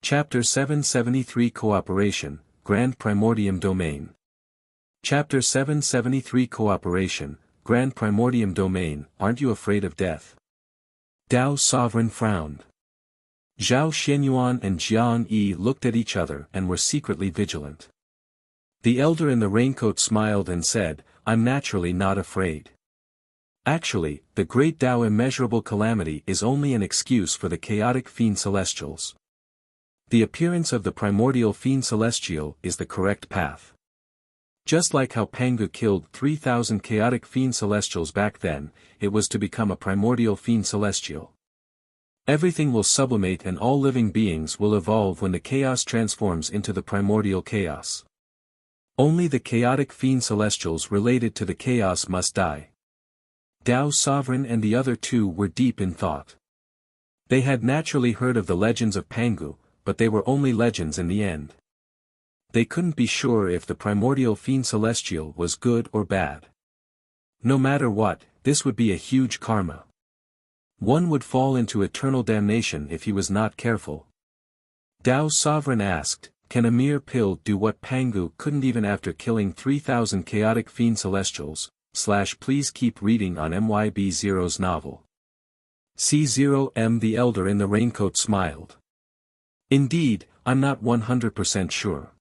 Chapter 773 Cooperation, Grand Primordium Domain. Chapter 773 Cooperation, Grand Primordium Domain. Aren't you afraid of death? Dao's sovereign frowned. Zhao Xianyuan and Jiang Yi looked at each other and were secretly vigilant. The elder in the raincoat smiled and said, I'm naturally not afraid. Actually, the great Dao immeasurable calamity is only an excuse for the chaotic fiend celestials. The appearance of the primordial fiend celestial is the correct path. Just like how Pangu killed 3,000 chaotic fiend celestials back then, it was to become a primordial fiend celestial. Everything will sublimate and all living beings will evolve when the chaos transforms into the primordial chaos. Only the chaotic fiend celestials related to the chaos must die. Dao's sovereign and the other two were deep in thought. They had naturally heard of the legends of Pangu, but they were only legends in the end. They couldn't be sure if the primordial fiend celestial was good or bad. No matter what, this would be a huge karma. One would fall into eternal damnation if he was not careful. Dao's sovereign asked, can a mere pill do what Pangu couldn't even after killing 3,000 chaotic fiend celestials? Please keep reading on MYB0's novel. C0M. The elder in the raincoat smiled. Indeed, I'm not 100% sure.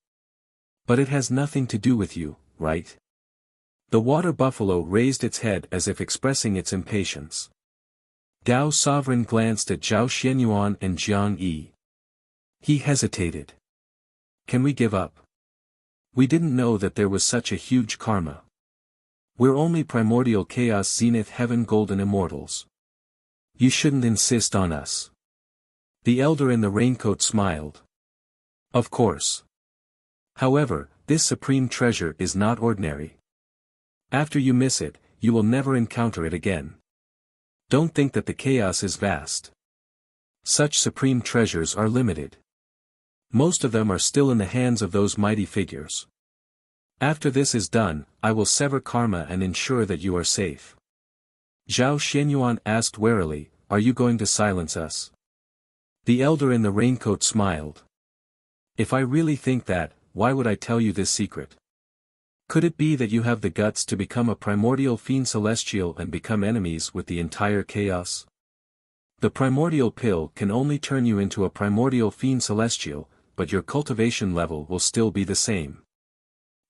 But it has nothing to do with you, right? The water buffalo raised its head as if expressing its impatience. Dao's sovereign glanced at Zhao Xianyuan and Jiang Yi. He hesitated. Can we give up? We didn't know that there was such a huge karma. We're only primordial chaos zenith heaven golden immortals. You shouldn't insist on us. The elder in the raincoat smiled. Of course. However, this supreme treasure is not ordinary. After you miss it, you will never encounter it again. Don't think that the chaos is vast. Such supreme treasures are limited. Most of them are still in the hands of those mighty figures. After this is done, I will sever karma and ensure that you are safe. Zhao Xianyuan asked warily, are you going to silence us? The elder in the raincoat smiled. If I really think that, why would I tell you this secret? Could it be that you have the guts to become a primordial fiend celestial and become enemies with the entire chaos? The primordial pill can only turn you into a primordial fiend celestial, but your cultivation level will still be the same.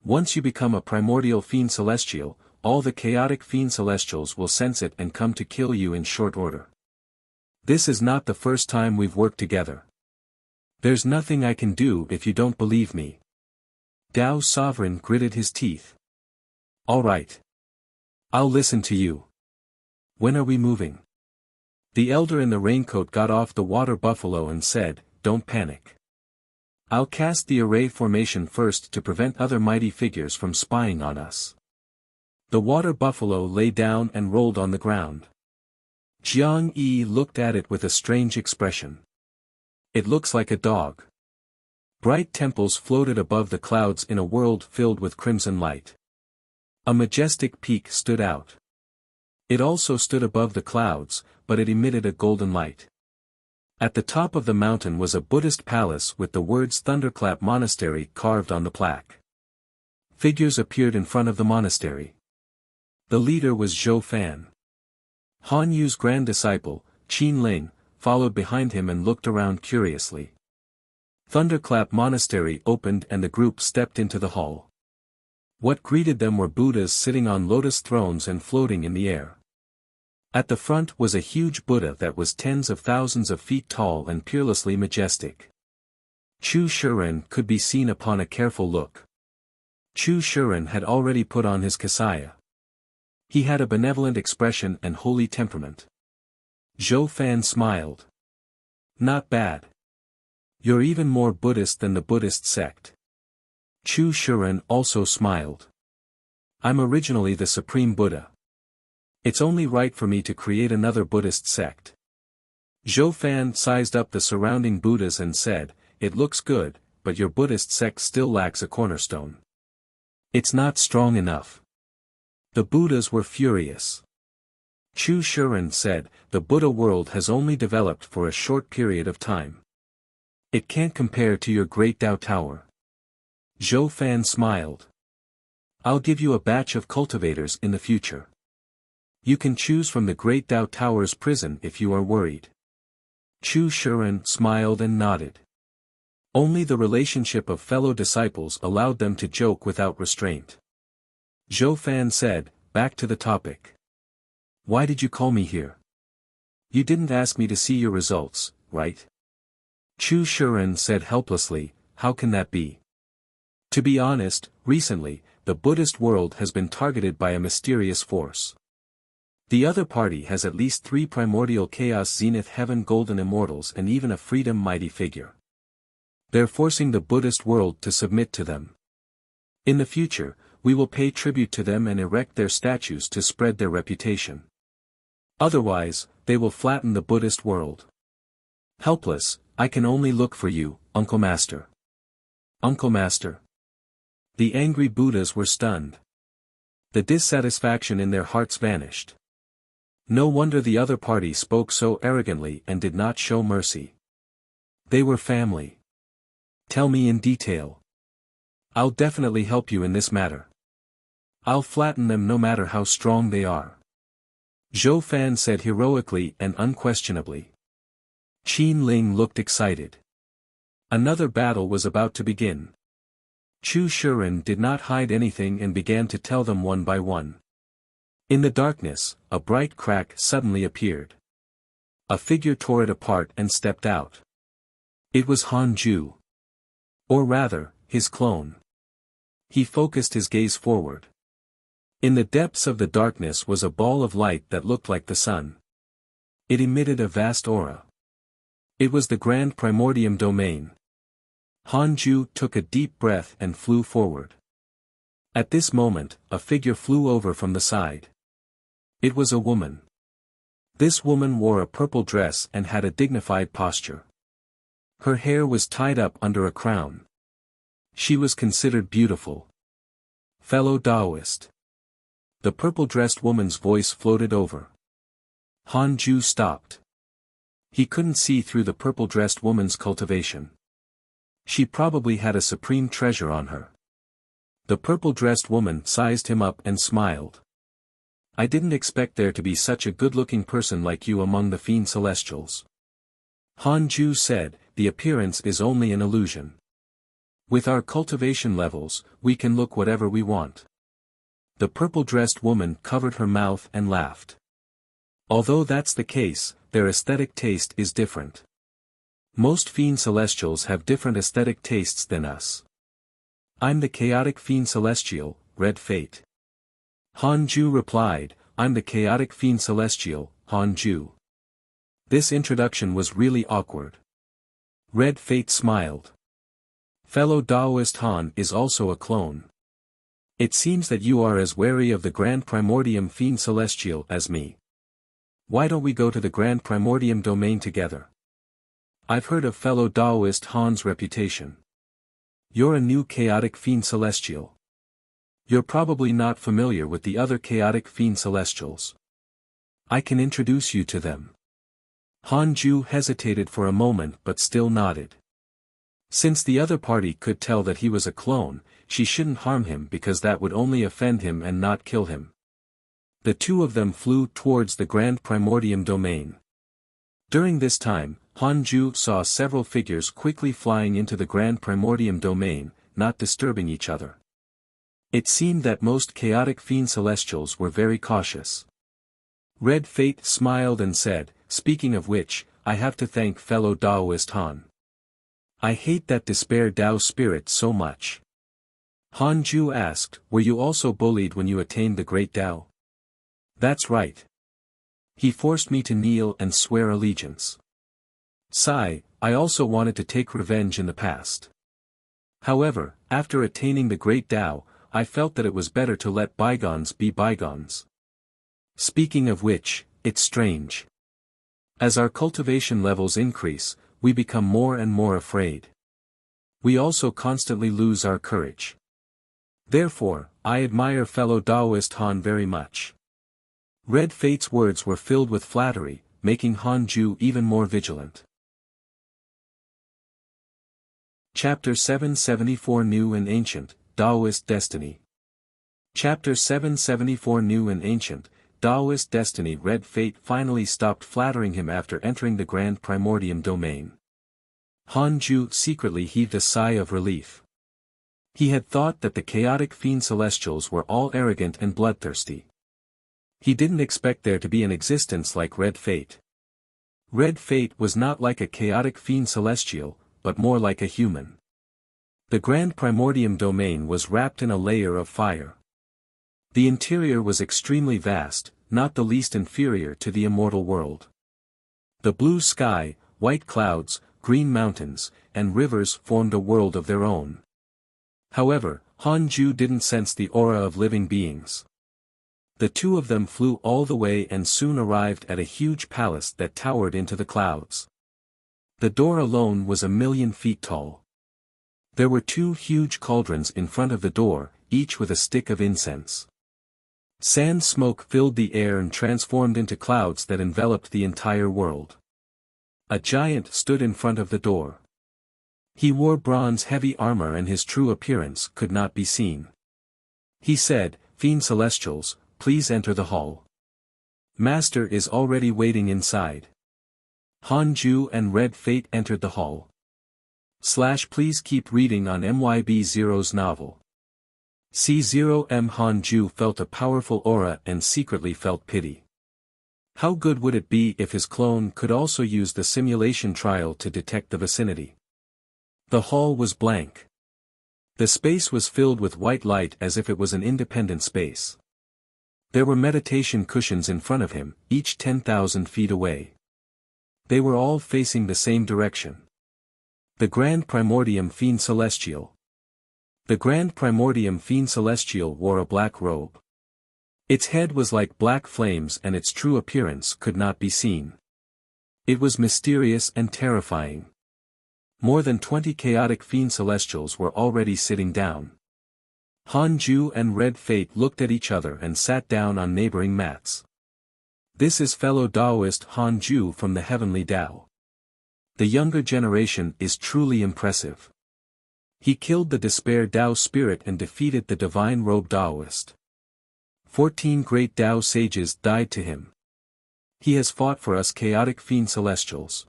Once you become a primordial fiend celestial, all the chaotic fiend celestials will sense it and come to kill you in short order. This is not the first time we've worked together. There's nothing I can do if you don't believe me. Dao's sovereign gritted his teeth. All right. I'll listen to you. When are we moving? The elder in the raincoat got off the water buffalo and said, don't panic. I'll cast the array formation first to prevent other mighty figures from spying on us. The water buffalo lay down and rolled on the ground. Jiang Yi looked at it with a strange expression. It looks like a dog. Bright temples floated above the clouds in a world filled with crimson light. A majestic peak stood out. It also stood above the clouds, but it emitted a golden light. At the top of the mountain was a Buddhist palace with the words Thunderclap Monastery carved on the plaque. Figures appeared in front of the monastery. The leader was Zhou Fan. Han Yu's grand disciple, Qin Ling, followed behind him and looked around curiously. Thunderclap Monastery opened and the group stepped into the hall. What greeted them were Buddhas sitting on lotus thrones and floating in the air. At the front was a huge Buddha that was tens of thousands of feet tall and peerlessly majestic. Chu Shuren could be seen upon a careful look. Chu Shuren had already put on his kasaya. He had a benevolent expression and holy temperament. Zhou Fan smiled. Not bad. You're even more Buddhist than the Buddhist sect. Chu Shuren also smiled. I'm originally the Supreme Buddha. It's only right for me to create another Buddhist sect. Zhou Fan sized up the surrounding Buddhas and said, it looks good, but your Buddhist sect still lacks a cornerstone. It's not strong enough. The Buddhas were furious. Chu Shuren said, the Buddha world has only developed for a short period of time. It can't compare to your great Dao Tower. Zhou Fan smiled. I'll give you a batch of cultivators in the future. You can choose from the great Dao Tower's prison if you are worried. Chu Shiren smiled and nodded. Only the relationship of fellow disciples allowed them to joke without restraint. Zhou Fan said, back to the topic. Why did you call me here? You didn't ask me to see your results, right? Chu Shiren said helplessly, how can that be? To be honest, recently, the Buddhist world has been targeted by a mysterious force. The other party has at least 3 primordial chaos zenith heaven golden immortals and even a freedom mighty figure. They're forcing the Buddhist world to submit to them. In the future, we will pay tribute to them and erect their statues to spread their reputation. Otherwise, they will flatten the Buddhist world. Helpless, I can only look for you, Uncle Master. Uncle Master. The angry Buddhas were stunned. The dissatisfaction in their hearts vanished. No wonder the other party spoke so arrogantly and did not show mercy. They were family. Tell me in detail. I'll definitely help you in this matter. I'll flatten them no matter how strong they are. Zhou Fan said heroically and unquestionably. Qin Ling looked excited. Another battle was about to begin. Chu Shiren did not hide anything and began to tell them one by one. In the darkness, a bright crack suddenly appeared. A figure tore it apart and stepped out. It was Han Ju. Or rather, his clone. He focused his gaze forward. In the depths of the darkness was a ball of light that looked like the sun. It emitted a vast aura. It was the Grand Primordium Domain. Han Ju took a deep breath and flew forward. At this moment, a figure flew over from the side. It was a woman. This woman wore a purple dress and had a dignified posture. Her hair was tied up under a crown. She was considered beautiful. Fellow Taoist. The purple-dressed woman's voice floated over. Han Ju stopped. He couldn't see through the purple-dressed woman's cultivation. She probably had a supreme treasure on her. The purple-dressed woman sized him up and smiled. I didn't expect there to be such a good-looking person like you among the fiend celestials. Han Ju said, the appearance is only an illusion. With our cultivation levels, we can look whatever we want. The purple-dressed woman covered her mouth and laughed. Although that's the case, their aesthetic taste is different. Most fiend celestials have different aesthetic tastes than us. I'm the chaotic fiend celestial, Red Fate. Han Ju replied, I'm the chaotic fiend celestial, Han Ju. This introduction was really awkward. Red Fate smiled. Fellow Taoist Han is also a clone. It seems that you are as wary of the Grand Primordium Fiend Celestial as me. Why don't we go to the Grand Primordium Domain together? I've heard of fellow Taoist Han's reputation. You're a new chaotic Fiend Celestial. You're probably not familiar with the other chaotic Fiend Celestials. I can introduce you to them. Han Ju hesitated for a moment but still nodded. Since the other party could tell that he was a clone, she shouldn't harm him because that would only offend him and not kill him. The two of them flew towards the Grand Primordium Domain. During this time, Han Ju saw several figures quickly flying into the Grand Primordium Domain, not disturbing each other. It seemed that most chaotic fiend celestials were very cautious. Red Fate smiled and said, speaking of which, I have to thank fellow Taoist Han. I hate that despair Tao spirit so much. Han Ju asked, were you also bullied when you attained the great Tao? That's right. He forced me to kneel and swear allegiance. Sigh, I also wanted to take revenge in the past. However, after attaining the great Tao, I felt that it was better to let bygones be bygones. Speaking of which, it's strange. As our cultivation levels increase, we become more and more afraid. We also constantly lose our courage. Therefore, I admire fellow Taoist Han very much. Red Fate's words were filled with flattery, making Han Ju even more vigilant. Chapter 774 New and Ancient, Taoist Destiny. Chapter 774 New and Ancient, Taoist Destiny. Red Fate finally stopped flattering him after entering the Grand Primordium domain. Han Ju secretly heaved a sigh of relief. He had thought that the chaotic fiend celestials were all arrogant and bloodthirsty. He didn't expect there to be an existence like Red Fate. Red Fate was not like a chaotic fiend celestial, but more like a human. The Grand Primordium domain was wrapped in a layer of fire. The interior was extremely vast, not the least inferior to the immortal world. The blue sky, white clouds, green mountains, and rivers formed a world of their own. However, Han Ju didn't sense the aura of living beings. The two of them flew all the way and soon arrived at a huge palace that towered into the clouds. The door alone was 1,000,000 feet tall. There were 2 huge cauldrons in front of the door, each with a stick of incense. Sand smoke filled the air and transformed into clouds that enveloped the entire world. A giant stood in front of the door. He wore bronze-heavy armor and his true appearance could not be seen. He said, "Fiend Celestials, please enter the hall. Master is already waiting inside." Han Ju and Red Fate entered the hall. Please keep reading on MYB0's novel. C0M. Han Ju felt a powerful aura and secretly felt pity. How good would it be if his clone could also use the simulation trial to detect the vicinity? The hall was blank. The space was filled with white light as if it was an independent space. There were meditation cushions in front of him, each 10,000 feet away. They were all facing the same direction. The Grand Primordium Fiend Celestial. The Grand Primordium Fiend Celestial wore a black robe. Its head was like black flames and its true appearance could not be seen. It was mysterious and terrifying. More than 20 chaotic fiend celestials were already sitting down. Han Ju and Red Fate looked at each other and sat down on neighboring mats. This is fellow Taoist Han Ju from the Heavenly Tao. The younger generation is truly impressive. He killed the Despair Tao spirit and defeated the Divine Robe Taoist. 14 great Tao sages died to him. He has fought for us chaotic fiend celestials.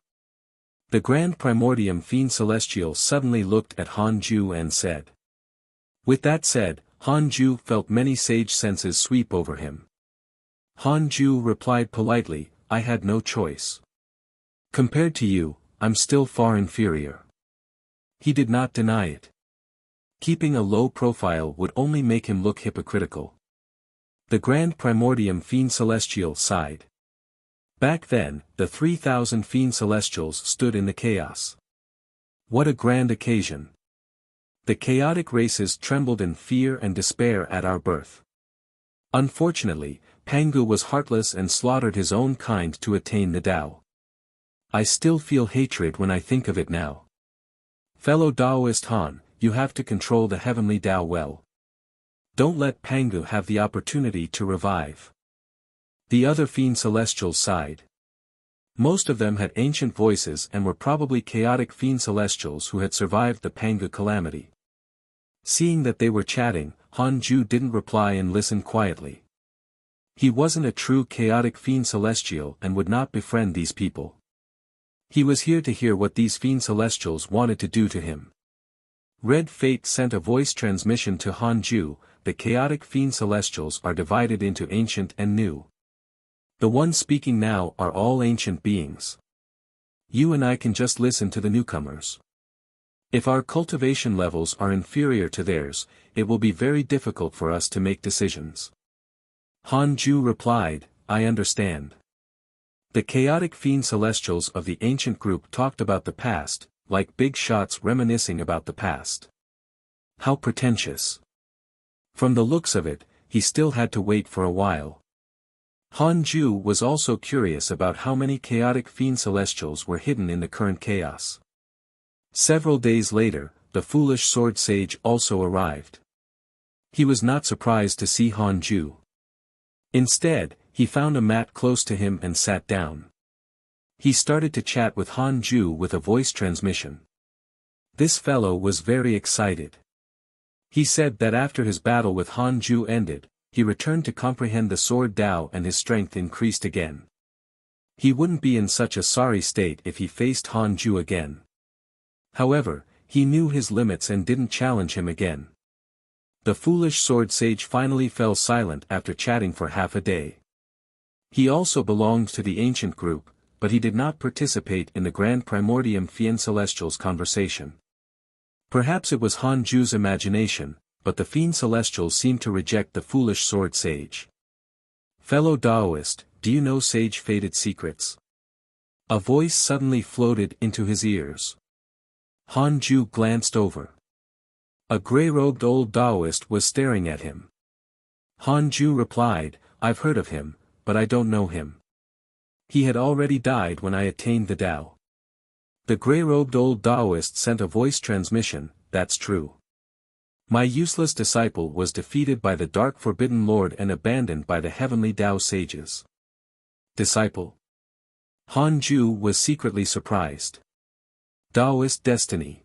The Grand Primordium Fiend Celestial suddenly looked at Han Ju and said. With that said, Han Ju felt many sage senses sweep over him. Han Ju replied politely, "I had no choice. Compared to you, I'm still far inferior." He did not deny it. Keeping a low profile would only make him look hypocritical. The Grand Primordium Fiend Celestial sighed. Back then, the 3,000 fiend celestials stood in the chaos. What a grand occasion. The chaotic races trembled in fear and despair at our birth. Unfortunately, Pangu was heartless and slaughtered his own kind to attain the Tao. I still feel hatred when I think of it now. Fellow Taoist Han, you have to control the heavenly Tao well. Don't let Pangu have the opportunity to revive. The other fiend celestials sighed. Most of them had ancient voices and were probably chaotic fiend celestials who had survived the Pangu calamity. Seeing that they were chatting, Han Ju didn't reply and listened quietly. He wasn't a true chaotic fiend celestial and would not befriend these people. He was here to hear what these fiend celestials wanted to do to him. Red Fate sent a voice transmission to Han Ju. The chaotic fiend celestials are divided into ancient and new. The ones speaking now are all ancient beings. You and I can just listen to the newcomers. If our cultivation levels are inferior to theirs, it will be very difficult for us to make decisions. Han Ju replied, "I understand." The chaotic fiend celestials of the ancient group talked about the past, like big shots reminiscing about the past. How pretentious. From the looks of it, he still had to wait for a while. Han Ju was also curious about how many chaotic fiend celestials were hidden in the current chaos. Several days later, the foolish sword sage also arrived. He was not surprised to see Han Ju. Instead, he found a mat close to him and sat down. He started to chat with Han Ju with a voice transmission. This fellow was very excited. He said that after his battle with Han Ju ended, he returned to comprehend the sword Dao and his strength increased again. He wouldn't be in such a sorry state if he faced Han Ju again. However, he knew his limits and didn't challenge him again. The foolish sword sage finally fell silent after chatting for half a day. He also belonged to the ancient group, but he did not participate in the Grand Primordium Fien Celestial's conversation. Perhaps it was Han Ju's imagination, but the Fiend Celestials seemed to reject the foolish sword sage. Fellow Taoist, do you know Sage Fated Secrets? A voice suddenly floated into his ears. Han Ju glanced over. A grey-robed old Taoist was staring at him. Han Ju replied, I've heard of him, but I don't know him. He had already died when I attained the Tao. The grey-robed old Taoist sent a voice transmission, that's true. My useless disciple was defeated by the Dark Forbidden Lord and abandoned by the heavenly Tao sages. Disciple? Han Ju was secretly surprised. Taoist destiny.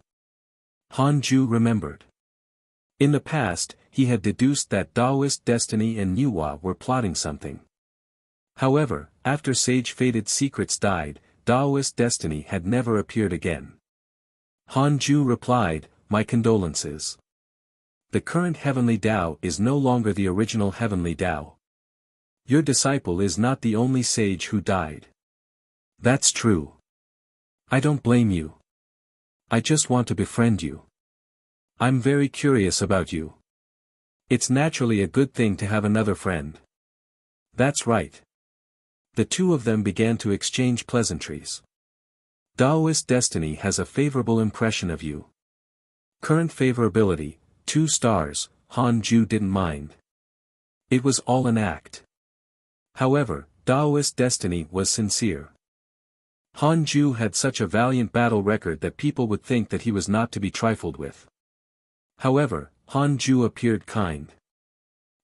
Han Ju remembered. In the past, he had deduced that Taoist destiny and Nuwa were plotting something. However, after Sage Fated Secrets died, Taoist destiny had never appeared again. Han Ju replied, my condolences. The current heavenly Tao is no longer the original heavenly Tao. Your disciple is not the only sage who died. That's true. I don't blame you. I just want to befriend you. I'm very curious about you. It's naturally a good thing to have another friend. That's right. The two of them began to exchange pleasantries. Taoist destiny has a favorable impression of you. Current favorability, 2 stars, Han Ju didn't mind. It was all an act. However, Taoist destiny was sincere. Han Ju had such a valiant battle record that people would think that he was not to be trifled with. However, Han Ju appeared kind.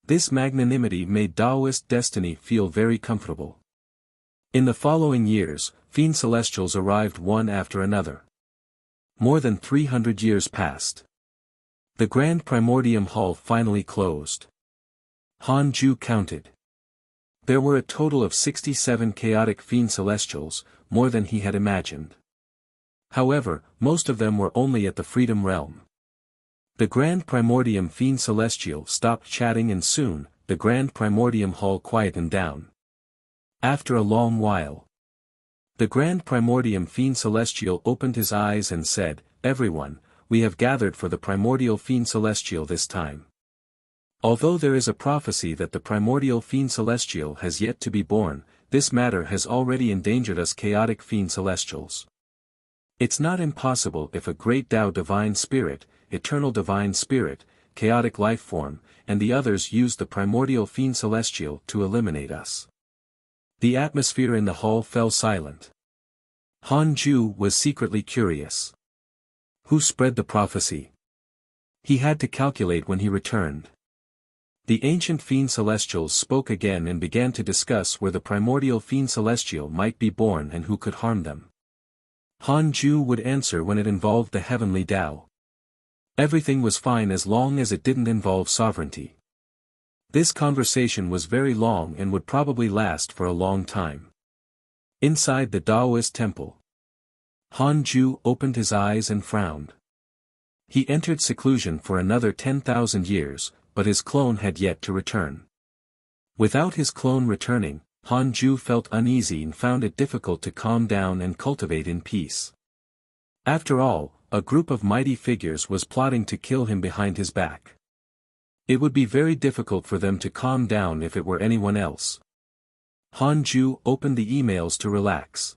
This magnanimity made Taoist destiny feel very comfortable. In the following years, Fiend Celestials arrived one after another. More than 300 years passed. The Grand Primordium Hall finally closed. Han Ju counted. There were a total of 67 chaotic Fiend Celestials, more than he had imagined. However, most of them were only at the Freedom Realm. The Grand Primordium Fiend Celestial stopped chatting and soon, the Grand Primordium Hall quietened down. After a long while, the Grand Primordium Fiend Celestial opened his eyes and said, everyone, we have gathered for the Primordial Fiend Celestial this time. Although there is a prophecy that the Primordial Fiend Celestial has yet to be born, this matter has already endangered us chaotic Fiend Celestials. It's not impossible if a great Tao Divine Spirit, Eternal Divine Spirit, Chaotic Life Form, and the others use the Primordial Fiend Celestial to eliminate us. The atmosphere in the hall fell silent. Han Ju was secretly curious. Who spread the prophecy? He had to calculate when he returned. The ancient Fiend Celestials spoke again and began to discuss where the Primordial Fiend Celestial might be born and who could harm them. Han Ju would answer when it involved the heavenly Tao. Everything was fine as long as it didn't involve sovereignty. This conversation was very long and would probably last for a long time. Inside the Taoist temple, Han Ju opened his eyes and frowned. He entered seclusion for another 10,000 years, but his clone had yet to return. Without his clone returning, Han Ju felt uneasy and found it difficult to calm down and cultivate in peace. After all, a group of mighty figures was plotting to kill him behind his back. It would be very difficult for them to calm down if it were anyone else. Han Ju opened the emails to relax.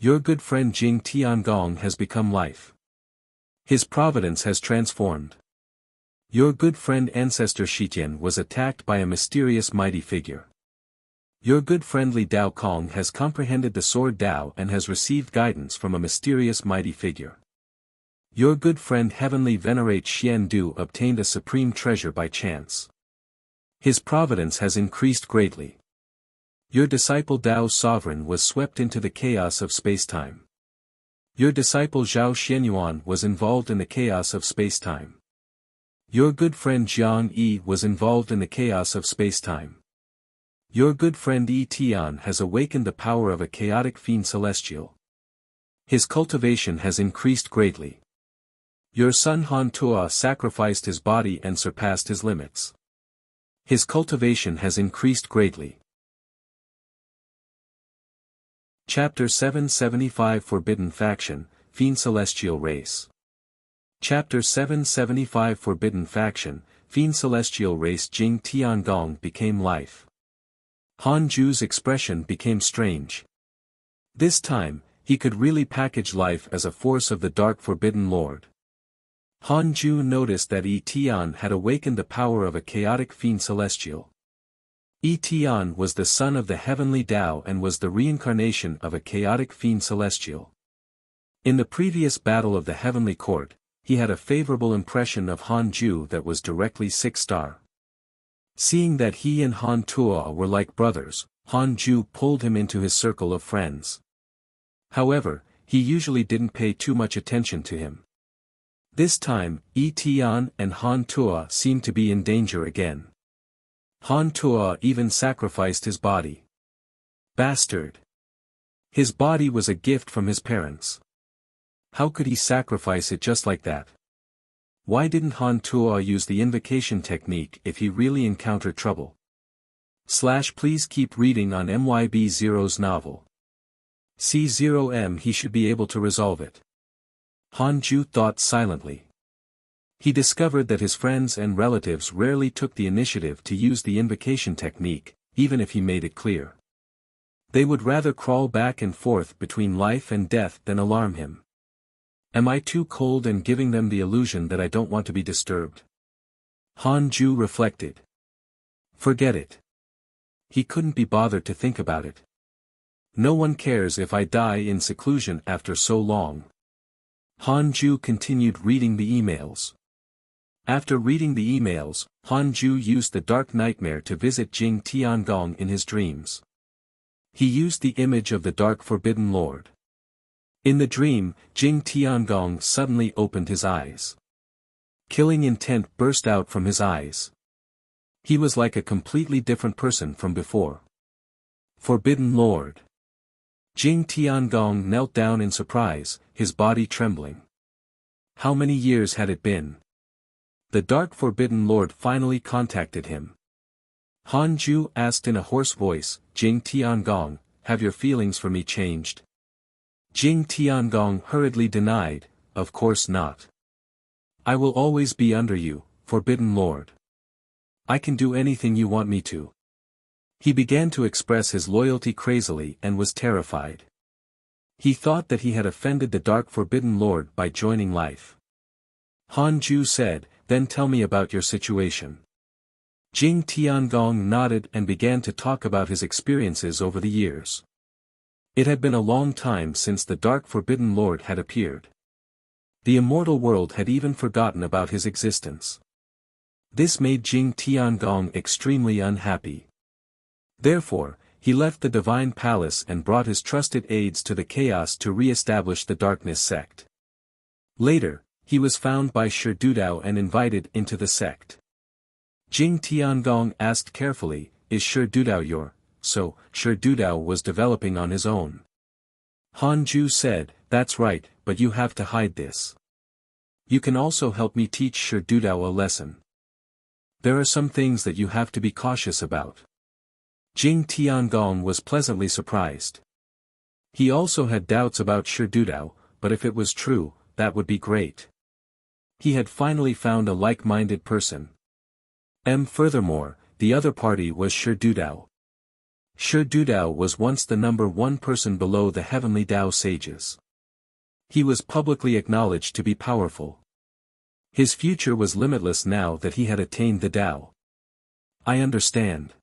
Your good friend Jing Tiangong has become life. His providence has transformed. Your good friend Ancestor Shitian was attacked by a mysterious mighty figure. Your good friend Li Dao Kong has comprehended the sword Dao and has received guidance from a mysterious mighty figure. Your good friend Heavenly Venerate Xian Du obtained a supreme treasure by chance. His providence has increased greatly. Your disciple Dao's sovereign was swept into the chaos of spacetime. Your disciple Zhao Xianyuan was involved in the chaos of spacetime. Your good friend Jiang Yi was involved in the chaos of spacetime. Your good friend Yi Tian has awakened the power of a chaotic fiend celestial. His cultivation has increased greatly. Your son Han Tuo sacrificed his body and surpassed his limits. His cultivation has increased greatly. Chapter 775 Forbidden Faction, Fiend Celestial Race. Chapter 775 Forbidden Faction, Fiend Celestial Race. Jing Tiangong became life. Han Ju's expression became strange. This time, he could really package life as a force of the Dark Forbidden Lord. Han Ju noticed that Yi Tian had awakened the power of a chaotic fiend celestial. Yi Tian was the son of the heavenly Tao and was the reincarnation of a chaotic fiend celestial. In the previous battle of the heavenly court, he had a favorable impression of Han Ju that was directly 6-star. Seeing that he and Han Tuo were like brothers, Han Ju pulled him into his circle of friends. However, he usually didn't pay too much attention to him. This time, Yi Tian and Han Tuo seemed to be in danger again. Han Tuo even sacrificed his body. Bastard! His body was a gift from his parents. How could he sacrifice it just like that? Why didn't Han Tuo use the invocation technique if he really encountered trouble? Please keep reading on MYB0's novel. C0M. He should be able to resolve it. Han Ju thought silently. He discovered that his friends and relatives rarely took the initiative to use the invocation technique, even if he made it clear. They would rather crawl back and forth between life and death than alarm him. Am I too cold and giving them the illusion that I don't want to be disturbed? Han Ju reflected. Forget it. He couldn't be bothered to think about it. No one cares if I die in seclusion after so long. Han Ju continued reading the emails. After reading the emails, Han Ju used the dark nightmare to visit Jing Tiangong in his dreams. He used the image of the Dark Forbidden Lord. In the dream, Jing Tiangong suddenly opened his eyes. Killing intent burst out from his eyes. He was like a completely different person from before. Forbidden Lord. Jing Tiangong knelt down in surprise, his body trembling. How many years had it been? The Dark Forbidden Lord finally contacted him. Han Ju asked in a hoarse voice, Jing Tiangong, have your feelings for me changed? Jing Tiangong hurriedly denied, of course not. I will always be under you, Forbidden Lord. I can do anything you want me to. He began to express his loyalty crazily and was terrified. He thought that he had offended the Dark Forbidden Lord by joining life. Han Ju said, then tell me about your situation. Jing Tiangong nodded and began to talk about his experiences over the years. It had been a long time since the Dark Forbidden Lord had appeared. The immortal world had even forgotten about his existence. This made Jing Tiangong extremely unhappy. Therefore, he left the Divine Palace and brought his trusted aides to the chaos to re-establish the Darkness sect. Later, he was found by Shi Dudao and invited into the sect. Jing Tiangong asked carefully, is Shi Dudao your? So, Shi Dudao was developing on his own. Han Ju said, that's right, but you have to hide this. You can also help me teach Shi Dudao a lesson. There are some things that you have to be cautious about. Jing Tiangong was pleasantly surprised. He also had doubts about Shi Dudao, but if it was true, that would be great. He had finally found a like-minded person. Furthermore, the other party was Shi Dudao. Shi Dudao was once the number one person below the heavenly Tao sages. He was publicly acknowledged to be powerful. His future was limitless now that he had attained the Tao. I understand.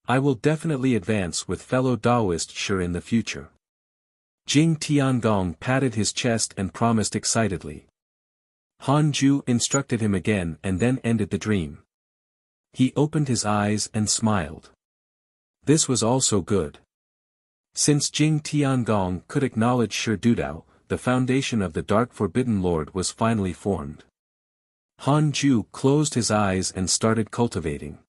I will definitely advance with fellow Taoist Shi in the future. Jing Tiangong patted his chest and promised excitedly. Han Ju instructed him again and then ended the dream. He opened his eyes and smiled. This was also good. Since Jing Tiangong could acknowledge Shi Dudao, the foundation of the Dark Forbidden Lord was finally formed. Han Ju closed his eyes and started cultivating.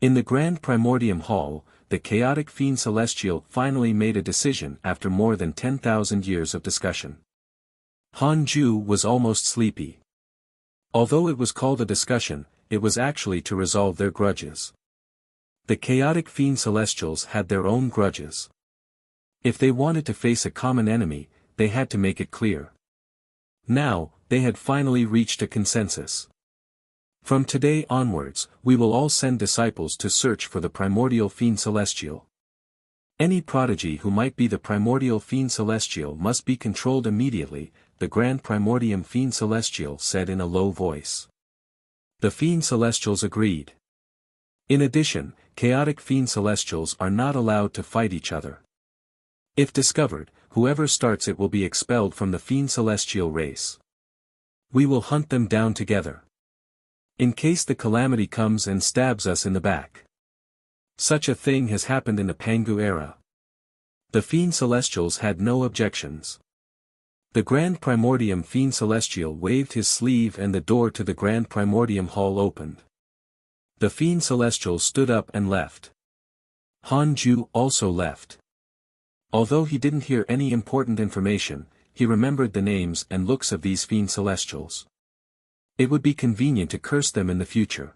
In the Grand Primordium Hall, the chaotic fiend celestial finally made a decision after more than 10,000 years of discussion. Han Ju was almost sleepy. Although it was called a discussion, it was actually to resolve their grudges. The chaotic fiend celestials had their own grudges. If they wanted to face a common enemy, they had to make it clear. Now, they had finally reached a consensus. From today onwards, we will all send disciples to search for the primordial fiend celestial. Any prodigy who might be the primordial fiend celestial must be controlled immediately, the Grand Primordium Fiend Celestial said in a low voice. The fiend celestials agreed. In addition, chaotic fiend celestials are not allowed to fight each other. If discovered, whoever starts it will be expelled from the fiend celestial race. We will hunt them down together. In case the calamity comes and stabs us in the back. Such a thing has happened in the Pangu era. The fiend celestials had no objections. The Grand Primordium Fiend Celestial waved his sleeve and the door to the Grand Primordium Hall opened. The Fiend Celestial stood up and left. Han Ju also left. Although he didn't hear any important information, he remembered the names and looks of these Fiend Celestials. It would be convenient to curse them in the future.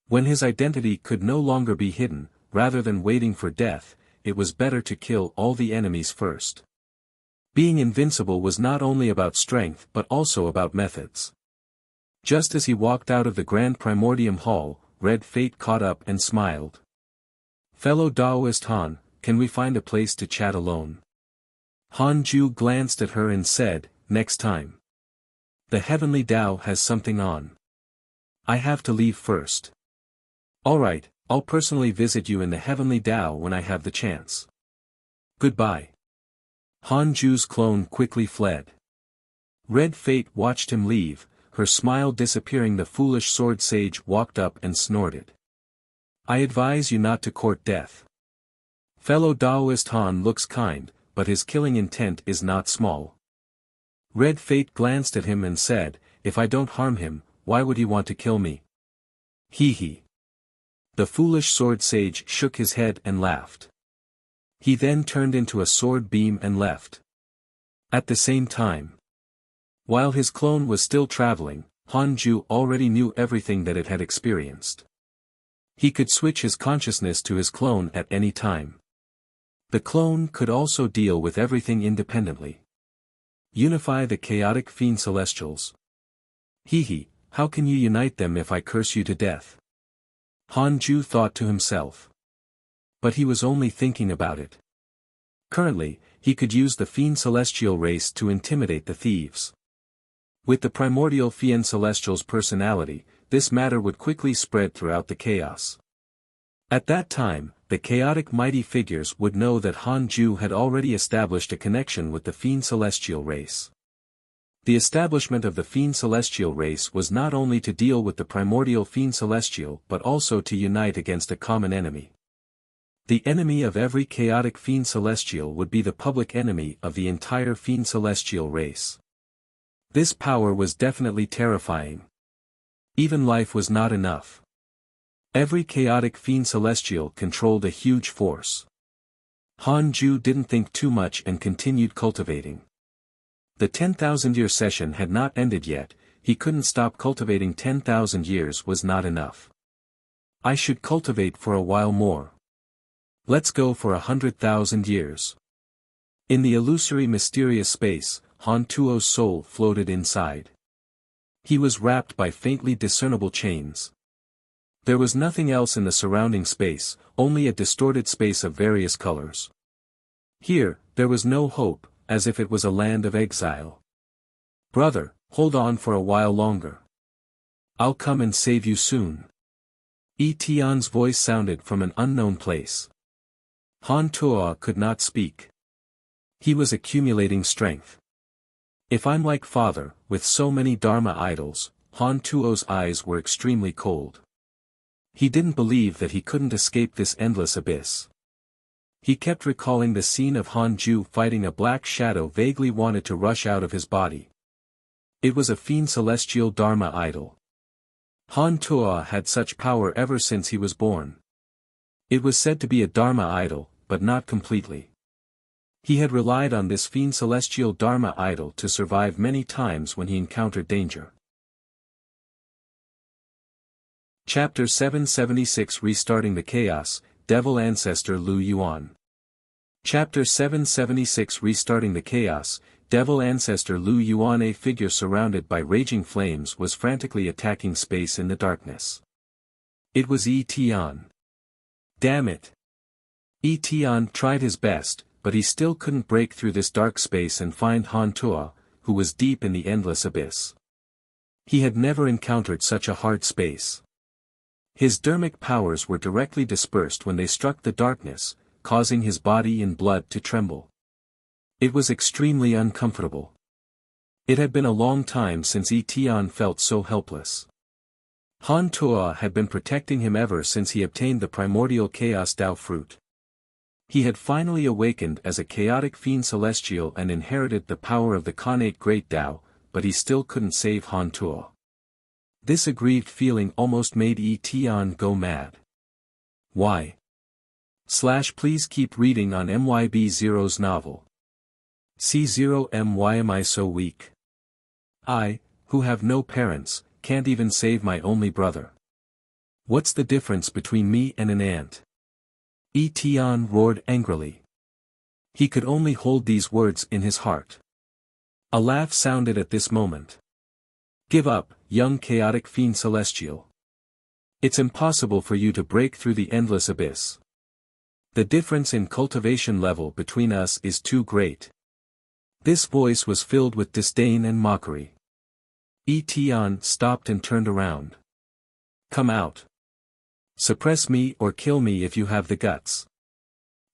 When his identity could no longer be hidden, rather than waiting for death, it was better to kill all the enemies first. Being invincible was not only about strength but also about methods. Just as he walked out of the Grand Primordium Hall, Red Fate caught up and smiled. Fellow Daoist Han, can we find a place to chat alone? Han Ju glanced at her and said, next time. The Heavenly Tao has something on. I have to leave first. Alright, I'll personally visit you in the Heavenly Tao when I have the chance. Goodbye. Han Ju's clone quickly fled. Red Fate watched him leave, her smile disappearing. The foolish sword sage walked up and snorted. I advise you not to court death. Fellow Daoist Han looks kind, but his killing intent is not small. Red Fate glanced at him and said, if I don't harm him, why would he want to kill me? Hee hee. The foolish sword sage shook his head and laughed. He then turned into a sword beam and left. At the same time. While his clone was still traveling, Han Ju already knew everything that it had experienced. He could switch his consciousness to his clone at any time. The clone could also deal with everything independently. Unify the chaotic fiend celestials. Hee hee, how can you unite them if I curse you to death? Han Ju thought to himself. But he was only thinking about it. Currently, he could use the fiend celestial race to intimidate the thieves. With the primordial fiend celestial's personality, this matter would quickly spread throughout the chaos. At that time, the chaotic mighty figures would know that Han Ju had already established a connection with the fiend celestial race. The establishment of the fiend celestial race was not only to deal with the primordial fiend celestial but also to unite against a common enemy. The enemy of every chaotic fiend celestial would be the public enemy of the entire fiend celestial race. This power was definitely terrifying. Even life was not enough. Every chaotic fiend celestial controlled a huge force. Han Ju didn't think too much and continued cultivating. The 10,000-year session had not ended yet, he couldn't stop cultivating. 10,000 years was not enough. I should cultivate for a while more. Let's go for 100,000 years. In the illusory mysterious space, Han Tuo's soul floated inside. He was wrapped by faintly discernible chains. There was nothing else in the surrounding space, only a distorted space of various colors. Here, there was no hope, as if it was a land of exile. Brother, hold on for a while longer. I'll come and save you soon. Tian's voice sounded from an unknown place. Han Tuo could not speak. He was accumulating strength. If I'm like father, with so many Dharma idols, Han Tuo's eyes were extremely cold. He didn't believe that he couldn't escape this endless abyss. He kept recalling the scene of Hanju fighting a black shadow vaguely wanted to rush out of his body. It was a fiend celestial Dharma idol. Han Tuo had such power ever since he was born. It was said to be a Dharma idol, but not completely. He had relied on this fiend celestial Dharma idol to survive many times when he encountered danger. Chapter 776 Restarting the Chaos, Devil Ancestor Lu Yuan. Chapter 776 Restarting the Chaos, Devil Ancestor Lu Yuan. A figure surrounded by raging flames was frantically attacking space in the darkness. It was Yi Tian. Damn it! Yi Tian tried his best, but he still couldn't break through this dark space and find Han Tuo, who was deep in the endless abyss. He had never encountered such a hard space. His dermic powers were directly dispersed when they struck the darkness, causing his body and blood to tremble. It was extremely uncomfortable. It had been a long time since Yi Tian felt so helpless. Han Tuo had been protecting him ever since he obtained the primordial chaos Tao fruit. He had finally awakened as a chaotic fiend celestial and inherited the power of the connate great Tao, but he still couldn't save Han Tuo. This aggrieved feeling almost made Yi Tian go mad. Why? Please keep reading on MYB0's novel. C0M. Why am I so weak? I, who have no parents, can't even save my only brother. What's the difference between me and an ant? Yi Tian roared angrily. He could only hold these words in his heart. A laugh sounded at this moment. Give up, young chaotic fiend celestial. It's impossible for you to break through the endless abyss. The difference in cultivation level between us is too great. This voice was filled with disdain and mockery. Yi Tian stopped and turned around. Come out. Suppress me or kill me if you have the guts.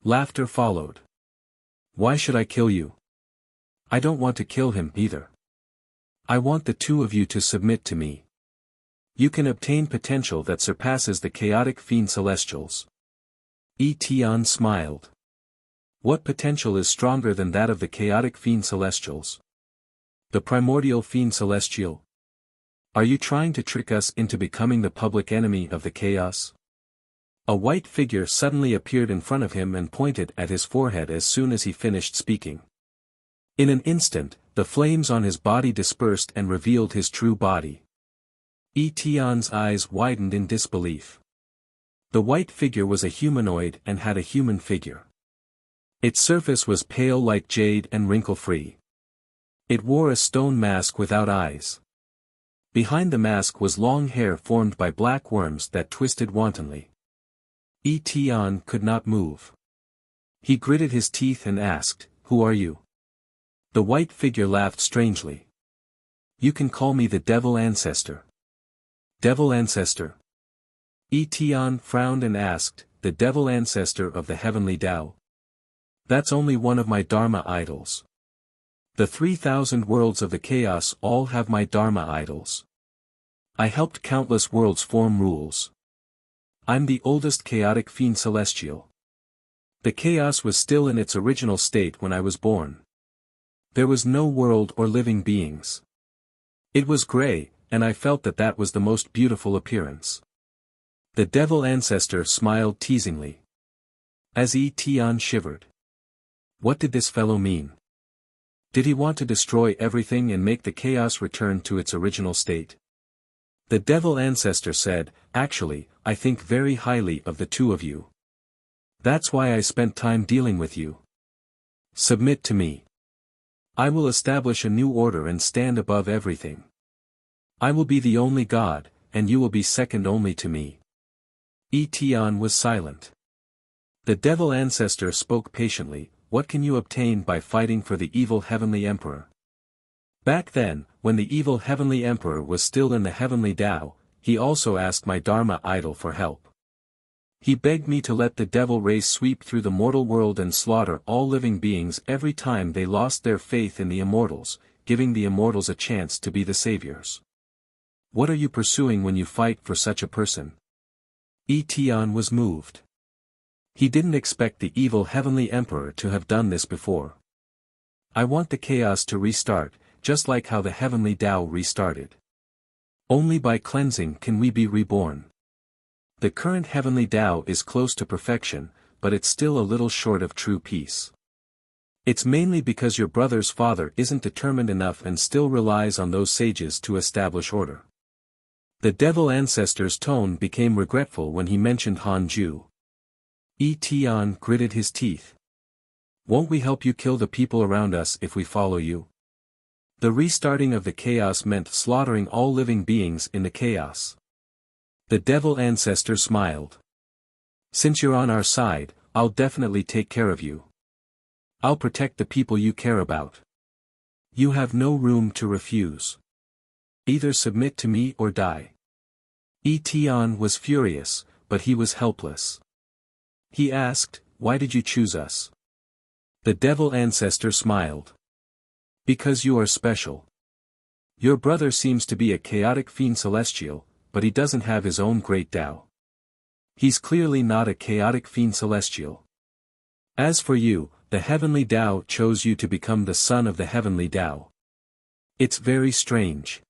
Laughter followed. Why should I kill you? I don't want to kill him either. I want the two of you to submit to me. You can obtain potential that surpasses the chaotic fiend celestials. Yi Tian smiled. What potential is stronger than that of the chaotic fiend celestials? The primordial fiend celestial? Are you trying to trick us into becoming the public enemy of the chaos? A white figure suddenly appeared in front of him and pointed at his forehead as soon as he finished speaking. In an instant, the flames on his body dispersed and revealed his true body. Yi Tian's eyes widened in disbelief. The white figure was a humanoid and had a human figure. Its surface was pale like jade and wrinkle-free. It wore a stone mask without eyes. Behind the mask was long hair formed by black worms that twisted wantonly. Yi Tian could not move. He gritted his teeth and asked, "Who are you?" The white figure laughed strangely. "You can call me the Devil Ancestor." Devil Ancestor? Yi Tian frowned and asked, "The Devil Ancestor of the Heavenly Tao? That's only one of my Dharma idols. The 3,000 worlds of the chaos all have my Dharma idols. I helped countless worlds form rules. I'm the oldest chaotic fiend celestial. The chaos was still in its original state when I was born. There was no world or living beings. It was gray, and I felt that that was the most beautiful appearance." The Devil Ancestor smiled teasingly. As Yi Tian shivered. What did this fellow mean? Did he want to destroy everything and make the chaos return to its original state? The Devil Ancestor said, "Actually, I think very highly of the two of you. That's why I spent time dealing with you. Submit to me. I will establish a new order and stand above everything. I will be the only God, and you will be second only to me." Yi Tian was silent. The Devil Ancestor spoke patiently, "What can you obtain by fighting for the evil Heavenly Emperor?" Back then, when the evil Heavenly Emperor was still in the Heavenly Tao, he also asked my Dharma idol for help. He begged me to let the devil race sweep through the mortal world and slaughter all living beings every time they lost their faith in the immortals, giving the immortals a chance to be the saviors. What are you pursuing when you fight for such a person? Yi Tian was moved. He didn't expect the evil Heavenly Emperor to have done this before. I want the chaos to restart, just like how the Heavenly Tao restarted. Only by cleansing can we be reborn. The current Heavenly Tao is close to perfection, but it's still a little short of true peace. It's mainly because your brother's father isn't determined enough and still relies on those sages to establish order. The devil ancestor's tone became regretful when he mentioned Han Ju. Tian gritted his teeth. Won't we help you kill the people around us if we follow you? The restarting of the chaos meant slaughtering all living beings in the chaos. The devil ancestor smiled. Since you're on our side, I'll definitely take care of you. I'll protect the people you care about. You have no room to refuse. Either submit to me or die. Tian was furious, but he was helpless. He asked, "Why did you choose us?" The devil ancestor smiled. Because you are special. Your brother seems to be a chaotic fiend celestial, but he doesn't have his own great Tao. He's clearly not a chaotic fiend celestial. As for you, the Heavenly Tao chose you to become the son of the Heavenly Tao. It's very strange.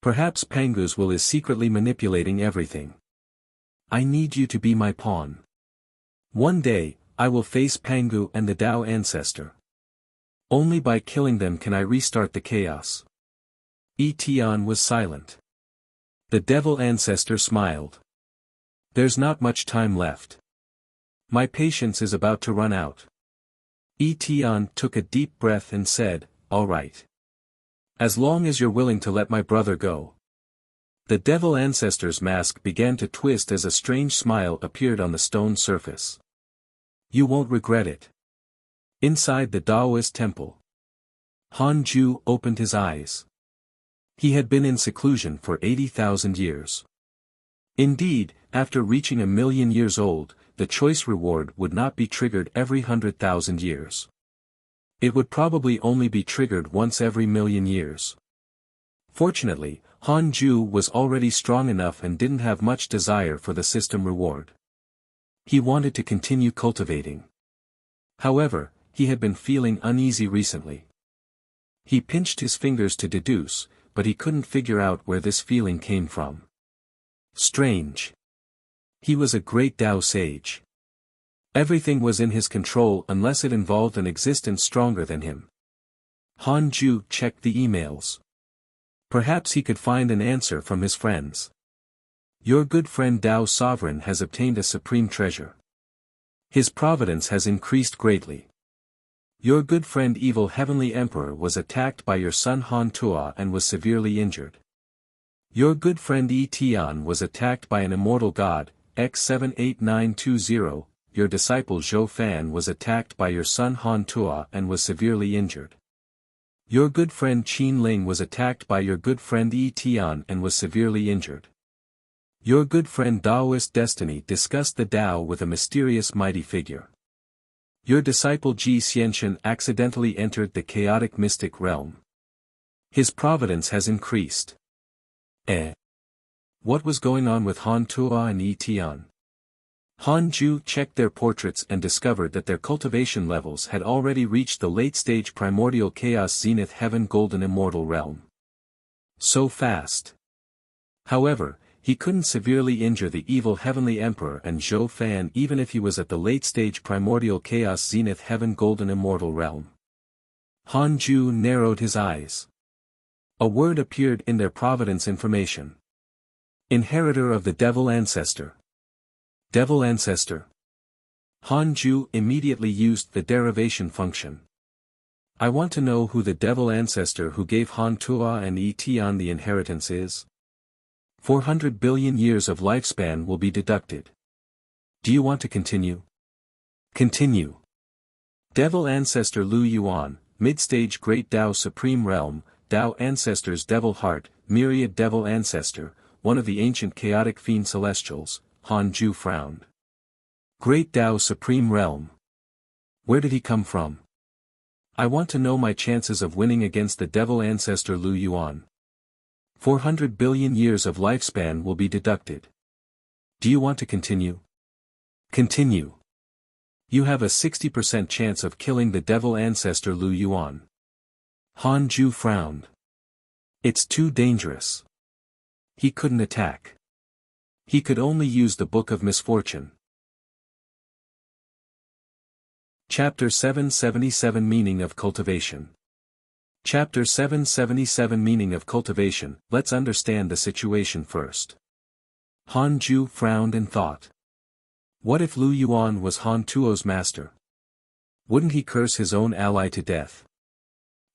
Perhaps Pangu's will is secretly manipulating everything. I need you to be my pawn. One day, I will face Pangu and the Tao ancestor. Only by killing them can I restart the chaos. Tian was silent. The devil ancestor smiled. There's not much time left. My patience is about to run out. Tian took a deep breath and said, "All right. As long as you're willing to let my brother go." The devil ancestor's mask began to twist as a strange smile appeared on the stone surface. You won't regret it. Inside the Taoist temple, Han Ju opened his eyes. He had been in seclusion for 80,000 years. Indeed, after reaching 1,000,000 years old, the choice reward would not be triggered every 100,000 years. It would probably only be triggered once every 1,000,000 years. Fortunately, Han Ju was already strong enough and didn't have much desire for the system reward. He wanted to continue cultivating. However, he had been feeling uneasy recently. He pinched his fingers to deduce, but he couldn't figure out where this feeling came from. Strange. He was a great Tao sage. Everything was in his control unless it involved an existence stronger than him. Han Ju checked the emails. Perhaps he could find an answer from his friends. Your good friend Tao Sovereign has obtained a supreme treasure. His providence has increased greatly. Your good friend Evil Heavenly Emperor was attacked by your son Han Tua and was severely injured. Your good friend Tian was attacked by an immortal god, X78920, your disciple Zhou Fan was attacked by your son Han Tua and was severely injured. Your good friend Qin Ling was attacked by your good friend Tian and was severely injured. Your good friend Taoist Destiny discussed the Tao with a mysterious mighty figure. Your disciple Ji Xianxian accidentally entered the chaotic mystic realm. His providence has increased. What was going on with Han Tua and Tian? Han Ju checked their portraits and discovered that their cultivation levels had already reached the late-stage primordial chaos zenith heaven golden immortal realm. So fast. However, he couldn't severely injure the evil heavenly emperor and Zhou Fan even if he was at the late-stage primordial chaos zenith heaven golden immortal realm. Han Ju narrowed his eyes. A word appeared in their providence information. Inheritor of the devil ancestor. Devil ancestor. Han Ju immediately used the derivation function. I want to know who the devil ancestor who gave Han Tua and Tian the inheritance is. 400 billion years of lifespan will be deducted. Do you want to continue? Continue. Devil ancestor Lu Yuan, mid-stage great Tao supreme realm, Tao ancestors devil heart, myriad devil ancestor, one of the ancient chaotic fiend celestials. Han Ju frowned. Great Tao supreme realm. Where did he come from? I want to know my chances of winning against the devil ancestor Lu Yuan. 400 billion years of lifespan will be deducted. Do you want to continue? Continue. You have a 60% chance of killing the devil ancestor Lu Yuan. Han Ju frowned. It's too dangerous. He couldn't attack. He could only use the Book of Misfortune. Chapter 777 Meaning of Cultivation. Chapter 777 Meaning of Cultivation. Let's understand the situation first. Han Ju frowned and thought. What if Lu Yuan was Han Tuo's master? Wouldn't he curse his own ally to death?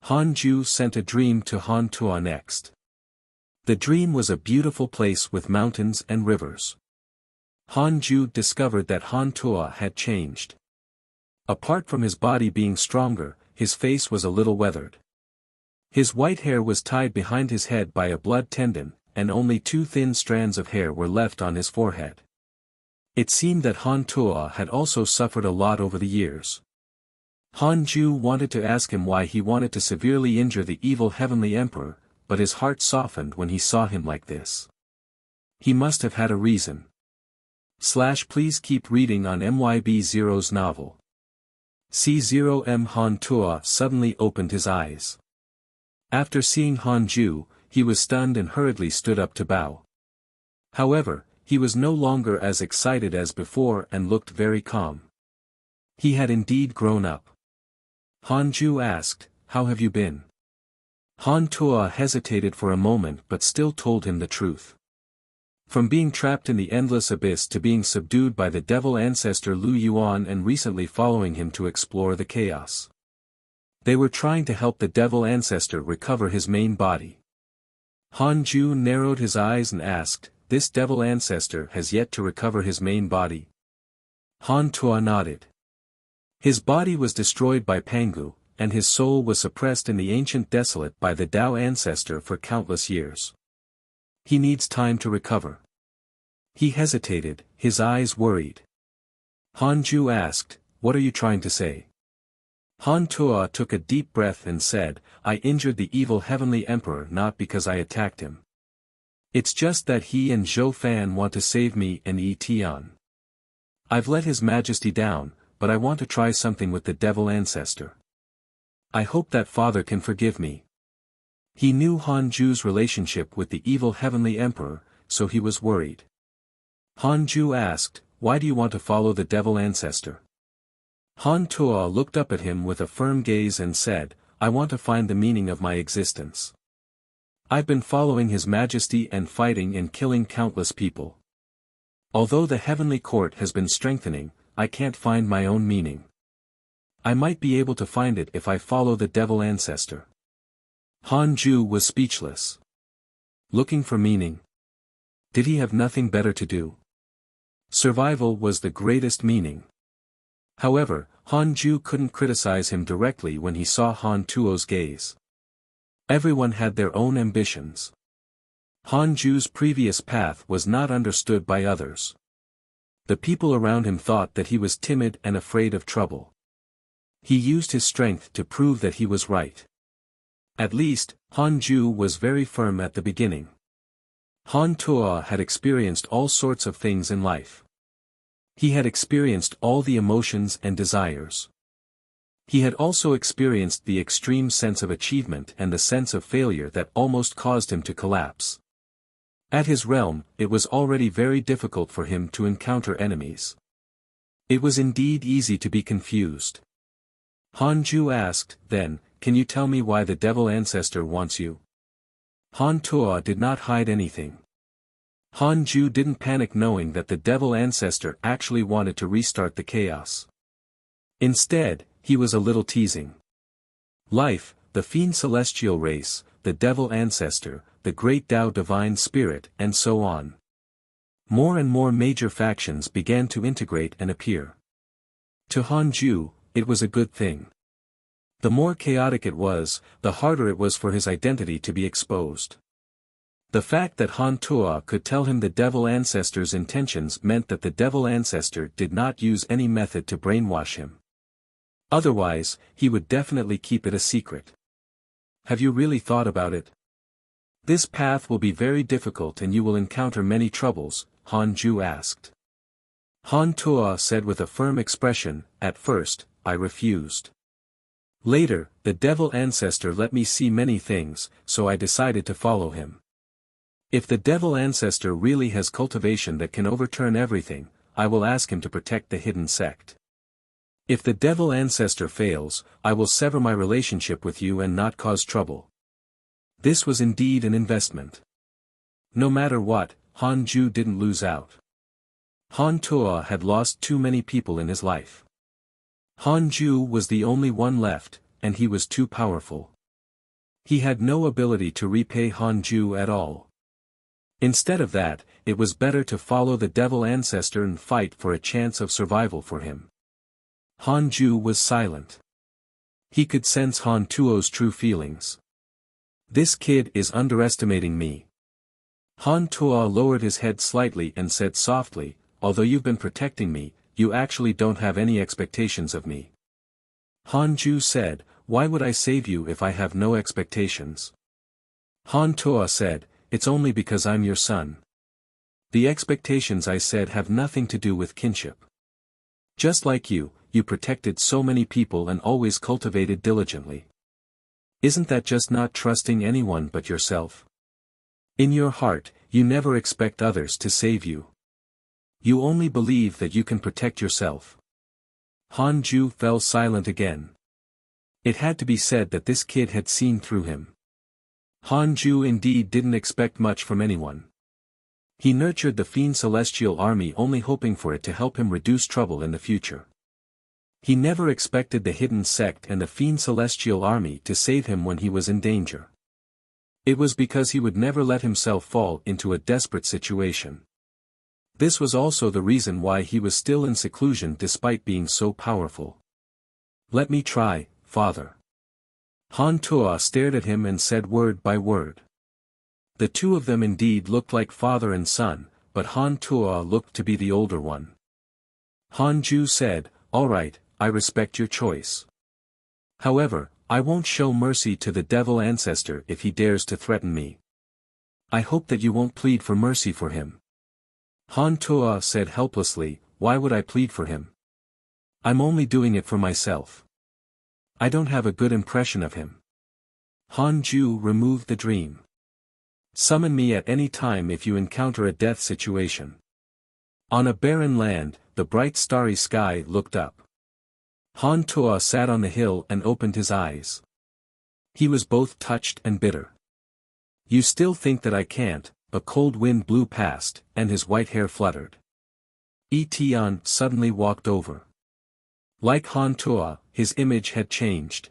Han Ju sent a dream to Han Tuo next. The dream was a beautiful place with mountains and rivers. Han Ju discovered that Han Tuo had changed. Apart from his body being stronger, his face was a little weathered. His white hair was tied behind his head by a blood tendon, and only 2 thin strands of hair were left on his forehead. It seemed that Han Tuo had also suffered a lot over the years. Han Ju wanted to ask him why he wanted to severely injure the evil heavenly emperor, but his heart softened when he saw him like this. He must have had a reason. Please keep reading on MYB0's novel. C0M Han Tuo suddenly opened his eyes. After seeing Han Ju, he was stunned and hurriedly stood up to bow. However, he was no longer as excited as before and looked very calm. He had indeed grown up. Han Ju asked, "How have you been?" Han Tuo hesitated for a moment but still told him the truth. From being trapped in the endless abyss to being subdued by the devil ancestor Lu Yuan and recently following him to explore the chaos. They were trying to help the devil ancestor recover his main body. Han Ju narrowed his eyes and asked, "This devil ancestor has yet to recover his main body?" Han Tuo nodded. His body was destroyed by Pangu, and his soul was suppressed in the ancient desolate by the Dao ancestor for countless years. He needs time to recover. He hesitated, his eyes worried. Han Ju asked, "What are you trying to say?" Han Tuo took a deep breath and said, "I injured the evil heavenly emperor not because I attacked him. It's just that he and Zhou Fan want to save me and Yi Tian. I've let his majesty down, but I want to try something with the devil ancestor. I hope that father can forgive me." He knew Han Ju's relationship with the evil heavenly emperor, so he was worried. Han Ju asked, "Why do you want to follow the devil ancestor?" Han Tuo looked up at him with a firm gaze and said, "I want to find the meaning of my existence. I've been following His Majesty and fighting and killing countless people. Although the heavenly court has been strengthening, I can't find my own meaning. I might be able to find it if I follow the devil ancestor." Han Ju was speechless. Looking for meaning? Did he have nothing better to do? Survival was the greatest meaning. However, Han Ju couldn't criticize him directly when he saw Han Tuo's gaze. Everyone had their own ambitions. Han Ju's previous path was not understood by others. The people around him thought that he was timid and afraid of trouble. He used his strength to prove that he was right. At least, Han Ju was very firm at the beginning. Han Tuo had experienced all sorts of things in life. He had experienced all the emotions and desires. He had also experienced the extreme sense of achievement and the sense of failure that almost caused him to collapse. At his realm, it was already very difficult for him to encounter enemies. It was indeed easy to be confused. Han Ju asked, "Then, can you tell me why the devil ancestor wants you?" Han Tuo did not hide anything. Han Ju didn't panic knowing that the devil ancestor actually wanted to restart the chaos. Instead, he was a little teasing. Life, the fiend celestial race, the devil ancestor, the great Tao divine spirit, and so on. More and more major factions began to integrate and appear. To Han Ju, it was a good thing. The more chaotic it was, the harder it was for his identity to be exposed. The fact that Han Tuo could tell him the devil ancestor's intentions meant that the devil ancestor did not use any method to brainwash him. Otherwise, he would definitely keep it a secret. Have you really thought about it? This path will be very difficult and you will encounter many troubles, Han Ju asked. Han Tuo said with a firm expression. At first, I refused. Later, the devil ancestor let me see many things, so I decided to follow him. If the devil ancestor really has cultivation that can overturn everything, I will ask him to protect the hidden sect. If the devil ancestor fails, I will sever my relationship with you and not cause trouble. This was indeed an investment. No matter what, Han Ju didn't lose out. Han Tuo had lost too many people in his life. Han Ju was the only one left, and he was too powerful. He had no ability to repay Han Ju at all. Instead of that, it was better to follow the devil ancestor and fight for a chance of survival for him. Han Ju was silent. He could sense Han Tuo's true feelings. This kid is underestimating me. Han Tuo lowered his head slightly and said softly, although you've been protecting me, you actually don't have any expectations of me. Han Ju said, why would I save you if I have no expectations? Han Tuo said, it's only because I'm your son. The expectations I said have nothing to do with kinship. Just like you protected so many people and always cultivated diligently. Isn't that just not trusting anyone but yourself? In your heart, you never expect others to save you. You only believe that you can protect yourself. Han Ju fell silent again. It had to be said that this kid had seen through him. Han Ju indeed didn't expect much from anyone. He nurtured the Fiend Celestial Army only hoping for it to help him reduce trouble in the future. He never expected the hidden sect and the Fiend Celestial Army to save him when he was in danger. It was because he would never let himself fall into a desperate situation. This was also the reason why he was still in seclusion despite being so powerful. Let me try, father. Han Tuo stared at him and said word by word. The two of them indeed looked like father and son, but Han Tuo looked to be the older one. Han Ju said, all right, I respect your choice. However, I won't show mercy to the devil ancestor if he dares to threaten me. I hope that you won't plead for mercy for him. Han Tuo said helplessly, why would I plead for him? I'm only doing it for myself. I don't have a good impression of him. Han Ju removed the dream. Summon me at any time if you encounter a death situation. On a barren land, the bright starry sky looked up. Han Tuo sat on the hill and opened his eyes. He was both touched and bitter. You still think that I can't? A cold wind blew past, and his white hair fluttered. Tian suddenly walked over. Like Han Tuo, his image had changed.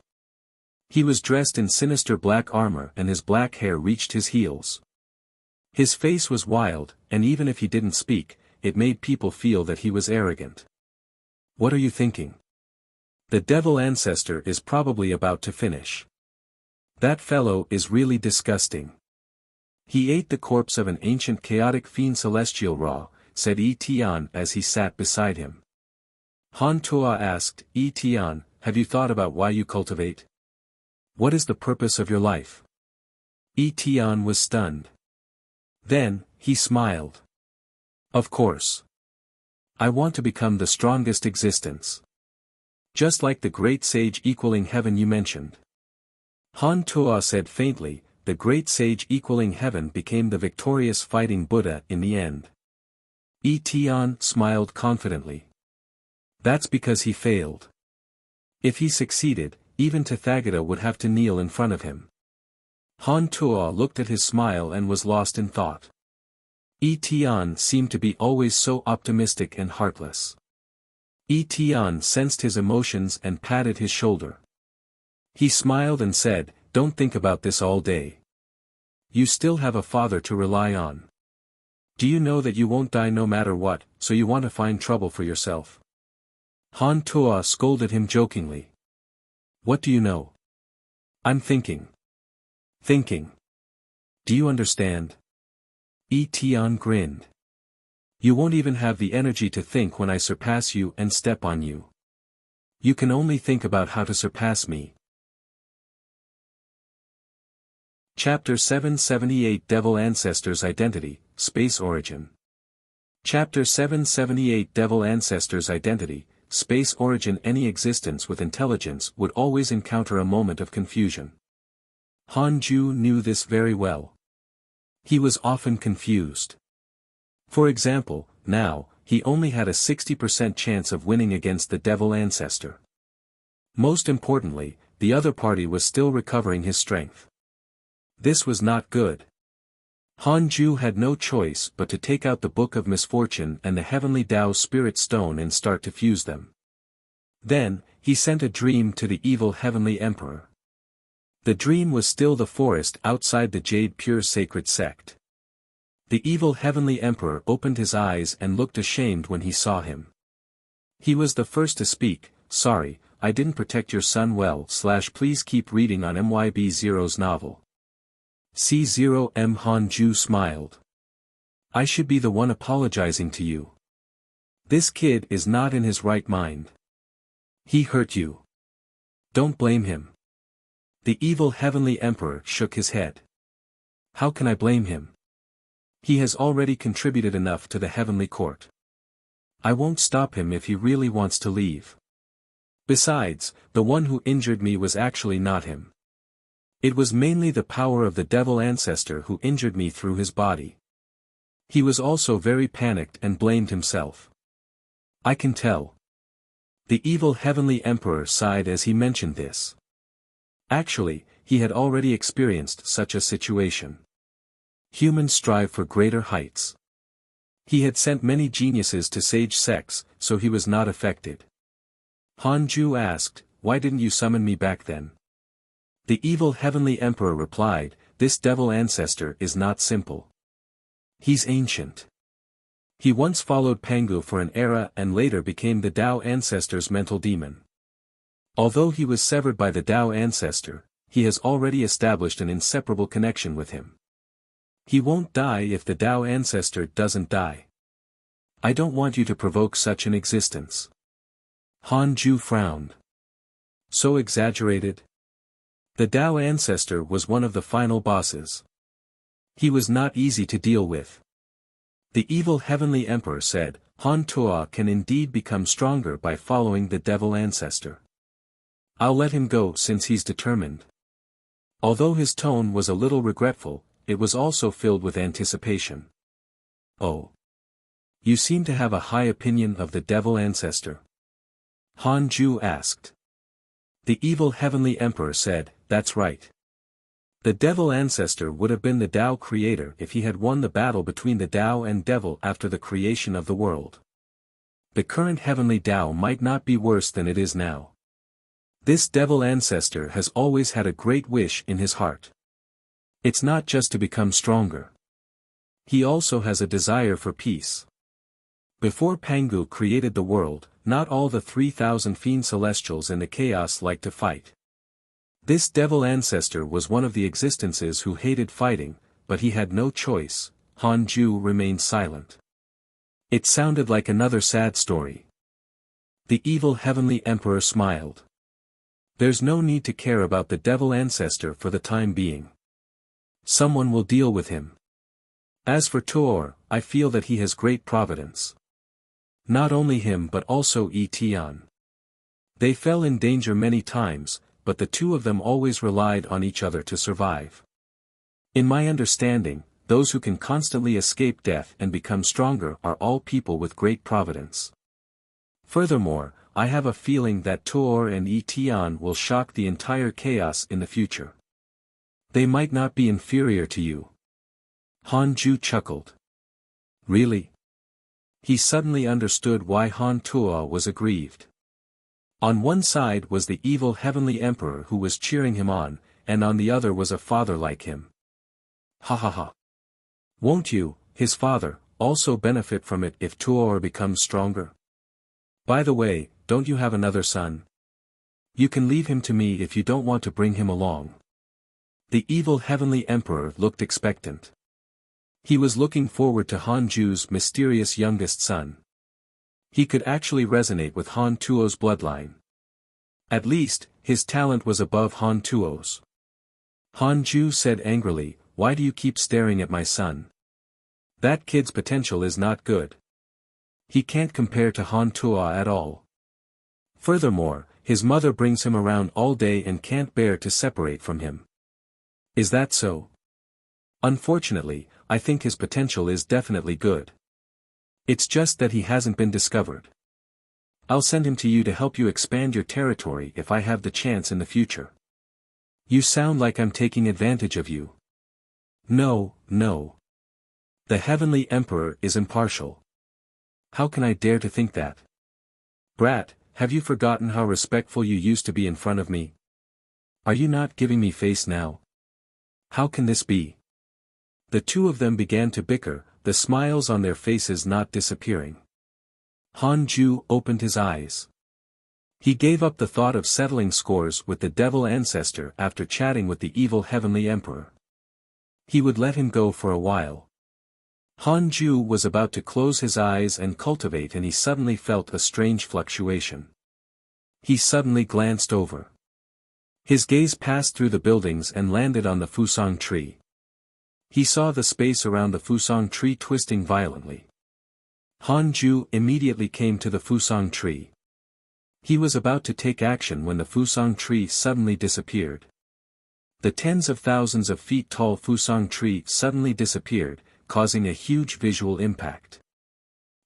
He was dressed in sinister black armor and his black hair reached his heels. His face was wild, and even if he didn't speak, it made people feel that he was arrogant. What are you thinking? The devil ancestor is probably about to finish. That fellow is really disgusting. He ate the corpse of an ancient chaotic fiend celestial raw, said Tian as he sat beside him. Han Tuo asked, Tian, have you thought about why you cultivate? What is the purpose of your life? Tian was stunned. Then, he smiled. Of course. I want to become the strongest existence. Just like the great sage equaling heaven you mentioned. Han Tuo said faintly, the great sage equaling heaven became the victorious fighting Buddha in the end. Tian smiled confidently. That's because he failed. If he succeeded, even Tathagata would have to kneel in front of him. Han Tuo looked at his smile and was lost in thought. Tian seemed to be always so optimistic and heartless. Tian sensed his emotions and patted his shoulder. He smiled and said, don't think about this all day. You still have a father to rely on. Do you know that you won't die no matter what, so you want to find trouble for yourself? Han Tuo scolded him jokingly. What do you know? I'm thinking. Thinking. Do you understand? Tian grinned. You won't even have the energy to think when I surpass you and step on you. You can only think about how to surpass me. Chapter 778 Devil Ancestors Identity, Space Origin. Chapter 778 Devil Ancestors Identity, Space Origin. Any existence with intelligence would always encounter a moment of confusion. Han Ju knew this very well. He was often confused. For example, now, he only had a 60% chance of winning against the Devil Ancestor. Most importantly, the other party was still recovering his strength. This was not good. Han Ju had no choice but to take out the Book of Misfortune and the Heavenly Tao Spirit Stone and start to fuse them. Then, he sent a dream to the evil Heavenly Emperor. The dream was still the forest outside the Jade Pure Sacred Sect. The evil Heavenly Emperor opened his eyes and looked ashamed when he saw him. He was the first to speak. "Sorry, I didn't protect your son well. Please keep reading on MYB Zero's novel." C0M. Han Ju smiled. "I should be the one apologizing to you. This kid is not in his right mind. He hurt you. Don't blame him." The evil Heavenly Emperor shook his head. "How can I blame him? He has already contributed enough to the Heavenly Court. I won't stop him if he really wants to leave. Besides, the one who injured me was actually not him. It was mainly the power of the Devil Ancestor who injured me through his body. He was also very panicked and blamed himself. I can tell." The evil Heavenly Emperor sighed as he mentioned this. Actually, he had already experienced such a situation. Humans strive for greater heights. He had sent many geniuses to Sage sects, so he was not affected. Han Ju asked, "Why didn't you summon me back then?" The evil Heavenly Emperor replied, "This Devil Ancestor is not simple. He's ancient. He once followed Pangu for an era and later became the Tao Ancestor's mental demon. Although he was severed by the Tao Ancestor, he has already established an inseparable connection with him. He won't die if the Tao Ancestor doesn't die. I don't want you to provoke such an existence." Han Ju frowned. So exaggerated? The Tao Ancestor was one of the final bosses. He was not easy to deal with. The evil Heavenly Emperor said, "Han Tuo can indeed become stronger by following the Devil Ancestor. I'll let him go since he's determined." Although his tone was a little regretful, it was also filled with anticipation. "Oh. You seem to have a high opinion of the Devil Ancestor?" Han Ju asked. The evil Heavenly Emperor said, "That's right. The Devil Ancestor would have been the Tao creator if he had won the battle between the Tao and Devil after the creation of the world. The current Heavenly Tao might not be worse than it is now. This Devil Ancestor has always had a great wish in his heart. It's not just to become stronger. He also has a desire for peace. Before Pangu created the world, not all the 3,000 fiend celestials in the chaos liked to fight. This Devil Ancestor was one of the existences who hated fighting, but he had no choice." Han Ju remained silent. It sounded like another sad story. The evil Heavenly Emperor smiled. "There's no need to care about the Devil Ancestor for the time being. Someone will deal with him. As for Tuor, I feel that he has great providence. Not only him but also Tian. They fell in danger many times, but the two of them always relied on each other to survive. In my understanding, those who can constantly escape death and become stronger are all people with great providence. Furthermore, I have a feeling that Tuor and Tian will shock the entire chaos in the future. They might not be inferior to you." Han Ju chuckled. Really? He suddenly understood why Han Tuo was aggrieved. On one side was the evil Heavenly Emperor who was cheering him on, and on the other was a father like him. Ha ha ha. Won't you, his father, also benefit from it if Tuor becomes stronger? By the way, don't you have another son? You can leave him to me if you don't want to bring him along. The evil Heavenly Emperor looked expectant. He was looking forward to Han Ju's mysterious youngest son. He could actually resonate with Han Tuo's bloodline. At least, his talent was above Han Tuo's. Han Ju said angrily, "Why do you keep staring at my son? That kid's potential is not good. He can't compare to Han Tuo at all. Furthermore, his mother brings him around all day and can't bear to separate from him. Is that so? Unfortunately, I think his potential is definitely good. It's just that he hasn't been discovered. I'll send him to you to help you expand your territory if I have the chance in the future. You sound like I'm taking advantage of you. No, no. The Heavenly Emperor is impartial. How can I dare to think that? Brat, have you forgotten how respectful you used to be in front of me? Are you not giving me face now? How can this be? The two of them began to bicker, the smiles on their faces not disappearing. Han Ju opened his eyes. He gave up the thought of settling scores with the devil ancestor after chatting with the evil Heavenly Emperor. He would let him go for a while. Han Ju was about to close his eyes and cultivate, and he suddenly felt a strange fluctuation. He suddenly glanced over. His gaze passed through the buildings and landed on the Fusang tree. He saw the space around the Fusang tree twisting violently. Han Ju immediately came to the Fusang tree. He was about to take action when the Fusang tree suddenly disappeared. The tens of thousands of feet tall Fusang tree suddenly disappeared, causing a huge visual impact.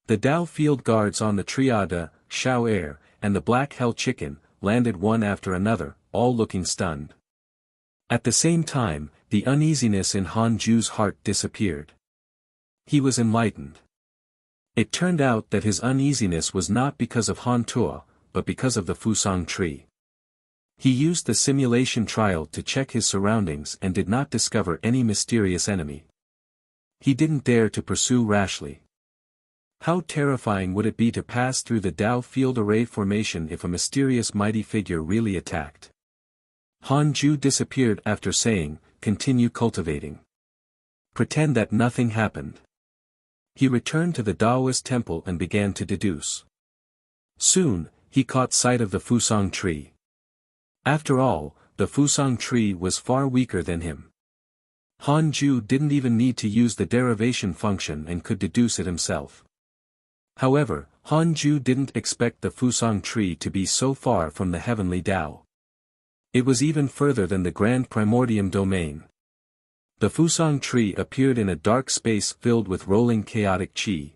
The Dao field guards on the Triada, Shao Air, and the Black Hell Chicken, landed one after another, all looking stunned. At the same time, the uneasiness in Han Ju's heart disappeared. He was enlightened. It turned out that his uneasiness was not because of Han Tuo, but because of the Fusang tree. He used the simulation trial to check his surroundings and did not discover any mysterious enemy. He didn't dare to pursue rashly. How terrifying would it be to pass through the Dao field array formation if a mysterious mighty figure really attacked? Han Ju disappeared after saying, "Continue cultivating. Pretend that nothing happened." He returned to the Daoist temple and began to deduce. Soon, he caught sight of the Fusang tree. After all, the Fusang tree was far weaker than him. Han Ju didn't even need to use the derivation function and could deduce it himself. However, Han Ju didn't expect the Fusang tree to be so far from the heavenly Dao. It was even further than the Grand Primordium domain. The Fusang tree appeared in a dark space filled with rolling chaotic qi.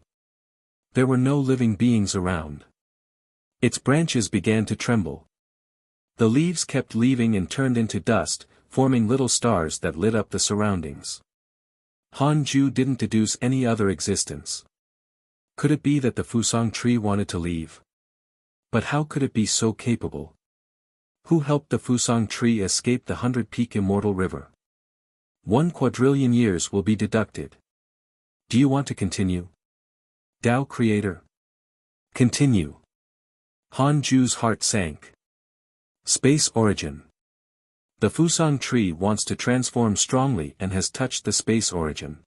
There were no living beings around. Its branches began to tremble. The leaves kept leaving and turned into dust, forming little stars that lit up the surroundings. Han Ju didn't deduce any other existence. Could it be that the Fusang tree wanted to leave? But how could it be so capable? Who helped the Fusang tree escape the 100-peak immortal river? 1 quadrillion years will be deducted. Do you want to continue? Dao Creator? Continue. Han Ju's heart sank. Space origin. The Fusang tree wants to transform strongly and has touched the space origin.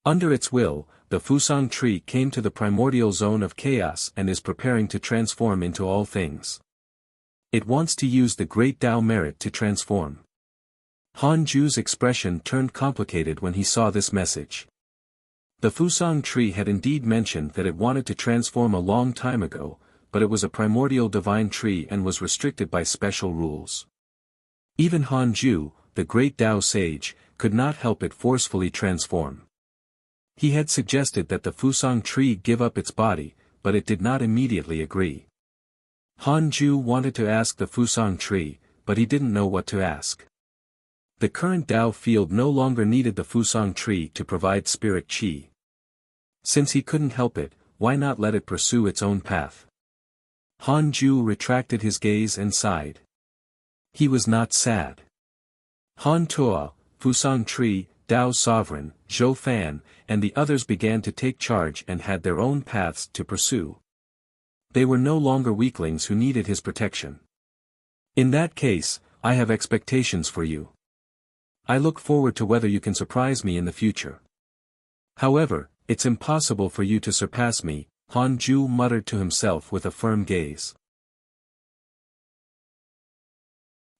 Under its will, the Fusang tree came to the primordial zone of chaos and is preparing to transform into all things. It wants to use the great Dao merit to transform. Han Ju's expression turned complicated when he saw this message. The Fusang tree had indeed mentioned that it wanted to transform a long time ago, but it was a primordial divine tree and was restricted by special rules. Even Han Ju, the great Dao sage, could not help it forcefully transform. He had suggested that the Fusang tree give up its body, but it did not immediately agree. Han Ju wanted to ask the Fusang tree, but he didn't know what to ask. The current Dao field no longer needed the Fusang tree to provide spirit qi. Since he couldn't help it, why not let it pursue its own path? Han Ju retracted his gaze and sighed. He was not sad. Han Tuo, Fusang tree, Dao's sovereign, Zhou Fan, and the others began to take charge and had their own paths to pursue. They were no longer weaklings who needed his protection. In that case, I have expectations for you. I look forward to whether you can surprise me in the future. However, it's impossible for you to surpass me, Han Ju muttered to himself with a firm gaze.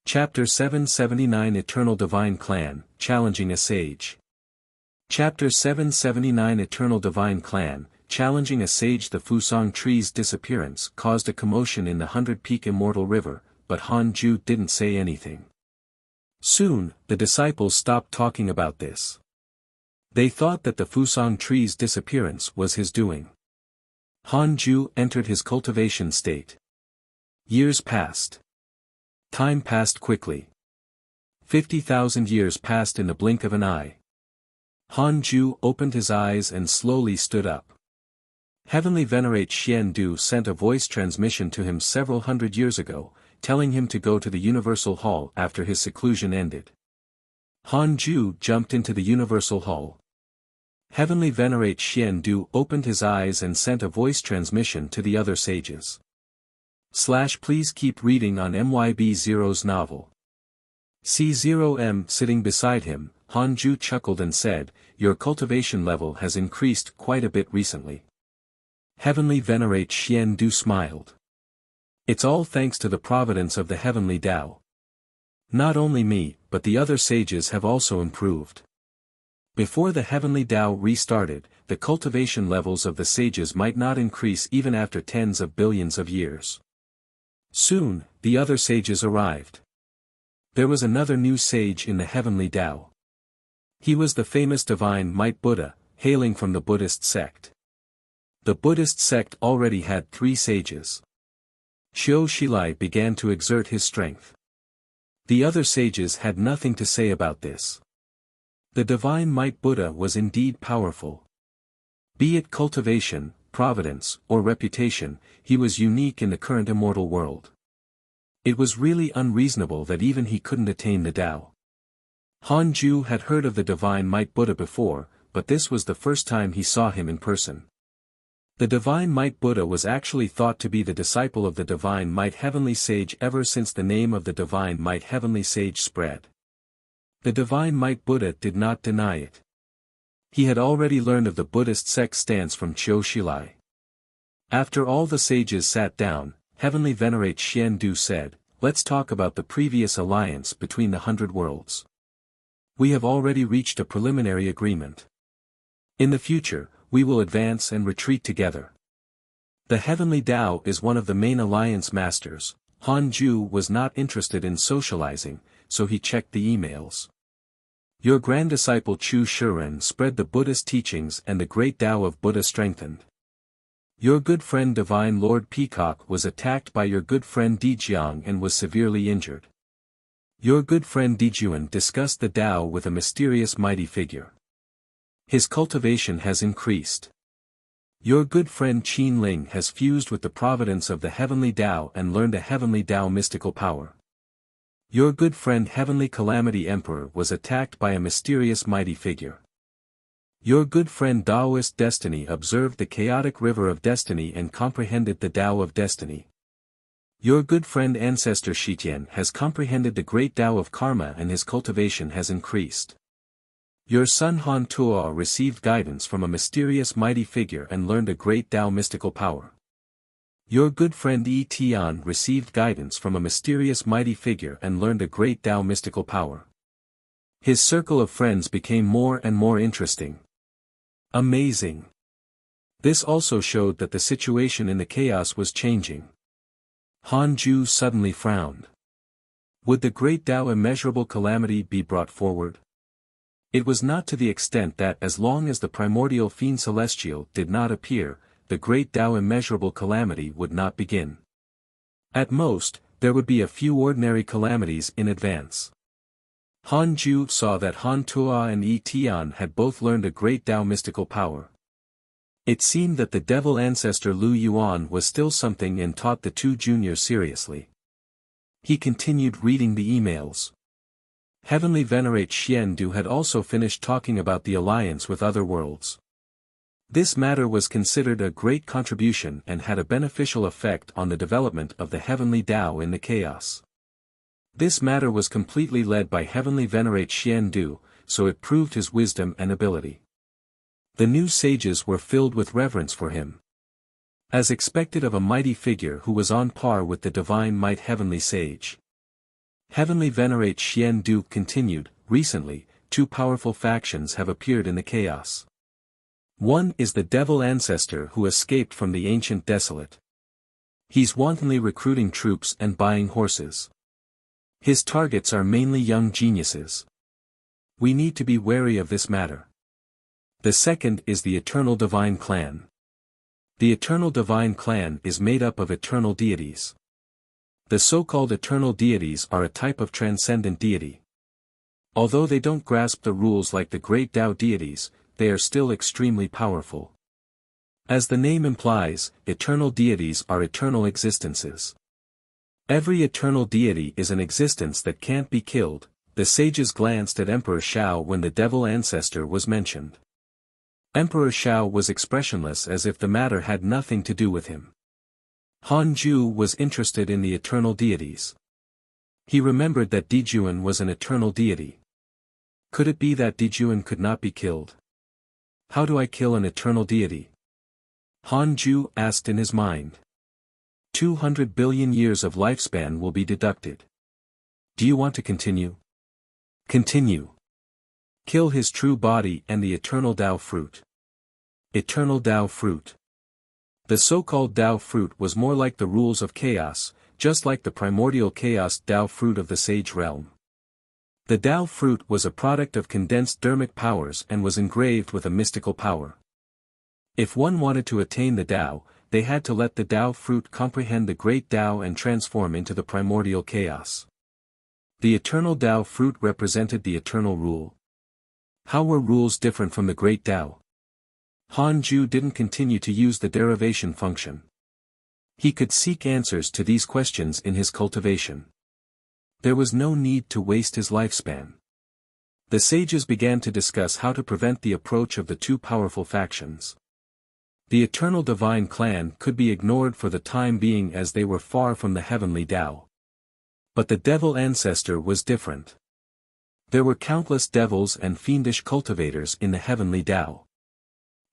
Chapter 779 Eternal Divine Clan, Challenging a Sage. Chapter 779 Eternal Divine Clan, challenging a sage. The Fusang tree's disappearance caused a commotion in the 100-peak Immortal River, but Han Ju didn't say anything. Soon, the disciples stopped talking about this. They thought that the Fusang tree's disappearance was his doing. Han Ju entered his cultivation state. Years passed. Time passed quickly. 50,000 years passed in the blink of an eye. Han Ju opened his eyes and slowly stood up. Heavenly Venerate Xian Du sent a voice transmission to him several hundred years ago, telling him to go to the Universal Hall after his seclusion ended. Han Ju jumped into the Universal Hall. Heavenly Venerate Xian Du opened his eyes and sent a voice transmission to the other sages. Please keep reading on MYB0's novel. C0M sitting beside him, Han Ju chuckled and said, "Your cultivation level has increased quite a bit recently." Heavenly Venerate Xian Du smiled. "It's all thanks to the providence of the Heavenly Tao. Not only me, but the other sages have also improved." Before the Heavenly Tao restarted, the cultivation levels of the sages might not increase even after tens of billions of years. Soon, the other sages arrived. There was another new sage in the Heavenly Tao. He was the famous Divine Might Buddha, hailing from the Buddhist sect. The Buddhist sect already had 3 sages. Qiu Shilai began to exert his strength. The other sages had nothing to say about this. The Divine Might Buddha was indeed powerful. Be it cultivation, providence, or reputation, he was unique in the current immortal world. It was really unreasonable that even he couldn't attain the Tao. Han Ju had heard of the Divine Might Buddha before, but this was the first time he saw him in person. The Divine Might Buddha was actually thought to be the disciple of the Divine Might Heavenly Sage ever since the name of the Divine Might Heavenly Sage spread. The Divine Might Buddha did not deny it. He had already learned of the Buddhist sect stance from Qiu Shilai. After all the sages sat down, Heavenly Venerate Xian Du said, "Let's talk about the previous alliance between the 100 worlds. We have already reached a preliminary agreement. In the future, we will advance and retreat together." The Heavenly Tao is one of the main alliance masters. Han Ju was not interested in socializing, so he checked the emails. Your grand disciple Chu Shiren spread the Buddhist teachings and the great Tao of Buddha strengthened. Your good friend Divine Lord Peacock was attacked by your good friend Dijiang and was severely injured. Your good friend Dijuan discussed the Tao with a mysterious mighty figure. His cultivation has increased. Your good friend Qin Ling has fused with the providence of the Heavenly Tao and learned a Heavenly Tao mystical power. Your good friend Heavenly Calamity Emperor was attacked by a mysterious mighty figure. Your good friend Taoist Destiny observed the chaotic river of destiny and comprehended the Tao of destiny. Your good friend Ancestor Shitian has comprehended the great Tao of karma and his cultivation has increased. Your son Han Tuo received guidance from a mysterious mighty figure and learned a great Tao mystical power. Your good friend Yi Tian received guidance from a mysterious mighty figure and learned a great Tao mystical power. His circle of friends became more and more interesting. Amazing. This also showed that the situation in the chaos was changing. Han Ju suddenly frowned. Would the great Tao immeasurable calamity be brought forward? It was not to the extent that as long as the primordial fiend celestial did not appear, the great Tao immeasurable calamity would not begin. At most, there would be a few ordinary calamities in advance. Han Ju saw that Han Tuo and Yi Tian had both learned a great Tao mystical power. It seemed that the devil ancestor Lu Yuan was still something and taught the 2 juniors seriously. He continued reading the emails. Heavenly Venerate Xian Du had also finished talking about the alliance with other worlds. This matter was considered a great contribution and had a beneficial effect on the development of the Heavenly Tao in the chaos. This matter was completely led by Heavenly Venerate Xian Du, so it proved his wisdom and ability. The new sages were filled with reverence for him. As expected of a mighty figure who was on par with the Divine Might Heavenly Sage. Heavenly Venerate Xian Du continued, recently, 2 powerful factions have appeared in the chaos. One is the devil ancestor who escaped from the ancient desolate. He's wantonly recruiting troops and buying horses. His targets are mainly young geniuses. We need to be wary of this matter. The second is the Eternal Divine Clan. The Eternal Divine Clan is made up of eternal deities. The so-called eternal deities are a type of transcendent deity. Although they don't grasp the rules like the great Tao deities, they are still extremely powerful. As the name implies, eternal deities are eternal existences. Every eternal deity is an existence that can't be killed. The sages glanced at Emperor Shao when the devil ancestor was mentioned. Emperor Shao was expressionless as if the matter had nothing to do with him. Han Ju was interested in the eternal deities. He remembered that Dijuan was an eternal deity. Could it be that Dijuan could not be killed? How do I kill an eternal deity? Han Ju asked in his mind. 200 billion years of lifespan will be deducted. Do you want to continue? Continue. Kill his true body and the eternal Tao fruit. Eternal Tao fruit. The so-called Tao fruit was more like the rules of chaos, just like the primordial chaos Tao fruit of the sage realm. The Tao fruit was a product of condensed dermic powers and was engraved with a mystical power. If one wanted to attain the Tao, they had to let the Tao fruit comprehend the great Tao and transform into the primordial chaos. The eternal Tao fruit represented the eternal rule. How were rules different from the great Tao? Han Ju didn't continue to use the derivation function. He could seek answers to these questions in his cultivation. There was no need to waste his lifespan. The sages began to discuss how to prevent the approach of the two powerful factions. The Eternal Divine Clan could be ignored for the time being as they were far from the heavenly Tao. But the devil ancestor was different. There were countless devils and fiendish cultivators in the heavenly Tao.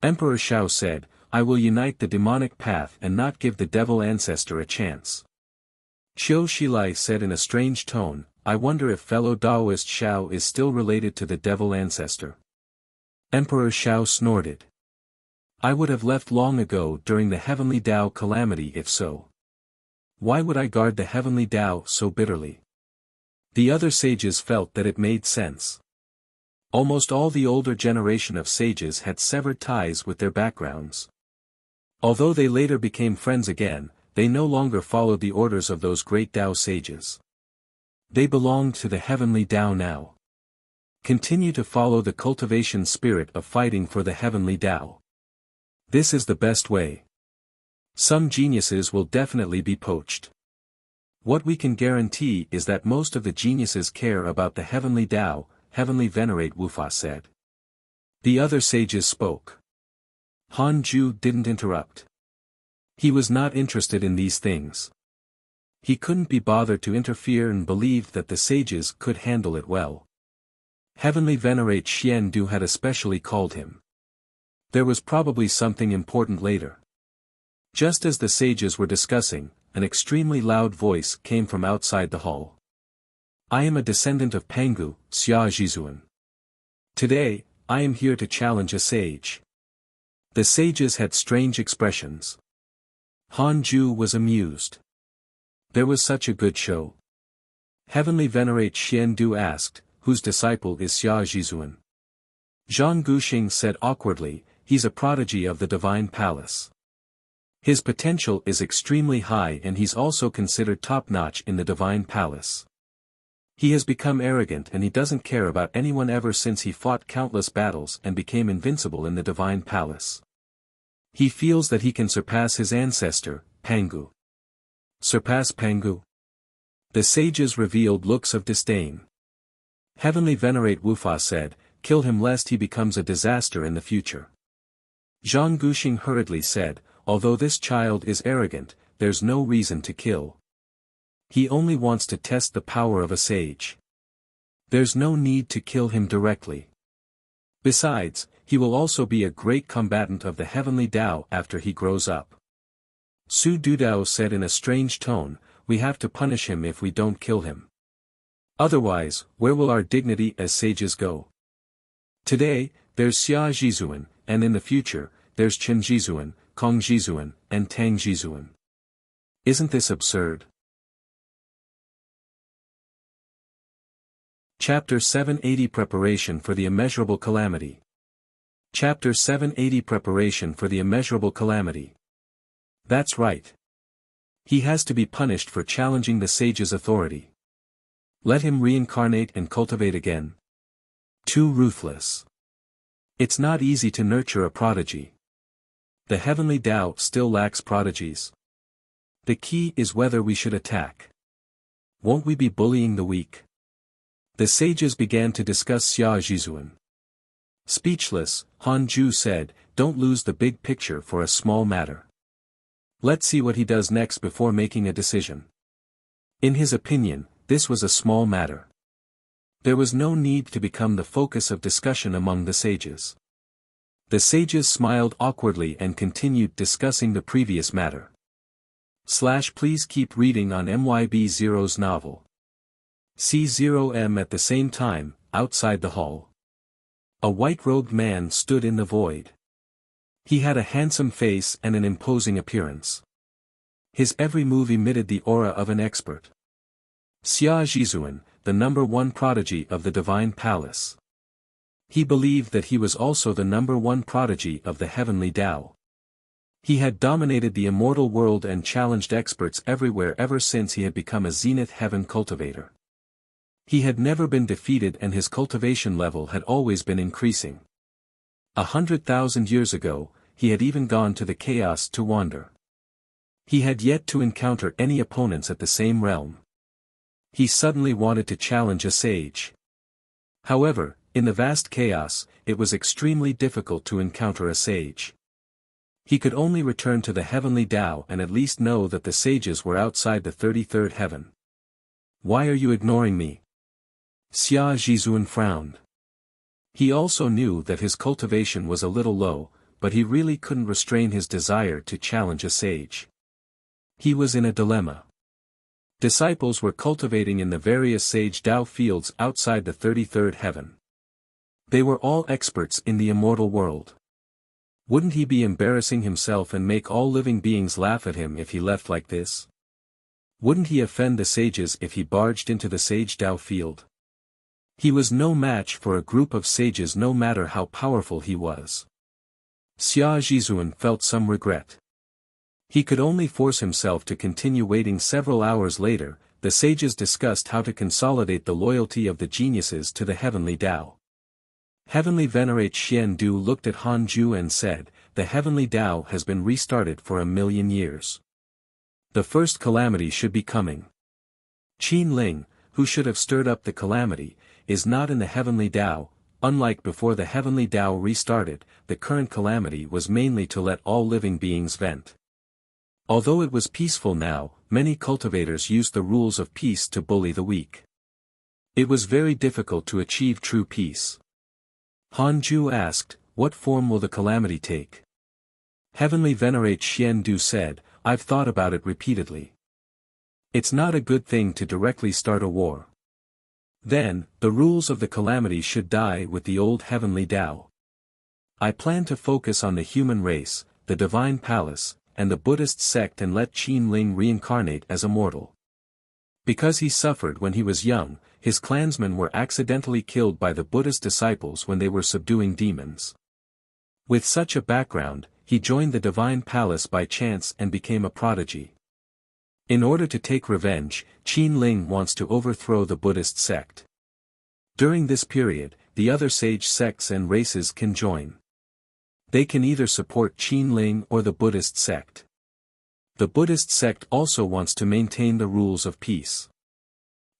Emperor Shao said, I will unite the demonic path and not give the devil ancestor a chance. Qiu Shilai said in a strange tone, I wonder if fellow Taoist Shao is still related to the devil ancestor. Emperor Shao snorted. I would have left long ago during the heavenly Tao calamity if so. Why would I guard the heavenly Tao so bitterly? The other sages felt that it made sense. Almost all the older generation of sages had severed ties with their backgrounds. Although they later became friends again, they no longer followed the orders of those great Tao sages. They belonged to the heavenly Tao now. Continue to follow the cultivation spirit of fighting for the heavenly Tao. This is the best way. Some geniuses will definitely be poached. What we can guarantee is that most of the geniuses care about the heavenly Tao, Heavenly Venerate Wufa said. The other sages spoke. Han Ju didn't interrupt. He was not interested in these things. He couldn't be bothered to interfere and believed that the sages could handle it well. Heavenly Venerate Xian Du had especially called him. There was probably something important later. Just as the sages were discussing, an extremely loud voice came from outside the hall. I am a descendant of Pangu, Xia Jizuan. Today, I am here to challenge a sage. The sages had strange expressions. Han Ju was amused. There was such a good show. Heavenly Venerate Xian Du asked, whose disciple is Xia Jizuan? Zhang Guxing said awkwardly, he's a prodigy of the Divine Palace. His potential is extremely high and he's also considered top-notch in the Divine Palace. He has become arrogant and he doesn't care about anyone ever since he fought countless battles and became invincible in the Divine Palace. He feels that he can surpass his ancestor, Pangu. Surpass Pangu? The sages revealed looks of disdain. Heavenly Venerate Wufa said, kill him lest he becomes a disaster in the future. Zhang Guxing hurriedly said, although this child is arrogant, there's no reason to kill. He only wants to test the power of a sage. There's no need to kill him directly. Besides, he will also be a great combatant of the heavenly Tao after he grows up. Su Dudao said in a strange tone, we have to punish him if we don't kill him. Otherwise, where will our dignity as sages go? Today, there's Xia Jizuan, and in the future, there's Chen Jizuan, Kong Jizuan, and Tang Jizuan. Isn't this absurd? Chapter 780 Preparation for the Immeasurable Calamity. Chapter 780 Preparation for the Immeasurable Calamity. That's right. He has to be punished for challenging the sage's authority. Let him reincarnate and cultivate again. Too ruthless. It's not easy to nurture a prodigy. The heavenly Tao still lacks prodigies. The key is whether we should attack. Won't we be bullying the weak? The sages began to discuss Xia Jizuan. Speechless, Han Ju said, "Don't lose the big picture for a small matter. Let's see what he does next before making a decision." In his opinion, this was a small matter. There was no need to become the focus of discussion among the sages. The sages smiled awkwardly and continued discussing the previous matter. Please keep reading on MYB0's novel. C0M at the same time, outside the hall. A white-robed man stood in the void. He had a handsome face and an imposing appearance. His every move emitted the aura of an expert. Xia Jizuan, the #1 prodigy of the Divine Palace. He believed that he was also the #1 prodigy of the Heavenly Tao. He had dominated the immortal world and challenged experts everywhere ever since he had become a Zenith Heaven cultivator. He had never been defeated and his cultivation level had always been increasing. 100,000 years ago, he had even gone to the chaos to wander. He had yet to encounter any opponents at the same realm. He suddenly wanted to challenge a sage. However, in the vast chaos, it was extremely difficult to encounter a sage. He could only return to the heavenly Tao and at least know that the sages were outside the 33rd heaven. "Why are you ignoring me?" Xia Jizuan frowned. He also knew that his cultivation was a little low, but he really couldn't restrain his desire to challenge a sage. He was in a dilemma. Disciples were cultivating in the various sage Tao fields outside the 33rd heaven. They were all experts in the immortal world. Wouldn't he be embarrassing himself and make all living beings laugh at him if he left like this? Wouldn't he offend the sages if he barged into the sage Tao field? He was no match for a group of sages no matter how powerful he was. Xia Jizuan felt some regret. He could only force himself to continue waiting. Several hours later, the sages discussed how to consolidate the loyalty of the geniuses to the heavenly Tao. Heavenly Venerate Xian Du looked at Han Ju and said, "The heavenly Tao has been restarted for 1,000,000 years. The first calamity should be coming. Qin Ling, who should have stirred up the calamity, is not in the heavenly Tao. Unlike before the heavenly Tao restarted, the current calamity was mainly to let all living beings vent. Although it was peaceful now, many cultivators used the rules of peace to bully the weak. It was very difficult to achieve true peace." Han Ju asked, "What form will the calamity take?" Heavenly Venerate Xian Du said, "I've thought about it repeatedly. It's not a good thing to directly start a war. Then, the rules of the calamity should die with the old heavenly Tao. I plan to focus on the human race, the Divine Palace, and the Buddhist sect and let Qin Ling reincarnate as a mortal. Because he suffered when he was young, his clansmen were accidentally killed by the Buddhist disciples when they were subduing demons. With such a background, he joined the Divine Palace by chance and became a prodigy. In order to take revenge, Qin Ling wants to overthrow the Buddhist sect. During this period, the other sage sects and races can join. They can either support Qin Ling or the Buddhist sect. The Buddhist sect also wants to maintain the rules of peace.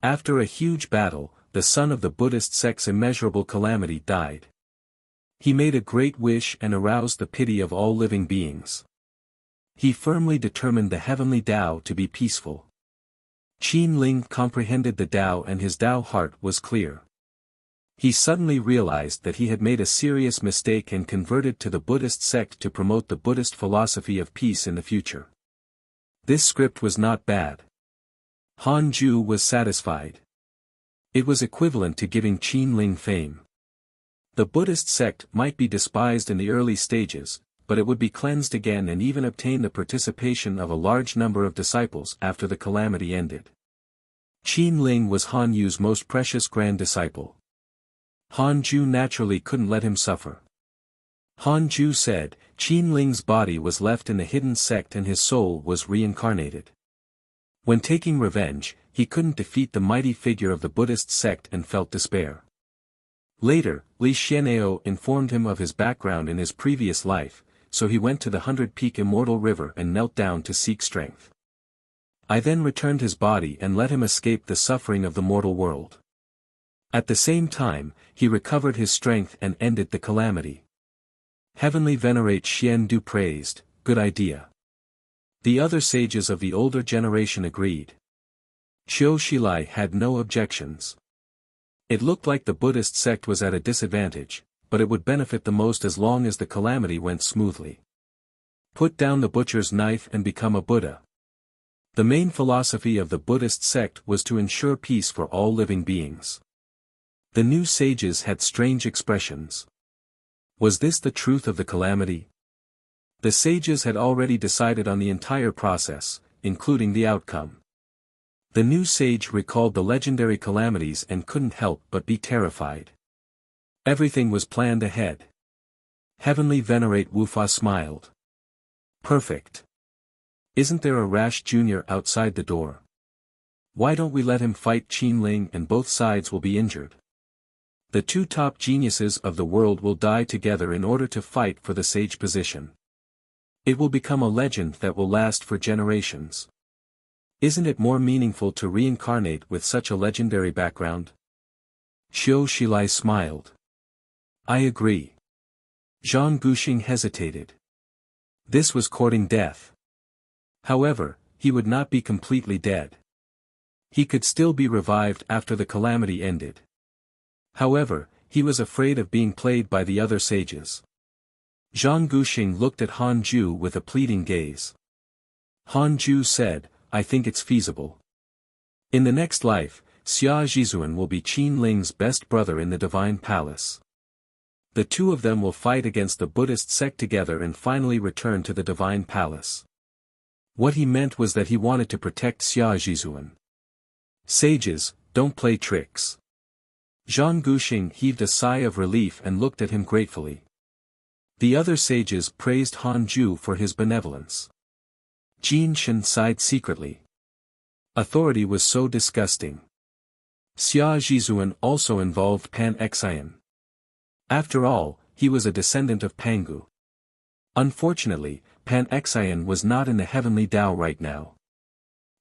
After a huge battle, the son of the Buddhist sect's immeasurable calamity died. He made a great wish and aroused the pity of all living beings. He firmly determined the heavenly Tao to be peaceful. Qin Ling comprehended the Tao and his Tao heart was clear. He suddenly realized that he had made a serious mistake and converted to the Buddhist sect to promote the Buddhist philosophy of peace in the future. This script was not bad. Han Ju was satisfied. It was equivalent to giving Qin Ling fame. The Buddhist sect might be despised in the early stages, but it would be cleansed again and even obtain the participation of a large number of disciples after the calamity ended. Qin Ling was Han Yu's most precious grand disciple. Han Ju naturally couldn't let him suffer. Han Ju said, Qin Ling's body was left in the hidden sect and his soul was reincarnated. When taking revenge, he couldn't defeat the mighty figure of the Buddhist sect and felt despair. Later, Li Xian'eo informed him of his background in his previous life, so he went to the 100-peak immortal river and knelt down to seek strength. I then returned his body and let him escape the suffering of the mortal world. At the same time, he recovered his strength and ended the calamity. Heavenly Venerate Xian Du praised, good idea. The other sages of the older generation agreed. Qiu Shilai had no objections. It looked like the Buddhist sect was at a disadvantage, but it would benefit the most as long as the calamity went smoothly. Put down the butcher's knife and become a Buddha. The main philosophy of the Buddhist sect was to ensure peace for all living beings. The new sages had strange expressions. Was this the truth of the calamity? The sages had already decided on the entire process, including the outcome. The new sage recalled the legendary calamities and couldn't help but be terrified. Everything was planned ahead. Heavenly Venerate Wufa smiled. Perfect. Isn't there a Rash Jr. outside the door? Why don't we let him fight Qin Ling and both sides will be injured? The two top geniuses of the world will die together in order to fight for the sage position. It will become a legend that will last for generations. Isn't it more meaningful to reincarnate with such a legendary background? Qiu Shilai smiled. I agree. Zhang Guxing hesitated. This was courting death. However, he would not be completely dead. He could still be revived after the calamity ended. However, he was afraid of being played by the other sages. Zhang Guxing looked at Han Ju with a pleading gaze. Han Ju said, I think it's feasible. In the next life, Xia Zhizuan will be Qin Ling's best brother in the Divine Palace. The two of them will fight against the Buddhist sect together and finally return to the Divine Palace. What he meant was that he wanted to protect Xia Zhizuan. Sages, don't play tricks. Zhang Guxing heaved a sigh of relief and looked at him gratefully. The other sages praised Han Ju for his benevolence. Jin Shen sighed secretly. Authority was so disgusting. Xia Zhizuan also involved Pan Xian. After all, he was a descendant of Pangu. Unfortunately, Pan Xian was not in the heavenly Tao right now.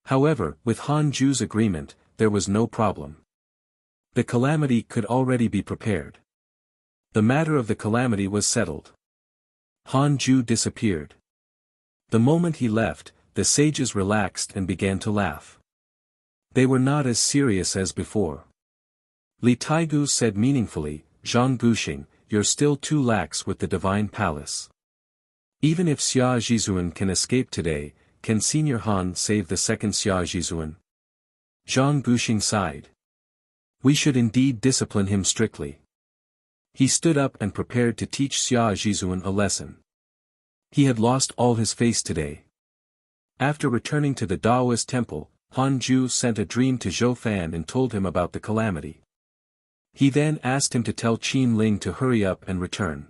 However, with Han Ju's agreement, there was no problem. The calamity could already be prepared. The matter of the calamity was settled. Han Ju disappeared. The moment he left, the sages relaxed and began to laugh. They were not as serious as before. Li Taigu said meaningfully, Zhang Guxing, you're still too lax with the Divine Palace. Even if Xia Zhizuan can escape today, can Senior Han save the second Xia Zhizuan? Zhang Guxing sighed. We should indeed discipline him strictly. He stood up and prepared to teach Xia Zhizuan a lesson. He had lost all his face today. After returning to the Daoist temple, Han Ju sent a dream to Zhou Fan and told him about the calamity. He then asked him to tell Qin Ling to hurry up and return.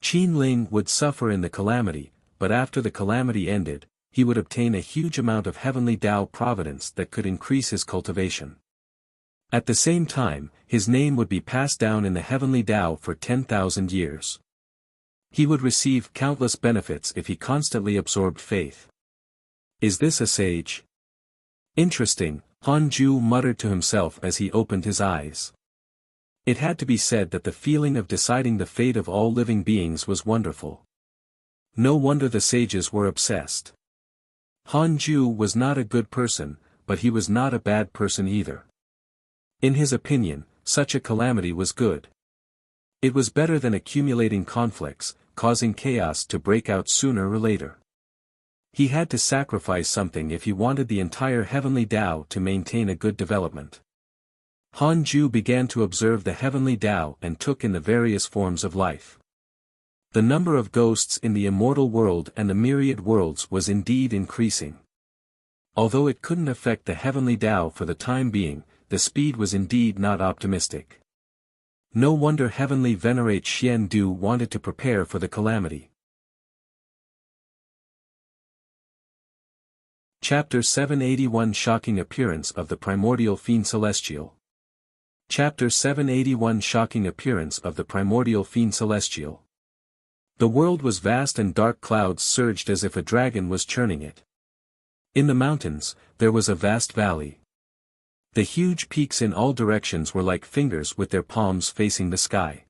Qin Ling would suffer in the calamity, but after the calamity ended, he would obtain a huge amount of heavenly Tao providence that could increase his cultivation. At the same time, his name would be passed down in the heavenly Tao for 10,000 years. He would receive countless benefits if he constantly absorbed faith. Is this a sage? Interesting, Han Ju muttered to himself as he opened his eyes. It had to be said that the feeling of deciding the fate of all living beings was wonderful. No wonder the sages were obsessed. Han Ju was not a good person, but he was not a bad person either. In his opinion, such a calamity was good. It was better than accumulating conflicts, causing chaos to break out sooner or later. He had to sacrifice something if he wanted the entire heavenly Tao to maintain a good development. Han Ju began to observe the heavenly Tao and took in the various forms of life. The number of ghosts in the immortal world and the myriad worlds was indeed increasing. Although it couldn't affect the heavenly Tao for the time being, the speed was indeed not optimistic. No wonder heavenly venerate Xian Du wanted to prepare for the calamity. Chapter 781 Shocking Appearance of the Primordial Fiend Celestial. Chapter 781 Shocking Appearance of the Primordial Fiend Celestial. The world was vast and dark clouds surged as if a dragon was churning it. In the mountains, there was a vast valley. The huge peaks in all directions were like fingers with their palms facing the sky.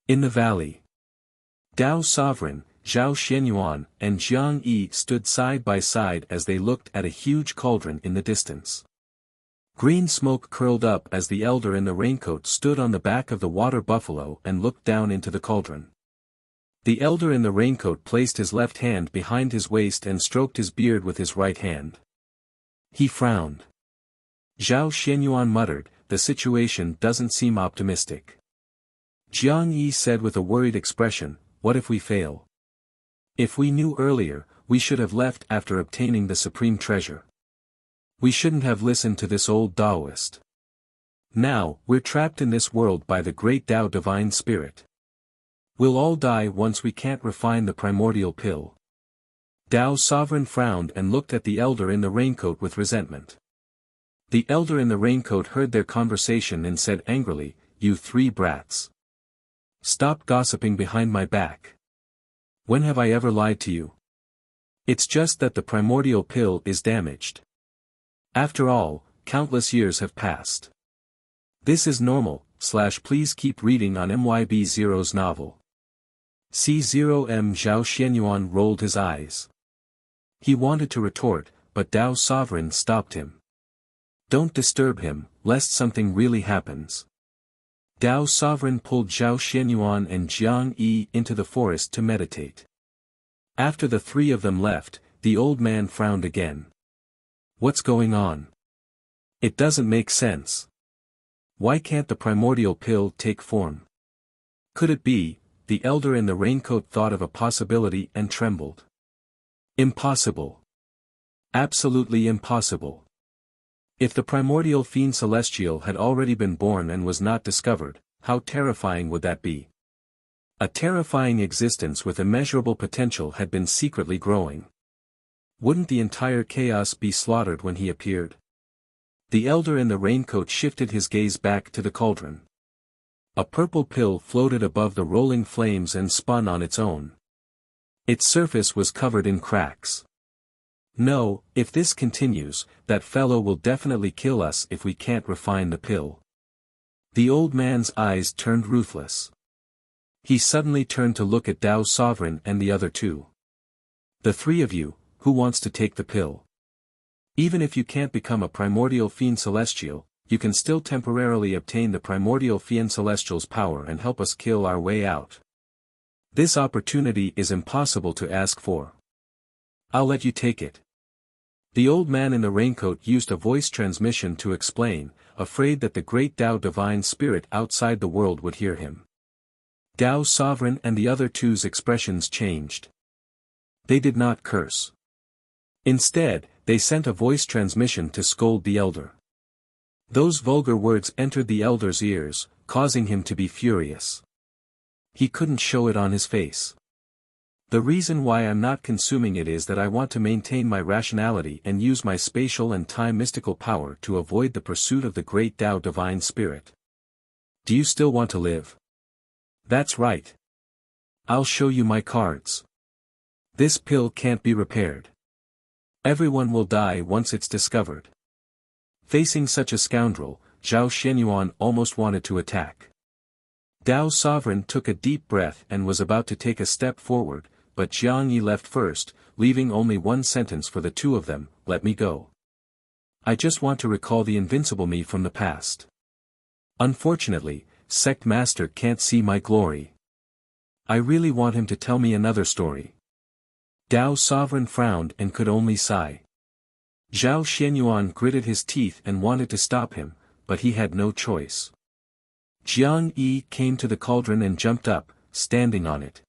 In the valley, Dao Sovereign, Zhao Xianyuan, and Jiang Yi stood side by side as they looked at a huge cauldron in the distance. Green smoke curled up as the elder in the raincoat stood on the back of the water buffalo and looked down into the cauldron. The elder in the raincoat placed his left hand behind his waist and stroked his beard with his right hand. He frowned. Zhao Xianyuan muttered, "The situation doesn't seem optimistic." Jiang Yi said with a worried expression, "What if we fail? If we knew earlier, we should have left after obtaining the supreme treasure. We shouldn't have listened to this old Taoist. Now, we're trapped in this world by the great Tao Divine Spirit. We'll all die once we can't refine the primordial pill." Dao Sovereign frowned and looked at the elder in the raincoat with resentment. The elder in the raincoat heard their conversation and said angrily, "You three brats. Stop gossiping behind my back. When have I ever lied to you? It's just that the primordial pill is damaged. After all, countless years have passed. This is normal, please keep reading on MYB Zero's novel." C0M Zhao Xianyuan rolled his eyes. He wanted to retort, but Dao Sovereign stopped him. "Don't disturb him, lest something really happens." Dao Sovereign pulled Zhao Xianyuan and Jiang Yi into the forest to meditate. After the three of them left, the old man frowned again. "What's going on? It doesn't make sense. Why can't the primordial pill take form? Could it be?" The elder in the raincoat thought of a possibility and trembled. "Impossible. Absolutely impossible. If the primordial fiend celestial had already been born and was not discovered, how terrifying would that be? A terrifying existence with immeasurable potential had been secretly growing. Wouldn't the entire chaos be slaughtered when he appeared?" The elder in the raincoat shifted his gaze back to the cauldron. A purple pill floated above the rolling flames and spun on its own. Its surface was covered in cracks. "No, if this continues, that fellow will definitely kill us if we can't refine the pill." The old man's eyes turned ruthless. He suddenly turned to look at Dao Sovereign and the other two. "The three of you, who wants to take the pill? Even if you can't become a primordial fiend celestial, you can still temporarily obtain the primordial fiend celestial's power and help us kill our way out. This opportunity is impossible to ask for. I'll let you take it." The old man in the raincoat used a voice transmission to explain, afraid that the great Tao Divine Spirit outside the world would hear him. Dao Sovereign and the other two's expressions changed. They did not curse. Instead, they sent a voice transmission to scold the elder. Those vulgar words entered the elder's ears, causing him to be furious. He couldn't show it on his face. "The reason why I'm not consuming it is that I want to maintain my rationality and use my spatial and time mystical power to avoid the pursuit of the great Tao Divine Spirit." "Do you still want to live?" "That's right. I'll show you my cards. This pill can't be repaired. Everyone will die once it's discovered." Facing such a scoundrel, Zhao Xianyuan almost wanted to attack. Dao Sovereign took a deep breath and was about to take a step forward, but Jiang Yi left first, leaving only one sentence for the two of them, "Let me go. I just want to recall the invincible me from the past. Unfortunately, Sect Master can't see my glory. I really want him to tell me another story." Dao Sovereign frowned and could only sigh. Zhao Xianyuan gritted his teeth and wanted to stop him, but he had no choice. Jiang Yi came to the cauldron and jumped up, standing on it.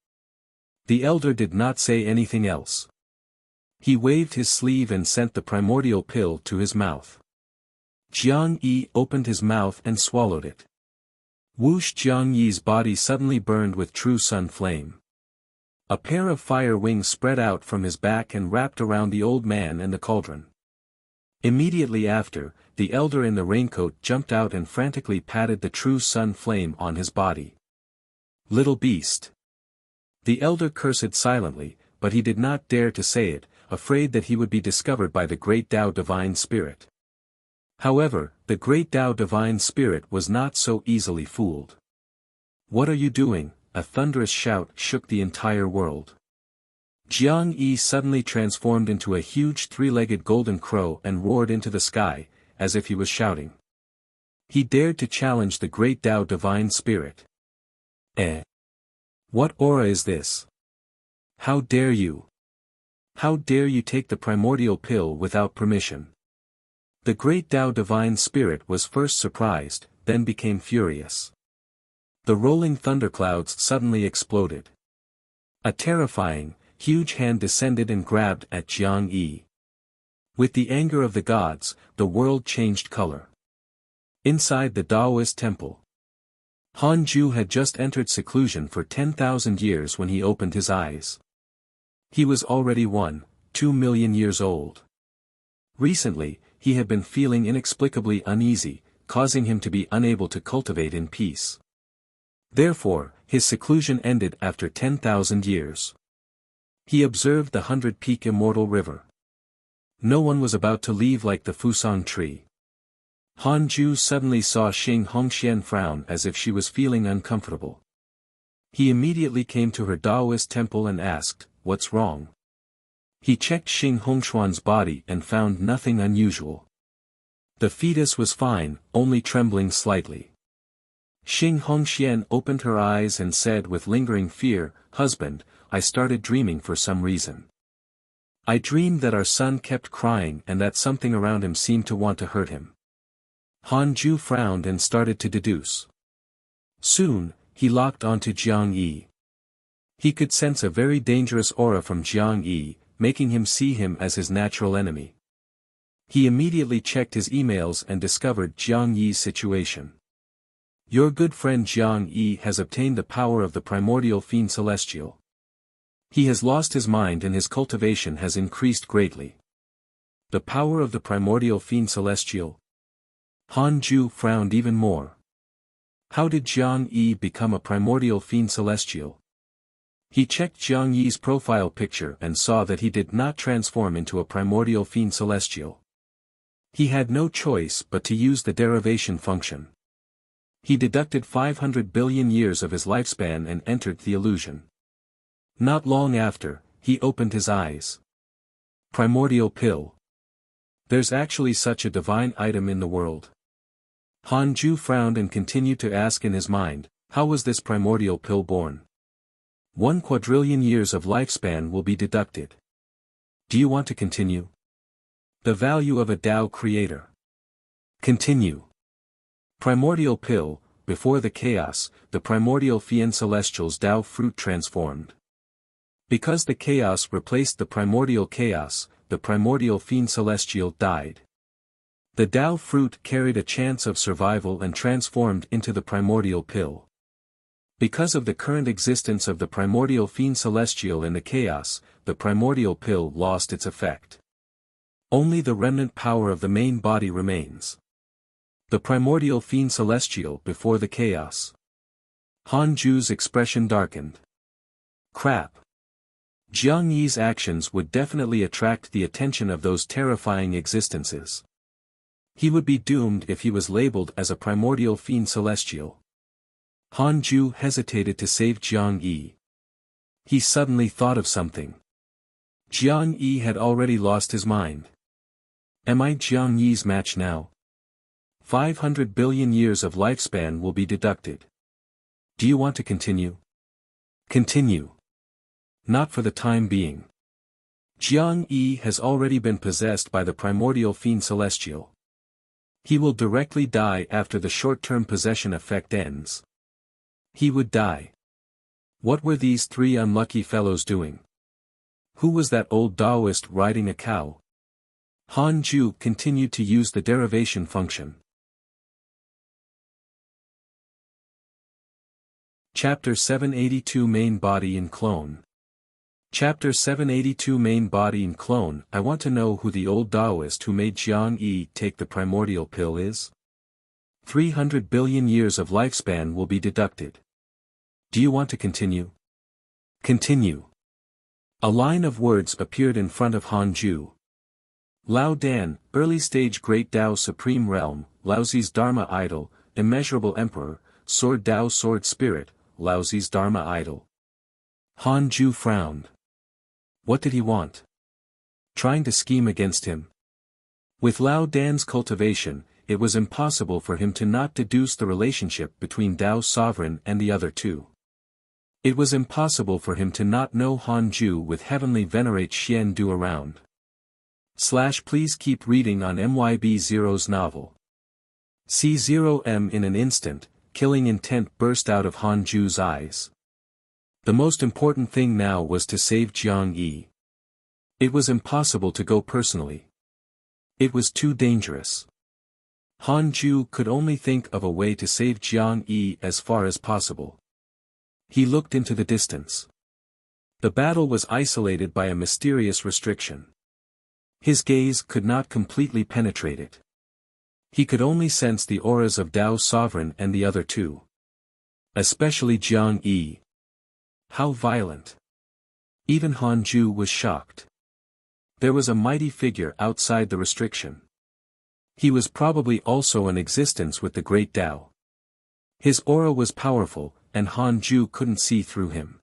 The elder did not say anything else. He waved his sleeve and sent the primordial pill to his mouth. Jiang Yi opened his mouth and swallowed it. Whoosh! Jiang Yi's body suddenly burned with true sun flame. A pair of fire wings spread out from his back and wrapped around the old man and the cauldron. Immediately after, the elder in the raincoat jumped out and frantically patted the true sun flame on his body. Little beast! The elder cursed silently, but he did not dare to say it, afraid that he would be discovered by the great Tao Divine Spirit. However, the great Tao Divine Spirit was not so easily fooled. "What are you doing?" A thunderous shout shook the entire world. Jiang Yi suddenly transformed into a huge three-legged golden crow and roared into the sky, as if he was shouting. He dared to challenge the great Tao Divine Spirit. What aura is this? How dare you? How dare you take the primordial pill without permission? The great Tao Divine Spirit was first surprised, then became furious. The rolling thunderclouds suddenly exploded. A terrifying, huge hand descended and grabbed at Jiang Yi. With the anger of the gods, the world changed color. Inside the Taoist temple, Han Ju had just entered seclusion for 10,000 years when he opened his eyes. He was already 2 million years old. Recently, he had been feeling inexplicably uneasy, causing him to be unable to cultivate in peace. Therefore, his seclusion ended after 10,000 years. He observed the 100-peak immortal river. No one was about to leave like the Fusang tree. Han Ju suddenly saw Xing Hongxian frown as if she was feeling uncomfortable. He immediately came to her Taoist temple and asked, "What's wrong?" He checked Xing Hongshuan's body and found nothing unusual. The fetus was fine, only trembling slightly. Xing Hongxian opened her eyes and said with lingering fear, "Husband, I started dreaming for some reason. I dreamed that our son kept crying and that something around him seemed to want to hurt him." Han Ju frowned and started to deduce. Soon, he locked onto Jiang Yi. He could sense a very dangerous aura from Jiang Yi, making him see him as his natural enemy. He immediately checked his emails and discovered Jiang Yi's situation. "Your good friend Jiang Yi has obtained the power of the primordial fiend celestial. He has lost his mind and his cultivation has increased greatly." The power of the primordial fiend celestial? Han Ju frowned even more. How did Jiang Yi become a primordial fiend celestial? He checked Jiang Yi's profile picture and saw that he did not transform into a primordial fiend celestial. He had no choice but to use the derivation function. He deducted 500 billion years of his lifespan and entered the illusion. Not long after, he opened his eyes. Primordial pill. There's actually such a divine item in the world. Han Ju frowned and continued to ask in his mind, how was this primordial pill born? 1 quadrillion years of lifespan will be deducted. Do you want to continue? The value of a Tao creator. Continue. Primordial pill, before the chaos, the primordial fiend celestial's Tao fruit transformed. Because the chaos replaced the primordial chaos, the primordial fiend celestial died. The Tao fruit carried a chance of survival and transformed into the primordial pill. Because of the current existence of the primordial fiend celestial in the chaos, the primordial pill lost its effect. Only the remnant power of the main body remains. The primordial fiend celestial before the chaos. Han Ju's expression darkened. Crap. Jiang Yi's actions would definitely attract the attention of those terrifying existences. He would be doomed if he was labeled as a primordial fiend celestial. Han Ju hesitated to save Jiang Yi. He suddenly thought of something. Jiang Yi had already lost his mind. Am I Jiang Yi's match now? 500 billion years of lifespan will be deducted. Do you want to continue? Continue. Not for the time being. Jiang Yi has already been possessed by the primordial fiend celestial. He will directly die after the short-term possession effect ends. He would die. What were these three unlucky fellows doing? Who was that old Taoist riding a cow? Han Ju continued to use the derivation function. Chapter 782 Main Body and Clone. Chapter 782 Main Body and Clone. I want to know who the old Taoist who made Jiang Yi take the primordial pill is. 300 billion years of lifespan will be deducted. Do you want to continue? Continue. A line of words appeared in front of Han Ju. Lao Dan, early stage Great Tao Supreme Realm, Laozi's Dharma Idol, Immeasurable Emperor, Sword Tao Sword Spirit, Laozi's Dharma Idol. Han Ju frowned. What did he want? Trying to scheme against him? With Lao Dan's cultivation, it was impossible for him to not deduce the relationship between Tao's sovereign and the other two. It was impossible for him to not know Han Ju with heavenly venerate Xian Du around. Please keep reading on MYB Zero's novel. C0M in an instant, killing intent burst out of Han Ju's eyes. The most important thing now was to save Jiang Yi. It was impossible to go personally. It was too dangerous. Han Ju could only think of a way to save Jiang Yi as far as possible. He looked into the distance. The battle was isolated by a mysterious restriction. His gaze could not completely penetrate it. He could only sense the auras of Tao's sovereign and the other two. Especially Jiang Yi. How violent. Even Han Ju was shocked. There was a mighty figure outside the restriction. He was probably also an existence with the great Tao. His aura was powerful, and Han Ju couldn't see through him.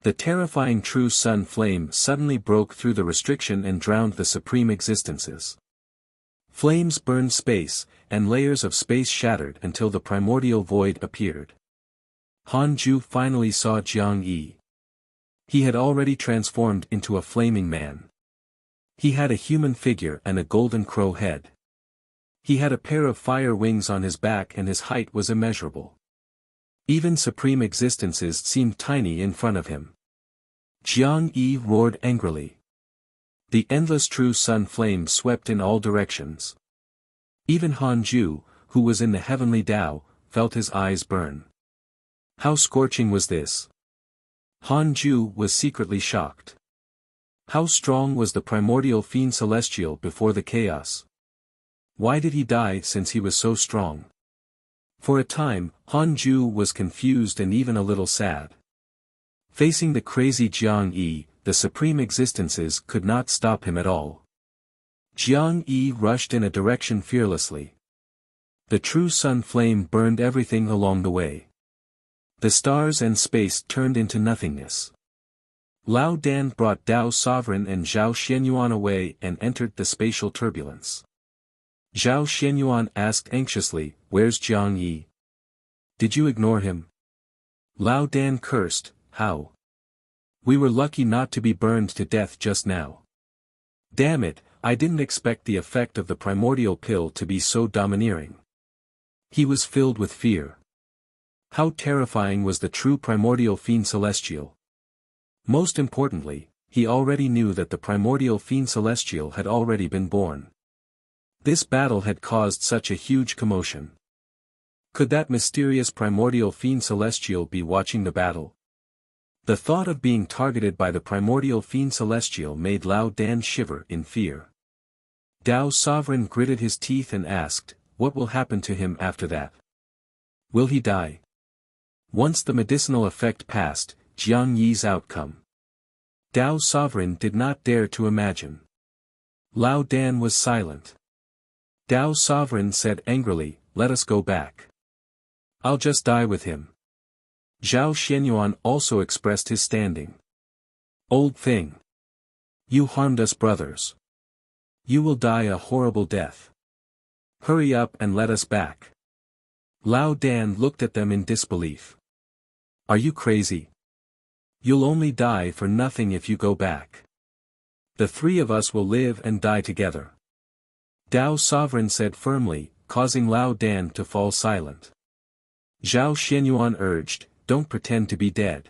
The terrifying true sun flame suddenly broke through the restriction and drowned the supreme existences. Flames burned space, and layers of space shattered until the primordial void appeared. Han Ju finally saw Jiang Yi. He had already transformed into a flaming man. He had a human figure and a golden crow head. He had a pair of fire wings on his back and his height was immeasurable. Even supreme existences seemed tiny in front of him. Jiang Yi roared angrily. The endless true sun flame swept in all directions. Even Han Ju, who was in the heavenly Tao, felt his eyes burn. How scorching was this? Han Ju was secretly shocked. How strong was the primordial fiend celestial before the chaos? Why did he die since he was so strong? For a time, Han Ju was confused and even a little sad. Facing the crazy Jiang Yi, the supreme existences could not stop him at all. Jiang Yi rushed in a direction fearlessly. The true sun flame burned everything along the way. The stars and space turned into nothingness. Lao Dan brought Tao's sovereign and Zhao Xianyuan away and entered the spatial turbulence. Zhao Xianyuan asked anxiously, "Where's Jiang Yi? Did you ignore him?" Lao Dan cursed, "How? We were lucky not to be burned to death just now. Damn it, I didn't expect the effect of the primordial pill to be so domineering." He was filled with fear. How terrifying was the true primordial fiend celestial? Most importantly, he already knew that the primordial fiend celestial had already been born. This battle had caused such a huge commotion. Could that mysterious primordial fiend celestial be watching the battle? The thought of being targeted by the primordial fiend celestial made Lao Dan shiver in fear. Tao's sovereign gritted his teeth and asked, "What will happen to him after that? Will he die?" Once the medicinal effect passed, Jiang Yi's outcome. Tao's sovereign did not dare to imagine. Lao Dan was silent. Tao's sovereign said angrily, "Let us go back. I'll just die with him." Zhao Xianyuan also expressed his standing. "Old thing. You harmed us brothers. You will die a horrible death. Hurry up and let us back." Lao Dan looked at them in disbelief. "Are you crazy? You'll only die for nothing if you go back. The three of us will live and die together." Dao Sovereign said firmly, causing Lao Dan to fall silent. Zhao Xianyuan urged, don't pretend to be dead.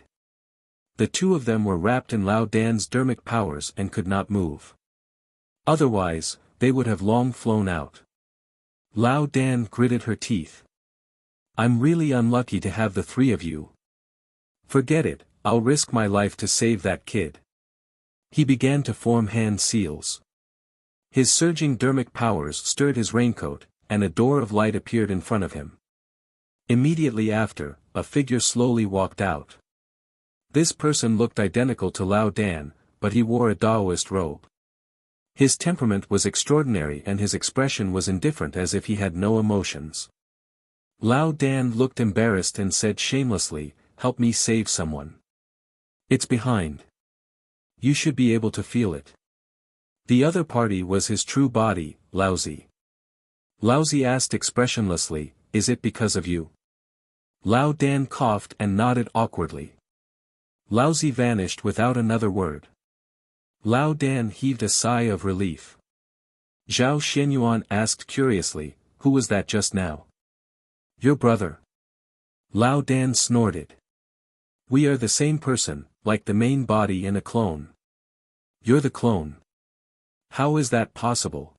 The two of them were wrapped in Lao Dan's dermic powers and could not move. Otherwise, they would have long flown out. Lao Dan gritted her teeth. I'm really unlucky to have the three of you. Forget it, I'll risk my life to save that kid. He began to form hand seals. His surging dermic powers stirred his raincoat, and a door of light appeared in front of him. Immediately after, a figure slowly walked out. This person looked identical to Lao Dan, but he wore a Taoist robe. His temperament was extraordinary and his expression was indifferent, as if he had no emotions. Lao Dan looked embarrassed and said shamelessly, help me save someone. It's behind. You should be able to feel it. The other party was his true body, Laozi. Laozi asked expressionlessly, is it because of you? Lao Dan coughed and nodded awkwardly. Laozi vanished without another word. Lao Dan heaved a sigh of relief. Zhao Xianyuan asked curiously, who was that just now? Your brother. Lao Dan snorted. We are the same person, like the main body in a clone. You're the clone. How is that possible?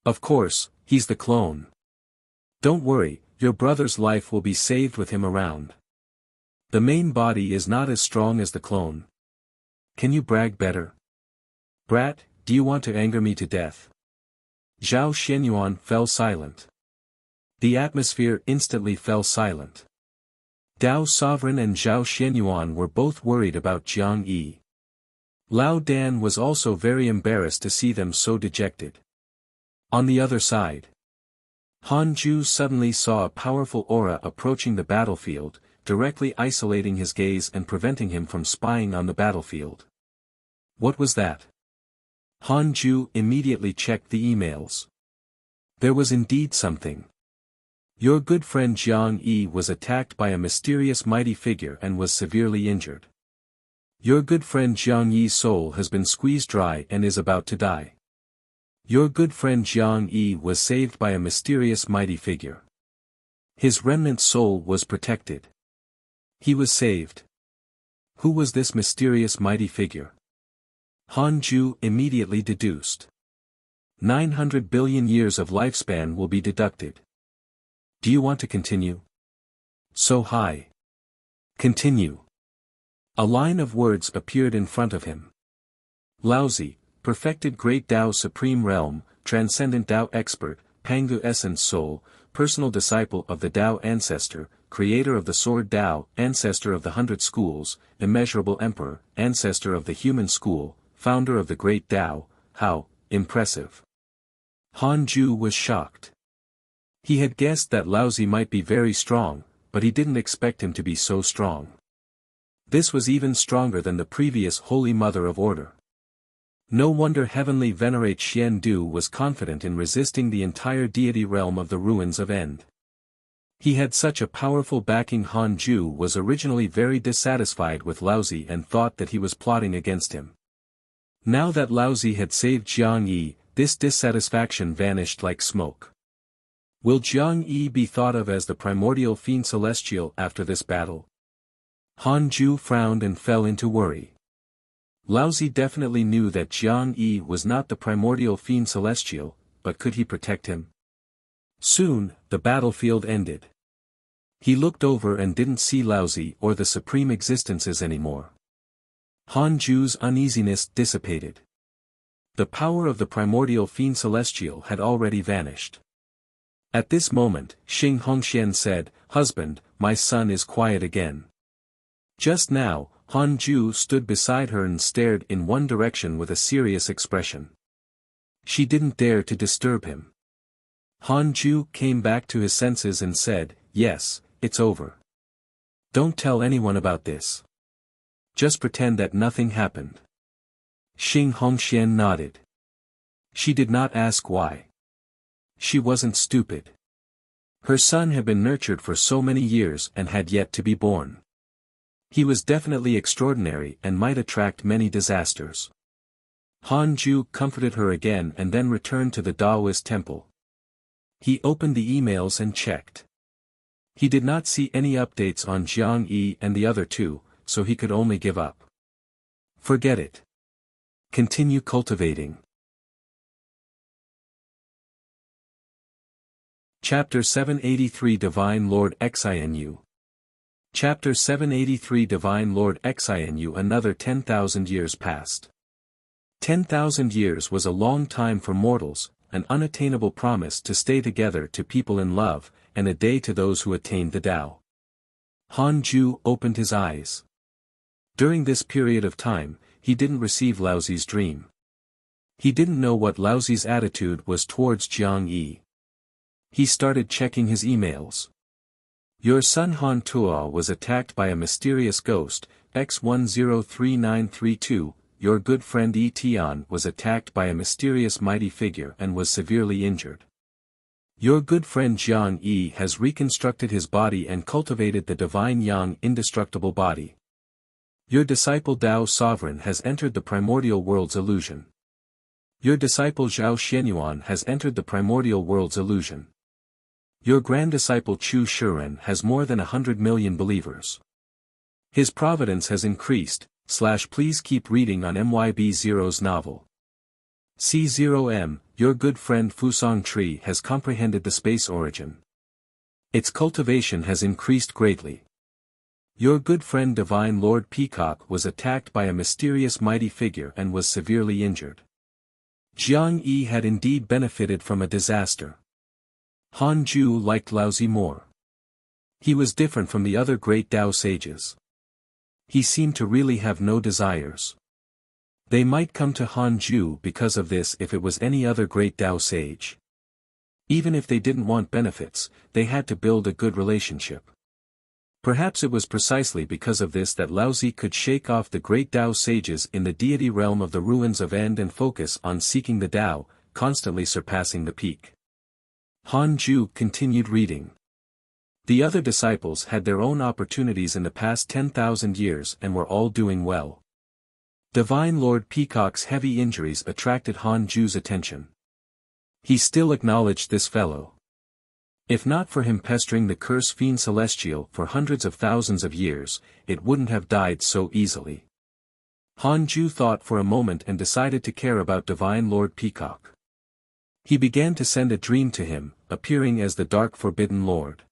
Of course, he's the clone. Don't worry, your brother's life will be saved with him around. The main body is not as strong as the clone. Can you brag better? Brat, do you want to anger me to death? Zhao Xianyuan fell silent. The atmosphere instantly fell silent. Dao Sovereign and Zhao Xianyuan were both worried about Jiang Yi. Lao Dan was also very embarrassed to see them so dejected. On the other side, Han Ju suddenly saw a powerful aura approaching the battlefield, directly isolating his gaze and preventing him from spying on the battlefield. What was that? Han Ju immediately checked the emails. There was indeed something. Your good friend Jiang Yi was attacked by a mysterious mighty figure and was severely injured. Your good friend Jiang Yi's soul has been squeezed dry and is about to die. Your good friend Jiang Yi was saved by a mysterious mighty figure. His remnant soul was protected. He was saved. Who was this mysterious mighty figure? Han Ju immediately deduced. 900 billion years of lifespan will be deducted. Do you want to continue? So high. Continue. A line of words appeared in front of him. Laozi, perfected great Tao supreme realm, transcendent Tao expert, Pangu essence soul, personal disciple of the Tao ancestor, creator of the sword Tao, ancestor of the 100 schools, immeasurable emperor, ancestor of the human school, founder of the great Tao. How impressive. Han Ju was shocked. He had guessed that Laozi might be very strong, but he didn't expect him to be so strong. This was even stronger than the previous Holy Mother of Order. No wonder Heavenly Venerate Xian Du was confident in resisting the entire deity realm of the ruins of End. He had such a powerful backing. Han Ju was originally very dissatisfied with Laozi and thought that he was plotting against him. Now that Laozi had saved Jiang Yi, this dissatisfaction vanished like smoke. Will Jiang Yi be thought of as the primordial fiend celestial after this battle? Han Ju frowned and fell into worry. Laozi definitely knew that Jiang Yi was not the primordial fiend celestial, but could he protect him? Soon, the battlefield ended. He looked over and didn't see Laozi or the supreme existences anymore. Han Ju's uneasiness dissipated. The power of the primordial fiend celestial had already vanished. At this moment, Xing Hongxian said, "Husband, my son is quiet again." Just now, Han Ju stood beside her and stared in one direction with a serious expression. She didn't dare to disturb him. Han Ju came back to his senses and said, "Yes, it's over. Don't tell anyone about this. Just pretend that nothing happened." Xing Hongxian nodded. She did not ask why. She wasn't stupid. Her son had been nurtured for so many years and had yet to be born. He was definitely extraordinary and might attract many disasters. Han Ju comforted her again and then returned to the Taoist temple. He opened the emails and checked. He did not see any updates on Jiang Yi and the other two, so he could only give up. Forget it. Continue cultivating. Chapter 783 Divine Lord Xinu. Chapter 783 Divine Lord Xinu. Another 10,000 years passed. 10,000 years was a long time for mortals, an unattainable promise to stay together to people in love, and a day to those who attained the Tao. Han Ju opened his eyes. During this period of time, he didn't receive Laozi's dream. He didn't know what Laozi's attitude was towards Jiang Yi. He started checking his emails. Your son Han Tuo was attacked by a mysterious ghost, X103932, your good friend Yi Tian was attacked by a mysterious mighty figure and was severely injured. Your good friend Jiang Yi has reconstructed his body and cultivated the divine yang indestructible body. Your disciple Dao Sovereign has entered the primordial world's illusion. Your disciple Zhao Xianyuan has entered the primordial world's illusion. Your grand disciple Chu Shuren has more than 100 million believers. His providence has increased, please keep reading on MYB0's novel. C0M, your good friend Fusong Tree has comprehended the space origin. Its cultivation has increased greatly. Your good friend Divine Lord Peacock was attacked by a mysterious mighty figure and was severely injured. Jiang Yi had indeed benefited from a disaster. Han Ju liked Laozi more. He was different from the other great Tao sages. He seemed to really have no desires. They might come to Han Ju because of this if it was any other great Tao sage. Even if they didn't want benefits, they had to build a good relationship. Perhaps it was precisely because of this that Laozi could shake off the great Tao sages in the deity realm of the ruins of End and focus on seeking the Tao, constantly surpassing the peak. Han Ju continued reading. The other disciples had their own opportunities in the past 10,000 years and were all doing well. Divine Lord Peacock's heavy injuries attracted Han Ju's attention. He still acknowledged this fellow. If not for him pestering the curse fiend celestial for hundreds of thousands of years, it wouldn't have died so easily. Han Ju thought for a moment and decided to care about Divine Lord Peacock. He began to send a dream to him, appearing as the Dark Forbidden Lord.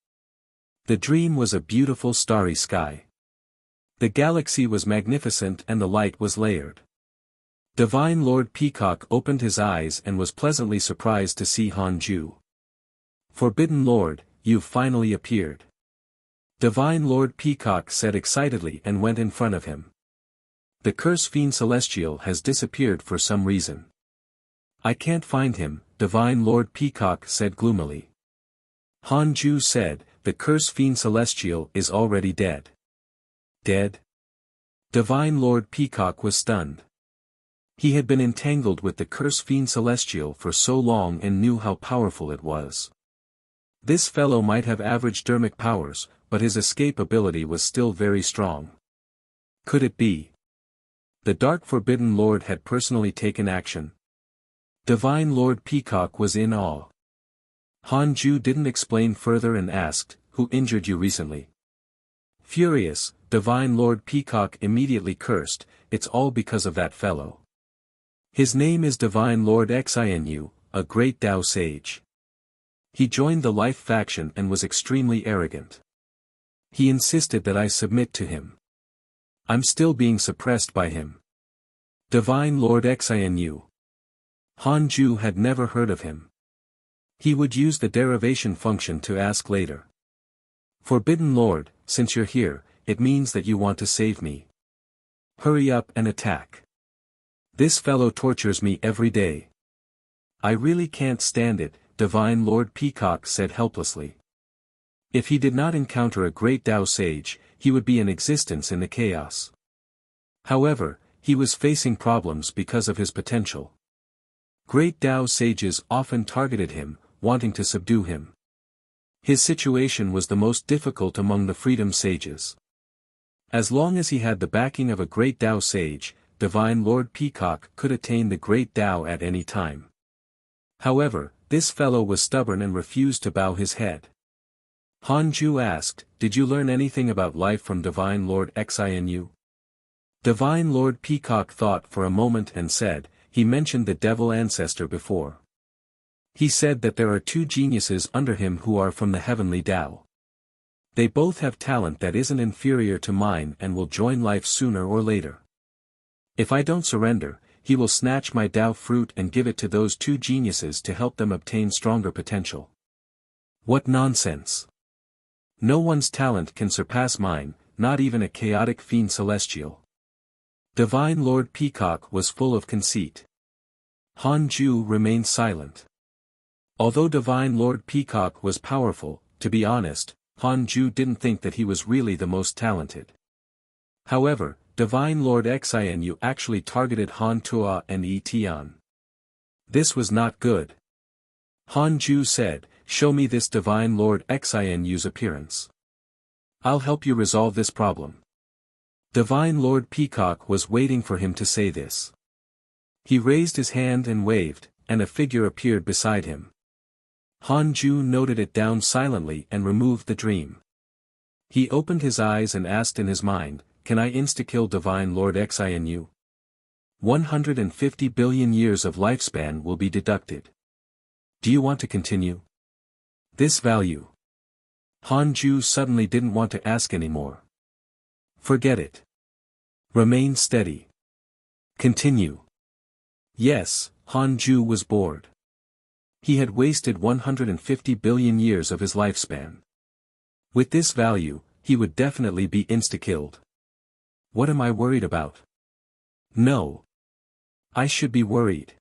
The dream was a beautiful starry sky. The galaxy was magnificent and the light was layered. Divine Lord Peacock opened his eyes and was pleasantly surprised to see Han Ju. Forbidden Lord, you've finally appeared. Divine Lord Peacock said excitedly and went in front of him. The curse fiend celestial has disappeared for some reason. I can't find him, Divine Lord Peacock said gloomily. Han Ju said, the curse fiend celestial is already dead. Dead? Divine Lord Peacock was stunned. He had been entangled with the curse fiend celestial for so long and knew how powerful it was. This fellow might have average dermic powers, but his escape ability was still very strong. Could it be? The Dark Forbidden Lord had personally taken action. Divine Lord Peacock was in awe. Han Ju didn't explain further and asked, who injured you recently? Furious, Divine Lord Peacock immediately cursed, it's all because of that fellow. His name is Divine Lord Xinu, a great Tao sage. He joined the Life faction and was extremely arrogant. He insisted that I submit to him. I'm still being suppressed by him. Divine Lord Xinu. Han Ju had never heard of him. He would use the derivation function to ask later. Forbidden Lord, since you're here, it means that you want to save me. Hurry up and attack. This fellow tortures me every day. I really can't stand it, Divine Lord Peacock said helplessly. If he did not encounter a great Tao sage, he would be in existence in the chaos. However, he was facing problems because of his potential. Great Tao sages often targeted him, wanting to subdue him. His situation was the most difficult among the freedom sages. As long as he had the backing of a great Tao sage, Divine Lord Peacock could attain the Great Tao at any time. However, this fellow was stubborn and refused to bow his head. Han Ju asked, "Did you learn anything about life from Divine Lord Xinu?" Divine Lord Peacock thought for a moment and said, "He mentioned the devil ancestor before. He said that there are two geniuses under him who are from the heavenly Tao. They both have talent that isn't inferior to mine and will join life sooner or later. If I don't surrender, he will snatch my Tao fruit and give it to those two geniuses to help them obtain stronger potential." What nonsense! No one's talent can surpass mine, not even a chaotic fiend celestial. Divine Lord Peacock was full of conceit. Han Ju remained silent. Although Divine Lord Peacock was powerful, to be honest, Han Ju didn't think that he was really the most talented. However, Divine Lord Xinu actually targeted Han Tua and Yi Tian. This was not good. Han Ju said, "Show me this Divine Lord Xinu's appearance. I'll help you resolve this problem." Divine Lord Peacock was waiting for him to say this. He raised his hand and waved, and a figure appeared beside him. Han Ju noted it down silently and removed the dream. He opened his eyes and asked in his mind, "Can I insta-kill Divine Lord Xinu? 150 billion years of lifespan will be deducted. Do you want to continue? This value." Han Ju suddenly didn't want to ask anymore. Forget it. Remain steady. Continue. Yes, Han Ju was bored. He had wasted 150 billion years of his lifespan. With this value, he would definitely be insta-killed. What am I worried about? No. I should be worried.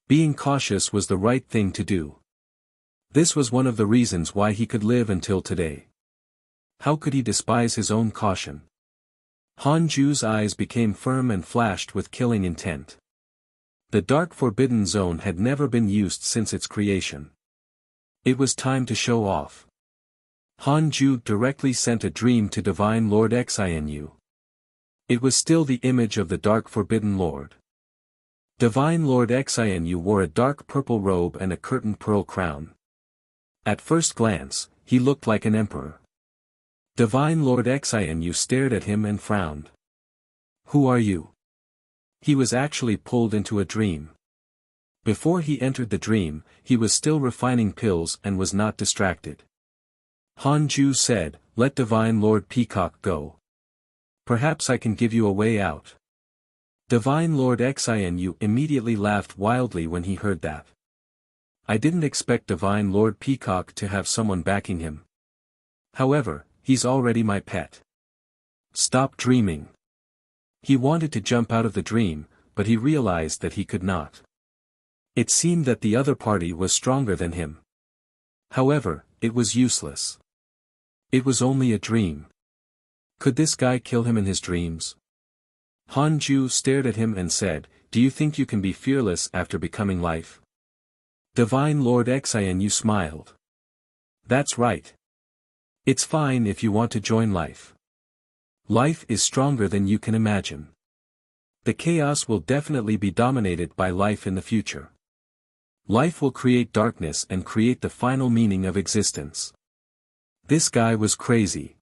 Being cautious was the right thing to do. This was one of the reasons why he could live until today. How could he despise his own caution? Han Ju's eyes became firm and flashed with killing intent. The Dark Forbidden Zone had never been used since its creation. It was time to show off. Han Ju directly sent a dream to Divine Lord Xinu. It was still the image of the Dark Forbidden Lord. Divine Lord Xinu wore a dark purple robe and a curtained pearl crown. At first glance, he looked like an emperor. Divine Lord Xinu stared at him and frowned. "Who are you?" He was actually pulled into a dream. Before he entered the dream, he was still refining pills and was not distracted. Han Ju said, "Let Divine Lord Peacock go. Perhaps I can give you a way out." Divine Lord Xinu immediately laughed wildly when he heard that. "I didn't expect Divine Lord Peacock to have someone backing him. However, he's already my pet. Stop dreaming." He wanted to jump out of the dream, but he realized that he could not. It seemed that the other party was stronger than him. However, it was useless. It was only a dream. Could this guy kill him in his dreams? Han Ju stared at him and said, "Do you think you can be fearless after becoming life?" Divine Lord Xinu smiled. "That's right. It's fine if you want to join life. Life is stronger than you can imagine. The chaos will definitely be dominated by life in the future. Life will create darkness and create the final meaning of existence." This guy was crazy.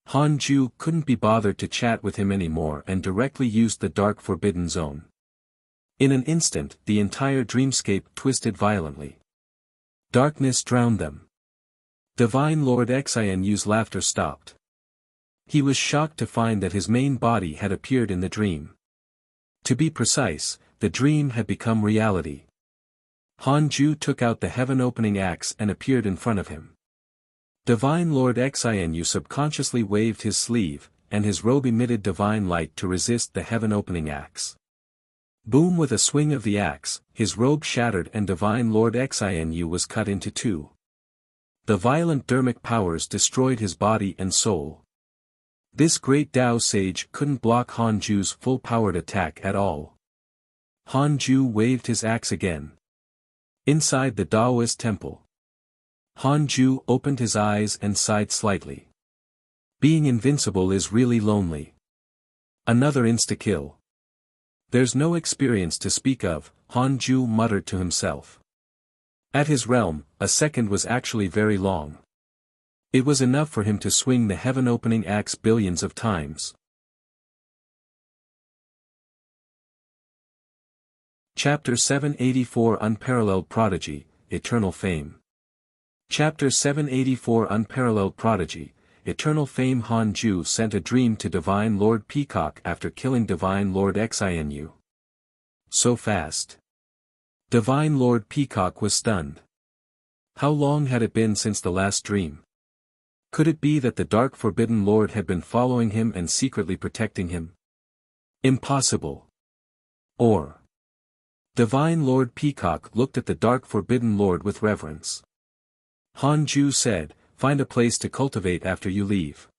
Han Ju couldn't be bothered to chat with him anymore and directly used the Dark Forbidden Zone. In an instant, the entire dreamscape twisted violently. Darkness drowned them. Divine Lord Xinu's laughter stopped. He was shocked to find that his main body had appeared in the dream. To be precise, the dream had become reality. Han Ju took out the heaven-opening axe and appeared in front of him. Divine Lord Xinu subconsciously waved his sleeve, and his robe emitted divine light to resist the heaven-opening axe. Boom! With a swing of the axe, his robe shattered and Divine Lord Xinu was cut into two. The violent dermic powers destroyed his body and soul. This great Tao sage couldn't block Han Ju's full-powered attack at all. Han Ju waved his axe again. Inside the Taoist temple, Han Ju opened his eyes and sighed slightly. Being invincible is really lonely. Another insta-kill. There's no experience to speak of, Han Ju muttered to himself. At his realm, a second was actually very long. It was enough for him to swing the heaven-opening axe billions of times. Chapter 784 Unparalleled Prodigy, Eternal Fame. Chapter 784 Unparalleled Prodigy, Eternal Fame. Han Ju sent a dream to Divine Lord Peacock after killing Divine Lord Xianu. So fast. Divine Lord Peacock was stunned. How long had it been since the last dream? Could it be that the Dark Forbidden Lord had been following him and secretly protecting him? Impossible. Or. Divine Lord Peacock looked at the Dark Forbidden Lord with reverence. Han Ju said, "Find a place to cultivate after you leave.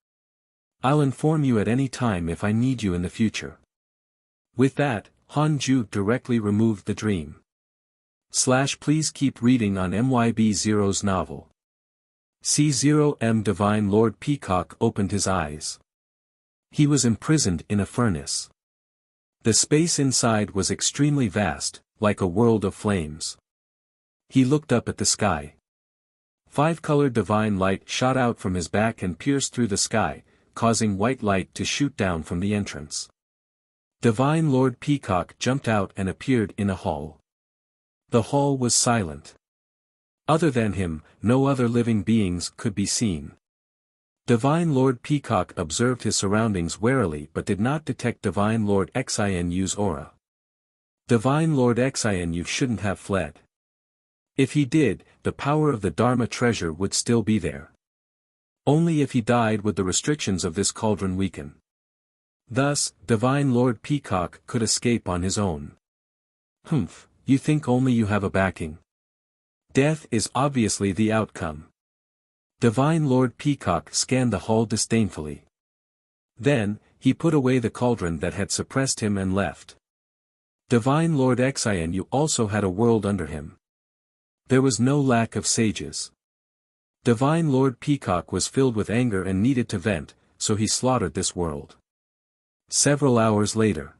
I'll inform you at any time if I need you in the future." With that, Han Ju directly removed the dream. Please keep reading on MYB0's novel. C0M. Divine Lord Peacock opened his eyes. He was imprisoned in a furnace. The space inside was extremely vast, like a world of flames. He looked up at the sky. Five-colored divine light shot out from his back and pierced through the sky, causing white light to shoot down from the entrance. Divine Lord Peacock jumped out and appeared in a hall. The hall was silent. Other than him, no other living beings could be seen. Divine Lord Peacock observed his surroundings warily but did not detect Divine Lord Xianu's aura. Divine Lord Xianu shouldn't have fled. If he did, the power of the Dharma treasure would still be there. Only if he died would the restrictions of this cauldron weaken. Thus, Divine Lord Peacock could escape on his own. Humph, you think only you have a backing? Death is obviously the outcome. Divine Lord Peacock scanned the hall disdainfully. Then, he put away the cauldron that had suppressed him and left. Divine Lord Xianu also had a world under him. There was no lack of sages. Divine Lord Peacock was filled with anger and needed to vent, so he slaughtered this world. Several hours later.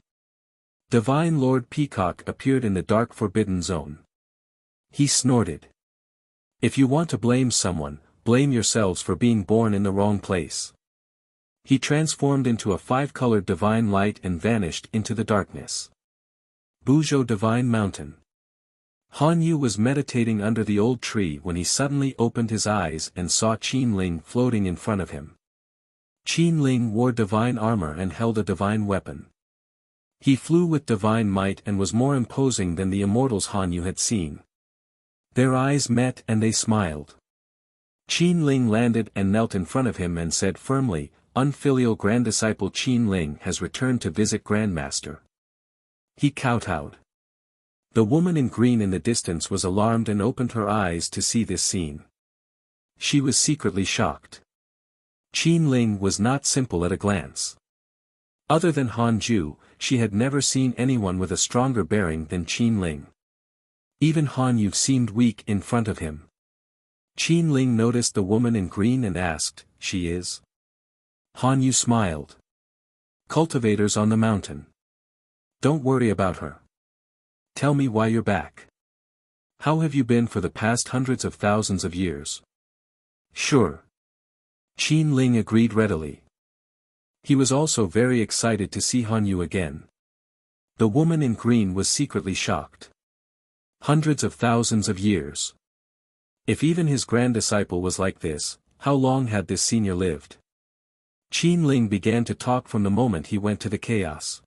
Divine Lord Peacock appeared in the Dark Forbidden Zone. He snorted. "If you want to blame someone, blame yourselves for being born in the wrong place." He transformed into a five-colored divine light and vanished into the darkness. Buzhou Divine Mountain. Han Yu was meditating under the old tree when he suddenly opened his eyes and saw Qin Ling floating in front of him. Qin Ling wore divine armor and held a divine weapon. He flew with divine might and was more imposing than the immortals Han Yu had seen. Their eyes met and they smiled. Qin Ling landed and knelt in front of him and said firmly, "Unfilial Grand Disciple Qin Ling has returned to visit Grandmaster." He kowtowed. The woman in green in the distance was alarmed and opened her eyes to see this scene. She was secretly shocked. Qin Ling was not simple at a glance. Other than Han Ju, she had never seen anyone with a stronger bearing than Qin Ling. Even Han Yu seemed weak in front of him. Qin Ling noticed the woman in green and asked, "She is?" Han Yu smiled. "Cultivators on the mountain. Don't worry about her. Tell me why you're back. How have you been for the past hundreds of thousands of years?" "Sure." Qin Ling agreed readily. He was also very excited to see Han Yu again. The woman in green was secretly shocked. Hundreds of thousands of years. If even his grand disciple was like this, how long had this senior lived? Qin Ling began to talk from the moment he went to the chaos.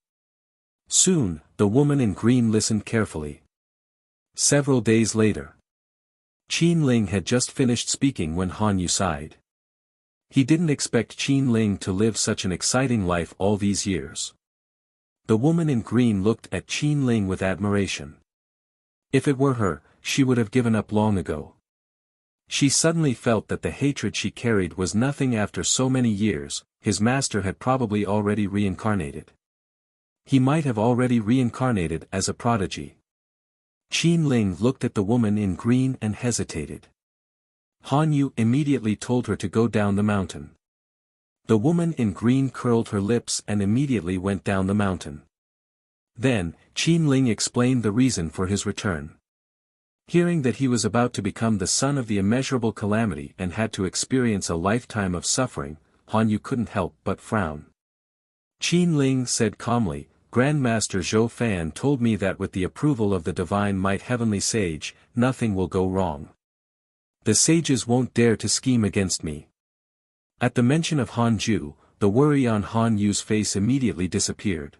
Soon, the woman in green listened carefully. Several days later. Qin Ling had just finished speaking when Han Yu sighed. He didn't expect Qin Ling to live such an exciting life all these years. The woman in green looked at Qin Ling with admiration. If it were her, she would have given up long ago. She suddenly felt that the hatred she carried was nothing after so many years. His master had probably already reincarnated. He might have already reincarnated as a prodigy. Qin Ling looked at the woman in green and hesitated. Han Yu immediately told her to go down the mountain. The woman in green curled her lips and immediately went down the mountain. Then, Qin Ling explained the reason for his return. Hearing that he was about to become the son of the immeasurable calamity and had to experience a lifetime of suffering, Han Yu couldn't help but frown. Qin Ling said calmly, "Grandmaster Zhou Fan told me that with the approval of the Divine Might Heavenly Sage, nothing will go wrong. The sages won't dare to scheme against me." At the mention of Han Ju, the worry on Han Yu's face immediately disappeared.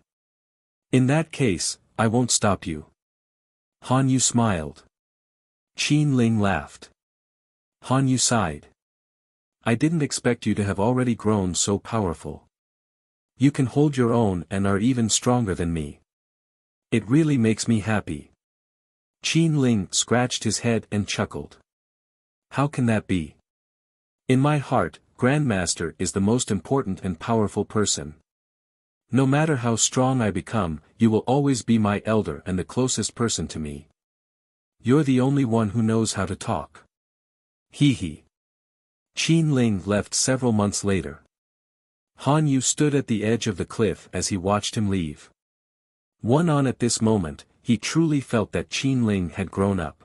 "In that case, I won't stop you." Han Yu smiled. Qin Ling laughed. Han Yu sighed. "I didn't expect you to have already grown so powerful. You can hold your own and are even stronger than me. It really makes me happy." Qin Ling scratched his head and chuckled. "How can that be? In my heart, Grandmaster is the most important and powerful person. No matter how strong I become, you will always be my elder and the closest person to me. You're the only one who knows how to talk." Hee hee. Qin Ling left several months later. Han Yu stood at the edge of the cliff as he watched him leave. At this moment, he truly felt that Qin Ling had grown up.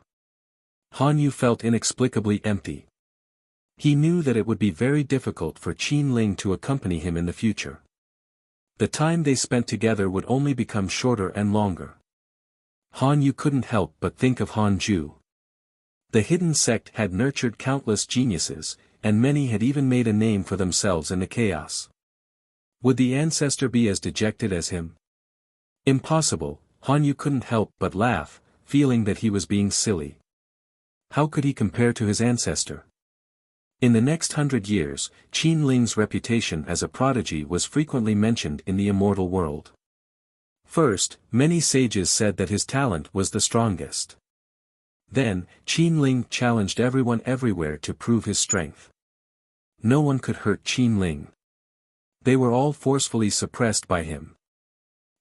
Han Yu felt inexplicably empty. He knew that it would be very difficult for Qin Ling to accompany him in the future. The time they spent together would only become shorter and longer. Han Yu couldn't help but think of Han Ju. The hidden sect had nurtured countless geniuses, and many had even made a name for themselves in the chaos. Would the ancestor be as dejected as him? Impossible. Han Yu couldn't help but laugh, feeling that he was being silly. How could he compare to his ancestor? In the next 100 years, Qin Ling's reputation as a prodigy was frequently mentioned in the immortal world. First, many sages said that his talent was the strongest. Then, Qin Ling challenged everyone everywhere to prove his strength. No one could hurt Qin Ling. They were all forcefully suppressed by him.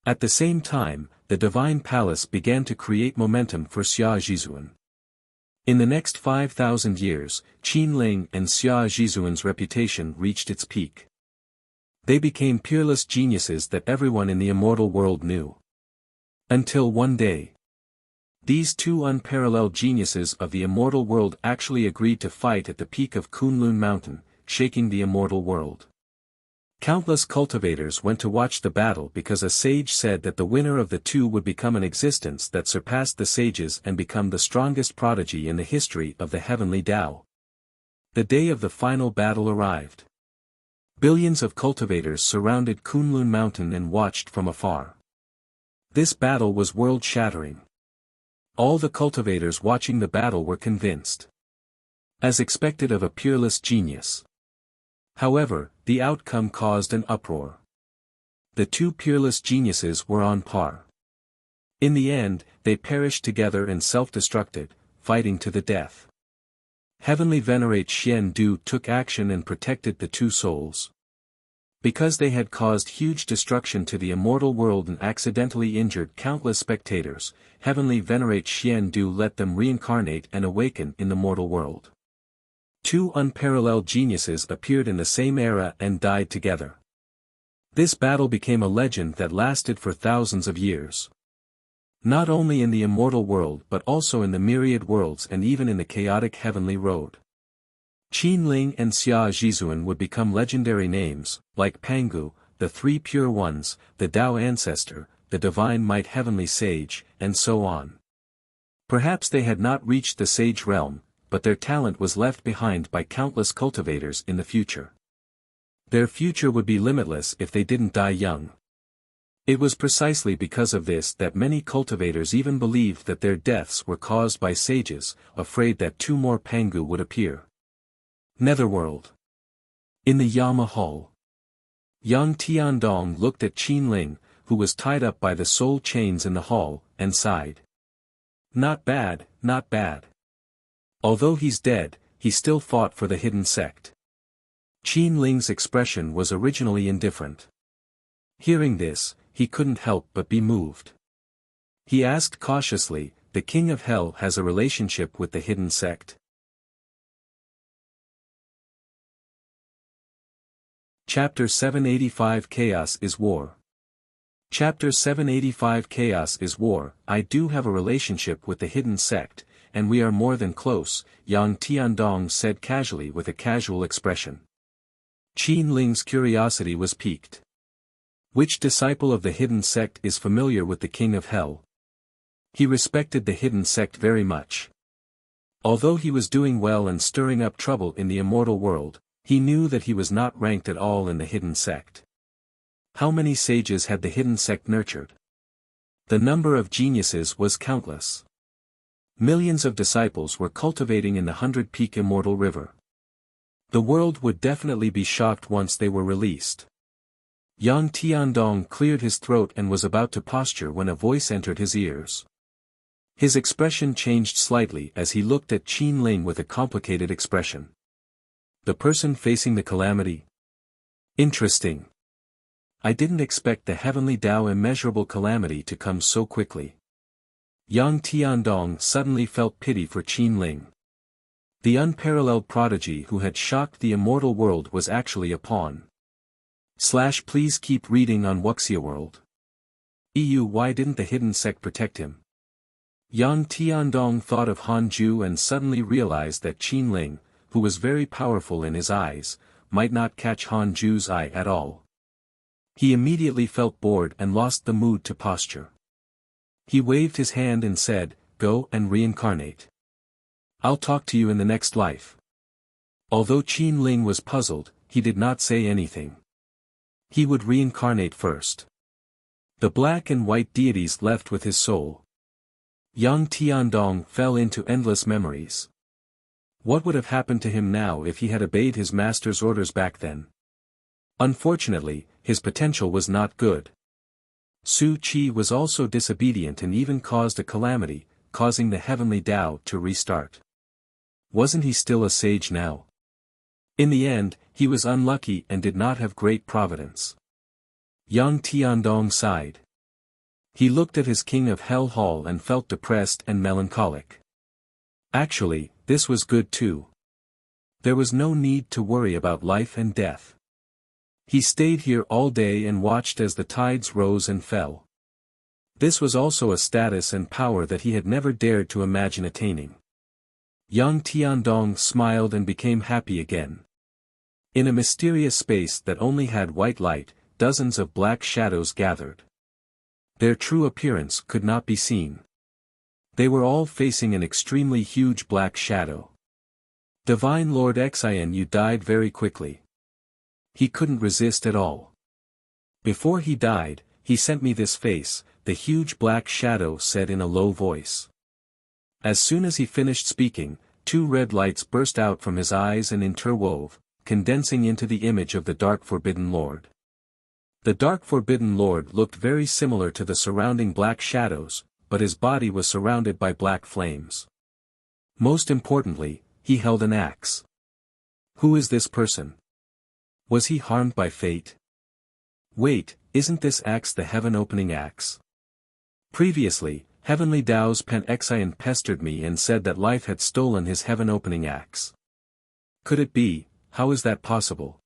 At the same time, the Divine Palace began to create momentum for Xia Zhizuan. In the next 5,000 years, Qin Ling and Xia Zhizuan's reputation reached its peak. They became peerless geniuses that everyone in the immortal world knew. Until one day, these two unparalleled geniuses of the immortal world actually agreed to fight at the peak of Kunlun Mountain, shaking the immortal world. Countless cultivators went to watch the battle because a sage said that the winner of the two would become an existence that surpassed the sages and become the strongest prodigy in the history of the heavenly Tao. The day of the final battle arrived. Billions of cultivators surrounded Kunlun Mountain and watched from afar. This battle was world-shattering. All the cultivators watching the battle were convinced, as expected of a peerless genius. However, the outcome caused an uproar. The two peerless geniuses were on par. In the end, they perished together and self-destructed, fighting to the death. Heavenly Venerate Xian Du took action and protected the two souls. Because they had caused huge destruction to the immortal world and accidentally injured countless spectators, Heavenly Venerate Xian Du let them reincarnate and awaken in the mortal world. Two unparalleled geniuses appeared in the same era and died together. This battle became a legend that lasted for thousands of years. Not only in the immortal world but also in the myriad worlds and even in the chaotic heavenly road. Qin Ling and Xia Zhizuan would become legendary names, like Pangu, the Three Pure Ones, the Tao Ancestor, the Divine Might Heavenly Sage, and so on. Perhaps they had not reached the sage realm, but their talent was left behind by countless cultivators in the future. Their future would be limitless if they didn't die young. It was precisely because of this that many cultivators even believed that their deaths were caused by sages, afraid that two more Pangu would appear. Netherworld. In the Yama Hall. Yang Tiandong looked at Qin Ling, who was tied up by the soul chains in the hall, and sighed. Not bad, not bad. Although he's dead, he still fought for the hidden sect. Qin Ling's expression was originally indifferent. Hearing this, he couldn't help but be moved. He asked cautiously, "The King of Hell has a relationship with the hidden sect?" Chapter 785 Chaos is War. Chapter 785 Chaos is War. I do have a relationship with the hidden sect, and we are more than close, Yang Tiandong said casually with a casual expression. Qin Ling's curiosity was piqued. Which disciple of the hidden sect is familiar with the King of Hell? He respected the hidden sect very much. Although he was doing well and stirring up trouble in the immortal world, he knew that he was not ranked at all in the hidden sect. How many sages had the hidden sect nurtured? The number of geniuses was countless. Millions of disciples were cultivating in the 100-peak immortal river. The world would definitely be shocked once they were released. Yang Tiandong cleared his throat and was about to posture when a voice entered his ears. His expression changed slightly as he looked at Qin Ling with a complicated expression. The person facing the calamity? Interesting. I didn't expect the heavenly Tao immeasurable calamity to come so quickly. Yang Tiandong suddenly felt pity for Qin Ling. The unparalleled prodigy who had shocked the immortal world was actually a pawn. Please keep reading on Wuxia world. Why didn't the hidden sect protect him? Yang Tiandong thought of Hanju and suddenly realized that Qin Ling, who was very powerful in his eyes, might not catch Hanju's eye at all. He immediately felt bored and lost the mood to posture. He waved his hand and said, "Go and reincarnate. I'll talk to you in the next life." Although Qin Ling was puzzled, he did not say anything. He would reincarnate first. The black and white deities left with his soul. Yang Tiandong fell into endless memories. What would have happened to him now if he had obeyed his master's orders back then? Unfortunately, his potential was not good. Su Qi was also disobedient and even caused a calamity, causing the heavenly Tao to restart. Wasn't he still a sage now? In the end, he was unlucky and did not have great providence. Yang Tiandong sighed. He looked at his King of Hell Hall and felt depressed and melancholic. Actually, this was good too. There was no need to worry about life and death. He stayed here all day and watched as the tides rose and fell. This was also a status and power that he had never dared to imagine attaining. Yang Tiandong smiled and became happy again. In a mysterious space that only had white light, dozens of black shadows gathered. Their true appearance could not be seen. They were all facing an extremely huge black shadow. Divine Lord Xian, you died very quickly. He couldn't resist at all. Before he died, he sent me this face, the huge black shadow said in a low voice. As soon as he finished speaking, two red lights burst out from his eyes and interwove, condensing into the image of the Dark Forbidden Lord. The Dark Forbidden Lord looked very similar to the surrounding black shadows, but his body was surrounded by black flames. Most importantly, he held an axe. Who is this person? Was he harmed by fate? Wait, isn't this axe the heaven-opening axe? Previously, Heavenly Tao's Pen Xian pestered me and said that life had stolen his heaven-opening axe. Could it be? How is that possible?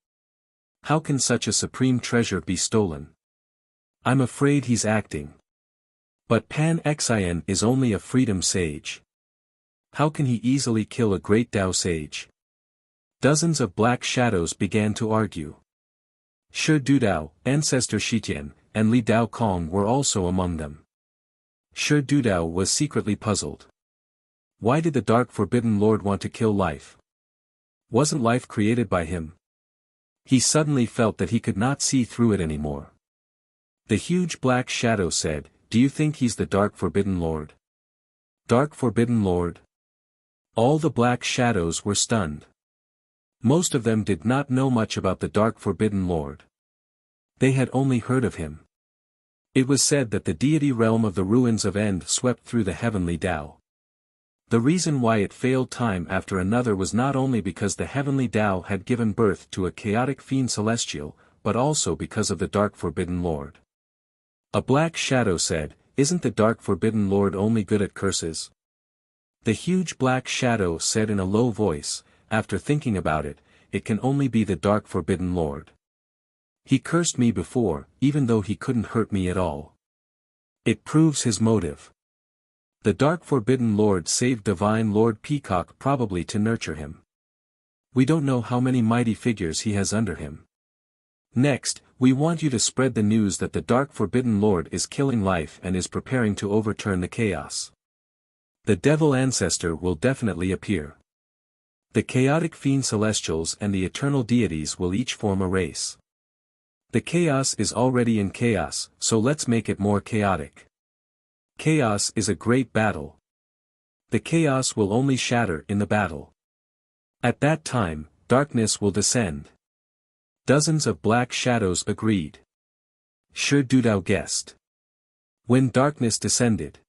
How can such a supreme treasure be stolen? I'm afraid he's acting. But Pan Xian is only a freedom sage. How can he easily kill a great Tao sage? Dozens of black shadows began to argue. Shi Dudao, ancestor Shitian, and Li Dao Kong were also among them. Shi Dudao was secretly puzzled. Why did the Dark Forbidden Lord want to kill life? Wasn't life created by him? He suddenly felt that he could not see through it anymore. The huge black shadow said, "Do you think he's the Dark Forbidden Lord?" Dark Forbidden Lord? All the black shadows were stunned. Most of them did not know much about the Dark Forbidden Lord. They had only heard of him. It was said that the deity realm of the ruins of End swept through the heavenly Tao. The reason why it failed time after another was not only because the heavenly Tao had given birth to a chaotic fiend celestial, but also because of the Dark Forbidden Lord. A black shadow said, "Isn't the Dark Forbidden Lord only good at curses?" The huge black shadow said in a low voice, "After thinking about it, it can only be the Dark Forbidden Lord." He cursed me before, even though he couldn't hurt me at all. It proves his motive. The Dark Forbidden Lord saved Divine Lord Peacock probably to nurture him. We don't know how many mighty figures he has under him. Next, we want you to spread the news that the Dark Forbidden Lord is killing life and is preparing to overturn the chaos. The Devil Ancestor will definitely appear. The chaotic fiend celestials and the eternal deities will each form a race. The chaos is already in chaos, so let's make it more chaotic. Chaos is a great battle. The chaos will only shatter in the battle. At that time, darkness will descend. Dozens of black shadows agreed. Shi Dudao guessed. When darkness descended.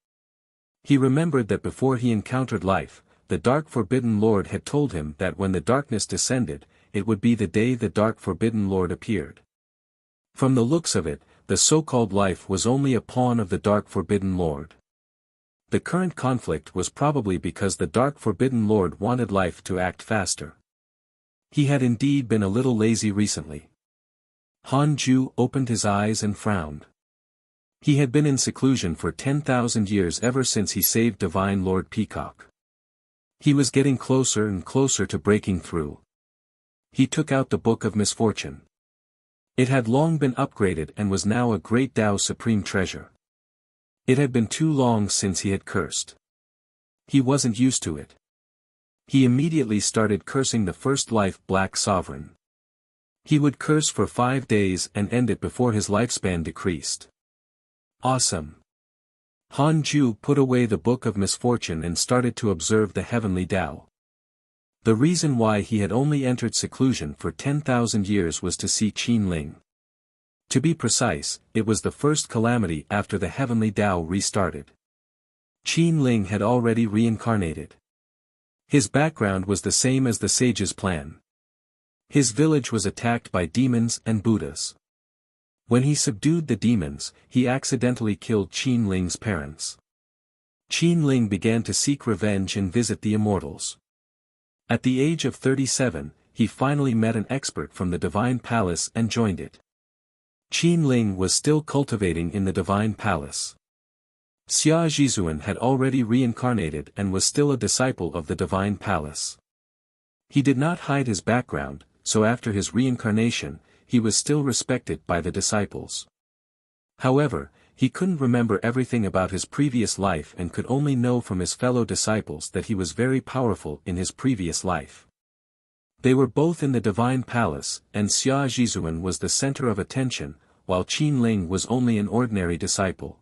He remembered that before he encountered life, the Dark Forbidden Lord had told him that when the darkness descended, it would be the day the Dark Forbidden Lord appeared. From the looks of it, the so-called life was only a pawn of the Dark Forbidden Lord. The current conflict was probably because the Dark Forbidden Lord wanted life to act faster. He had indeed been a little lazy recently. Han Ju opened his eyes and frowned. He had been in seclusion for 10,000 years ever since he saved Divine Lord Peacock. He was getting closer and closer to breaking through. He took out the Book of Misfortune. It had long been upgraded and was now a great Tao supreme treasure. It had been too long since he had cursed. He wasn't used to it. He immediately started cursing the first life Black Sovereign. He would curse for 5 days and end it before his lifespan decreased. Awesome. Han Ju put away the Book of Misfortune and started to observe the heavenly Tao. The reason why he had only entered seclusion for 10,000 years was to see Qin Ling. To be precise, it was the first calamity after the heavenly Tao restarted. Qin Ling had already reincarnated. His background was the same as the sage's plan. His village was attacked by demons and Buddhas. When he subdued the demons, he accidentally killed Qin Ling's parents. Qin Ling began to seek revenge and visit the immortals. At the age of 37, he finally met an expert from the Divine Palace and joined it. Qin Ling was still cultivating in the Divine Palace. Xia Jizuan had already reincarnated and was still a disciple of the Divine Palace. He did not hide his background, so after his reincarnation, he was still respected by the disciples. However, he couldn't remember everything about his previous life and could only know from his fellow disciples that he was very powerful in his previous life. They were both in the Divine Palace, and Xia Jizuan was the center of attention, while Qin Ling was only an ordinary disciple.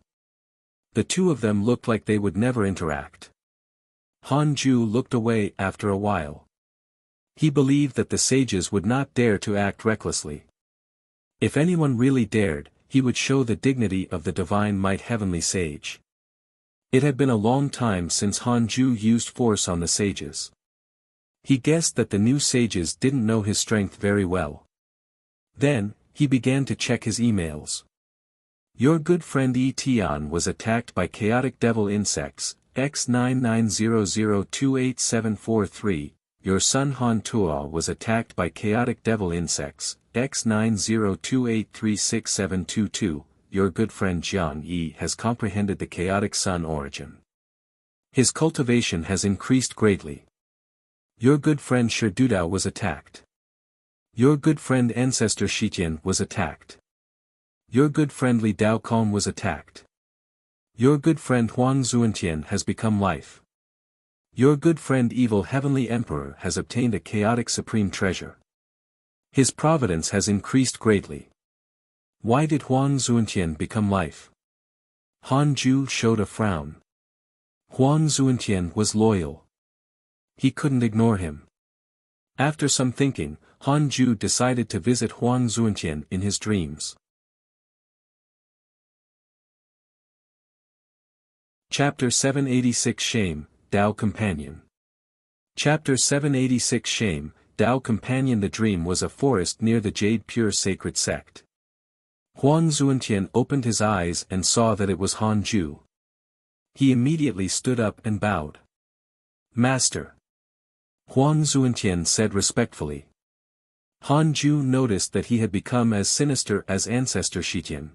The two of them looked like they would never interact. Han Ju looked away after a while. He believed that the sages would not dare to act recklessly. If anyone really dared, he would show the dignity of the divine might heavenly sage. It had been a long time since Han Ju used force on the sages. He guessed that the new sages didn't know his strength very well. Then, he began to check his emails. Your good friend Yi Tian was attacked by chaotic devil insects, X9900287743, your son Han Tuo was attacked by chaotic devil insects, X9028366722, your good friend Jiang Yi has comprehended the chaotic sun origin. His cultivation has increased greatly. Your good friend Shi Dudao was attacked. Your good friend Ancestor Shitian was attacked. Your good friend Li Daokong was attacked. Your good friend Huang Zuantian has become life. Your good friend Evil Heavenly Emperor has obtained a chaotic supreme treasure. His providence has increased greatly. Why did Huang Zuantian become life? Han Ju showed a frown. Huang Zuantian was loyal. He couldn't ignore him. After some thinking, Han Ju decided to visit Huang Zuantian in his dreams. Chapter 786 Shame, Tao Companion. Chapter 786 Shame, Tao Companion. The dream was a forest near the Jade Pure Sacred Sect. Huang Zuantian opened his eyes and saw that it was Han Ju. He immediately stood up and bowed. Master. Huang Zuantian said respectfully. Han Ju noticed that he had become as sinister as ancestor Shitian.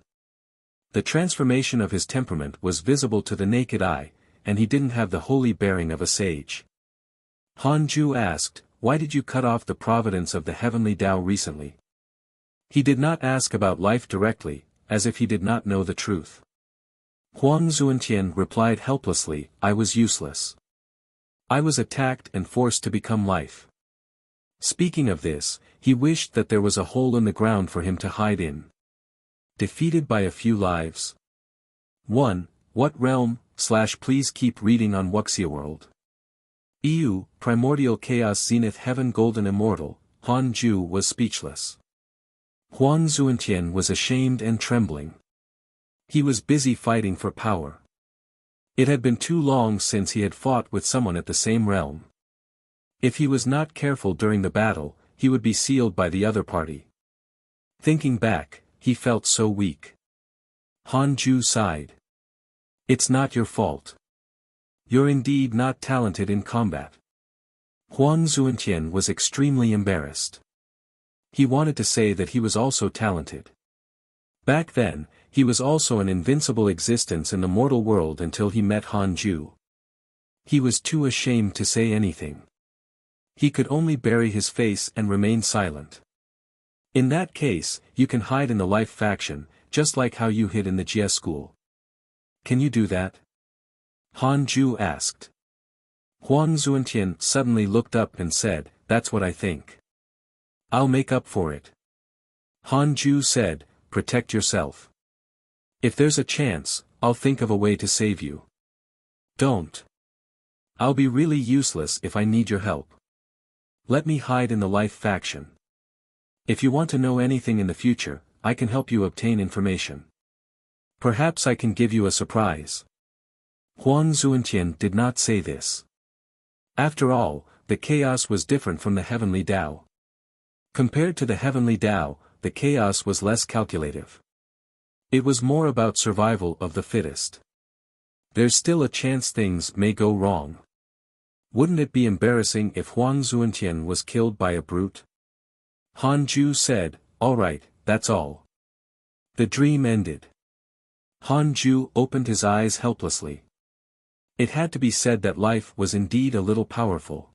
The transformation of his temperament was visible to the naked eye, and he didn't have the holy bearing of a sage. Han Ju asked, "Why did you cut off the providence of the heavenly Tao recently?" He did not ask about life directly, as if he did not know the truth. Huang Zuantian replied helplessly, "I was useless. I was attacked and forced to become life." Speaking of this, he wished that there was a hole in the ground for him to hide in. Defeated by a few lives. 1. What realm? Please keep reading on Wuxia World. EU, Primordial Chaos Zenith Heaven Golden Immortal. Han Ju was speechless. Huang Zuantian was ashamed and trembling. He was busy fighting for power. It had been too long since he had fought with someone at the same realm. If he was not careful during the battle, he would be sealed by the other party. Thinking back, he felt so weak. Han Ju sighed. "It's not your fault. You're indeed not talented in combat." Huang Zuantian was extremely embarrassed. He wanted to say that he was also talented. Back then, he was also an invincible existence in the mortal world until he met Han Ju. He was too ashamed to say anything. He could only bury his face and remain silent. In that case, you can hide in the life faction, just like how you hid in the Jie school. Can you do that? Han Ju asked. Huang Zuantian suddenly looked up and said, "That's what I think. I'll make up for it." Han Ju said, "Protect yourself. If there's a chance, I'll think of a way to save you. Don't. I'll be really useless if I need your help. Let me hide in the life faction. If you want to know anything in the future, I can help you obtain information. Perhaps I can give you a surprise." Huang Zuantian did not say this. After all, the chaos was different from the heavenly Tao. Compared to the heavenly Tao, the chaos was less calculative. It was more about survival of the fittest. There's still a chance things may go wrong. Wouldn't it be embarrassing if Huang Zuantian was killed by a brute? Han Ju said, "All right, that's all." The dream ended. Han Ju opened his eyes helplessly. It had to be said that life was indeed a little powerful.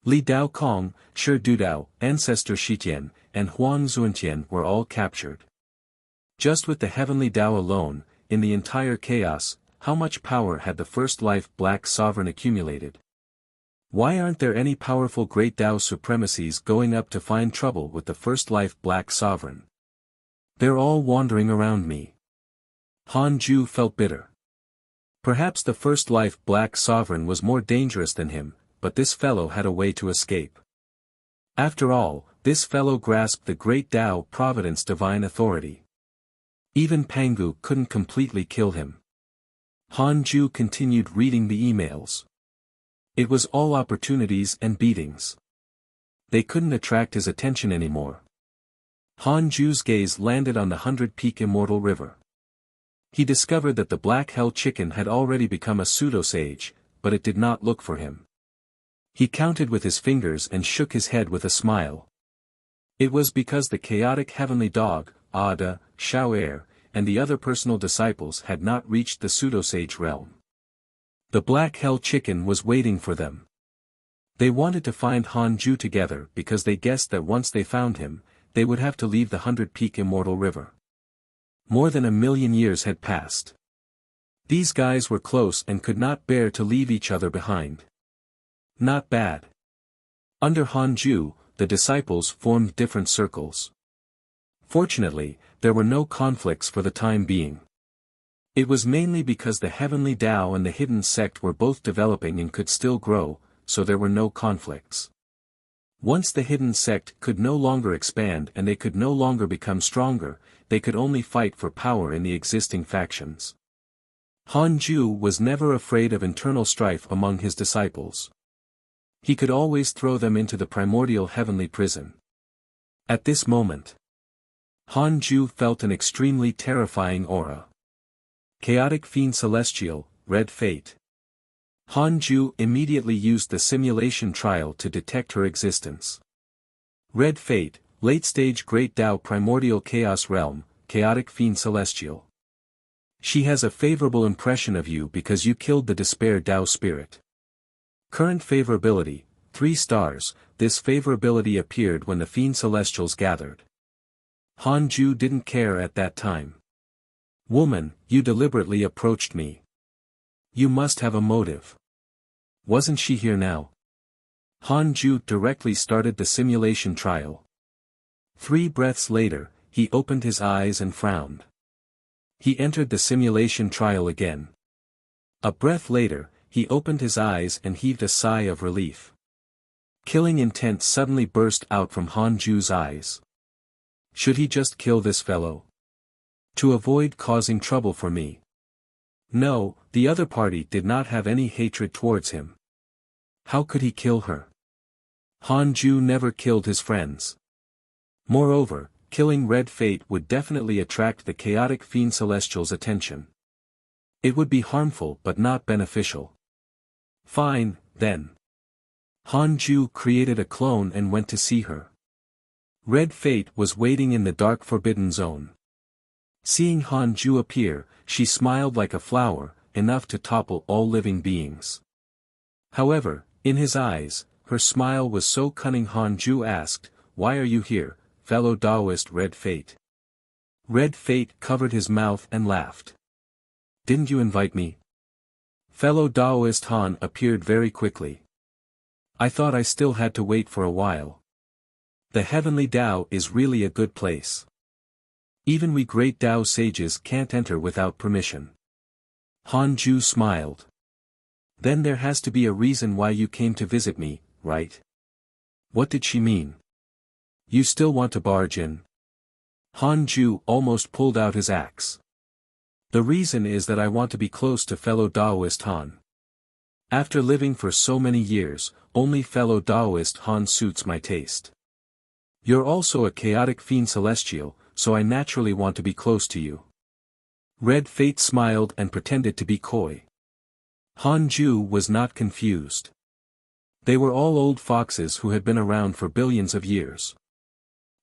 Li Dao Kong, Shi Dudao, Ancestor Shitian, and Huang Zuantian were all captured. Just with the heavenly Tao alone, in the entire chaos, how much power had the first life Black Sovereign accumulated? Why aren't there any powerful Great Tao supremacies going up to find trouble with the first life Black Sovereign? They're all wandering around me. Han Ju felt bitter. Perhaps the first life Black Sovereign was more dangerous than him, but this fellow had a way to escape. After all, this fellow grasped the Great Tao Providence divine authority. Even Pangu couldn't completely kill him. Han Ju continued reading the emails. It was all opportunities and beatings. They couldn't attract his attention anymore. Han Ju's gaze landed on the 100-peak Immortal River. He discovered that the Black Hell Chicken had already become a pseudo-sage, but it did not look for him. He counted with his fingers and shook his head with a smile. It was because the chaotic heavenly dog, Ada, Xiao and the other personal disciples had not reached the pseudo-sage realm. The Black Hell Chicken was waiting for them. They wanted to find Han Ju together because they guessed that once they found him, they would have to leave the 100-peak Immortal River. More than 1,000,000 years had passed. These guys were close and could not bear to leave each other behind. Not bad. Under Han Ju, the disciples formed different circles. Fortunately, there were no conflicts for the time being. It was mainly because the heavenly Tao and the hidden sect were both developing and could still grow, so there were no conflicts. Once the hidden sect could no longer expand and they could no longer become stronger, they could only fight for power in the existing factions. Han Ju was never afraid of internal strife among his disciples. He could always throw them into the primordial heavenly prison. At this moment, Han Ju felt an extremely terrifying aura. Chaotic Fiend Celestial, Red Fate. Han Ju immediately used the simulation trial to detect her existence. Red Fate, late-stage Great Tao Primordial Chaos Realm, Chaotic Fiend Celestial. She has a favorable impression of you because you killed the Despair Tao Spirit. Current favorability, 3 stars, this favorability appeared when the Fiend Celestials gathered. Hanju didn't care at that time. Woman, you deliberately approached me. You must have a motive. Wasn't she here now? Hanju directly started the simulation trial. 3 breaths later, he opened his eyes and frowned. He entered the simulation trial again. A breath later, he opened his eyes and heaved a sigh of relief. Killing intent suddenly burst out from Hanju's eyes. Should he just kill this fellow? To avoid causing trouble for me? No, the other party did not have any hatred towards him. How could he kill her? Hanju never killed his friends. Moreover, killing Red Fate would definitely attract the Chaotic Fiend Celestial's attention. It would be harmful but not beneficial. Fine, then. Hanju created a clone and went to see her. Red Fate was waiting in the dark Forbidden Zone. Seeing Hanju appear, she smiled like a flower, enough to topple all living beings. However, in his eyes, her smile was so cunning. Hanju asked, "Why are you here, fellow Taoist Red Fate?" Red Fate covered his mouth and laughed. "Didn't you invite me?" Fellow Taoist Han appeared very quickly. "I thought I still had to wait for a while. The Heavenly Tao is really a good place. Even we great Tao sages can't enter without permission." Hanju smiled. "Then there has to be a reason why you came to visit me, right?" What did she mean? "You still want to barge in?" Hanju almost pulled out his axe. "The reason is that I want to be close to fellow Taoist Han. After living for so many years, only fellow Taoist Han suits my taste. You're also a Chaotic Fiend Celestial, so I naturally want to be close to you." Red Fate smiled and pretended to be coy. Hanju was not confused. They were all old foxes who had been around for billions of years.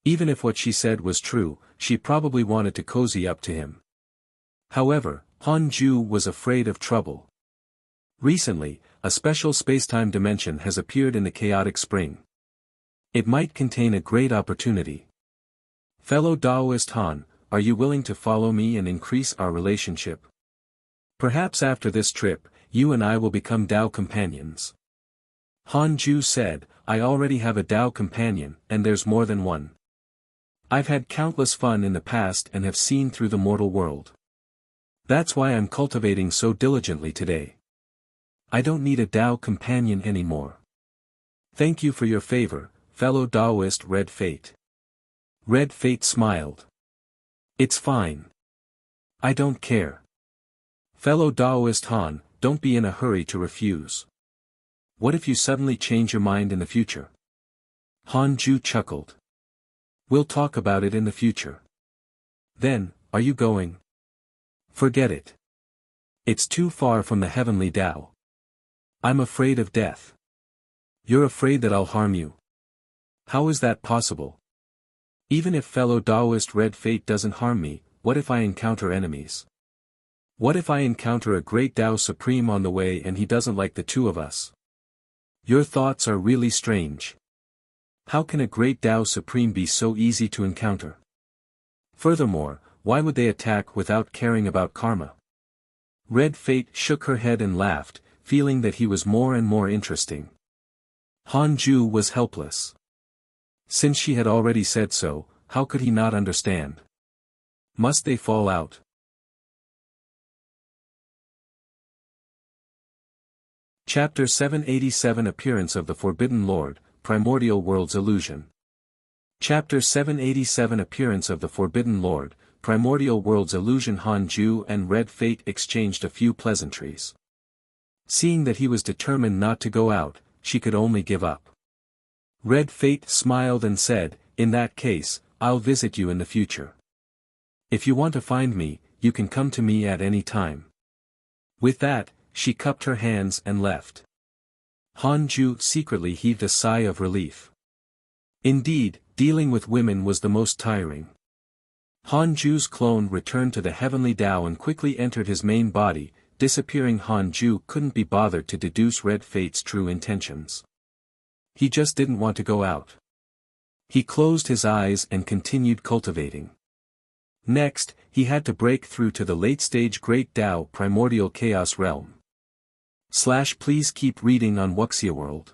Even if what she said was true, she probably wanted to cozy up to him. However, Hanju was afraid of trouble. Recently, a special spacetime dimension has appeared in the Chaotic Spring. It might contain a great opportunity. "Fellow Taoist Han, are you willing to follow me and increase our relationship? Perhaps after this trip, you and I will become Tao companions." Hanju said, "I already have a Tao companion, and there's more than one. I've had countless fun in the past and have seen through the mortal world. That's why I'm cultivating so diligently today. I don't need a Tao companion anymore. Thank you for your favor, fellow Taoist Red Fate." Red Fate smiled. "It's fine. I don't care. Fellow Taoist Han, don't be in a hurry to refuse. What if you suddenly change your mind in the future?" Hanju chuckled. "We'll talk about it in the future. Then, are you going?" "Forget it. It's too far from the Heavenly Tao. I'm afraid of death." "You're afraid that I'll harm you? How is that possible? Even if fellow Taoist Red Fate doesn't harm me, what if I encounter enemies? What if I encounter a great Tao Supreme on the way and he doesn't like the two of us? Your thoughts are really strange. How can a great Tao Supreme be so easy to encounter? Furthermore, why would they attack without caring about karma?" Red Fate shook her head and laughed, feeling that he was more and more interesting. Hanju was helpless. Since she had already said so, how could he not understand? Must they fall out? Chapter 787 Appearance of the Forbidden Lord, Primordial World's Illusion. Chapter 787 Appearance of the Forbidden Lord, Primordial World's Illusion. Hanju and Red Fate exchanged a few pleasantries. Seeing that he was determined not to go out, she could only give up. Red Fate smiled and said, "In that case, I'll visit you in the future. If you want to find me, you can come to me at any time." With that, she cupped her hands and left. Hanju secretly heaved a sigh of relief. Indeed, dealing with women was the most tiring. Han Ju's clone returned to the heavenly Tao and quickly entered his main body. Disappearing Han Ju couldn't be bothered to deduce Red Fate's true intentions. He just didn't want to go out. He closed his eyes and continued cultivating. Next, he had to break through to the late-stage Great Tao Primordial Chaos Realm. Please keep reading on Wuxia World.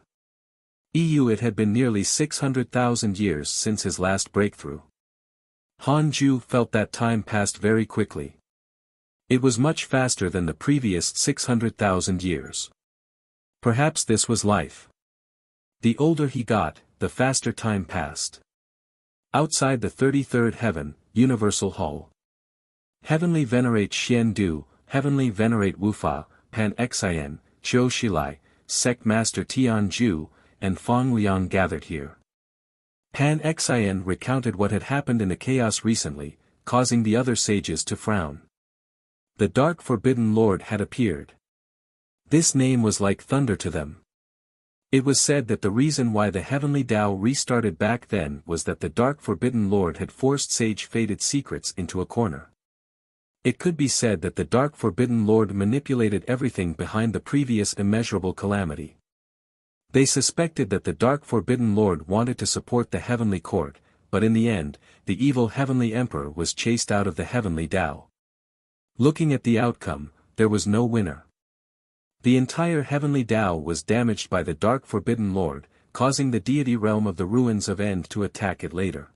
It had been nearly 600,000 years since his last breakthrough. Han Ju felt that time passed very quickly. It was much faster than the previous 600,000 years. Perhaps this was life. The older he got, the faster time passed. Outside the 33rd heaven, Universal Hall. Heavenly Venerate Xian Du, Heavenly Venerate Wufa, Pan Xian, Qiu Shilai, Sect Master Tian Ju, and Fang Liang gathered here. Pan Xian recounted what had happened in the chaos recently, causing the other sages to frown. The Dark Forbidden Lord had appeared. This name was like thunder to them. It was said that the reason why the Heavenly Tao restarted back then was that the Dark Forbidden Lord had forced Sage Fated Secrets into a corner. It could be said that the Dark Forbidden Lord manipulated everything behind the previous immeasurable calamity. They suspected that the Dark Forbidden Lord wanted to support the Heavenly Court, but in the end, the evil Heavenly Emperor was chased out of the Heavenly Tao. Looking at the outcome, there was no winner. The entire Heavenly Tao was damaged by the Dark Forbidden Lord, causing the deity realm of the Ruins of End to attack it later.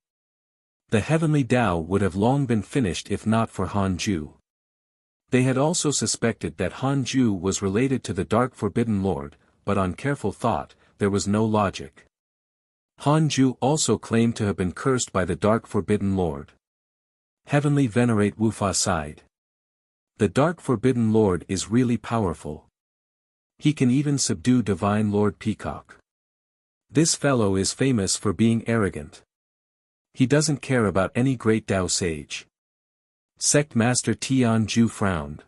The Heavenly Tao would have long been finished if not for Han Ju. They had also suspected that Han Ju was related to the Dark Forbidden Lord, but on careful thought, there was no logic. Han Ju also claimed to have been cursed by the Dark Forbidden Lord. Heavenly Venerate Wufa sighed. The Dark Forbidden Lord is really powerful. He can even subdue Divine Lord Peacock. This fellow is famous for being arrogant. He doesn't care about any great Tao sage. Sect Master Tian Ju frowned.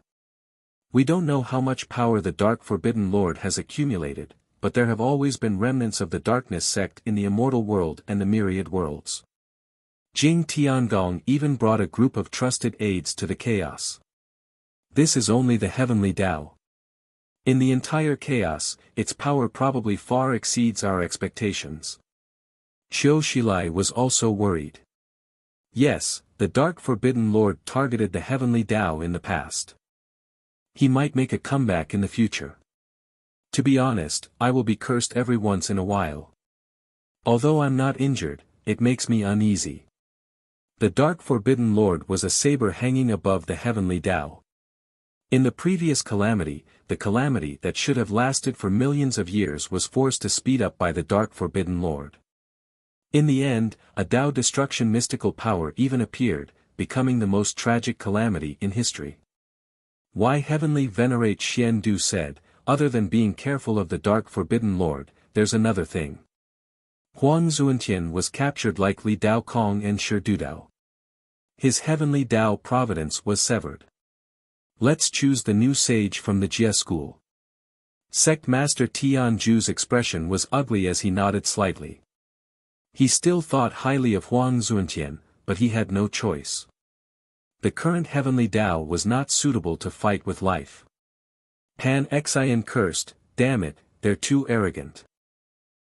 We don't know how much power the Dark Forbidden Lord has accumulated, but there have always been remnants of the Darkness sect in the Immortal World and the Myriad Worlds. Jing Tiangong even brought a group of trusted aides to the chaos. This is only the Heavenly Tao. In the entire chaos, its power probably far exceeds our expectations. Qiu Shilai was also worried. Yes, the Dark Forbidden Lord targeted the Heavenly Tao in the past. He might make a comeback in the future. To be honest, I will be cursed every once in a while. Although I'm not injured, it makes me uneasy. The Dark Forbidden Lord was a saber hanging above the Heavenly Tao. In the previous calamity, the calamity that should have lasted for millions of years was forced to speed up by the Dark Forbidden Lord. In the end, a Tao destruction mystical power even appeared, becoming the most tragic calamity in history. Why Heavenly Venerate Xian Du said, other than being careful of the Dark Forbidden Lord, there's another thing. Huang Zuantian was captured like Li Dao Kong and Shi Dudao. His Heavenly Tao providence was severed. Let's choose the new sage from the Jia school. Sect Master Tian Ju's expression was ugly as he nodded slightly. He still thought highly of Huang Zuantian, but he had no choice. The current Heavenly Tao was not suitable to fight with life. Pan Xian cursed, damn it, they're too arrogant.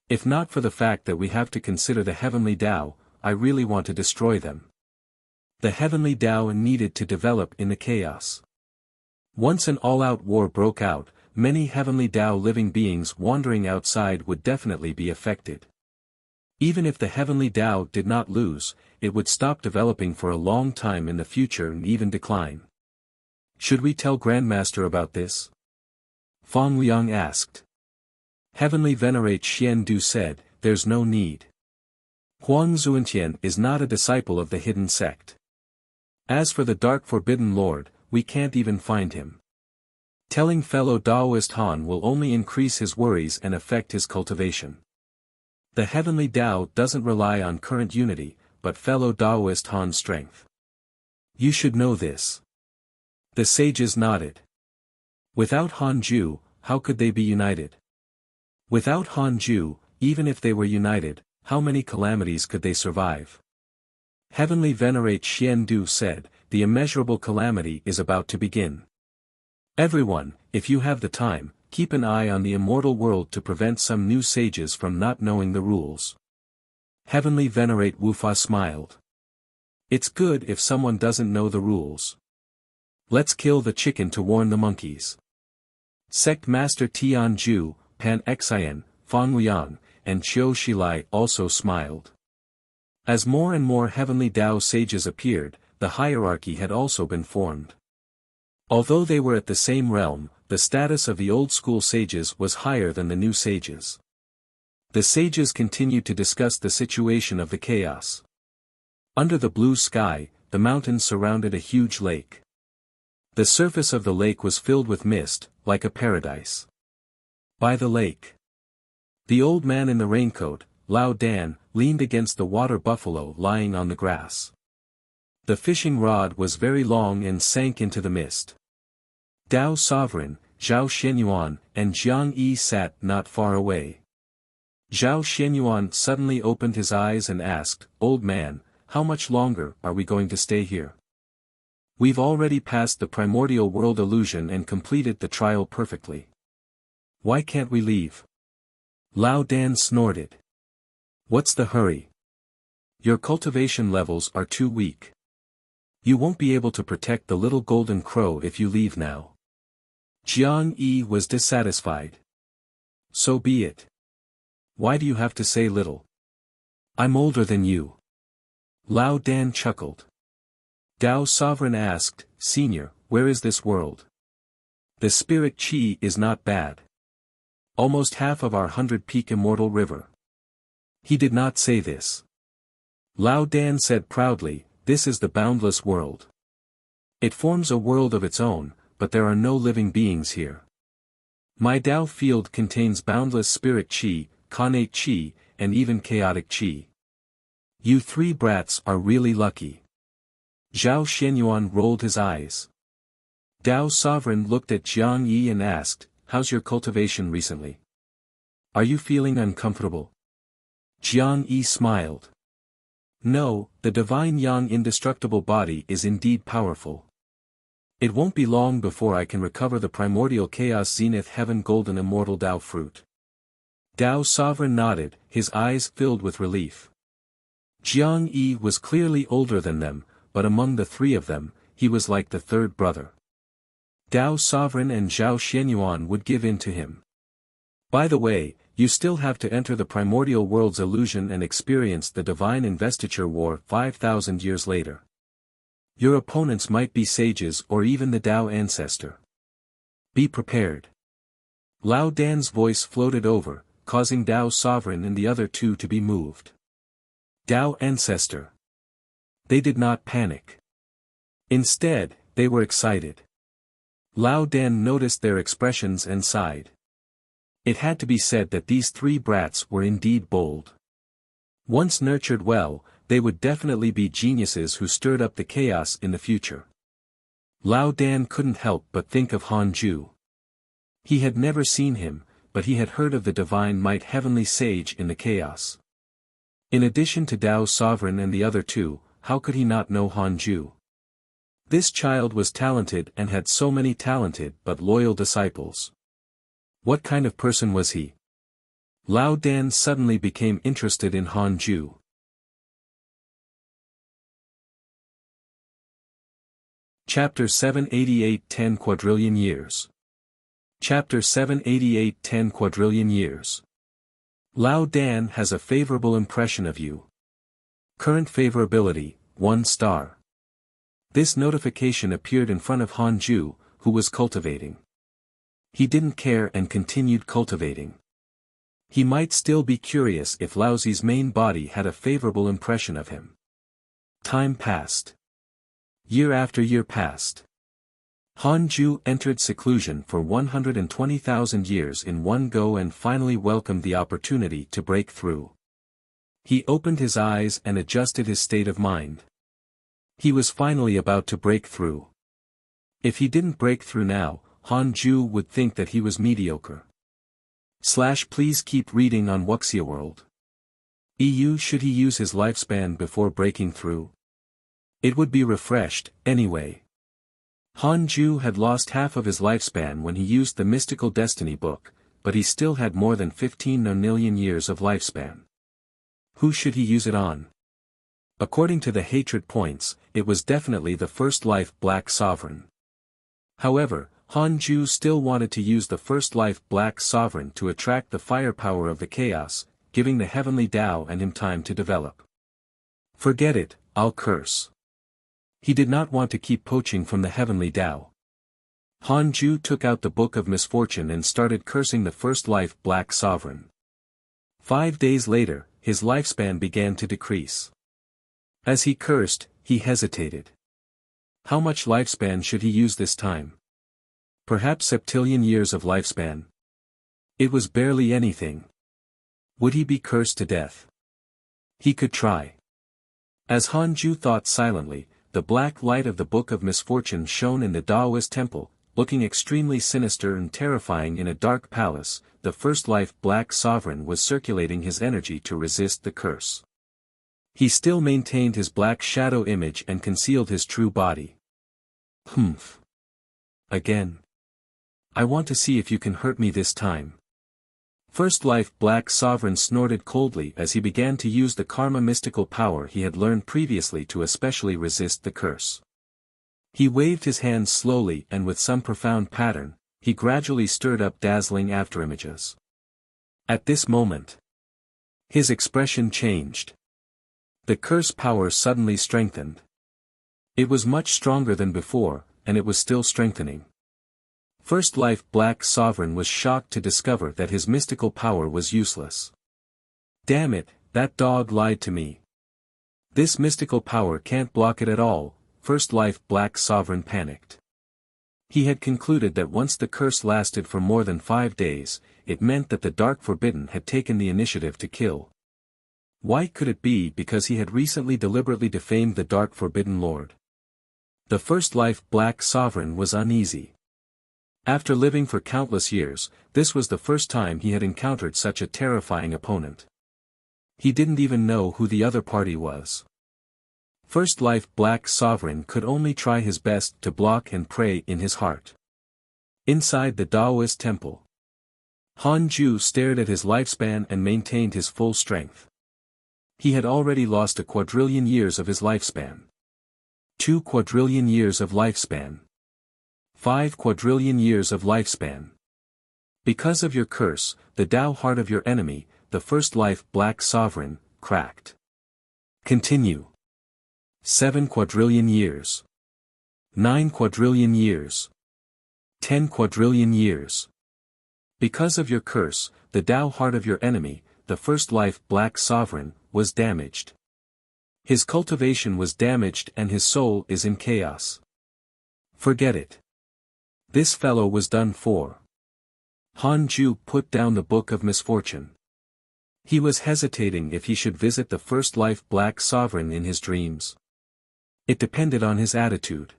If not for the fact that we have to consider the Heavenly Tao, I really want to destroy them. The Heavenly Tao needed to develop in the chaos. Once an all-out war broke out, many Heavenly Tao living beings wandering outside would definitely be affected. Even if the Heavenly Tao did not lose, it would stop developing for a long time in the future and even decline. Should we tell Grandmaster about this? Fang Liang asked. Heavenly Venerate Xian Du said, there's no need. Huang Zuantian is not a disciple of the hidden sect. As for the Dark Forbidden Lord, we can't even find him. Telling fellow Taoist Han will only increase his worries and affect his cultivation. The Heavenly Tao doesn't rely on current unity, but fellow Taoist Han's strength. You should know this. The sages nodded. Without Han Ju, how could they be united? Without Han Ju, even if they were united, How many calamities could they survive? Heavenly Venerate Xian Du said, the immeasurable calamity is about to begin. Everyone, if you have the time, keep an eye on the immortal world to prevent some new sages from not knowing the rules. Heavenly Venerate Wufa smiled. It's good if someone doesn't know the rules. Let's kill the chicken to warn the monkeys. Sect Master Tian Ju, Pan Xian, Fang Liang, and Qiu Shilai also smiled. As more and more heavenly Dao sages appeared, the hierarchy had also been formed. Although they were at the same realm, the status of the old school sages was higher than the new sages. The sages continued to discuss the situation of the chaos. Under the blue sky, the mountains surrounded a huge lake. The surface of the lake was filled with mist, like a paradise. By the lake, the old man in the raincoat, Lao Dan, leaned against the water buffalo lying on the grass. The fishing rod was very long and sank into the mist. Dao Sovereign, Zhao Xianyuan, and Jiang Yi sat not far away. Zhao Xianyuan suddenly opened his eyes and asked, "Old man, how much longer are we going to stay here? We've already passed the primordial world illusion and completed the trial perfectly. Why can't we leave?" Lao Dan snorted. "What's the hurry? Your cultivation levels are too weak. You won't be able to protect the little golden crow if you leave now." Jiang Yi was dissatisfied. "So be it. Why do you have to say little? I'm older than you." Lao Dan chuckled. Dao Sovereign asked, "Senior, where is this world? The spirit qi is not bad. Almost half of our 100-peak immortal river." He did not say this. Lao Dan said proudly, "This is the boundless world. It forms a world of its own, but there are no living beings here. My Dao field contains boundless spirit qi, Khanate qi, and even chaotic qi. You three brats are really lucky." Zhao Xianyuan rolled his eyes. Dao Sovereign looked at Jiang Yi and asked, "How's your cultivation recently? Are you feeling uncomfortable?" Jiang Yi smiled. "No, the divine yang indestructible body is indeed powerful. It won't be long before I can recover the primordial chaos zenith heaven golden immortal Dao fruit." Dao Sovereign nodded, his eyes filled with relief. Jiang Yi was clearly older than them, but among the three of them, he was like the third brother. Dao Sovereign and Zhao Xianyuan would give in to him. "By the way, you still have to enter the primordial world's illusion and experience the divine investiture war 5,000 years later. Your opponents might be sages or even the Dao ancestor. Be prepared." Lao Dan's voice floated over, causing Dao Sovereign and the other two to be moved. Dao ancestor. They did not panic. Instead, they were excited. Lao Dan noticed their expressions and sighed. It had to be said that these three brats were indeed bold. Once nurtured well, they would definitely be geniuses who stirred up the chaos in the future. Lao Dan couldn't help but think of Han Ju. He had never seen him, but he had heard of the divine might heavenly sage in the chaos. In addition to Dao Sovereign and the other two, how could he not know Han Ju? This child was talented and had so many talented but loyal disciples. What kind of person was he? Lao Dan suddenly became interested in Han Ju. Chapter 788 10 Quadrillion Years. Chapter 788 10 Quadrillion Years. Lao Dan has a favorable impression of you. Current favorability, 1 star. This notification appeared in front of Han Ju, who was cultivating. He didn't care and continued cultivating. He might still be curious if Laozi's main body had a favorable impression of him. Time passed. Year after year passed. Han Ju entered seclusion for 120,000 years in one go and finally welcomed the opportunity to break through. He opened his eyes and adjusted his state of mind. He was finally about to break through. If he didn't break through now, Han Ju would think that he was mediocre. Please keep reading on Wuxia World. Should he use his lifespan before breaking through? It would be refreshed, anyway. Hanju had lost half of his lifespan when he used the mystical destiny book, but he still had more than 15 nonillion years of lifespan. Who should he use it on? According to the hatred points, it was definitely the first life Black Sovereign. However, Hanju still wanted to use the first life Black Sovereign to attract the firepower of the chaos, giving the heavenly Tao and him time to develop. Forget it, I'll curse. He did not want to keep poaching from the heavenly Tao. Hanju took out the Book of Misfortune and started cursing the first life Black Sovereign. 5 days later, his lifespan began to decrease. As he cursed, he hesitated. How much lifespan should he use this time? Perhaps septillion years of lifespan. It was barely anything. Would he be cursed to death? He could try. As Hanju thought silently, the black light of the Book of Misfortune shone in the Taoist temple, looking extremely sinister and terrifying in a dark palace. The first life Black Sovereign was circulating his energy to resist the curse. He still maintained his black shadow image and concealed his true body. Humph. Again. I want to see if you can hurt me this time. First life Black Sovereign snorted coldly as he began to use the karma mystical power he had learned previously to especially resist the curse. He waved his hands slowly and with some profound pattern, he gradually stirred up dazzling afterimages. At this moment, his expression changed. The curse power suddenly strengthened. It was much stronger than before, and it was still strengthening. First life Black Sovereign was shocked to discover that his mystical power was useless. Damn it, that dog lied to me. This mystical power can't block it at all. First life Black Sovereign panicked. He had concluded that once the curse lasted for more than 5 days, it meant that the Dark Forbidden had taken the initiative to kill. Why could it be? Because he had recently deliberately defamed the Dark Forbidden Lord. The first life Black Sovereign was uneasy. After living for countless years, this was the first time he had encountered such a terrifying opponent. He didn't even know who the other party was. First life Black Sovereign could only try his best to block and pray in his heart. Inside the Taoist temple, Hanju stared at his lifespan and maintained his full strength. He had already lost a quadrillion years of his lifespan. 2 quadrillion years of lifespan. 5 quadrillion years of lifespan. Because of your curse, the Tao heart of your enemy, the first life Black Sovereign, cracked. Continue. 7 quadrillion years. 9 quadrillion years. 10 quadrillion years. Because of your curse, the Tao heart of your enemy, the first life Black Sovereign, was damaged. His cultivation was damaged and his soul is in chaos. Forget it. This fellow was done for. Hanju put down the Book of Misfortune. He was hesitating if he should visit the first life Black Sovereign in his dreams. It depended on his attitude.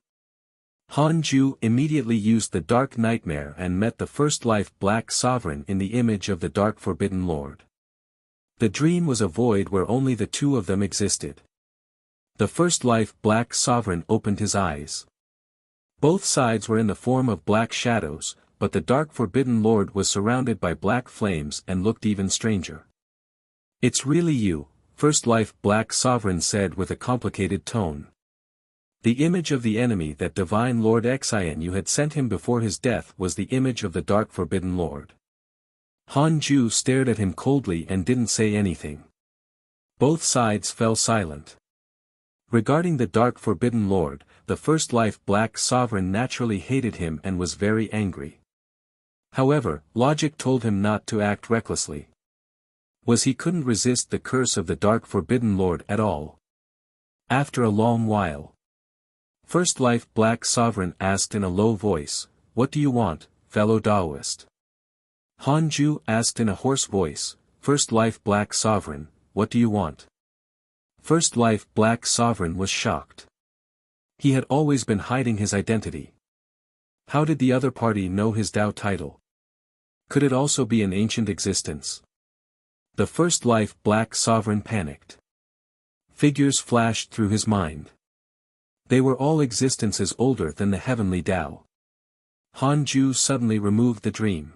Hanju immediately used the Dark Nightmare and met the first life Black Sovereign in the image of the Dark Forbidden Lord. The dream was a void where only the two of them existed. The first life Black Sovereign opened his eyes. Both sides were in the form of black shadows, but the Dark Forbidden Lord was surrounded by black flames and looked even stranger. It's really you, first life Black Sovereign said with a complicated tone. The image of the enemy that Divine Lord Xian had sent him before his death was the image of the Dark Forbidden Lord. Hanju stared at him coldly and didn't say anything. Both sides fell silent. Regarding the Dark Forbidden Lord, the first life Black Sovereign naturally hated him and was very angry. However, logic told him not to act recklessly. He couldn't resist the curse of the Dark Forbidden Lord at all. After a long while, first life Black Sovereign asked in a low voice, "What do you want, fellow Taoist?" Hanju asked in a hoarse voice, "First life Black Sovereign, what do you want?" First life Black Sovereign was shocked. He had always been hiding his identity. How did the other party know his Tao title? Could it also be an ancient existence? The first life Black Sovereign panicked. Figures flashed through his mind. They were all existences older than the heavenly Tao. Han Ju suddenly removed the dream.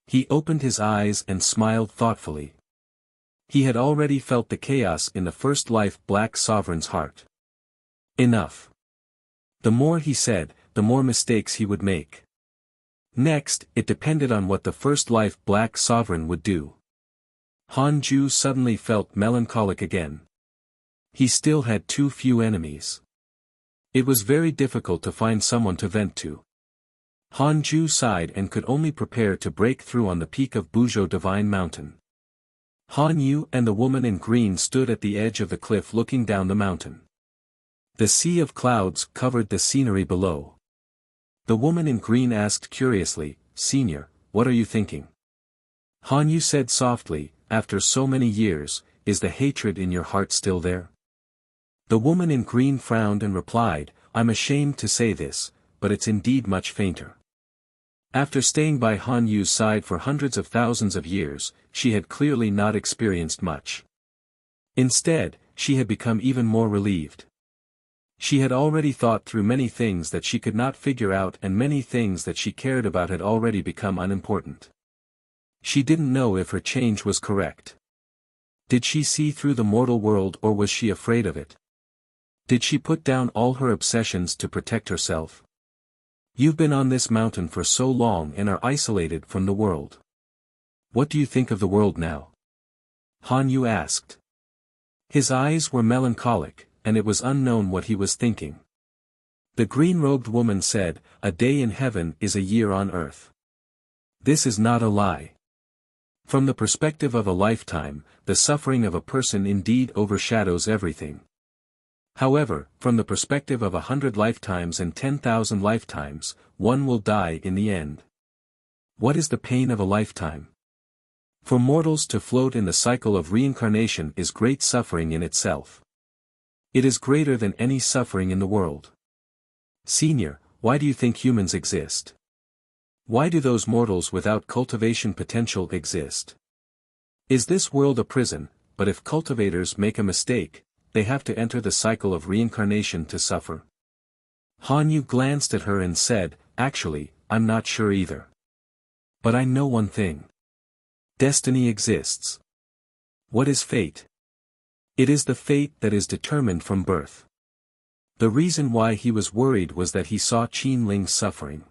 He opened his eyes and smiled thoughtfully. He had already felt the chaos in the first life Black Sovereign's heart. Enough. The more he said, the more mistakes he would make. Next, it depended on what the first life Black Sovereign would do. Han Ju suddenly felt melancholic again. He still had too few enemies. It was very difficult to find someone to vent to. Han Ju sighed and could only prepare to break through on the peak of Buzhou Divine Mountain. Han Yu and the woman in green stood at the edge of the cliff looking down the mountain. The sea of clouds covered the scenery below. The woman in green asked curiously, "Senior, what are you thinking?" Han Yu said softly, "After so many years, is the hatred in your heart still there?" The woman in green frowned and replied, "I'm ashamed to say this, but it's indeed much fainter." After staying by Han Yu's side for hundreds of thousands of years, she had clearly not experienced much. Instead, she had become even more relieved. She had already thought through many things that she could not figure out, and many things that she cared about had already become unimportant. She didn't know if her change was correct. Did she see through the mortal world, or was she afraid of it? Did she put down all her obsessions to protect herself? You've been on this mountain for so long and are isolated from the world. What do you think of the world now? Han Yu asked. His eyes were melancholic, and it was unknown what he was thinking. The green-robed woman said, "A day in heaven is a year on earth." This is not a lie. From the perspective of a lifetime, the suffering of a person indeed overshadows everything. However, from the perspective of 100 lifetimes and 10,000 lifetimes, one will die in the end. What is the pain of a lifetime? For mortals to float in the cycle of reincarnation is great suffering in itself. It is greater than any suffering in the world. Senior, why do you think humans exist? Why do those mortals without cultivation potential exist? Is this world a prison, but if cultivators make a mistake, they have to enter the cycle of reincarnation to suffer? Han Yu glanced at her and said, "Actually, I'm not sure either. But I know one thing. Destiny exists. What is fate? It is the fate that is determined from birth." The reason why he was worried was that he saw Qin Ling suffering.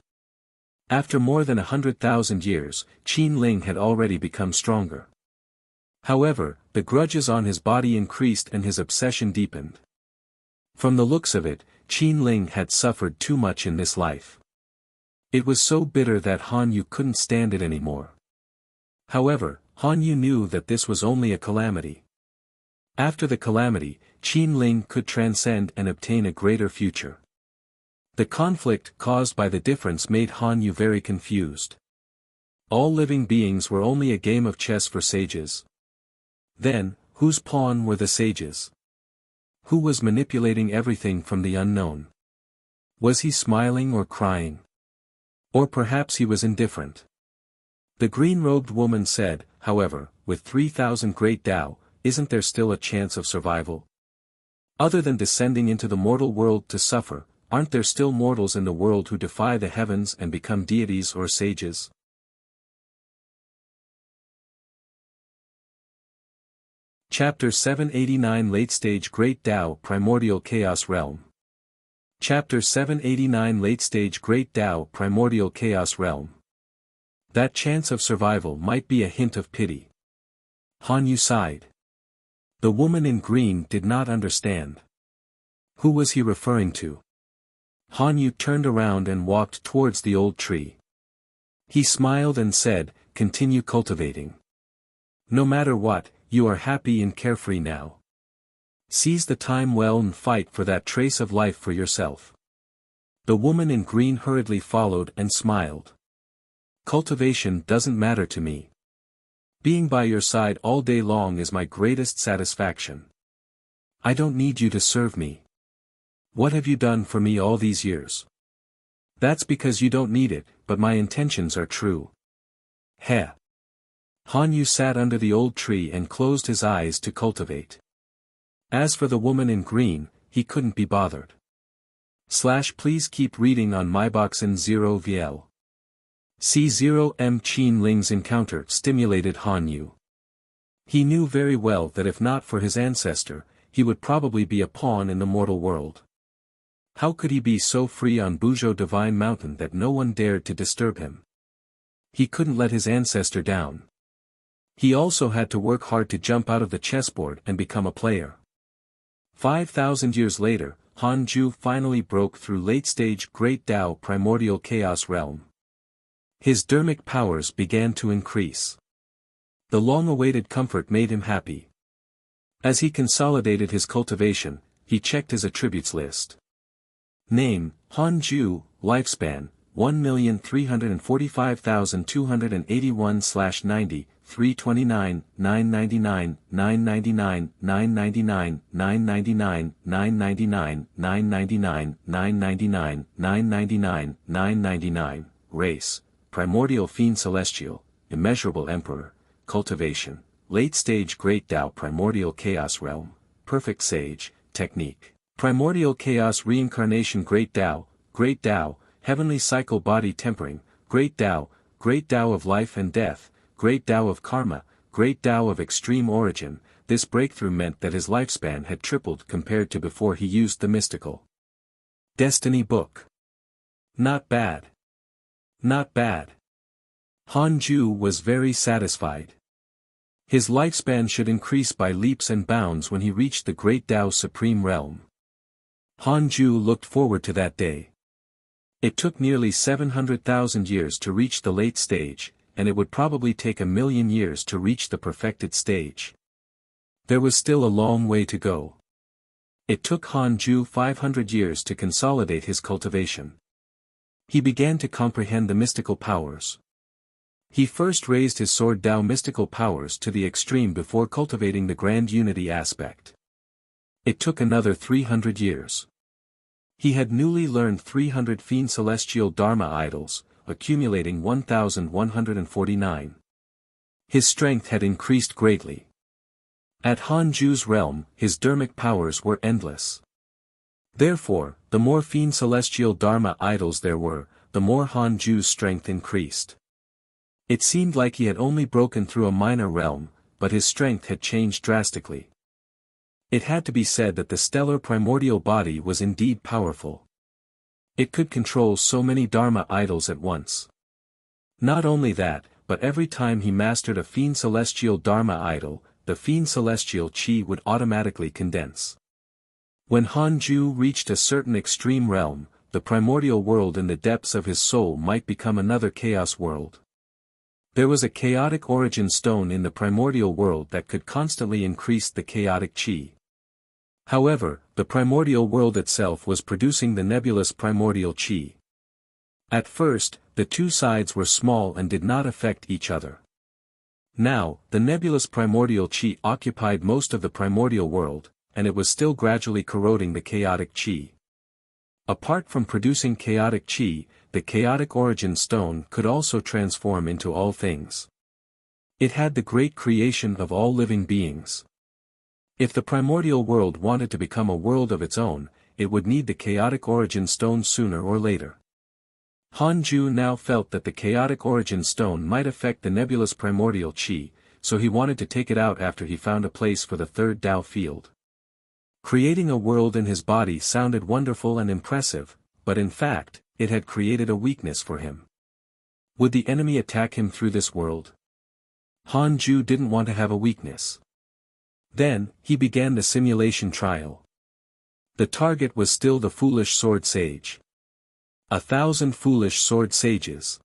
After more than 100,000 years, Qin Ling had already become stronger. However, the grudges on his body increased and his obsession deepened. From the looks of it, Qin Ling had suffered too much in this life. It was so bitter that Han Yu couldn't stand it anymore. However, Han Yu knew that this was only a calamity. After the calamity, Qin Ling could transcend and obtain a greater future. The conflict caused by the difference made Han Yu very confused. All living beings were only a game of chess for sages. Then, whose pawn were the sages? Who was manipulating everything from the unknown? Was he smiling or crying? Or perhaps he was indifferent. The green-robed woman said, "However, with 3,000 great Tao, isn't there still a chance of survival? Other than descending into the mortal world to suffer, aren't there still mortals in the world who defy the heavens and become deities or sages?" Chapter 789 Late-Stage Great Tao Primordial Chaos Realm. Chapter 789 Late-Stage Great Tao Primordial Chaos Realm. That chance of survival might be a hint of pity. Han Yu sighed. The woman in green did not understand. Who was he referring to? Han Yu turned around and walked towards the old tree. He smiled and said, "Continue cultivating. No matter what, you are happy and carefree now. Seize the time well and fight for that trace of life for yourself." The woman in green hurriedly followed and smiled. "Cultivation doesn't matter to me. Being by your side all day long is my greatest satisfaction. I don't need you to serve me. What have you done for me all these years?" "That's because you don't need it, but my intentions are true." Heh. Han Yu sat under the old tree and closed his eyes to cultivate. As for the woman in green, he couldn't be bothered. Please keep reading on myboxin 0VL. C0M Qin Ling's encounter stimulated Han Yu. He knew very well that if not for his ancestor, he would probably be a pawn in the mortal world. How could he be so free on Buzhou Divine Mountain that no one dared to disturb him? He couldn't let his ancestor down. He also had to work hard to jump out of the chessboard and become a player. 5,000 years later, Han Ju finally broke through late-stage Great Tao Primordial Chaos Realm. His dermic powers began to increase. The long-awaited comfort made him happy. As he consolidated his cultivation, he checked his attributes list. Name, Han Ju, lifespan, 1,345,281/90, 329, 999, 999, 999, 999, 999, 999, 999, 999, 999, race, primordial fiend celestial, immeasurable emperor, cultivation, late-stage Great Tao Primordial Chaos Realm, perfect sage, technique, primordial chaos reincarnation Great Tao, heavenly cycle body tempering, Great Tao of life and death, Great Tao of karma, Great Tao of extreme origin. This breakthrough meant that his lifespan had tripled compared to before he used the mystical Destiny book. Not bad. Not bad. Han Ju was very satisfied. His lifespan should increase by leaps and bounds when he reached the Great Tao Supreme Realm. Han Ju looked forward to that day. It took nearly 700,000 years to reach the late stage, and it would probably take 1,000,000 years to reach the perfected stage. There was still a long way to go. It took Han Ju 500 years to consolidate his cultivation. He began to comprehend the mystical powers. He first raised his Sword Tao mystical powers to the extreme before cultivating the grand unity aspect. It took another 300 years. He had newly learned 300 fiend celestial Dharma idols, accumulating 1,149. His strength had increased greatly. At Han Ju's realm, his dermic powers were endless. Therefore, the more fiend celestial Dharma idols there were, the more Han Ju's strength increased. It seemed like he had only broken through a minor realm, but his strength had changed drastically. It had to be said that the stellar primordial body was indeed powerful. It could control so many Dharma idols at once. Not only that, but every time he mastered a fiend celestial Dharma idol, the fiend celestial chi would automatically condense. When Han Ju reached a certain extreme realm, the primordial world in the depths of his soul might become another chaos world. There was a chaotic origin stone in the primordial world that could constantly increase the chaotic chi. However, the primordial world itself was producing the nebulous primordial chi. At first, the two sides were small and did not affect each other. Now, the nebulous primordial chi occupied most of the primordial world, and it was still gradually corroding the chaotic chi. Apart from producing chaotic chi, the chaotic origin stone could also transform into all things. It had the great creation of all living beings. If the primordial world wanted to become a world of its own, it would need the chaotic origin stone sooner or later. Han Ju now felt that the chaotic origin stone might affect the nebulous primordial chi, so he wanted to take it out after he found a place for the third Tao field. Creating a world in his body sounded wonderful and impressive, but in fact, it had created a weakness for him. Would the enemy attack him through this world? Han Ju didn't want to have a weakness. Then, he began the simulation trial. The target was still the foolish sword sage. 1,000 foolish sword sages.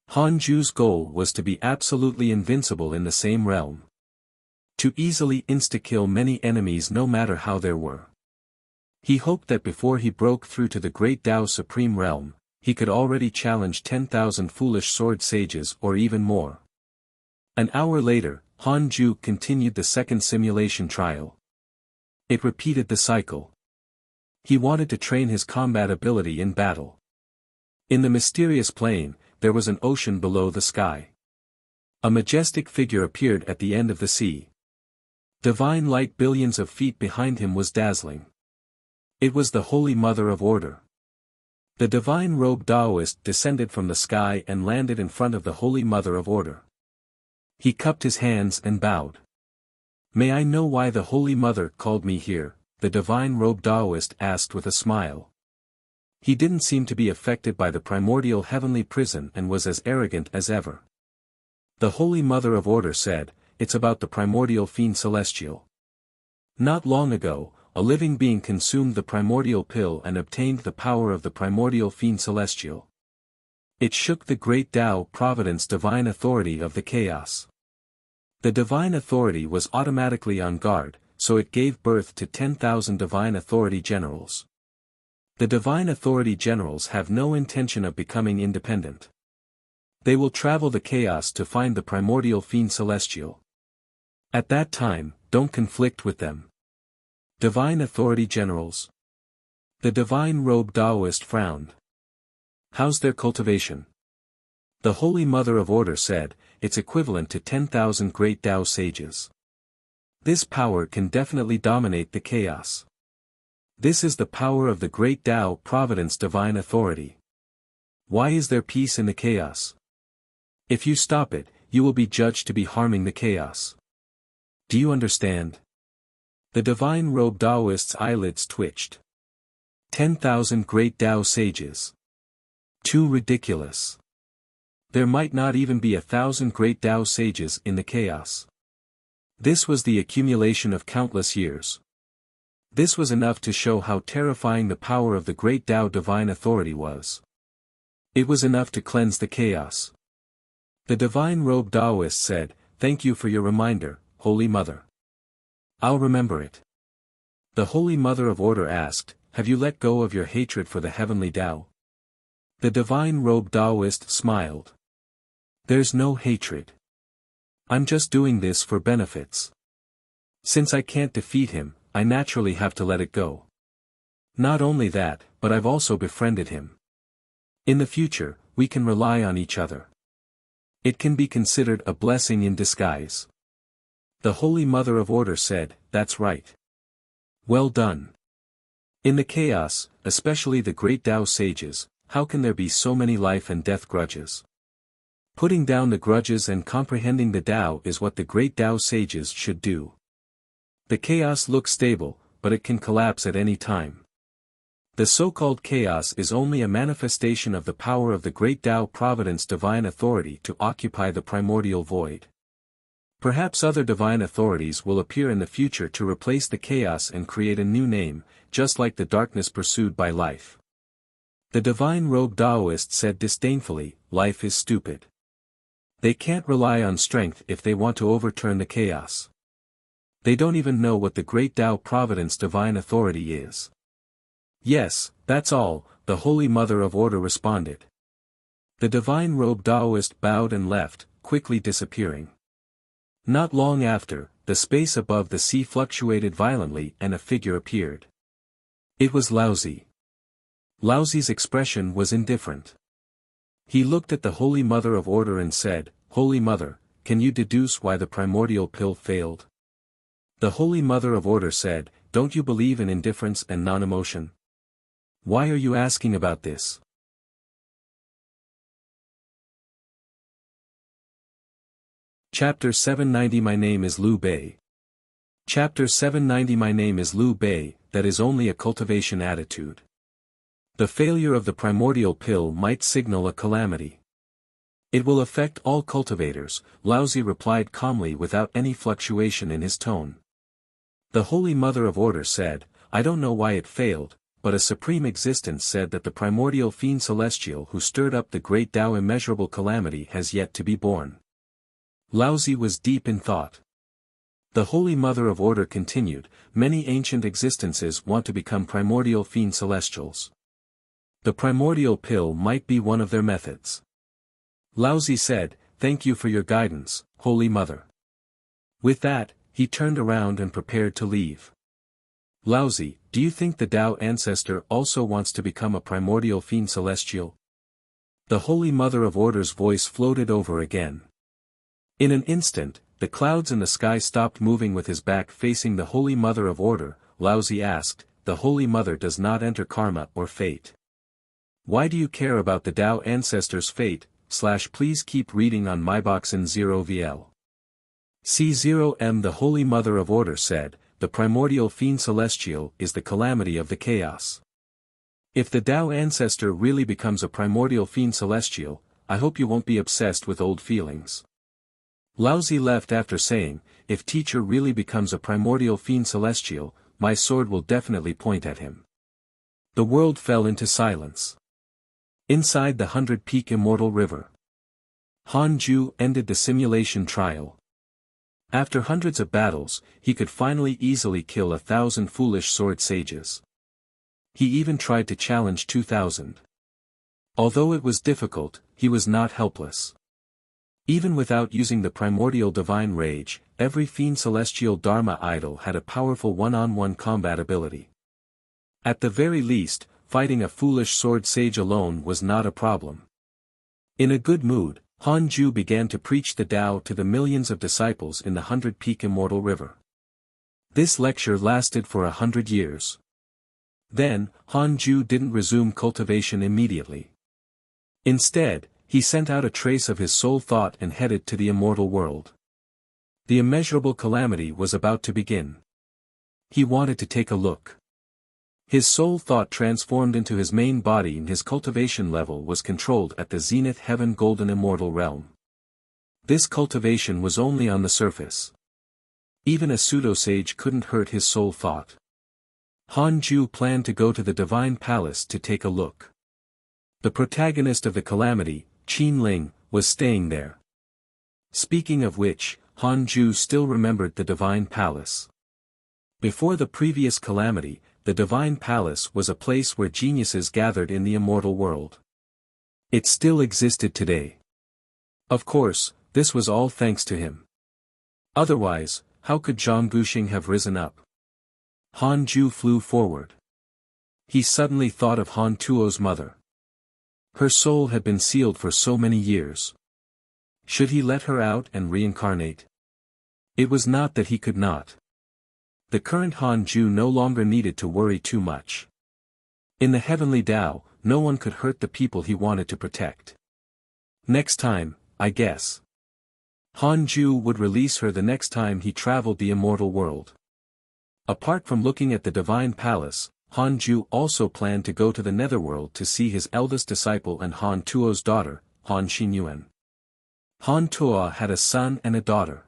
Han Ju's goal was to be absolutely invincible in the same realm. To easily insta-kill many enemies no matter how there were. He hoped that before he broke through to the Great Tao Supreme Realm, he could already challenge 10,000 foolish sword sages or even more. An hour later, Han Ju continued the second simulation trial. It repeated the cycle. He wanted to train his combat ability in battle. In the mysterious plain, there was an ocean below the sky. A majestic figure appeared at the end of the sea. Divine light billions of feet behind him was dazzling. It was the Holy Mother of Order. The divine-robed Taoist descended from the sky and landed in front of the Holy Mother of Order. He cupped his hands and bowed. "May I know why the Holy Mother called me here?" the divine-robed Taoist asked with a smile. He didn't seem to be affected by the primordial heavenly prison and was as arrogant as ever. The Holy Mother of Order said, "It's about the primordial fiend celestial. Not long ago, a living being consumed the primordial pill and obtained the power of the primordial fiend celestial. It shook the great Tao Providence divine authority of the chaos. The divine authority was automatically on guard, so it gave birth to 10,000 divine authority generals. The divine authority generals have no intention of becoming independent. They will travel the chaos to find the primordial fiend celestial. At that time, don't conflict with them." Divine authority generals. The divine-robed Taoist frowned. "How's their cultivation?" The Holy Mother of Order said, "It's equivalent to 10,000 great Tao sages. This power can definitely dominate the chaos. This is the power of the great Tao Providence divine authority. Why is there peace in the chaos? If you stop it, you will be judged to be harming the chaos. Do you understand?" The divine-robed Taoist's eyelids twitched. 10,000 great Tao sages. Too ridiculous. There might not even be 1,000 great Tao sages in the chaos. This was the accumulation of countless years. This was enough to show how terrifying the power of the great Tao divine authority was. It was enough to cleanse the chaos. The divine-robed Taoist said, "Thank you for your reminder, Holy Mother. I'll remember it." The Holy Mother of Order asked, "Have you let go of your hatred for the heavenly Tao?" The divine-robed Taoist smiled. "There's no hatred. I'm just doing this for benefits. Since I can't defeat him, I naturally have to let it go. Not only that, but I've also befriended him. In the future, we can rely on each other. It can be considered a blessing in disguise." The Holy Mother of Order said, "That's right. Well done. In the chaos, especially the great Tao sages, how can there be so many life and death grudges? Putting down the grudges and comprehending the Tao is what the great Tao sages should do. The chaos looks stable, but it can collapse at any time. The so-called chaos is only a manifestation of the power of the great Tao Providence divine authority to occupy the primordial void. Perhaps other divine authorities will appear in the future to replace the chaos and create a new name, just like the darkness pursued by life." The divine-robed Taoist said disdainfully, "Life is stupid. They can't rely on strength if they want to overturn the chaos. They don't even know what the great Tao Providence divine authority is." "Yes, that's all," the Holy Mother of Order responded. The divine-robed Taoist bowed and left, quickly disappearing. Not long after, the space above the sea fluctuated violently and a figure appeared. It was Laozi. Laozi's expression was indifferent. He looked at the Holy Mother of Order and said, "Holy Mother, can you deduce why the primordial pill failed?" The Holy Mother of Order said, "Don't you believe in indifference and non-emotion? Why are you asking about this?" Chapter 790 My name is Liu Bei. Chapter 790 My name is Liu Bei, that is only a cultivation attitude. The failure of the primordial pill might signal a calamity. It will affect all cultivators, Laozi replied calmly without any fluctuation in his tone. The Holy Mother of Order said, "I don't know why it failed, but a supreme existence said that the primordial fiend celestial who stirred up the great Tao immeasurable calamity has yet to be born." Laozi was deep in thought. The Holy Mother of Order continued, "Many ancient existences want to become primordial fiend celestials. The primordial pill might be one of their methods." Laozi said, "Thank you for your guidance, Holy Mother." With that, he turned around and prepared to leave. "Laozi, do you think the Tao ancestor also wants to become a primordial fiend celestial?" The Holy Mother of Order's voice floated over again. In an instant, the clouds in the sky stopped moving. With his back facing the Holy Mother of Order, Laozi asked, "The Holy Mother does not enter karma or fate. Why do you care about the Tao ancestors' fate? Please keep reading on myboxin 0VL. C0M." The Holy Mother of Order said, "The primordial fiend celestial is the calamity of the chaos. If the Tao ancestor really becomes a primordial fiend celestial, I hope you won't be obsessed with old feelings." Laozi left after saying, "If teacher really becomes a primordial fiend celestial, my sword will definitely point at him." The world fell into silence. Inside the 100-peak immortal river, Han Ju ended the simulation trial. After hundreds of battles, he could finally easily kill 1,000 foolish sword sages. He even tried to challenge 2,000. Although it was difficult, he was not helpless. Even without using the primordial divine rage, every fiend celestial Dharma idol had a powerful one-on-one combat ability. At the very least, fighting a foolish sword sage alone was not a problem. In a good mood, Han Ju began to preach the Tao to the millions of disciples in the 100-peak immortal river. This lecture lasted for 100 years. Then, Han Ju didn't resume cultivation immediately. Instead, he sent out a trace of his soul thought and headed to the immortal world. The immeasurable calamity was about to begin. He wanted to take a look. His soul thought transformed into his main body and his cultivation level was controlled at the zenith heaven golden immortal realm. This cultivation was only on the surface. Even a pseudo-sage couldn't hurt his soul thought. Han Ju planned to go to the divine palace to take a look. The protagonist of the calamity, Qin Ling, was staying there. Speaking of which, Han Ju still remembered the divine palace. Before the previous calamity, the divine palace was a place where geniuses gathered in the immortal world. It still existed today. Of course, this was all thanks to him. Otherwise, how could Zhang Guxing have risen up? Han Ju flew forward. He suddenly thought of Han Tuo's mother. Her soul had been sealed for so many years. Should he let her out and reincarnate? It was not that he could not. The current Han Ju no longer needed to worry too much. In the heavenly Tao, no one could hurt the people he wanted to protect. Next time, I guess. Han Ju would release her the next time he traveled the immortal world. Apart from looking at the divine palace, Han Ju also planned to go to the netherworld to see his eldest disciple and Han Tuo's daughter, Han Xinyuan. Han Tuo had a son and a daughter.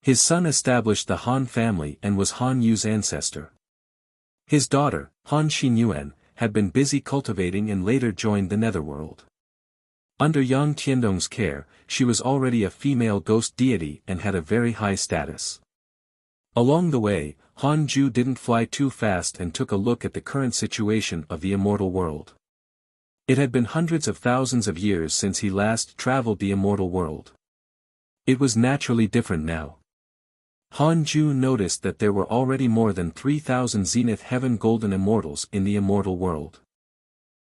His son established the Han family and was Han Yu's ancestor. His daughter, Han Xinyuan, had been busy cultivating and later joined the netherworld. Under Yang Tiandong's care, she was already a female ghost deity and had a very high status. Along the way, Han Ju didn't fly too fast and took a look at the current situation of the immortal world. It had been hundreds of thousands of years since he last traveled the immortal world. It was naturally different now. Han Ju noticed that there were already more than 3,000 Zenith Heaven Golden Immortals in the immortal world.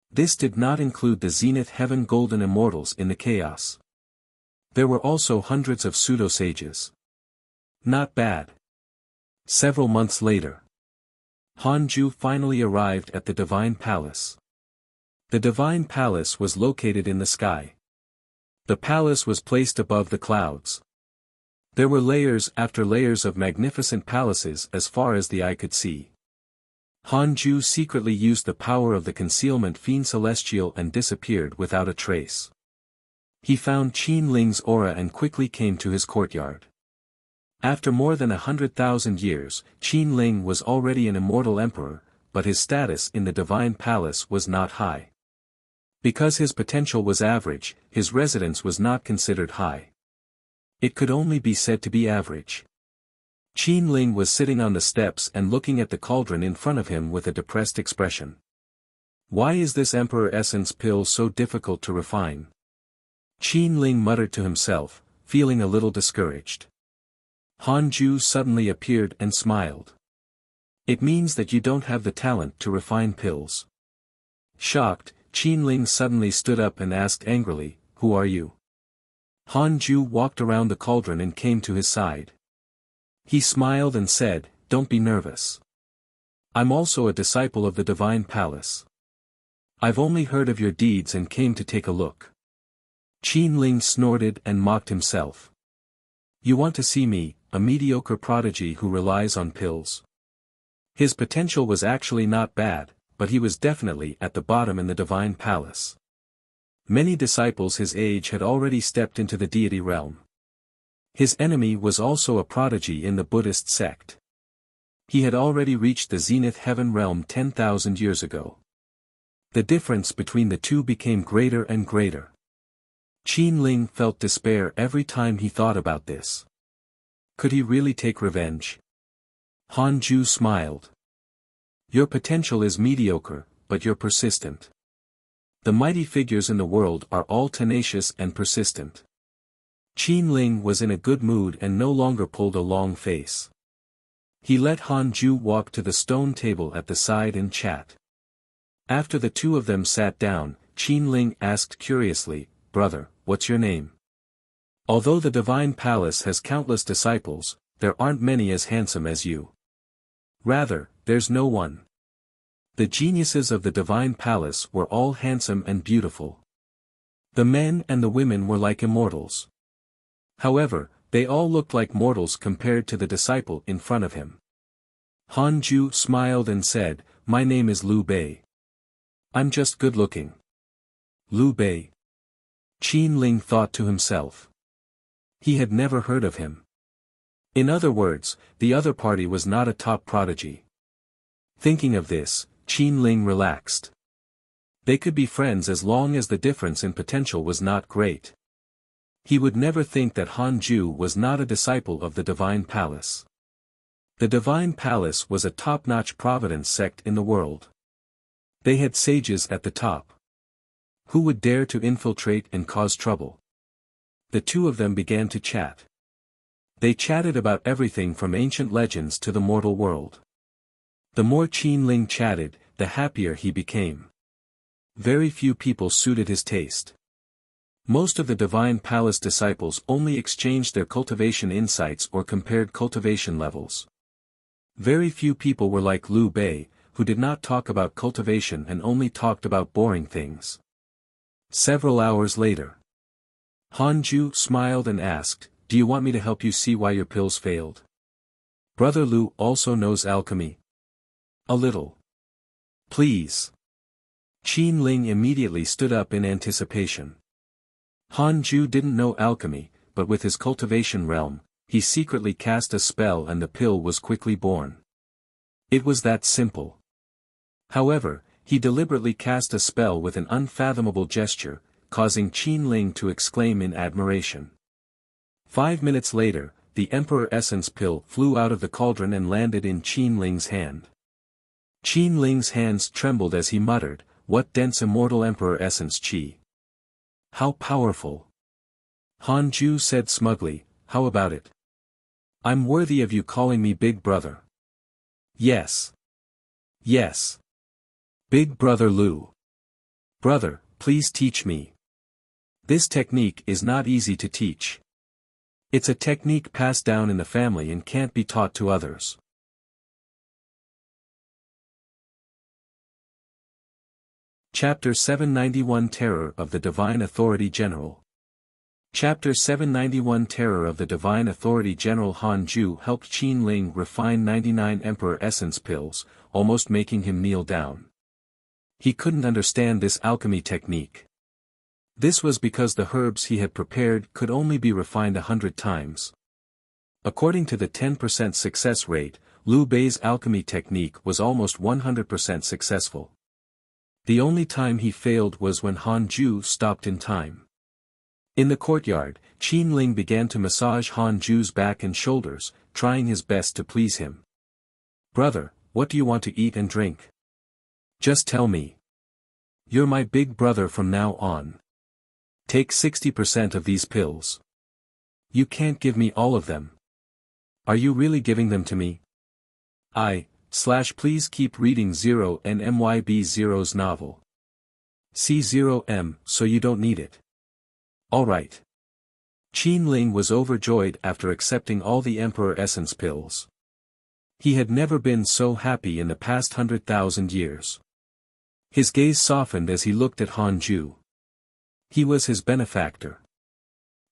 This did not include the Zenith Heaven Golden Immortals in the chaos. There were also hundreds of pseudo-sages. Not bad. Several months later, Han Ju finally arrived at the Divine Palace. The Divine Palace was located in the sky. The palace was placed above the clouds. There were layers after layers of magnificent palaces as far as the eye could see. Han Ju secretly used the power of the concealment fiend celestial and disappeared without a trace. He found Qin Ling's aura and quickly came to his courtyard. After more than 100,000 years, Qin Ling was already an immortal emperor, but his status in the divine palace was not high. Because his potential was average, his residence was not considered high. It could only be said to be average. Qin Ling was sitting on the steps and looking at the cauldron in front of him with a depressed expression. Why is this emperor essence pill so difficult to refine? Qin Ling muttered to himself, feeling a little discouraged. Han Ju suddenly appeared and smiled. It means that you don't have the talent to refine pills. Shocked, Qin Ling suddenly stood up and asked angrily, "Who are you?" Han Ju walked around the cauldron and came to his side. He smiled and said, "Don't be nervous. I'm also a disciple of the Divine Palace. I've only heard of your deeds and came to take a look." Qin Ling snorted and mocked himself. "You want to see me, a mediocre prodigy who relies on pills?" His potential was actually not bad, but he was definitely at the bottom in the Divine Palace. Many disciples his age had already stepped into the deity realm. His enemy was also a prodigy in the Buddhist sect. He had already reached the zenith heaven realm 10,000 years ago. The difference between the two became greater and greater. Qin Ling felt despair every time he thought about this. Could he really take revenge? Han Ju smiled. "Your potential is mediocre, but you're persistent. The mighty figures in the world are all tenacious and persistent." Qin Ling was in a good mood and no longer pulled a long face. He let Han Ju walk to the stone table at the side and chat. After the two of them sat down, Qin Ling asked curiously, "Brother, what's your name? Although the Divine Palace has countless disciples, there aren't many as handsome as you." "Rather, there's no one. The geniuses of the Divine Palace were all handsome and beautiful. The men and the women were like immortals. However, they all looked like mortals compared to the disciple in front of him." Han Ju smiled and said, "My name is Liu Bei. I'm just good-looking." Liu Bei. Qin Ling thought to himself. He had never heard of him. In other words, the other party was not a top prodigy. Thinking of this, Qin Ling relaxed. They could be friends as long as the difference in potential was not great. He would never think that Han Ju was not a disciple of the Divine Palace. The Divine Palace was a top-notch providence sect in the world. They had sages at the top. Who would dare to infiltrate and cause trouble? The two of them began to chat. They chatted about everything from ancient legends to the mortal world. The more Qin Ling chatted, the happier he became. Very few people suited his taste. Most of the Divine Palace disciples only exchanged their cultivation insights or compared cultivation levels. Very few people were like Liu Bei, who did not talk about cultivation and only talked about boring things. Several hours later, Han Ju smiled and asked, "Do you want me to help you see why your pills failed? Brother Liu also knows alchemy." "A little. Please." Qin Ling immediately stood up in anticipation. Han Ju didn't know alchemy, but with his cultivation realm, he secretly cast a spell and the pill was quickly born. It was that simple. However, he deliberately cast a spell with an unfathomable gesture, causing Qin Ling to exclaim in admiration. 5 minutes later, the Emperor Essence pill flew out of the cauldron and landed in Qin Ling's hand. Qin Ling's hands trembled as he muttered, "What dense immortal Emperor Essence Qi! How powerful!" Han Ju said smugly, "How about it? I'm worthy of you calling me Big Brother." "Yes. Yes. Big Brother Liu. Brother, please teach me. This technique is not easy to teach. It's a technique passed down in the family and can't be taught to others." Chapter 791 Terror of the Divine Authority General. Chapter 791 Terror of the Divine Authority General. Han Ju helped Qin Ling refine 99 Emperor Essence pills, almost making him kneel down. He couldn't understand this alchemy technique. This was because the herbs he had prepared could only be refined 100 times. According to the 10% success rate, Liu Bei's alchemy technique was almost 100% successful. The only time he failed was when Han Ju stopped in time. In the courtyard, Qin Ling began to massage Han Ju's back and shoulders, trying his best to please him. "Brother, what do you want to eat and drink? Just tell me. You're my big brother from now on. Take 60% of these pills. You can't give me all of them. Are you really giving them to me? Please keep reading 0 novel. C0M, so you don't need it. Alright. Qin Ling was overjoyed after accepting all the Emperor Essence pills. He had never been so happy in the past 100,000 years. His gaze softened as he looked at Han Ju. He was his benefactor.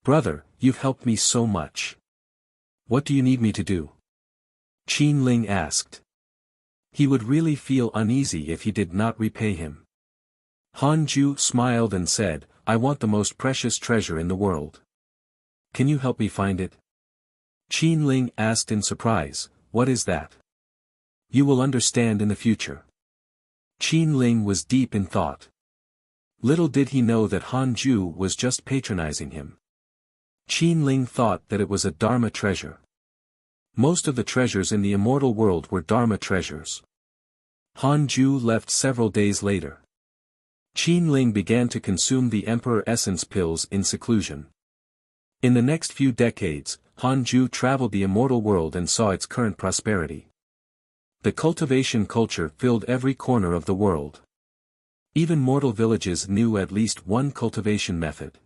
"Brother, you've helped me so much. What do you need me to do?" Qin Ling asked. He would really feel uneasy if he did not repay him. Han Ju smiled and said, "I want the most precious treasure in the world. Can you help me find it?" Qin Ling asked in surprise, "What is that?" "You will understand in the future." Qin Ling was deep in thought. Little did he know that Han Ju was just patronizing him. Qin Ling thought that it was a Dharma treasure. Most of the treasures in the immortal world were Dharma treasures. Han Ju left several days later. Qin Ling began to consume the Emperor Essence pills in seclusion. In the next few decades, Han Ju traveled the immortal world and saw its current prosperity. The cultivation culture filled every corner of the world. Even mortal villages knew at least one cultivation method.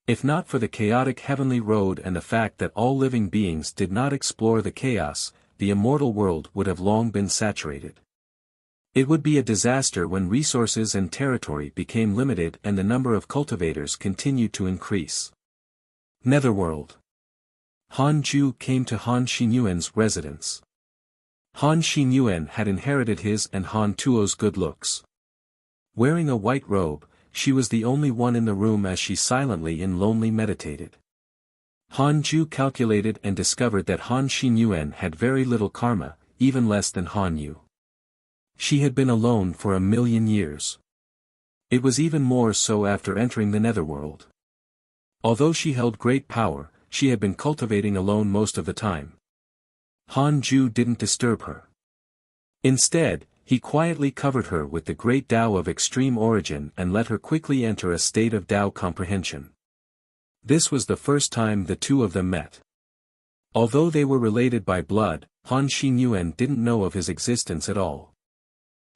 If not for the chaotic heavenly road and the fact that all living beings did not explore the chaos, the immortal world would have long been saturated. It would be a disaster when resources and territory became limited and the number of cultivators continued to increase. Netherworld. Han Ju came to Han Xinyuan's residence. Han Xinyuan had inherited his and Han Tuo's good looks. Wearing a white robe, she was the only one in the room as she silently and lonely meditated. Han Ju calculated and discovered that Han Xinyuan had very little karma, even less than Han Yu. She had been alone for 1,000,000 years. It was even more so after entering the netherworld. Although she held great power, she had been cultivating alone most of the time. Han Ju didn't disturb her. Instead, he quietly covered her with the great Tao of extreme origin and let her quickly enter a state of Tao comprehension. This was the first time the two of them met. Although they were related by blood, Han Xinyuan didn't know of his existence at all.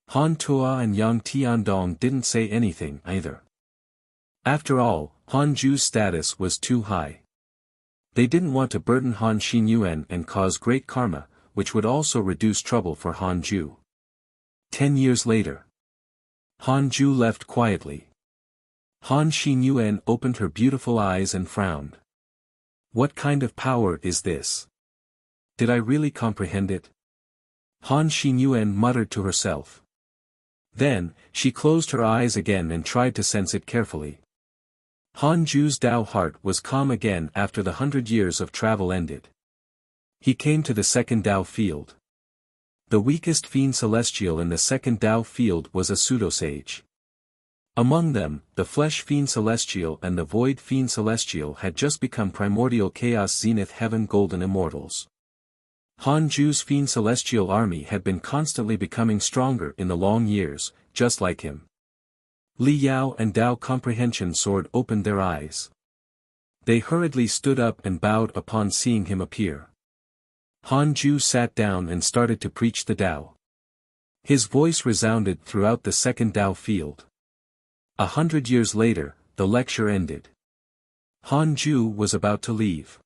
Han Tuo and Yang Tiandong didn't say anything either. After all, Han Ju's status was too high. They didn't want to burden Han Xinyuan and cause great karma, which would also reduce trouble for Han Ju. 10 years later. Han Ju left quietly. Han Xinyuan opened her beautiful eyes and frowned. What kind of power is this? Did I really comprehend it? Han Xinyuan muttered to herself. Then, she closed her eyes again and tried to sense it carefully. Han Ju's Tao heart was calm again after the 100 years of travel ended. He came to the second Tao field. The weakest fiend celestial in the second Tao field was a pseudo-sage. Among them, the flesh fiend celestial and the void fiend celestial had just become primordial chaos zenith heaven golden immortals. Han Ju's fiend celestial army had been constantly becoming stronger in the long years, just like him. Li Yao and Tao Comprehension Sword opened their eyes. They hurriedly stood up and bowed upon seeing him appear. Han Ju sat down and started to preach the Tao. His voice resounded throughout the second Tao field. 100 years later, the lecture ended. Han Ju was about to leave.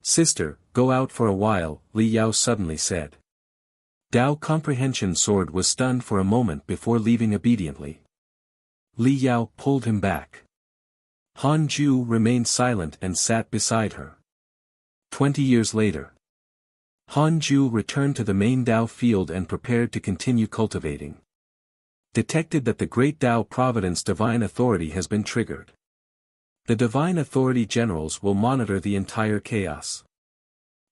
"Sister, go out for a while," Li Yao suddenly said. Tao Comprehension Sword was stunned for a moment before leaving obediently. Li Yao pulled him back. Han Ju remained silent and sat beside her. 20 years later. Han Ju returned to the main Tao field and prepared to continue cultivating. Detected that the great Tao Providence Divine Authority has been triggered. The Divine Authority Generals will monitor the entire chaos.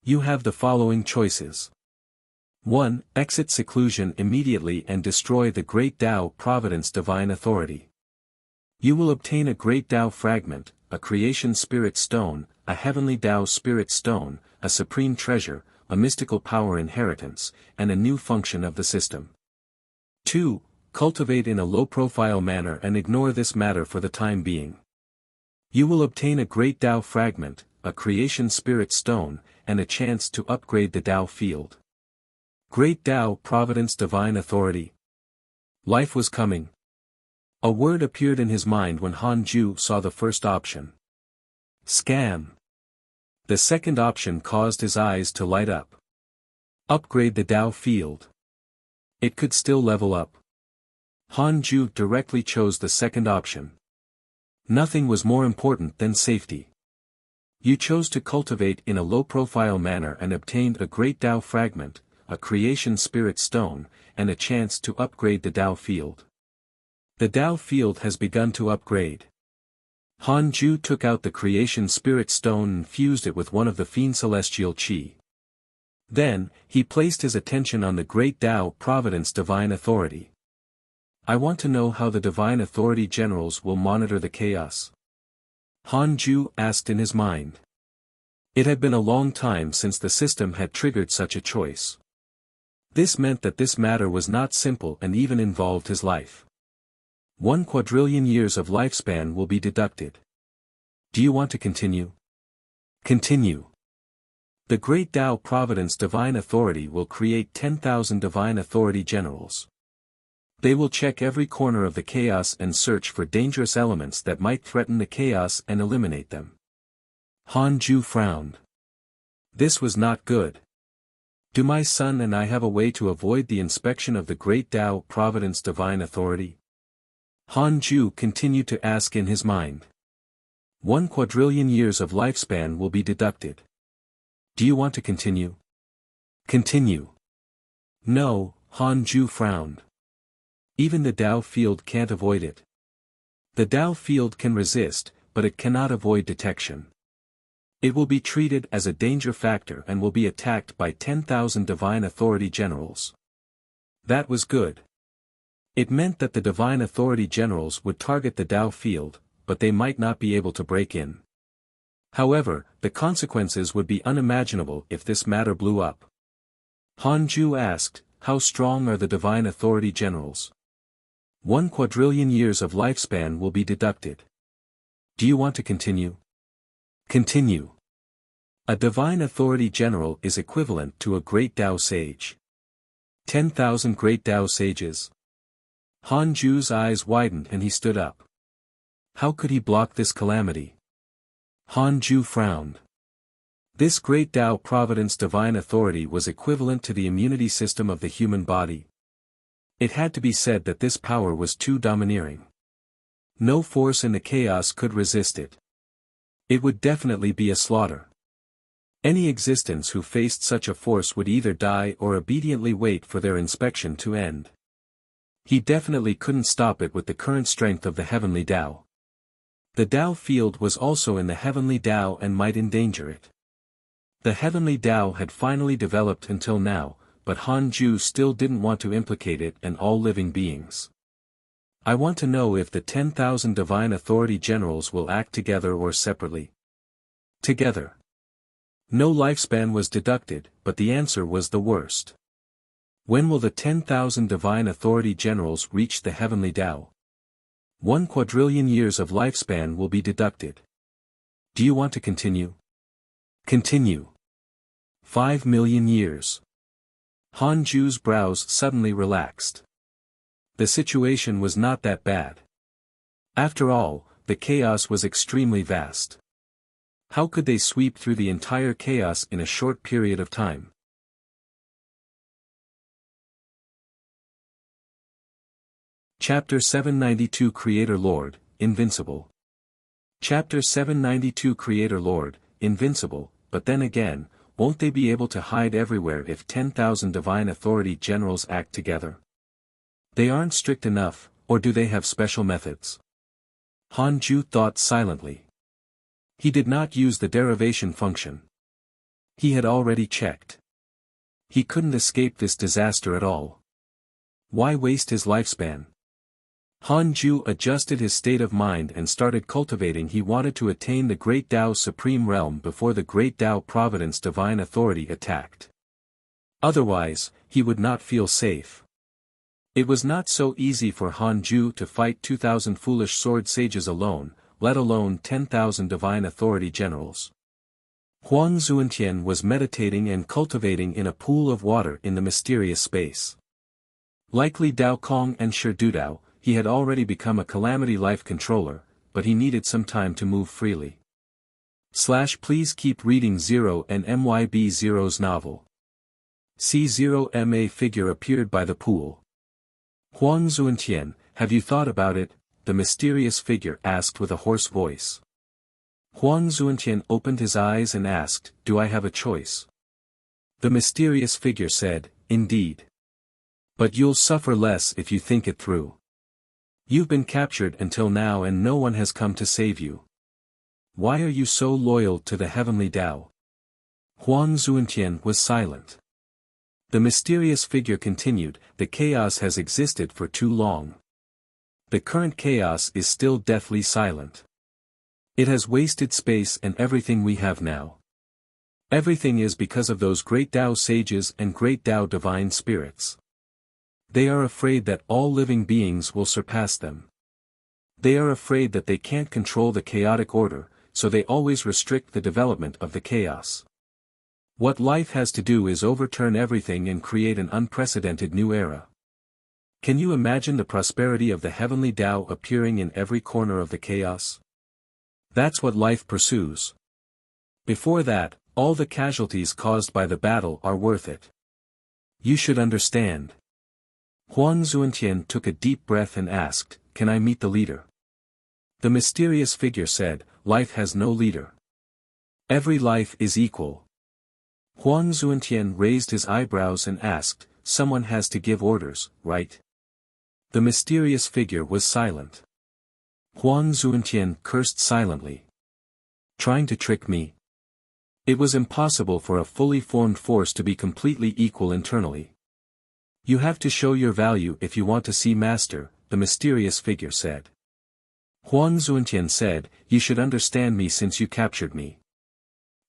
You have the following choices. 1. Exit seclusion immediately and destroy the great Tao Providence Divine Authority. You will obtain a great Tao fragment, a creation spirit stone, a heavenly Tao spirit stone, a supreme treasure, a mystical power inheritance, and a new function of the system. 2. Cultivate in a low-profile manner and ignore this matter for the time being. You will obtain a great Tao fragment, a creation spirit stone, and a chance to upgrade the Tao field. Great Tao Providence Divine Authority. Life was coming. A word appeared in his mind when Han Ju saw the first option. Scam. The second option caused his eyes to light up. Upgrade the Tao field. It could still level up. Han Ju directly chose the second option. Nothing was more important than safety. You chose to cultivate in a low-profile manner and obtained a great Tao fragment, a creation spirit stone, and a chance to upgrade the Tao field. The Tao field has begun to upgrade. Han Ju took out the creation spirit stone and fused it with one of the Fiend Celestial Qi. Then, he placed his attention on the great Tao Providence Divine Authority. I want to know how the Divine Authority Generals will monitor the chaos. Han Ju asked in his mind. It had been a long time since the system had triggered such a choice. This meant that this matter was not simple and even involved his life. 1 quadrillion years of lifespan will be deducted. Do you want to continue? Continue. The Great Tao Providence Divine Authority will create 10,000 Divine Authority Generals. They will check every corner of the chaos and search for dangerous elements that might threaten the chaos and eliminate them. Han Ju frowned. This was not good. Do my son and I have a way to avoid the inspection of the Great Tao Providence Divine Authority? Han Ju continued to ask in his mind. 1 quadrillion years of lifespan will be deducted. Do you want to continue? Continue. No, Han Ju frowned. Even the Tao field can't avoid it. The Tao field can resist, but it cannot avoid detection. It will be treated as a danger factor and will be attacked by 10,000 Divine Authority Generals. That was good. It meant that the Divine Authority Generals would target the Tao field, but they might not be able to break in. However, the consequences would be unimaginable if this matter blew up. Han Ju asked, how strong are the Divine Authority Generals? 1 quadrillion years of lifespan will be deducted. Do you want to continue? Continue. A Divine Authority General is equivalent to a Great Tao Sage. 10,000 Great Tao Sages. Han Ju's eyes widened and he stood up. How could he block this calamity? Han Ju frowned. This Great Tao Providence Divine Authority was equivalent to the immunity system of the human body. It had to be said that this power was too domineering. No force in the chaos could resist it. It would definitely be a slaughter. Any existence who faced such a force would either die or obediently wait for their inspection to end. He definitely couldn't stop it with the current strength of the heavenly Tao. The Tao field was also in the heavenly Tao and might endanger it. The heavenly Tao had finally developed until now, but Han Ju still didn't want to implicate it and all living beings. I want to know if the 10,000 Divine Authority Generals will act together or separately. Together. No lifespan was deducted, but the answer was the worst. When will the 10,000 Divine Authority Generals reach the heavenly Tao? 1 quadrillion years of lifespan will be deducted. Do you want to continue? Continue. 5 million years. Han Ju's brows suddenly relaxed. The situation was not that bad. After all, the chaos was extremely vast. How could they sweep through the entire chaos in a short period of time? Chapter 792 Creator Lord, Invincible. Chapter 792 Creator Lord, Invincible, but then again, won't they be able to hide everywhere if 10,000 Divine Authority Generals act together? They aren't strict enough, or do they have special methods? Han Ju thought silently. He did not use the derivation function. He had already checked. He couldn't escape this disaster at all. Why waste his lifespan? Han Ju adjusted his state of mind and started cultivating. He wanted to attain the Great Tao Supreme Realm before the Great Tao Providence Divine Authority attacked. Otherwise, he would not feel safe. It was not so easy for Han Ju to fight 2,000 foolish sword sages alone, let alone 10,000 Divine Authority Generals. Huang Zuantian was meditating and cultivating in a pool of water in the mysterious space. Likely Dao Kong and Shi Dudao, he had already become a Calamity Life controller, but he needed some time to move freely. Please keep reading 0 and MYB Zero's novel. C0MA figure appeared by the pool. Huang Zuantian, have you thought about it? The mysterious figure asked with a hoarse voice. Huang Zuantian opened his eyes and asked, do I have a choice? The mysterious figure said, indeed. But you'll suffer less if you think it through. You've been captured until now and no one has come to save you. Why are you so loyal to the heavenly Tao? Huang Zuantian was silent. The mysterious figure continued, the chaos has existed for too long. The current chaos is still deathly silent. It has wasted space and everything we have now. Everything is because of those great Tao sages and great Tao divine spirits. They are afraid that all living beings will surpass them. They are afraid that they can't control the chaotic order, so they always restrict the development of the chaos. What life has to do is overturn everything and create an unprecedented new era. Can you imagine the prosperity of the heavenly Tao appearing in every corner of the chaos? That's what life pursues. Before that, all the casualties caused by the battle are worth it. You should understand. Huang Zuantian took a deep breath and asked, can I meet the leader? The mysterious figure said, life has no leader. Every life is equal. Huang Zuantian raised his eyebrows and asked, someone has to give orders, right? The mysterious figure was silent. Huang Zuantian cursed silently. Trying to trick me? It was impossible for a fully formed force to be completely equal internally. You have to show your value if you want to see Master, the mysterious figure said. Huang Zuantian said, you should understand me since you captured me.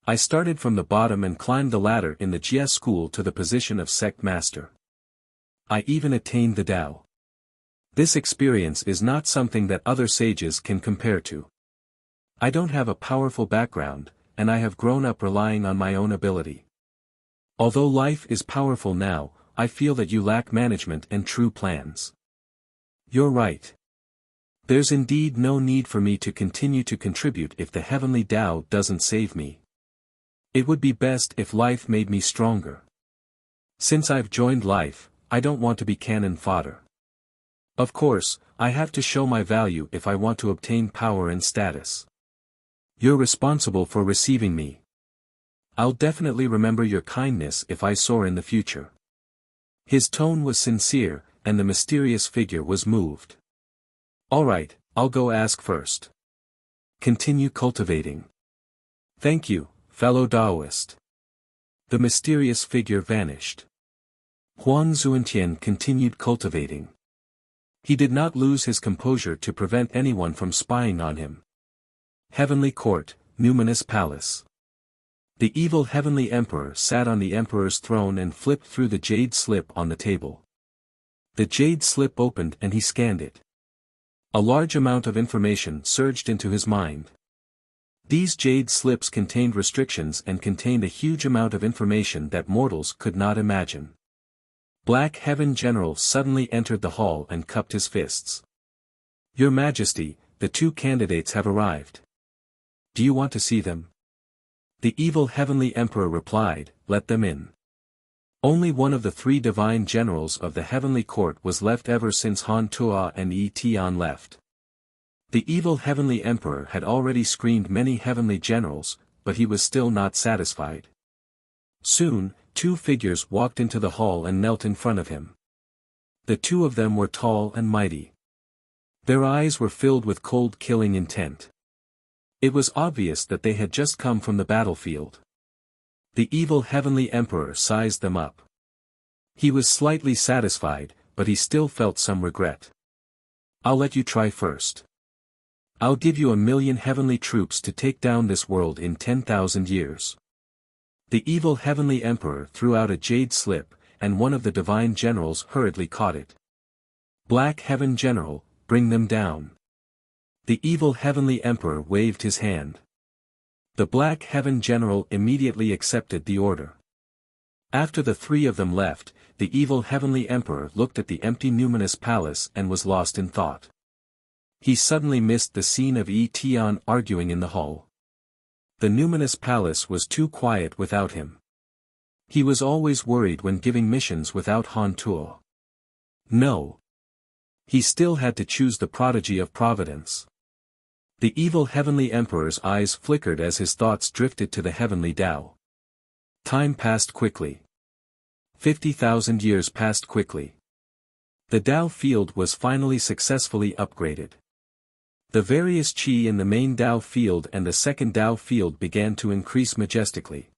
I started from the bottom and climbed the ladder in the Jia school to the position of sect master. I even attained the Tao. This experience is not something that other sages can compare to. I don't have a powerful background, and I have grown up relying on my own ability. Although life is powerful now, I feel that you lack management and true plans. You're right. There's indeed no need for me to continue to contribute if the heavenly Tao doesn't save me. It would be best if life made me stronger. Since I've joined life, I don't want to be cannon fodder. Of course, I have to show my value if I want to obtain power and status. You're responsible for receiving me. I'll definitely remember your kindness if I soar in the future. His tone was sincere, and the mysterious figure was moved. Alright, I'll go ask first. Continue cultivating. Thank you, fellow Taoist. The mysterious figure vanished. Huang Zuantian continued cultivating. He did not lose his composure to prevent anyone from spying on him. Heavenly Court, Numinous Palace. The evil heavenly emperor sat on the emperor's throne and flipped through the jade slip on the table. The jade slip opened and he scanned it. A large amount of information surged into his mind. These jade slips contained restrictions and contained a huge amount of information that mortals could not imagine. Black Heaven General suddenly entered the hall and cupped his fists. Your Majesty, the two candidates have arrived. Do you want to see them? The evil heavenly emperor replied, let them in. Only one of the three divine generals of the heavenly court was left ever since Han Tua and Yi Tian left. The evil heavenly emperor had already screened many heavenly generals, but he was still not satisfied. Soon, two figures walked into the hall and knelt in front of him. The two of them were tall and mighty. Their eyes were filled with cold killing intent. It was obvious that they had just come from the battlefield. The evil heavenly emperor sized them up. He was slightly satisfied, but he still felt some regret. I'll let you try first. I'll give you 1,000,000 heavenly troops to take down this world in 10,000 years. The evil heavenly emperor threw out a jade slip, and one of the divine generals hurriedly caught it. Black Heaven General, bring them down. The evil heavenly emperor waved his hand. The Black Heaven General immediately accepted the order. After the three of them left, the evil heavenly emperor looked at the empty numinous palace and was lost in thought. He suddenly missed the scene of Yi Tian arguing in the hall. The numinous palace was too quiet without him. He was always worried when giving missions without Han Tuo. No. He still had to choose the prodigy of providence. The evil heavenly emperor's eyes flickered as his thoughts drifted to the heavenly Tao. Time passed quickly. 50,000 years passed quickly. The Tao field was finally successfully upgraded. The various qi in the main Tao field and the second Tao field began to increase majestically.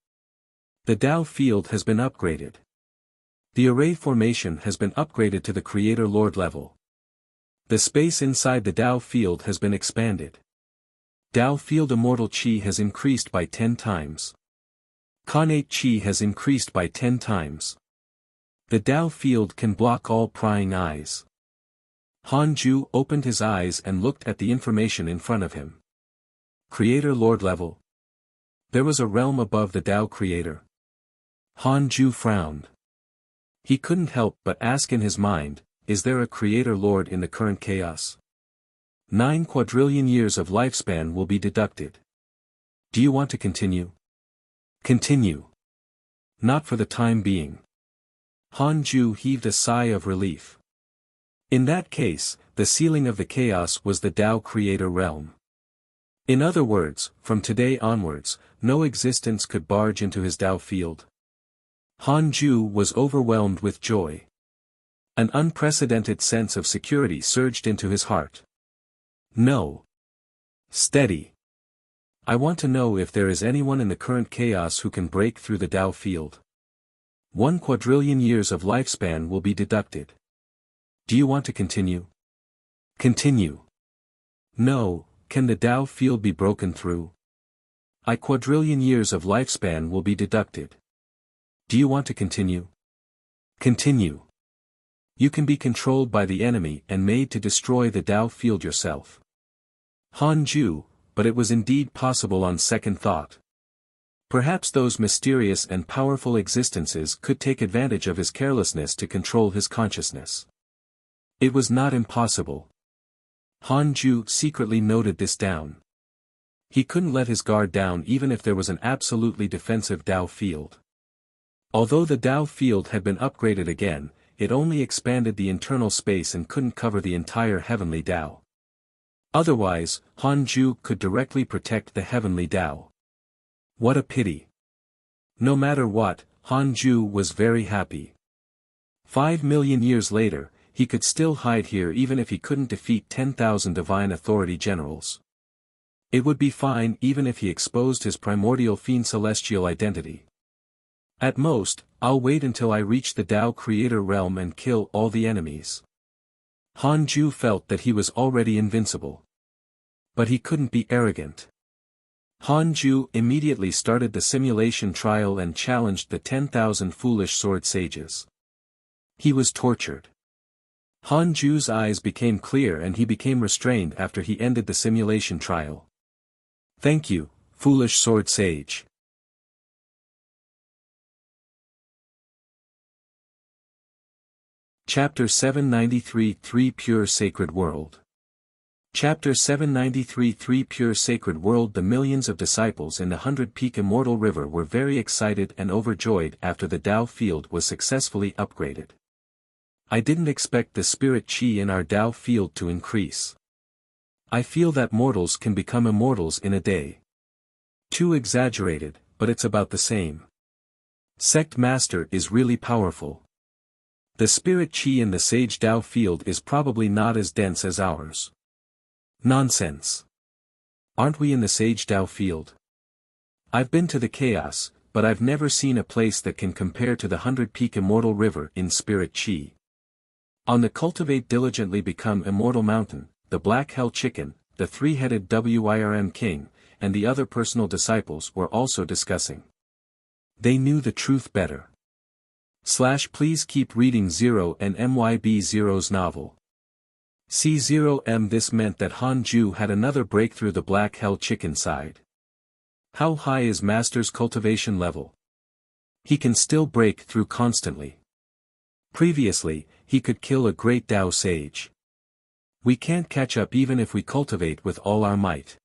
The Tao field has been upgraded. The array formation has been upgraded to the Creator Lord level. The space inside the Tao field has been expanded. Tao field immortal qi has increased by 10 times. Connate qi has increased by 10 times. The Tao field can block all prying eyes. Han Ju opened his eyes and looked at the information in front of him. Creator Lord level. There was a realm above the Tao Creator. Han Ju frowned. He couldn't help but ask in his mind, is there a Creator Lord in the current chaos? 9 quadrillion years of lifespan will be deducted. Do you want to continue? Continue. Not for the time being. Han Ju heaved a sigh of relief. In that case, the ceiling of the chaos was the Tao Creator realm. In other words, from today onwards, no existence could barge into his Tao field. Han Ju was overwhelmed with joy. An unprecedented sense of security surged into his heart. No. Steady. I want to know if there is anyone in the current chaos who can break through the Tao field. 1 quadrillion years of lifespan will be deducted. Do you want to continue? Continue. No, can the Tao field be broken through? A quadrillion years of lifespan will be deducted. Do you want to continue? Continue. You can be controlled by the enemy and made to destroy the Tao field yourself. Han Ju, but it was indeed possible on second thought. Perhaps those mysterious and powerful existences could take advantage of his carelessness to control his consciousness. It was not impossible. Han Ju secretly noted this down. He couldn't let his guard down even if there was an absolutely defensive Tao field. Although the Tao field had been upgraded again, it only expanded the internal space and couldn't cover the entire heavenly Tao. Otherwise, Han Ju could directly protect the heavenly Tao. What a pity. No matter what, Han Ju was very happy. 5 million years later, he could still hide here even if he couldn't defeat 10,000 divine authority generals. It would be fine even if he exposed his primordial fiend celestial identity. At most, I'll wait until I reach the Tao Creator realm and kill all the enemies. Han Ju felt that he was already invincible. But he couldn't be arrogant. Han Ju immediately started the simulation trial and challenged the 10,000 foolish sword sages. He was tortured. Han Ju's eyes became clear and he became restrained after he ended the simulation trial. Thank you, foolish sword sage. Chapter 793 3 Pure Sacred World. Chapter 793 3 Pure Sacred World. The millions of disciples in the 100-peak Immortal River were very excited and overjoyed after the Tao field was successfully upgraded. I didn't expect the spirit qi in our Tao field to increase. I feel that mortals can become immortals in a day. Too exaggerated, but it's about the same. Sect Master is really powerful. The spirit qi in the Sage Tao field is probably not as dense as ours. Nonsense. Aren't we in the Sage Tao field? I've been to the chaos, but I've never seen a place that can compare to the 100-peak Immortal River in spirit qi. On the Cultivate Diligently Become Immortal Mountain, the Black Hell Chicken, the three-headed WIRM King, and the other personal disciples were also discussing. They knew the truth better. Please keep reading Zero and MYB Zero's novel. C0M. This meant that Han Ju had another breakthrough the Black Hell Chicken side. How high is Master's cultivation level? He can still break through constantly. Previously, he could kill a great Tao sage. We can't catch up even if we cultivate with all our might.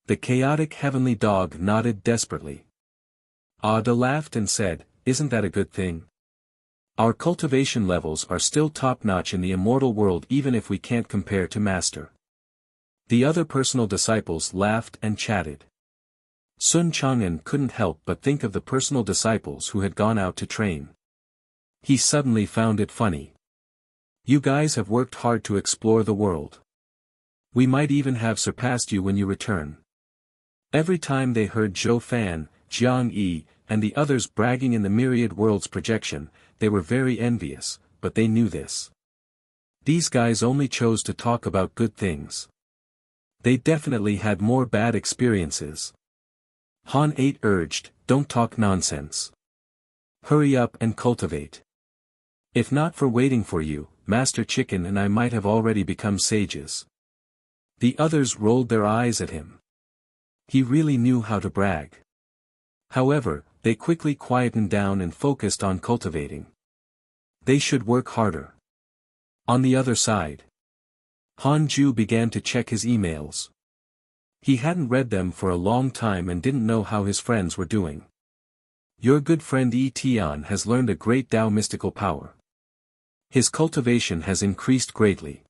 The chaotic heavenly dog nodded desperately. Ada laughed and said, "Isn't that a good thing? Our cultivation levels are still top-notch in the immortal world even if we can't compare to Master." The other personal disciples laughed and chatted. Sun Chang'an couldn't help but think of the personal disciples who had gone out to train. He suddenly found it funny. "You guys have worked hard to explore the world. We might even have surpassed you when you return." Every time they heard Zhou Fan, Jiang Yi, and the others bragging in the myriad worlds projection, they were very envious, but they knew this. These guys only chose to talk about good things. They definitely had more bad experiences. Han 8 urged, "Don't talk nonsense. Hurry up and cultivate. If not for waiting for you, Master Chicken and I might have already become sages." The others rolled their eyes at him. He really knew how to brag. However, they quickly quietened down and focused on cultivating. They should work harder. On the other side, Han Ju began to check his emails. He hadn't read them for a long time and didn't know how his friends were doing. "Your good friend Yi Tian has learned a great Tao mystical power. His cultivation has increased greatly.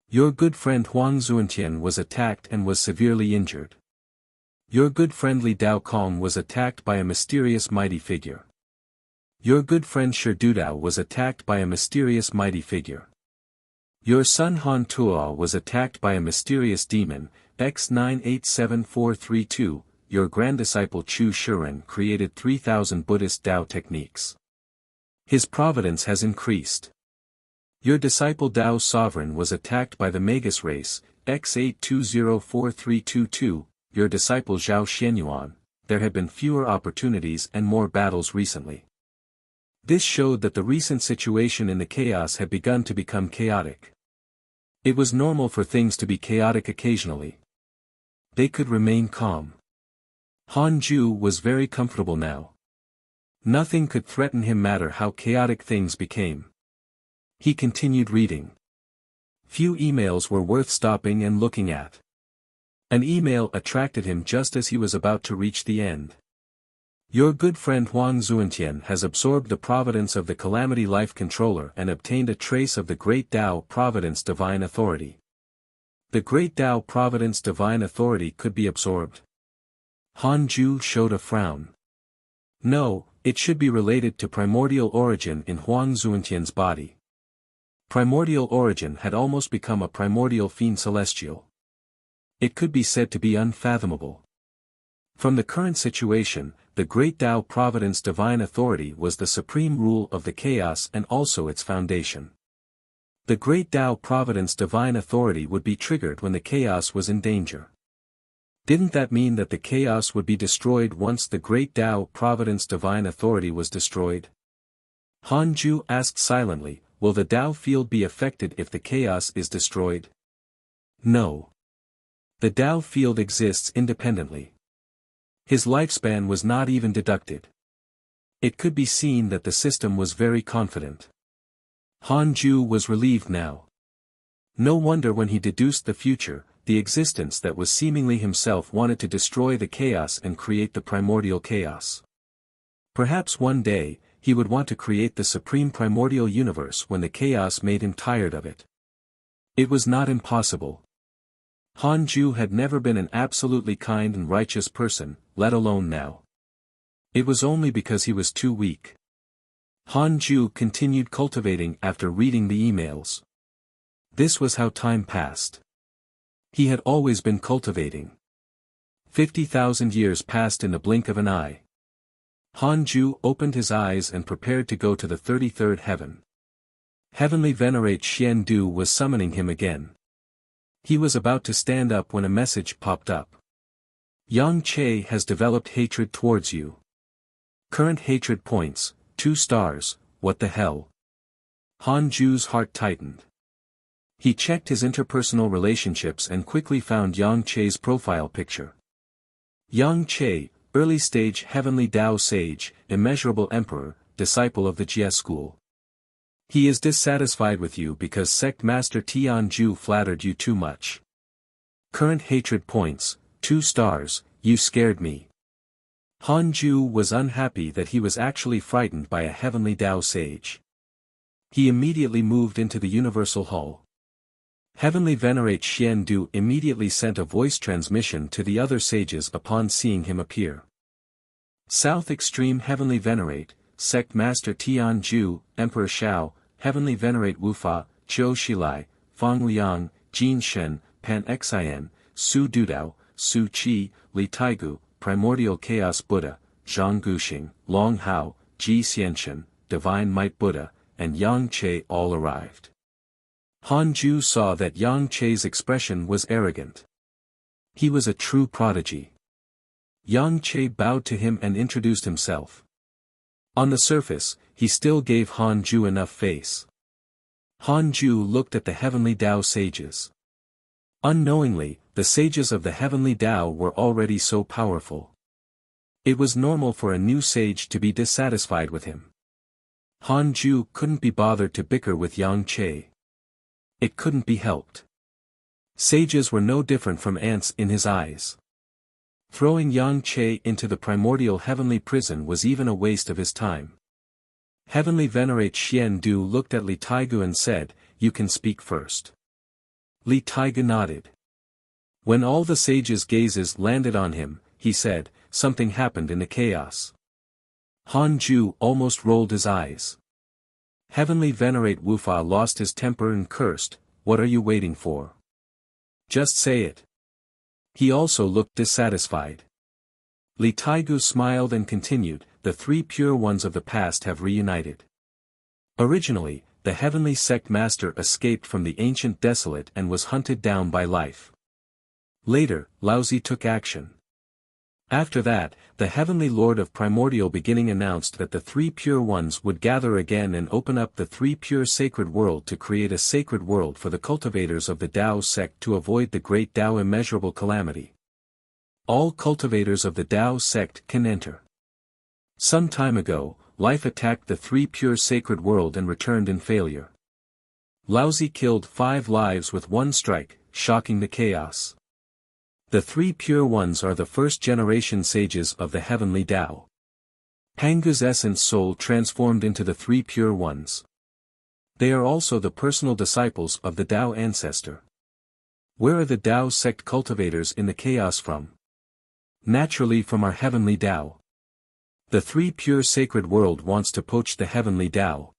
Your good friend Huang Zuantian was attacked and was severely injured. Your good friend Li Dao Kong was attacked by a mysterious mighty figure. Your good friend Shi Dudao was attacked by a mysterious mighty figure. Your son Han Tuo was attacked by a mysterious demon, X987432, your granddisciple Chu Shiren created 3,000 Buddhist Tao techniques. His providence has increased. Your disciple Tao Sovereign was attacked by the Magus race, X820432, your disciple Zhao Xianyuan, there have been fewer opportunities and more battles recently." This showed that the recent situation in the chaos had begun to become chaotic. It was normal for things to be chaotic occasionally. They could remain calm. Han Ju was very comfortable now. Nothing could threaten him, matter how chaotic things became. He continued reading. Few emails were worth stopping and looking at. An email attracted him just as he was about to reach the end. Your good friend Huang Zuantian has absorbed the providence of the Calamity Life Controller and obtained a trace of the Great Tao Providence Divine Authority. The Great Tao Providence Divine Authority could be absorbed. Han Ju showed a frown. No, it should be related to primordial origin in Huang Zuantian's body. Primordial origin had almost become a primordial fiend celestial. It could be said to be unfathomable. From the current situation, the Great Tao Providence Divine Authority was the supreme rule of the chaos and also its foundation. The Great Tao Providence Divine Authority would be triggered when the chaos was in danger. Didn't that mean that the chaos would be destroyed once the Great Tao Providence Divine Authority was destroyed? Han Ju asked silently, "Will the Tao field be affected if the chaos is destroyed?" No. The Tao field exists independently. His lifespan was not even deducted. It could be seen that the system was very confident. Han Ju was relieved now. No wonder when he deduced the future, the existence that was seemingly himself wanted to destroy the chaos and create the primordial chaos. Perhaps one day, he would want to create the supreme primordial universe when the chaos made him tired of it. It was not impossible. Han Ju had never been an absolutely kind and righteous person, let alone now. It was only because he was too weak. Han Ju continued cultivating after reading the emails. This was how time passed. He had always been cultivating. 50,000 years passed in the blink of an eye. Han Ju opened his eyes and prepared to go to the 33rd heaven. Heavenly Venerate Xian Du was summoning him again. He was about to stand up when a message popped up. Yang Che has developed hatred towards you. Current hatred points, 2 stars, what the hell? Han Ju's heart tightened. He checked his interpersonal relationships and quickly found Yang Che's profile picture. Yang Che, early stage heavenly Tao sage, immeasurable emperor, disciple of the Jie school. He is dissatisfied with you because sect master Tian Ju flattered you too much. Current hatred points, 2 stars, you scared me. Han Ju was unhappy that he was actually frightened by a heavenly Tao sage. He immediately moved into the universal hall. Heavenly Venerate Xian Du immediately sent a voice transmission to the other sages upon seeing him appear. South Extreme Heavenly Venerate, Sect Master Tian Ju, Emperor Shao, Heavenly Venerate Wufa, Zhou Shilai, Fang Liang, Jin Shen, Pan Xian, Su Dudao, Su Qi, Li Taigu, Primordial Chaos Buddha, Zhang Guxing, Long Hao, Ji Xianshen, Divine Might Buddha, and Yang Che all arrived. Han Ju saw that Yang Che's expression was arrogant. He was a true prodigy. Yang Che bowed to him and introduced himself. On the surface, he still gave Han Ju enough face. Han Ju looked at the heavenly Tao sages. Unknowingly, the sages of the heavenly Tao were already so powerful. It was normal for a new sage to be dissatisfied with him. Han Ju couldn't be bothered to bicker with Yang Che. It couldn't be helped. Sages were no different from ants in his eyes. Throwing Yang Che into the primordial heavenly prison was even a waste of his time. Heavenly Venerate Xian Du looked at Li Taigu and said, "You can speak first." Li Taigu nodded. When all the sages' gazes landed on him, he said, "Something happened in the chaos." Han Ju almost rolled his eyes. Heavenly Venerate Wufa lost his temper and cursed, "What are you waiting for? Just say it." He also looked dissatisfied. Li Taigu smiled and continued, "The 3 pure ones of the past have reunited. Originally, the heavenly sect master escaped from the ancient desolate and was hunted down by life. Later, Laozi took action. After that, the heavenly lord of primordial beginning announced that the 3 pure ones would gather again and open up the 3 pure sacred world to create a sacred world for the cultivators of the Tao sect to avoid the great Tao immeasurable calamity. All cultivators of the Tao sect can enter. Some time ago, life attacked the 3 pure sacred world and returned in failure. Laozi killed 5 lives with 1 strike, shocking the chaos. The 3 pure ones are the first-generation sages of the heavenly Tao. Pangu's essence soul transformed into the 3 pure ones. They are also the personal disciples of the Tao ancestor. Where are the Tao sect cultivators in the chaos from? Naturally from our heavenly Tao. The 3 pure sacred world wants to poach the heavenly Tao.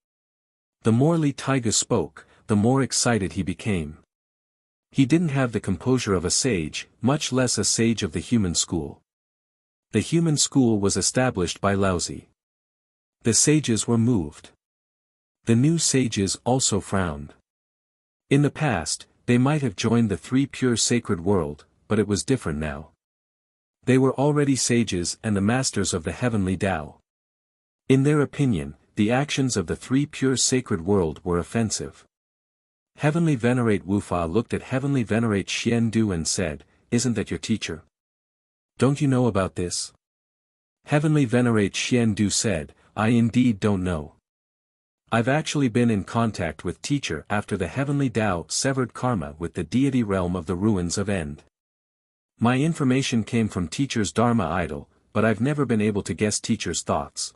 The more Li Taigu spoke, the more excited he became. He didn't have the composure of a sage, much less a sage of the human school. The human school was established by Laozi. The sages were moved. The new sages also frowned. In the past, they might have joined the 3 pure sacred world, but it was different now. They were already sages and the masters of the heavenly Tao. In their opinion, the actions of the 3 pure sacred world were offensive. Heavenly Venerate Wufa looked at Heavenly Venerate Xian Du and said, "Isn't that your teacher? Don't you know about this?" Heavenly Venerate Xian Du said, "I indeed don't know. I've actually been in contact with teacher after the heavenly Tao severed karma with the deity realm of the ruins of End. My information came from teacher's Dharma idol, but I've never been able to guess teacher's thoughts."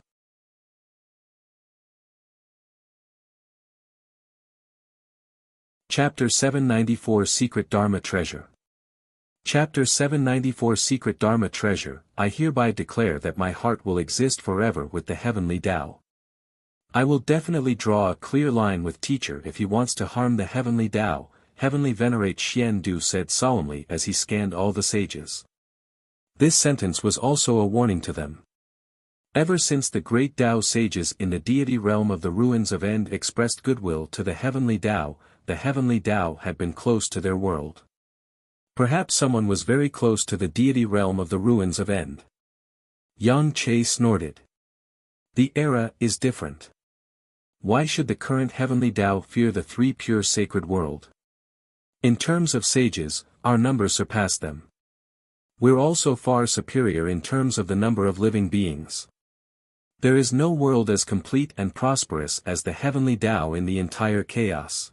Chapter 794 Secret Dharma Treasure. Chapter 794 Secret Dharma Treasure. I hereby declare that my heart will exist forever with the heavenly Tao. I will definitely draw a clear line with teacher if he wants to harm the heavenly Tao, Heavenly Venerate Xian Du said solemnly as he scanned all the sages. This sentence was also a warning to them. Ever since the great Tao sages in the deity realm of the ruins of End expressed goodwill to the heavenly Tao had been close to their world. Perhaps someone was very close to the deity realm of the ruins of End. Yang Che snorted. The era is different. Why should the current heavenly Tao fear the 3 pure sacred world? In terms of sages, our numbers surpass them. We're also far superior in terms of the number of living beings. There is no world as complete and prosperous as the heavenly Tao in the entire chaos.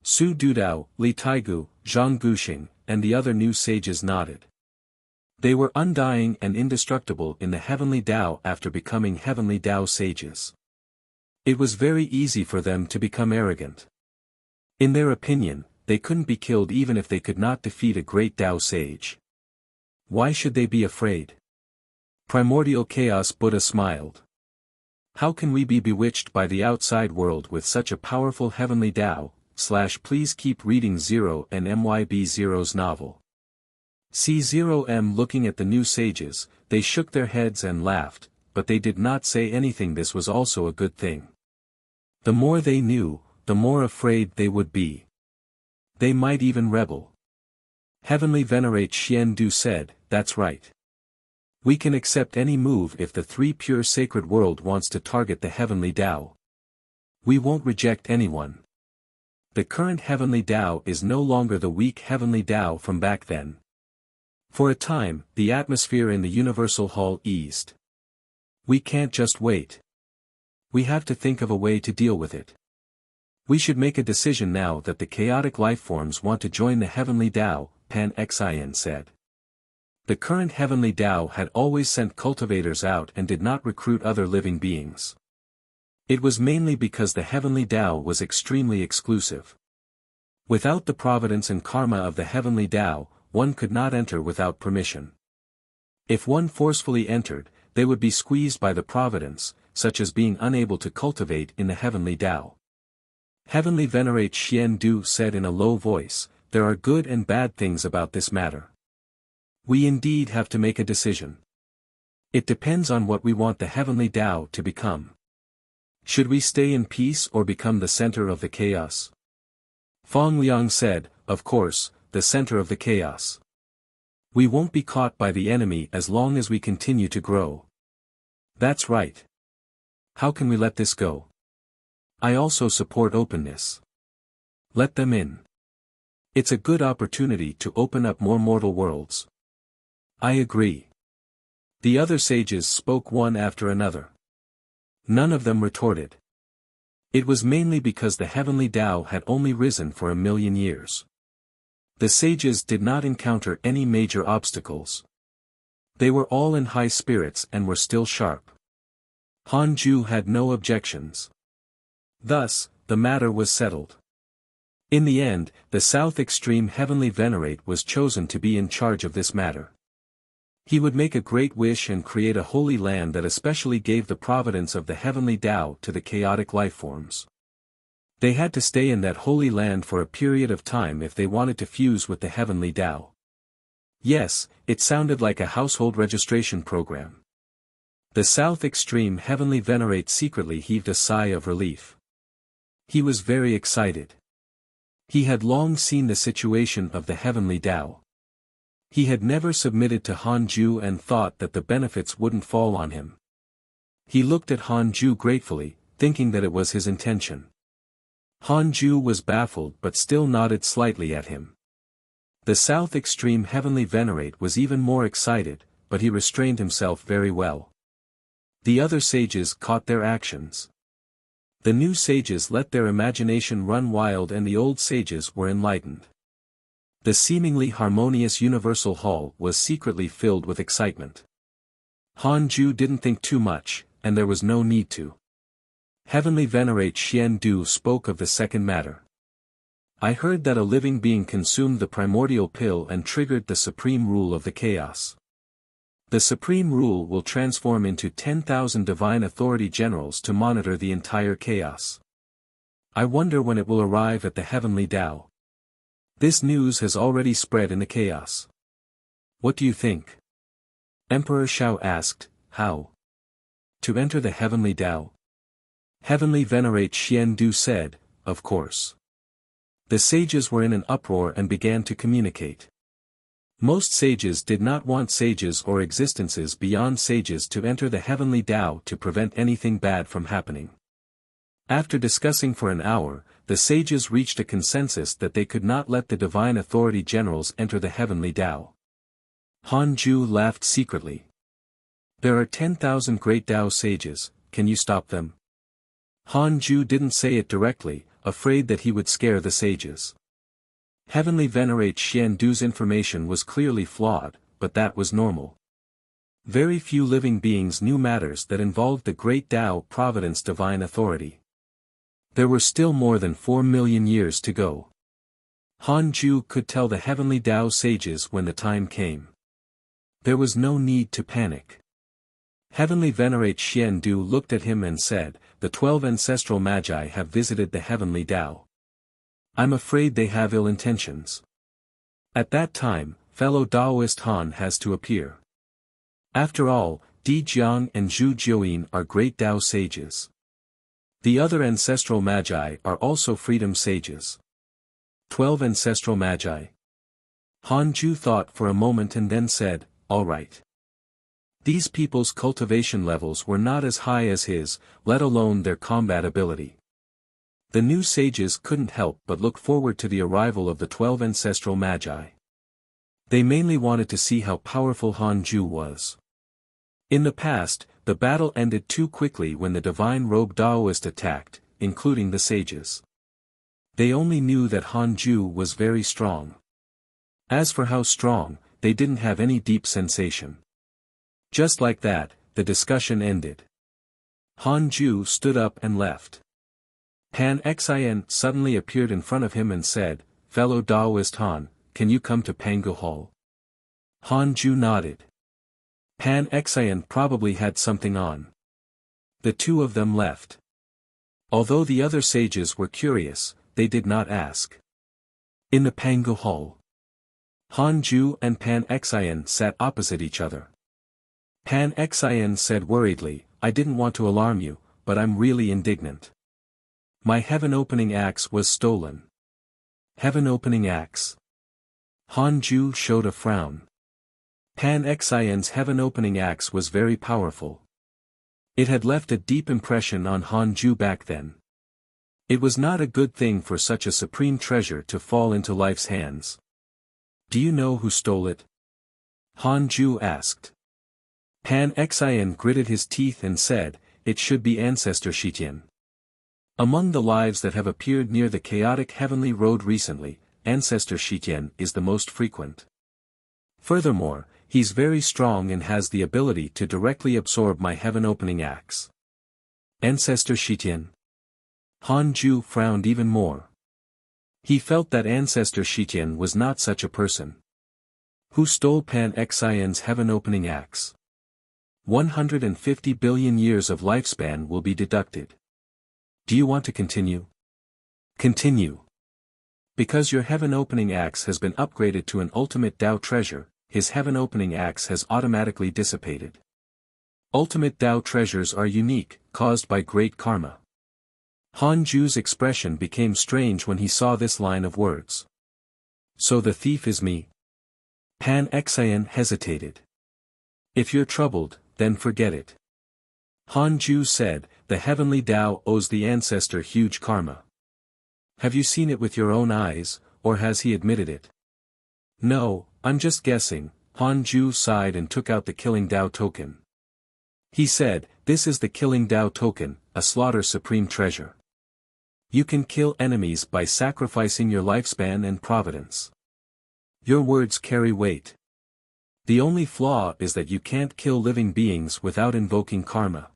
Su Dudao, Li Taigu, Zhang Guxing, and the other new sages nodded. They were undying and indestructible in the heavenly Tao after becoming heavenly Tao sages. It was very easy for them to become arrogant. In their opinion, they couldn't be killed even if they could not defeat a great Tao sage. Why should they be afraid? Primordial Chaos Buddha smiled. How can we be bewitched by the outside world with such a powerful heavenly Tao? Please keep reading Zero and MYB Zero's novel. C0M looking at the new sages, they shook their heads and laughed, but they did not say anything. This was also a good thing. The more they knew, the more afraid they would be. They might even rebel. Heavenly Venerate Xian Du said, "That's right. We can accept any move if the three pure sacred world wants to target the heavenly Tao. We won't reject anyone. The current heavenly Tao is no longer the weak heavenly Tao from back then." For a time, the atmosphere in the Universal Hall eased. We can't just wait. We have to think of a way to deal with it. We should make a decision now that the chaotic lifeforms want to join the heavenly Tao, Pan Xin said. The current heavenly Tao had always sent cultivators out and did not recruit other living beings. It was mainly because the heavenly Tao was extremely exclusive. Without the providence and karma of the heavenly Tao, one could not enter without permission. If one forcefully entered, they would be squeezed by the providence, such as being unable to cultivate in the heavenly Tao. Heavenly Venerate Xian Du said in a low voice, "There are good and bad things about this matter. We indeed have to make a decision. It depends on what we want the heavenly Tao to become. Should we stay in peace or become the center of the chaos?" Fong Liang said, "Of course, the center of the chaos. We won't be caught by the enemy as long as we continue to grow." That's right. How can we let this go? I also support openness. Let them in. It's a good opportunity to open up more mortal worlds. I agree. The other sages spoke one after another. None of them retorted. It was mainly because the heavenly Tao had only risen for 1,000,000 years. The sages did not encounter any major obstacles. They were all in high spirits and were still sharp. Han Ju had no objections. Thus, the matter was settled. In the end, the South Extreme Heavenly Venerate was chosen to be in charge of this matter. He would make a great wish and create a holy land that especially gave the providence of the heavenly Tao to the chaotic lifeforms. They had to stay in that holy land for a period of time if they wanted to fuse with the heavenly Tao. Yes, it sounded like a household registration program. The South Extreme Heavenly Venerate secretly heaved a sigh of relief. He was very excited. He had long seen the situation of the heavenly Tao. He had never submitted to Han Ju and thought that the benefits wouldn't fall on him. He looked at Han Ju gratefully, thinking that it was his intention. Han Ju was baffled but still nodded slightly at him. The South Extreme Heavenly Venerate was even more excited, but he restrained himself very well. The other sages caught their actions. The new sages let their imagination run wild and the old sages were enlightened. The seemingly harmonious Universal Hall was secretly filled with excitement. Han Ju didn't think too much, and there was no need to. Heavenly Venerate Xian Du spoke of the second matter. I heard that a living being consumed the primordial pill and triggered the supreme rule of the chaos. The supreme rule will transform into 10,000 divine authority generals to monitor the entire chaos. I wonder when it will arrive at the heavenly Tao. This news has already spread in the chaos. What do you think? Emperor Shao asked, how? To enter the heavenly Tao? Heavenly Venerate Xian Du said, of course. The sages were in an uproar and began to communicate. Most sages did not want sages or existences beyond sages to enter the heavenly Tao to prevent anything bad from happening. After discussing for an hour, the sages reached a consensus that they could not let the divine authority generals enter the heavenly Tao. Han Ju laughed secretly. There are 10,000 great Tao sages, can you stop them? Han Ju didn't say it directly, afraid that he would scare the sages. Heavenly Venerate Xian Du's information was clearly flawed, but that was normal. Very few living beings knew matters that involved the great Tao providence divine authority. There were still more than 4 million years to go. Han Ju could tell the heavenly Tao sages when the time came. There was no need to panic. Heavenly Venerate Xian Du looked at him and said, "The 12 ancestral magi have visited the heavenly Tao. I'm afraid they have ill intentions. At that time, fellow Taoist Han has to appear. After all, Di Jiang and Zhu Jiuyin are great Tao sages. The other ancestral magi are also freedom sages." 12 ancestral magi. Han Ju thought for a moment and then said, "All right." These people's cultivation levels were not as high as his, let alone their combat ability. The new sages couldn't help but look forward to the arrival of the 12 ancestral magi. They mainly wanted to see how powerful Han Ju was. In the past, the battle ended too quickly when the divine robe Daoist attacked, including the sages. They only knew that Han Ju was very strong. As for how strong, they didn't have any deep sensation. Just like that, the discussion ended. Han Ju stood up and left. Pan Xian suddenly appeared in front of him and said, "Fellow Daoist Han, can you come to Pangu Hall?" Han Ju nodded. Pan Xian probably had something on. The two of them left. Although the other sages were curious, they did not ask. In the Pangu Hall, Han Ju and Pan Xian sat opposite each other. Pan Xian said worriedly, "I didn't want to alarm you, but I'm really indignant. My heaven-opening axe was stolen." Heaven-opening axe? Han Ju showed a frown. Pan Xian's heaven-opening axe was very powerful. It had left a deep impression on Han Ju back then. It was not a good thing for such a supreme treasure to fall into life's hands. "Do you know who stole it?" Han Ju asked. Pan Xian gritted his teeth and said, "It should be Ancestor Shitian." Among the lives that have appeared near the chaotic heavenly road recently, Ancestor Shitian is the most frequent. Furthermore, he's very strong and has the ability to directly absorb my heaven-opening axe. Ancestor Shitian? Han Ju frowned even more. He felt that Ancestor Shitian was not such a person. Who stole Pan Xian's heaven-opening axe? 150 billion years of lifespan will be deducted. Do you want to continue? Continue. Because your heaven-opening axe has been upgraded to an ultimate Tao treasure, his heaven-opening axe has automatically dissipated. Ultimate Tao treasures are unique, caused by great karma. Han Ju's expression became strange when he saw this line of words. "So the thief is me?" Pan Xian hesitated. "If you're troubled, then forget it." Han Ju said, "The heavenly Tao owes the ancestor huge karma. Have you seen it with your own eyes, or has he admitted it?" "No, I'm just guessing." Han Ju sighed and took out the Killing Tao token. He said, "This is the Killing Tao token, a slaughter supreme treasure. You can kill enemies by sacrificing your lifespan and providence. Your words carry weight. The only flaw is that you can't kill living beings without invoking karma.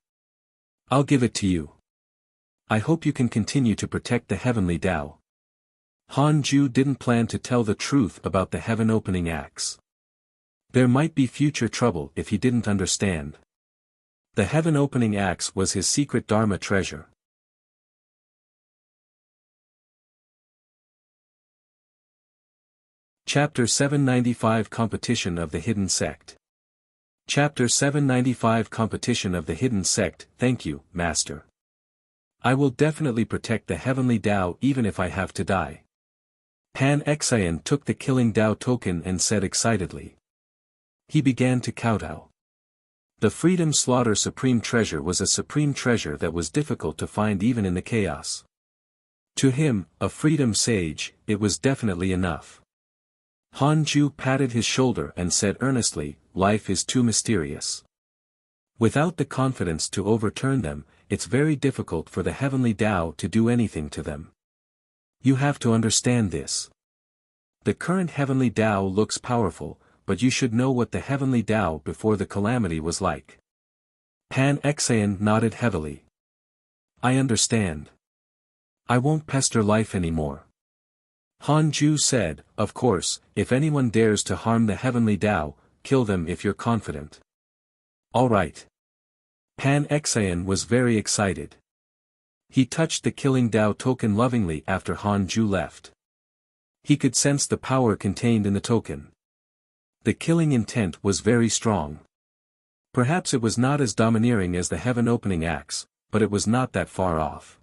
I'll give it to you. I hope you can continue to protect the heavenly Tao." Han Ju didn't plan to tell the truth about the heaven-opening axe. There might be future trouble if he didn't understand. The heaven-opening axe was his secret Dharma treasure. Chapter 795 Competition of the Hidden Sect. Chapter 795 Competition of the Hidden Sect. Thank you, Master. I will definitely protect the heavenly Tao even if I have to die. Pan Xian took the Killing Tao token and said excitedly. He began to kowtow. The Freedom Slaughter Supreme Treasure was a supreme treasure that was difficult to find even in the chaos. To him, a freedom sage, it was definitely enough. Han Ju patted his shoulder and said earnestly, "Life is too mysterious. Without the confidence to overturn them, it's very difficult for the heavenly Tao to do anything to them. You have to understand this. The current heavenly Tao looks powerful, but you should know what the heavenly Tao before the calamity was like. Pan Exayan nodded heavily. I understand. I won't pester life anymore. Han Ju said, of course, if anyone dares to harm the heavenly Tao, kill them if you're confident. All right. Pan Exayan was very excited. He touched the killing Tao token lovingly after Han Ju left. He could sense the power contained in the token. The killing intent was very strong. Perhaps it was not as domineering as the heaven-opening axe, but it was not that far off.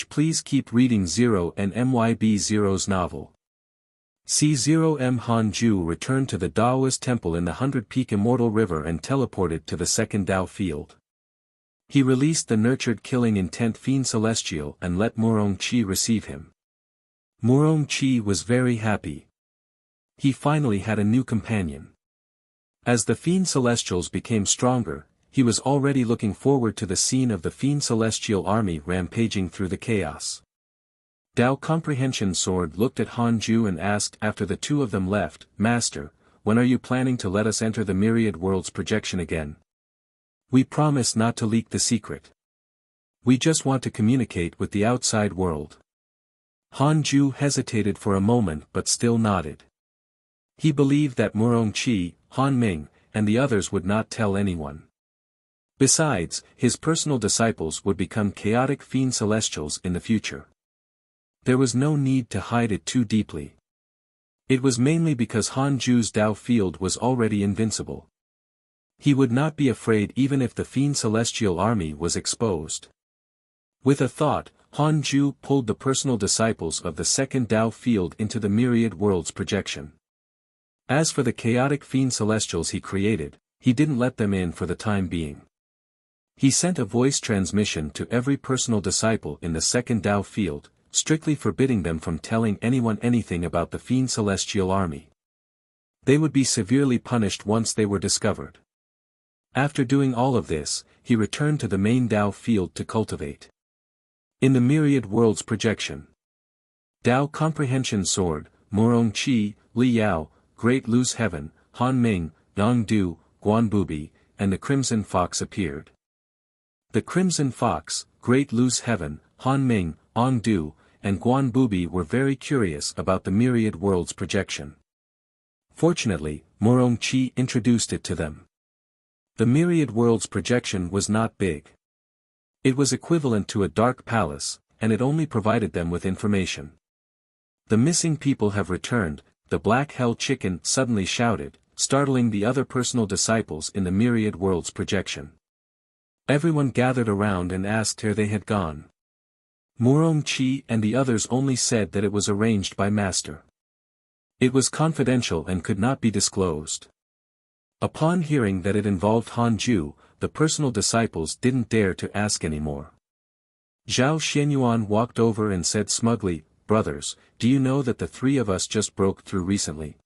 Please keep reading Zero and MYB Zero's novel. C0M Han Ju returned to the Daoist temple in the 100 Peak Immortal River and teleported to the second Tao field. He released the nurtured killing intent Fiend Celestial and let Murong Qi receive him. Murong Qi was very happy. He finally had a new companion. As the Fiend Celestials became stronger, he was already looking forward to the scene of the Fiend Celestial army rampaging through the chaos. Tao Comprehension Sword looked at Han Ju and asked after the two of them left, Master, when are you planning to let us enter the Myriad Worlds projection again? We promise not to leak the secret. We just want to communicate with the outside world. Han Ju hesitated for a moment but still nodded. He believed that Murong Qi, Han Ming, and the others would not tell anyone. Besides, his personal disciples would become chaotic Fiend Celestials in the future. There was no need to hide it too deeply. It was mainly because Han Ju's Tao field was already invincible. He would not be afraid even if the Fiend Celestial army was exposed. With a thought, Han Ju pulled the personal disciples of the second Tao field into the Myriad Worlds projection. As for the chaotic Fiend Celestials he created, he didn't let them in for the time being. He sent a voice transmission to every personal disciple in the second Tao field, strictly forbidding them from telling anyone anything about the Fiend Celestial army. They would be severely punished once they were discovered. After doing all of this, he returned to the main Tao field to cultivate. In the Myriad Worlds projection, Tao Comprehension Sword, Murong Qi, Li Yao, Great Loose Heaven, Han Ming, Yang Du, Guan Bubi, and the Crimson Fox appeared. The Crimson Fox, Great Loose Heaven, Han Ming, Yang Du, and Guan Bubi were very curious about the Myriad Worlds projection. Fortunately, Murong Qi introduced it to them. The Myriad Worlds projection was not big. It was equivalent to a dark palace, and it only provided them with information. The missing people have returned, the Black Hell Chicken suddenly shouted, startling the other personal disciples in the Myriad Worlds projection. Everyone gathered around and asked where they had gone. Murong Qi and the others only said that it was arranged by Master. It was confidential and could not be disclosed. Upon hearing that it involved Han Ju, the personal disciples didn't dare to ask anymore. Zhao Xianyuan walked over and said smugly, Brothers, do you know that the three of us just broke through recently?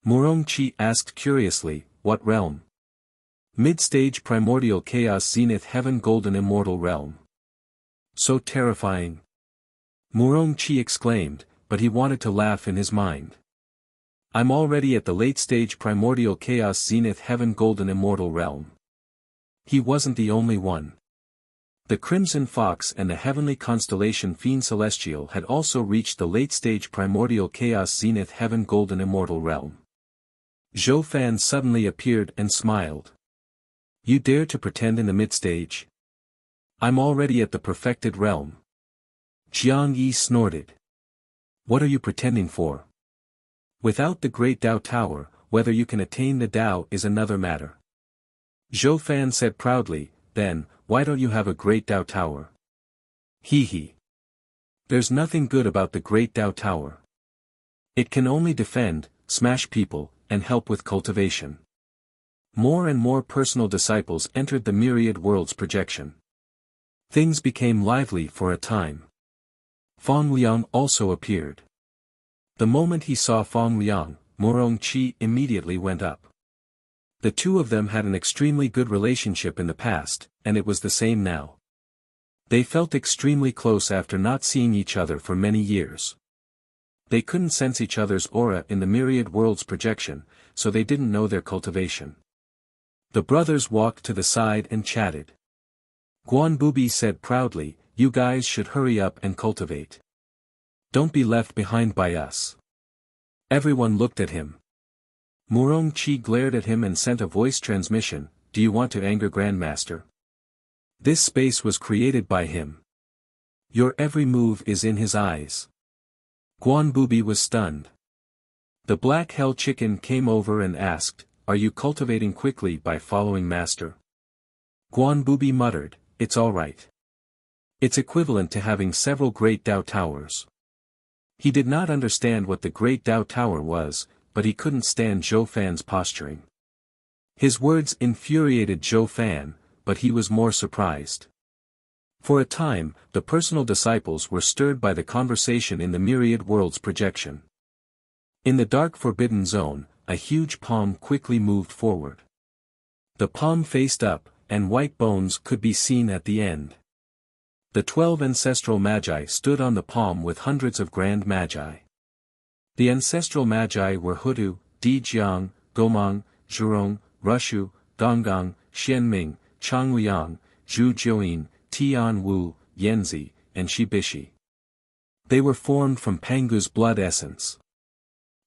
Murong Qi asked curiously, what realm? Mid-stage Primordial Chaos Zenith Heaven Golden Immortal Realm. So terrifying. Murong Qi exclaimed, but he wanted to laugh in his mind. I'm already at the late-stage Primordial Chaos Zenith Heaven Golden Immortal Realm. He wasn't the only one. The Crimson Fox and the heavenly constellation Fiend Celestial had also reached the late-stage Primordial Chaos Zenith Heaven Golden Immortal Realm. Zhou Fan suddenly appeared and smiled. You dare to pretend in the mid-stage? I'm already at the perfected realm. Jiang Yi snorted. What are you pretending for? Without the Great Tao Tower, whether you can attain the Tao is another matter. Zhou Fan said proudly, then, why don't you have a Great Tao Tower? Hee. There's nothing good about the Great Tao Tower. It can only defend, smash people, and help with cultivation. More and more personal disciples entered the Myriad Worlds projection. Things became lively for a time. Fong Liang also appeared. The moment he saw Fong Liang, Murong Qi immediately went up. The two of them had an extremely good relationship in the past, and it was the same now. They felt extremely close after not seeing each other for many years. They couldn't sense each other's aura in the myriad worlds projection, so they didn't know their cultivation. The brothers walked to the side and chatted. Guanbubi said proudly, "You guys should hurry up and cultivate. Don't be left behind by us." Everyone looked at him. Murong Chi glared at him and sent a voice transmission, "Do you want to anger Grandmaster? This space was created by him. Your every move is in his eyes." Guanbubi was stunned. The black hell chicken came over and asked, "Are you cultivating quickly by following Master?" Guanbubi muttered, "It's all right. It's equivalent to having several Great Tao Towers." He did not understand what the Great Tao Tower was, but he couldn't stand Zhou Fan's posturing. His words infuriated Zhou Fan, but he was more surprised. For a time, the personal disciples were stirred by the conversation in the myriad worlds projection. In the dark forbidden zone, a huge palm quickly moved forward. The palm faced up, and white bones could be seen at the end. The 12 ancestral magi stood on the palm with hundreds of grand magi. The ancestral magi were Hutu, Dijiang, Gomang, Zhurong, Rushu, Donggang, Xianming, Changliang, Zhu Jiuyin, Tian Wu, Yanzi, and Shibishi. They were formed from Pangu's blood essence.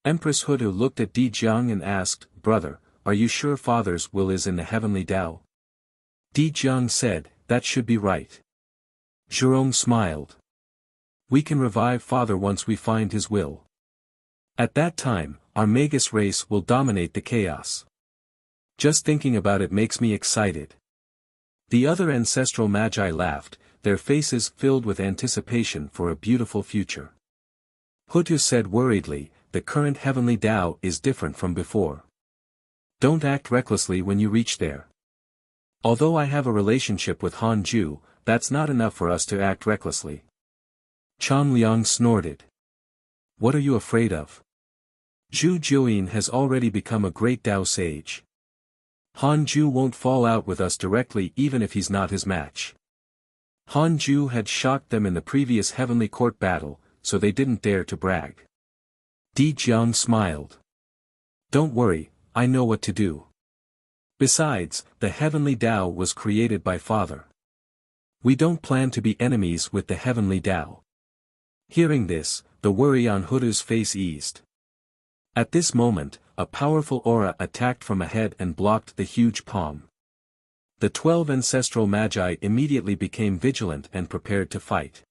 Empress Hutu looked at Dijiang and asked, "Brother, are you sure Father's will is in the heavenly Tao?" Dijiang said, "That should be right." Zhurong smiled. "We can revive Father once we find his will. At that time, our Magus race will dominate the chaos. Just thinking about it makes me excited." The other ancestral magi laughed, their faces filled with anticipation for a beautiful future. Hutu said worriedly, "The current heavenly Tao is different from before. Don't act recklessly when you reach there. Although I have a relationship with Han Ju, that's not enough for us to act recklessly." Chang Liang snorted. "What are you afraid of? Zhu Jiuyin has already become a great Tao sage. Han Ju won't fall out with us directly even if he's not his match." Han Ju had shocked them in the previous heavenly court battle, so they didn't dare to brag. Di Jiang smiled. "Don't worry, I know what to do. Besides, the heavenly Tao was created by Father. We don't plan to be enemies with the heavenly Tao." Hearing this, the worry on Hutu's face eased. At this moment, a powerful aura attacked from ahead and blocked the huge palm. The 12 ancestral magi immediately became vigilant and prepared to fight.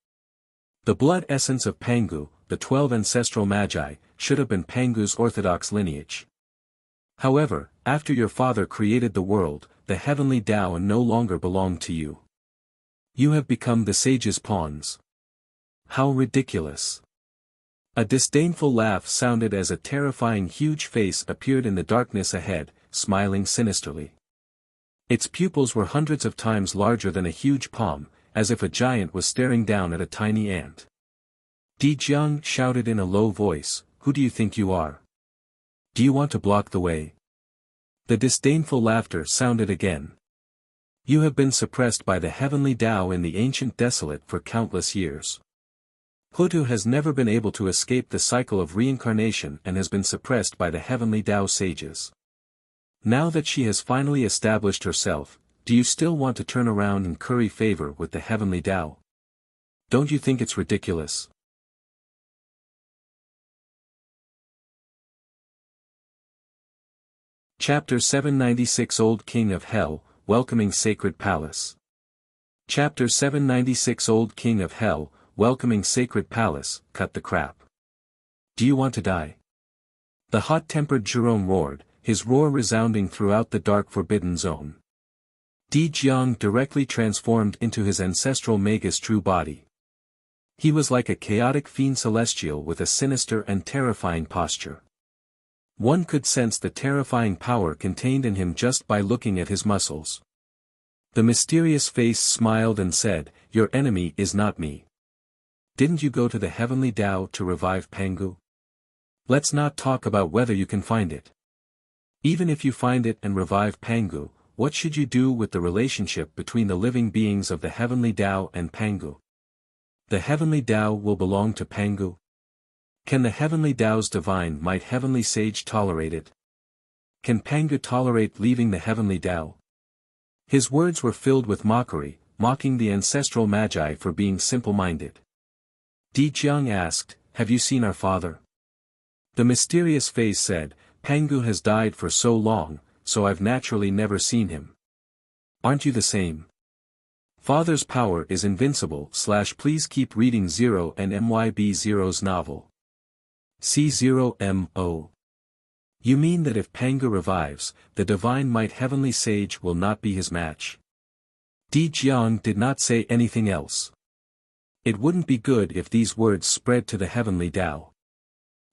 The blood essence of Pangu, the 12 ancestral magi, should have been Pangu's orthodox lineage. However, after your father created the world, the heavenly Tao no longer belonged to you. You have become the sage's pawns. How ridiculous. A disdainful laugh sounded as a terrifying huge face appeared in the darkness ahead, smiling sinisterly. Its pupils were hundreds of times larger than a huge palm, as if a giant was staring down at a tiny ant. Di Jiang shouted in a low voice, "Who do you think you are? Do you want to block the way?" The disdainful laughter sounded again. "You have been suppressed by the heavenly Tao in the ancient desolate for countless years. Hutu has never been able to escape the cycle of reincarnation and has been suppressed by the heavenly Tao sages. Now that she has finally established herself, do you still want to turn around and curry favor with the heavenly Tao? Don't you think it's ridiculous?" Chapter 796 Old King of Hell, Welcoming Sacred Palace. Chapter 796 Old King of Hell, Welcoming Sacred Palace, cut the crap. Do you want to die? The hot-tempered Jerome roared, his roar resounding throughout the dark forbidden zone. Di Jiang directly transformed into his ancestral Magus true body. He was like a chaotic fiend celestial with a sinister and terrifying posture. One could sense the terrifying power contained in him just by looking at his muscles. The mysterious face smiled and said, "Your enemy is not me. Didn't you go to the heavenly Tao to revive Pangu? Let's not talk about whether you can find it. Even if you find it and revive Pangu, what should you do with the relationship between the living beings of the heavenly Tao and Pangu? The heavenly Tao will belong to Pangu. Can the heavenly Tao's divine might heavenly sage tolerate it? Can Pangu tolerate leaving the heavenly Tao? His words were filled with mockery, mocking the ancestral magi for being simple-minded. Di Jiang asked, "Have you seen our father?" The mysterious face said, "Pangu has died for so long, so I've naturally never seen him." Aren't you the same? Father's power is invincible. Please keep reading Zero and MYB Zero's novel. C0MO. You mean that if Pangu revives, the divine might heavenly sage will not be his match? Di Jiang did not say anything else. It wouldn't be good if these words spread to the heavenly Tao.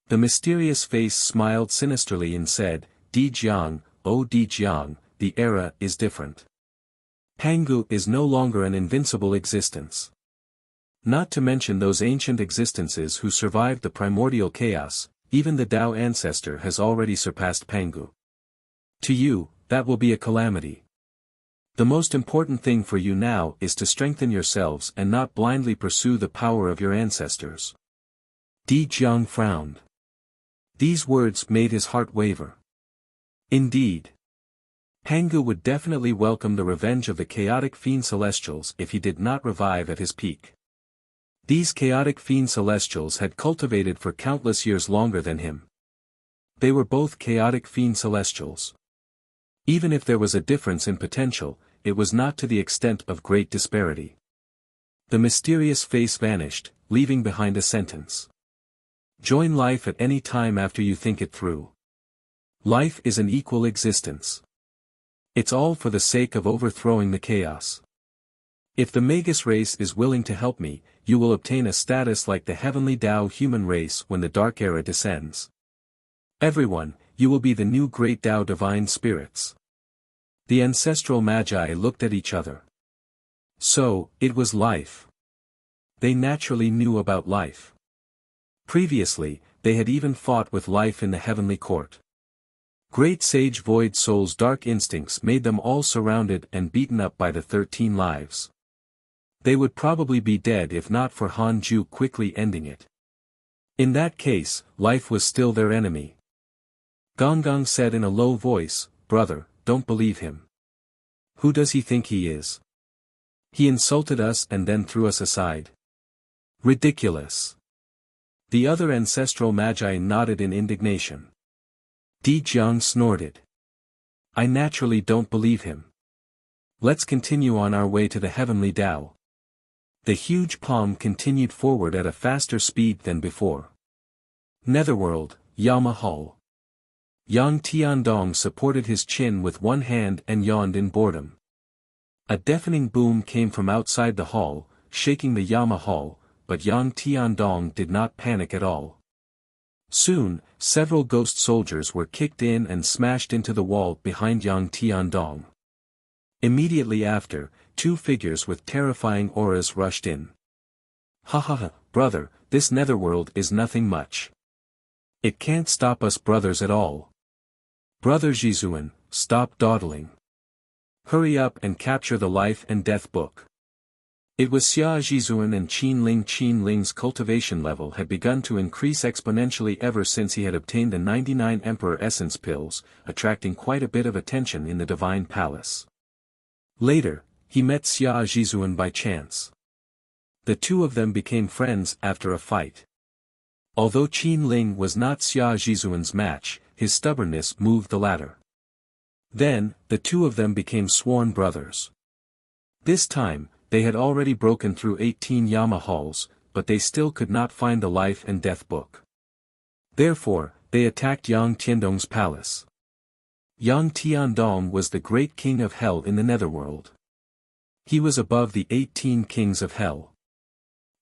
The mysterious face smiled sinisterly and said, "Di Jiang, oh Di Jiang, the era is different. Pangu is no longer an invincible existence. Not to mention those ancient existences who survived the primordial chaos, even the Tao ancestor has already surpassed Pangu. To you, that will be a calamity. The most important thing for you now is to strengthen yourselves and not blindly pursue the power of your ancestors." Di Jiang frowned. These words made his heart waver. Indeed. Pangu would definitely welcome the revenge of the chaotic fiend celestials if he did not revive at his peak. These chaotic fiend celestials had cultivated for countless years longer than him. They were both chaotic fiend celestials. Even if there was a difference in potential, it was not to the extent of great disparity. The mysterious face vanished, leaving behind a sentence. Join life at any time after you think it through. Life is an equal existence. It's all for the sake of overthrowing the chaos. If the Magus race is willing to help me, you will obtain a status like the heavenly Tao human race when the Dark Era descends. Everyone, you will be the new great Tao divine spirits. The ancestral magi looked at each other. So, it was life. They naturally knew about life. Previously, they had even fought with life in the heavenly court. Great sage void soul's dark instincts made them all surrounded and beaten up by the 13 lives. They would probably be dead if not for Han Ju quickly ending it. In that case, life was still their enemy. Gong said in a low voice, "Brother, don't believe him. Who does he think he is? He insulted us and then threw us aside. Ridiculous." The other ancestral magi nodded in indignation. Di Jiang snorted. "I naturally don't believe him. Let's continue on our way to the heavenly Tao." The huge palm continued forward at a faster speed than before. Netherworld, Yama Hall. Yang Tiandong supported his chin with one hand and yawned in boredom. A deafening boom came from outside the hall, shaking the Yama Hall, but Yang Tiandong did not panic at all. Soon, several ghost soldiers were kicked in and smashed into the wall behind Yang Tiandong. Immediately after, two figures with terrifying auras rushed in. "Ha ha ha, brother, this netherworld is nothing much. It can't stop us brothers at all. Brother Jizuan, stop dawdling. Hurry up and capture the life and death book." It was Xia Jizuan and Qin Ling's cultivation level had begun to increase exponentially ever since he had obtained the 99 Emperor Essence pills, attracting quite a bit of attention in the Divine Palace. Later, he met Xia Jizuan by chance. The two of them became friends after a fight. Although Qin Ling was not Xia Jizuan's match, his stubbornness moved the latter. Then, the two of them became sworn brothers. This time, they had already broken through 18 Yama halls, but they still could not find the life and death book. Therefore, they attacked Yang Tiandong's palace. Yang Tiandong was the great king of hell in the netherworld. He was above the 18 kings of hell.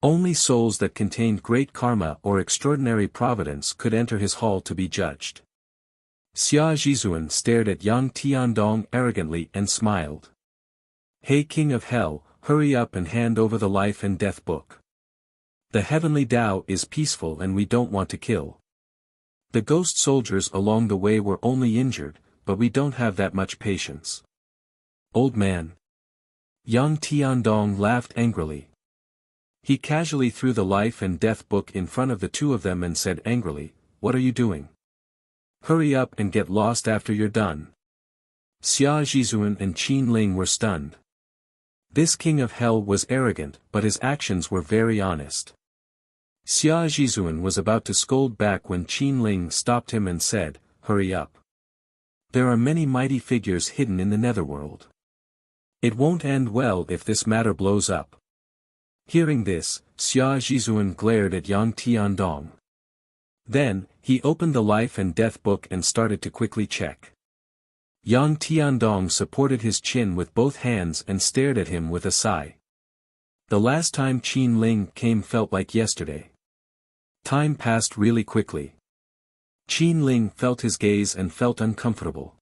Only souls that contained great karma or extraordinary providence could enter his hall to be judged. Xia Jizuan stared at Yang Tiandong arrogantly and smiled. "Hey King of Hell, hurry up and hand over the life and death book. The heavenly Tao is peaceful and we don't want to kill. The ghost soldiers along the way were only injured, but we don't have that much patience." "Old man." Yang Tiandong laughed angrily. He casually threw the life and death book in front of the two of them and said angrily, "What are you doing? Hurry up and get lost after you're done." Xia Zhizuan and Qin Ling were stunned. This king of hell was arrogant, but his actions were very honest. Xia Zhizuan was about to scold back when Qin Ling stopped him and said, "Hurry up. There are many mighty figures hidden in the netherworld. It won't end well if this matter blows up." Hearing this, Xia Zhizuan glared at Yang Tiandong. Then, he opened the life and death book and started to quickly check. Yang Tiandong supported his chin with both hands and stared at him with a sigh. The last time Qin Ling came felt like yesterday. Time passed really quickly. Qin Ling felt his gaze and felt uncomfortable.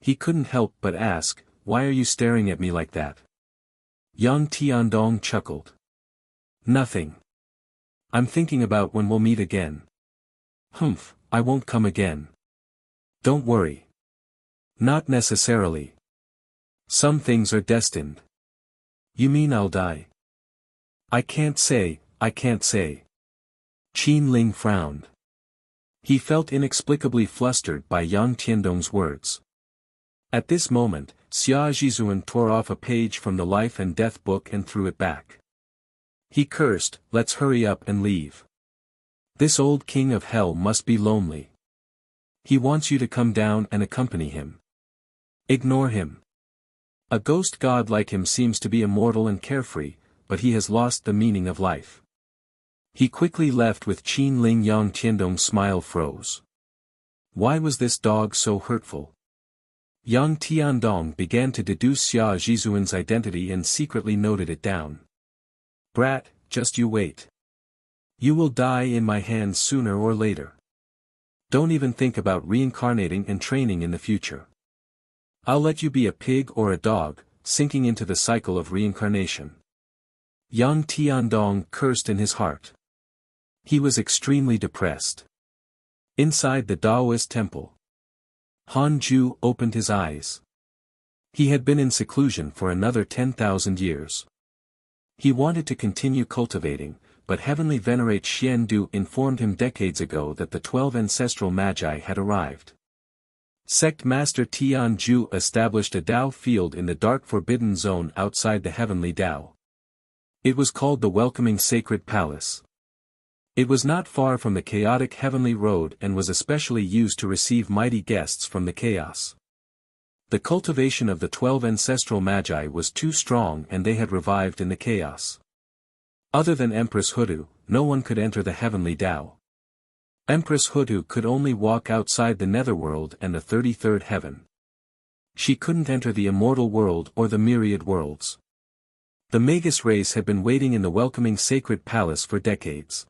He couldn't help but ask, "Why are you staring at me like that?" Yang Tiandong chuckled. "Nothing. I'm thinking about when we'll meet again." "Humph, I won't come again." "Don't worry. Not necessarily. Some things are destined." "You mean I'll die?" I can't say." Qin Ling frowned. He felt inexplicably flustered by Yang Tiandong's words. At this moment, Xia Zhizuan tore off a page from the life and death book and threw it back. He cursed, "Let's hurry up and leave. This old king of hell must be lonely. He wants you to come down and accompany him. Ignore him. A ghost god like him seems to be immortal and carefree, but he has lost the meaning of life." He quickly left with Qin Ling. Yang Tiandong's smile froze. Why was this dog so hurtful? Yang Tiandong began to deduce Xia Zhizuan's identity and secretly noted it down. "Brat, just you wait. You will die in my hands sooner or later. Don't even think about reincarnating and training in the future. I'll let you be a pig or a dog, sinking into the cycle of reincarnation." Yang Tiandong cursed in his heart. He was extremely depressed. Inside the Taoist temple, Han Ju opened his eyes. He had been in seclusion for another 10,000 years. He wanted to continue cultivating, but Heavenly Venerate Xian Du informed him decades ago that the 12 ancestral magi had arrived. Sect Master Tian Ju established a Tao field in the dark forbidden zone outside the Heavenly Tao. It was called the Welcoming Sacred Palace. It was not far from the chaotic heavenly road and was especially used to receive mighty guests from the chaos. The cultivation of the 12 ancestral magi was too strong and they had revived in the chaos. Other than Empress Hudu, no one could enter the heavenly Tao. Empress Hudu could only walk outside the netherworld and the 33rd heaven. She couldn't enter the immortal world or the myriad worlds. The Magus race had been waiting in the welcoming sacred palace for decades.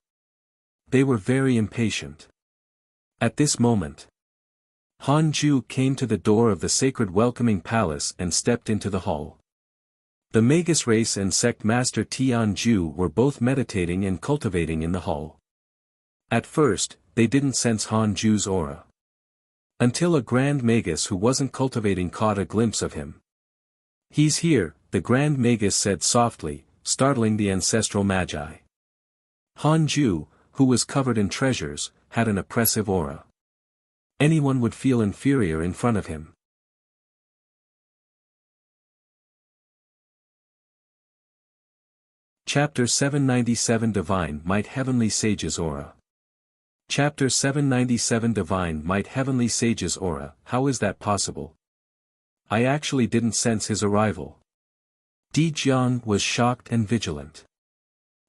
They were very impatient. At this moment, Han Ju came to the door of the sacred welcoming palace and stepped into the hall. The Magus race and sect master Tian Ju were both meditating and cultivating in the hall. At first, they didn't sense Han Ju's aura. Until a Grand Magus who wasn't cultivating caught a glimpse of him. "He's here," the Grand Magus said softly, startling the ancestral magi. Han Ju, who was covered in treasures, had an oppressive aura. Anyone would feel inferior in front of him. Chapter 797 Divine Might Heavenly Sage's Aura. Chapter 797 Divine Might Heavenly Sage's Aura. How is that possible? I actually didn't sense his arrival. Di Jiang was shocked and vigilant.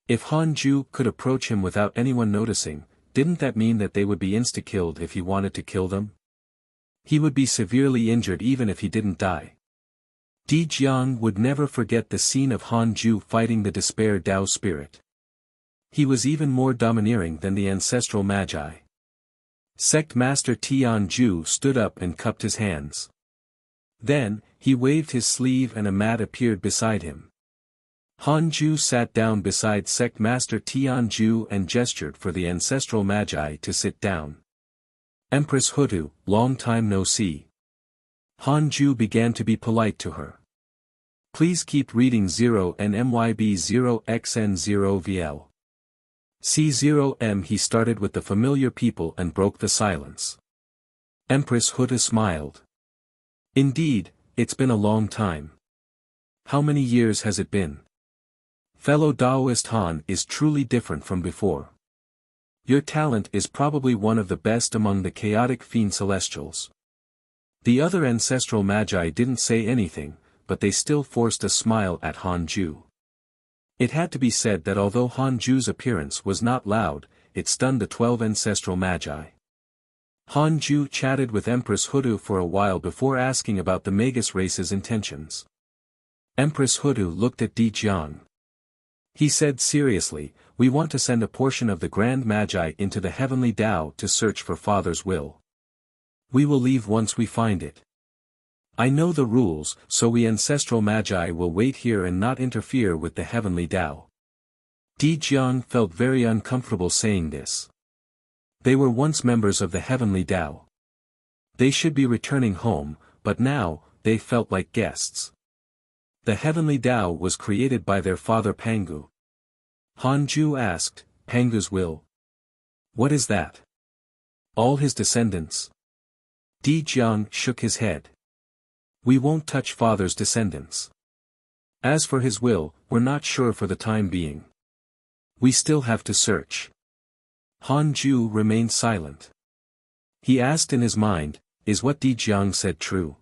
If Han Ju could approach him without anyone noticing, didn't that mean that they would be insta-killed if he wanted to kill them? He would be severely injured even if he didn't die. Di Jiang would never forget the scene of Han Ju fighting the despair Tao spirit. He was even more domineering than the ancestral magi. Sect Master Tian Ju stood up and cupped his hands. Then, he waved his sleeve and a mat appeared beside him. Han Ju sat down beside Sect Master Tian Ju and gestured for the ancestral magi to sit down. Empress Hutu, long time no see. Han Ju began to be polite to her. Please keep reading 0 and MYB 0xN0VL. C0M. He started with the familiar people and broke the silence. Empress Huda smiled. Indeed, it's been a long time. How many years has it been? Fellow Taoist Han is truly different from before. Your talent is probably one of the best among the chaotic fiend celestials. The other ancestral magi didn't say anything, but they still forced a smile at Han Ju. It had to be said that although Han Ju's appearance was not loud, it stunned the 12 ancestral magi. Han Ju chatted with Empress Hudu for a while before asking about the Magus race's intentions. Empress Hudu looked at Di Jiang. He said seriously, "We want to send a portion of the Grand Magi into the Heavenly Tao to search for Father's will. We will leave once we find it. I know the rules, so we ancestral magi will wait here and not interfere with the Heavenly Tao." Di Jiang felt very uncomfortable saying this. They were once members of the Heavenly Tao. They should be returning home, but now, they felt like guests. The Heavenly Tao was created by their father Pangu. Han Ju asked, "Pangu's will? What is that? All his descendants?" Di Jiang shook his head. "We won't touch father's descendants. As for his will, we're not sure for the time being. We still have to search." Han Ju remained silent. He asked in his mind, is what Di Jiang said true?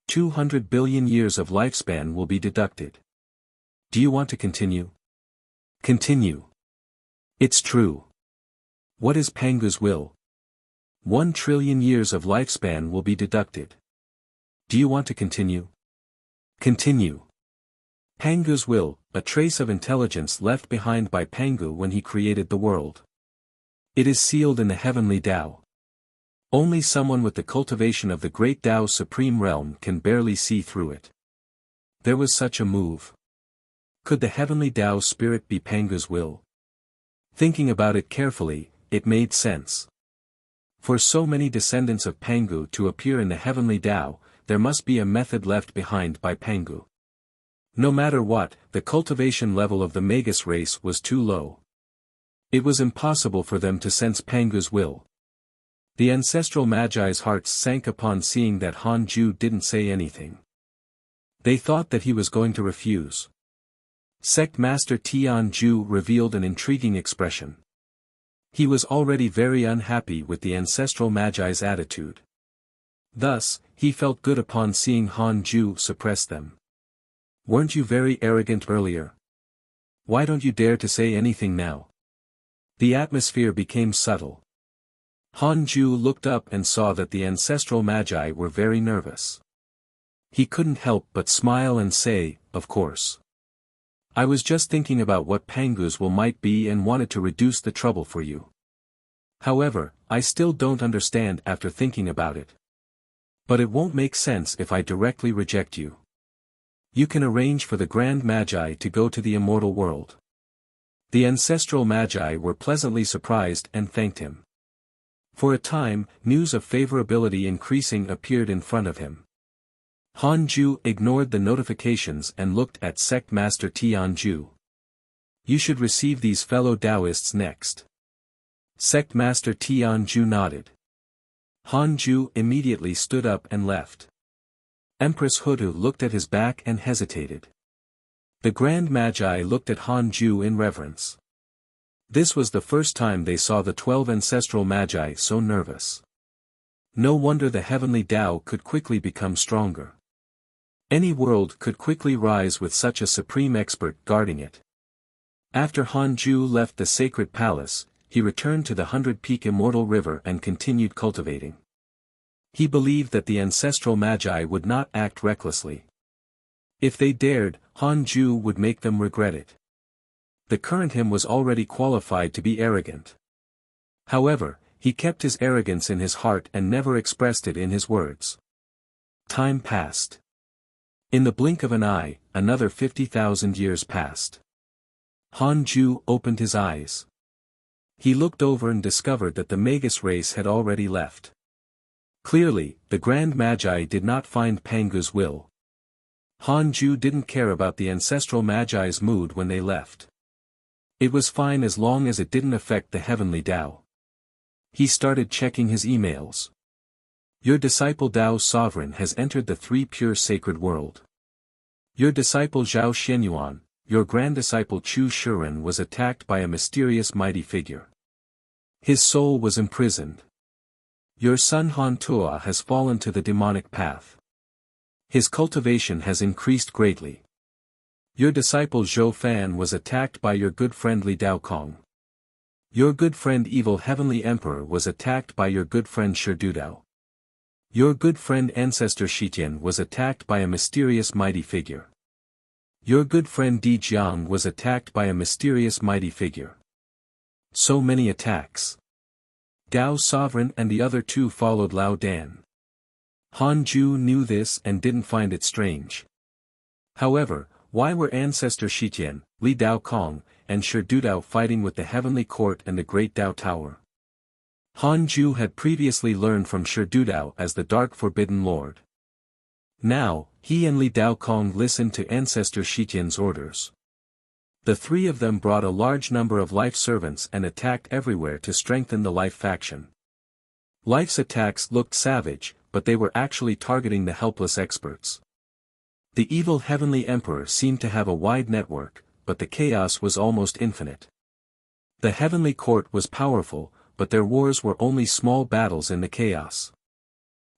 200 billion years of lifespan will be deducted. Do you want to continue? Continue. It's true. What is Pangu's will? 1 trillion years of lifespan will be deducted. Do you want to continue? Continue. Pangu's will, a trace of intelligence left behind by Pangu when he created the world. It is sealed in the Heavenly Tao. Only someone with the cultivation of the great Tao's supreme realm can barely see through it. There was such a move. Could the Heavenly Tao spirit be Pangu's will? Thinking about it carefully, it made sense. For so many descendants of Pangu to appear in the Heavenly Tao, there must be a method left behind by Pangu. No matter what, the cultivation level of the Magus race was too low. It was impossible for them to sense Pangu's will. The ancestral magi's hearts sank upon seeing that Han Ju didn't say anything. They thought that he was going to refuse. Sect Master Tian Ju revealed an intriguing expression. He was already very unhappy with the ancestral magi's attitude. Thus, he felt good upon seeing Han Ju suppress them. "Weren't you very arrogant earlier? Why don't you dare to say anything now?" The atmosphere became subtle. Han Ju looked up and saw that the ancestral magi were very nervous. He couldn't help but smile and say, "Of course. I was just thinking about what Pangu's will might be and wanted to reduce the trouble for you. However, I still don't understand after thinking about it. But it won't make sense if I directly reject you. You can arrange for the Grand Magi to go to the immortal world." The ancestral magi were pleasantly surprised and thanked him. For a time, news of favorability increasing appeared in front of him. Han Ju ignored the notifications and looked at Sect Master Tian Ju. "You should receive these fellow Taoists next." Sect Master Tian Ju nodded. Han Ju immediately stood up and left. Empress Hudu looked at his back and hesitated. The Grand Magi looked at Han Ju in reverence. This was the first time they saw the 12 ancestral magi so nervous. No wonder the Heavenly Tao could quickly become stronger. Any world could quickly rise with such a supreme expert guarding it. After Han Ju left the sacred palace, he returned to the 100-peak immortal river and continued cultivating. He believed that the ancestral magi would not act recklessly. If they dared, Han Ju would make them regret it. The current him was already qualified to be arrogant. However, he kept his arrogance in his heart and never expressed it in his words. Time passed. In the blink of an eye, another 50,000 years passed. Han Ju opened his eyes. He looked over and discovered that the Magus race had already left. Clearly, the Grand Magi did not find Pangu's will. Han Ju didn't care about the ancestral Magi's mood when they left. It was fine as long as it didn't affect the heavenly Tao. He started checking his emails. Your disciple Dao's sovereign has entered the three pure sacred world. Your disciple Zhao Xianyuan, your grand disciple Chu Shiren was attacked by a mysterious mighty figure. His soul was imprisoned. Your son Han Tua has fallen to the demonic path. His cultivation has increased greatly. Your disciple Zhou Fan was attacked by your good friend Li Daokong. Your good friend Evil Heavenly Emperor was attacked by your good friend Sherdudao. Your good friend Ancestor Shitian was attacked by a mysterious mighty figure. Your good friend Di Jiang was attacked by a mysterious mighty figure. So many attacks. Dao's sovereign and the other two followed Lao Dan. Han Ju knew this and didn't find it strange. However, why were Ancestor Shitian, Li Daokong, and Sherdudao fighting with the Heavenly Court and the Great Dao Tower? Han Ju had previously learned from Sherdudao as the Dark Forbidden Lord. Now, he and Li Daokong listened to Ancestor Shitian's orders. The three of them brought a large number of life servants and attacked everywhere to strengthen the life faction. Life's attacks looked savage, but they were actually targeting the helpless experts. The evil Heavenly Emperor seemed to have a wide network, but the chaos was almost infinite. The Heavenly Court was powerful, but their wars were only small battles in the chaos.